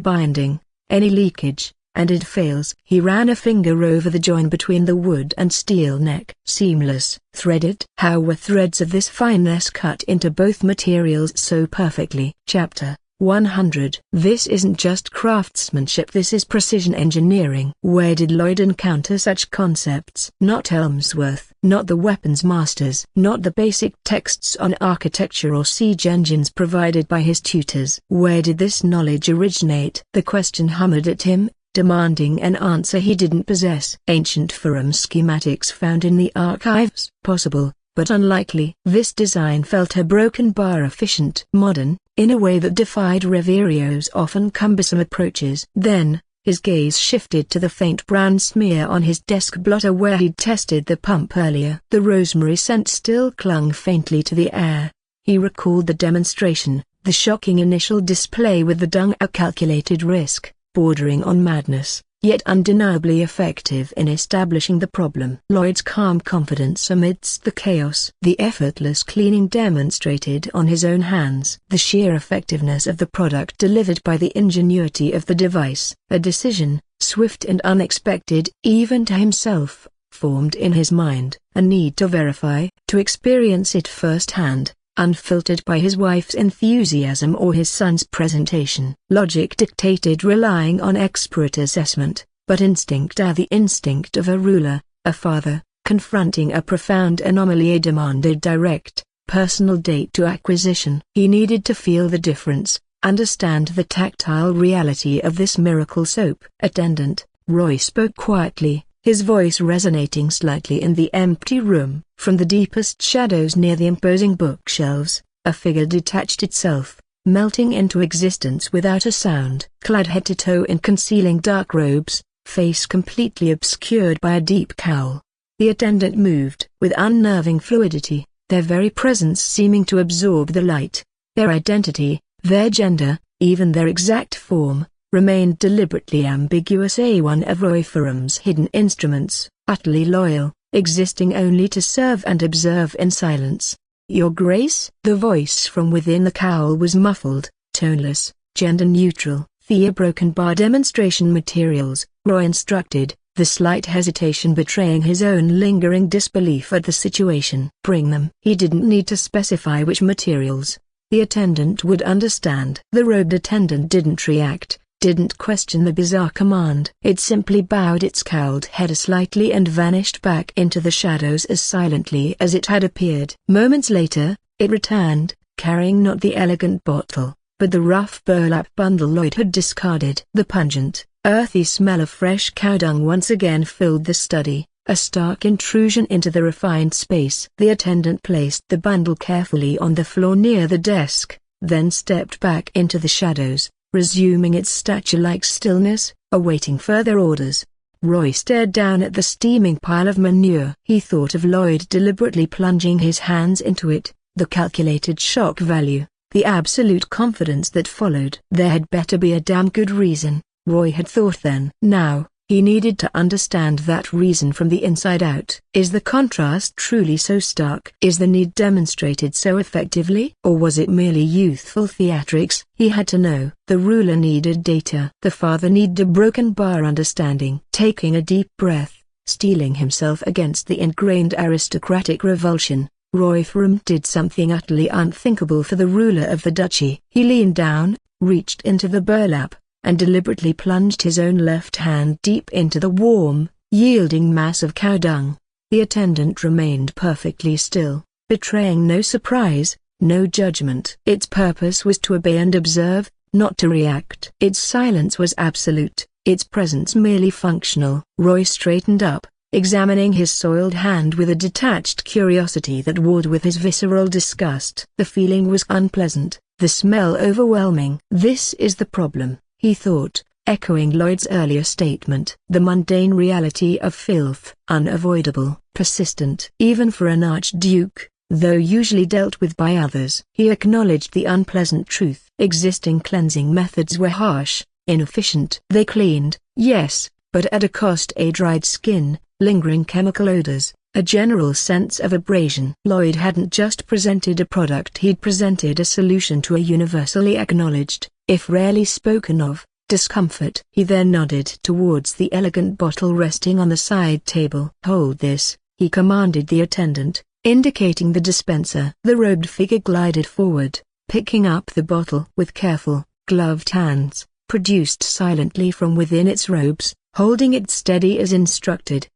binding, any leakage, and it fails. He ran a finger over the join between the wood and steel neck. Seamless. Threaded. How were threads of this fineness cut into both materials so perfectly? Chapter 100. This isn't just craftsmanship, this is precision engineering. Where did Lloyd encounter such concepts? Not Elmsworth, not the weapons masters, not the basic texts on architecture or siege engines provided by his tutors. Where did this knowledge originate? The question hammered at him, demanding an answer he didn't possess. Ancient Ferrum schematics found in the archives? Possible, but unlikely. This design felt a broken bar efficient. Modern, in a way that defied Riverio's often cumbersome approaches. Then, his gaze shifted to the faint brown smear on his desk blotter where he'd tested the pump earlier. The rosemary scent still clung faintly to the air. He recalled the demonstration, the shocking initial display with the dung, a calculated risk, bordering on madness, yet undeniably effective in establishing the problem. Lloyd's calm confidence amidst the chaos. The effortless cleaning demonstrated on his own hands. The sheer effectiveness of the product delivered by the ingenuity of the device. A decision, swift and unexpected, even to himself, formed in his mind. A need to verify, to experience it firsthand, unfiltered by his wife's enthusiasm or his son's presentation. Logic dictated relying on expert assessment, but instinct, the instinct of a ruler, a father, confronting a profound anomaly, demanded direct, personal date to acquisition. He needed to feel the difference, understand the tactile reality of this miracle soap. Attendant, Roy spoke quietly, his voice resonating slightly in the empty room. From the deepest shadows near the imposing bookshelves, a figure detached itself, melting into existence without a sound. Clad head to toe in concealing dark robes, face completely obscured by a deep cowl. The attendant moved with unnerving fluidity, their very presence seeming to absorb the light. Their identity, their gender, even their exact form, remained deliberately ambiguous. One of Roy Ferrum's hidden instruments, utterly loyal, existing only to serve and observe in silence. Your Grace? The voice from within the cowl was muffled, toneless, gender-neutral. The broken bar demonstration materials, Roy instructed, the slight hesitation betraying his own lingering disbelief at the situation. Bring them. He didn't need to specify which materials. The attendant would understand. The robed attendant didn't react, didn't question the bizarre command. It simply bowed its cowled head slightly and vanished back into the shadows as silently as it had appeared. Moments later, it returned, carrying not the elegant bottle, but the rough burlap bundle Lloyd had discarded. The pungent, earthy smell of fresh cow dung once again filled the study, a stark intrusion into the refined space. The attendant placed the bundle carefully on the floor near the desk, then stepped back into the shadows, resuming its statue-like stillness, awaiting further orders. Roy stared down at the steaming pile of manure. He thought of Lloyd deliberately plunging his hands into it, the calculated shock value, the absolute confidence that followed. There had better be a damn good reason, Roy had thought then. Now, he needed to understand that reason from the inside out. Is the contrast truly so stark? Is the need demonstrated so effectively? Or was it merely youthful theatrics? He had to know. The ruler needed data. The father needed a broken bar understanding. Taking a deep breath, steeling himself against the ingrained aristocratic revulsion. Lloyd Ferrum did something utterly unthinkable for the ruler of the duchy. He leaned down, reached into the burlap, and deliberately plunged his own left hand deep into the warm, yielding mass of cow dung. The attendant remained perfectly still, betraying no surprise, no judgment. Its purpose was to obey and observe, not to react. Its silence was absolute, its presence merely functional. Roy straightened up, examining his soiled hand with a detached curiosity that warred with his visceral disgust. The feeling was unpleasant, the smell overwhelming. This is the problem, he thought, echoing Lloyd's earlier statement. The mundane reality of filth. Unavoidable, persistent. Even for an archduke, though usually dealt with by others. He acknowledged the unpleasant truth. Existing cleansing methods were harsh, inefficient. They cleaned, yes, but at a cost. A dried skin, lingering chemical odors, a general sense of abrasion. Lloyd hadn't just presented a product, he'd presented a solution to a universally acknowledged, if rarely spoken of, discomfort. He then nodded towards the elegant bottle resting on the side table. "Hold this," he commanded the attendant, indicating the dispenser. The robed figure glided forward, picking up the bottle with careful, gloved hands, produced silently from within its robes, holding it steady as instructed.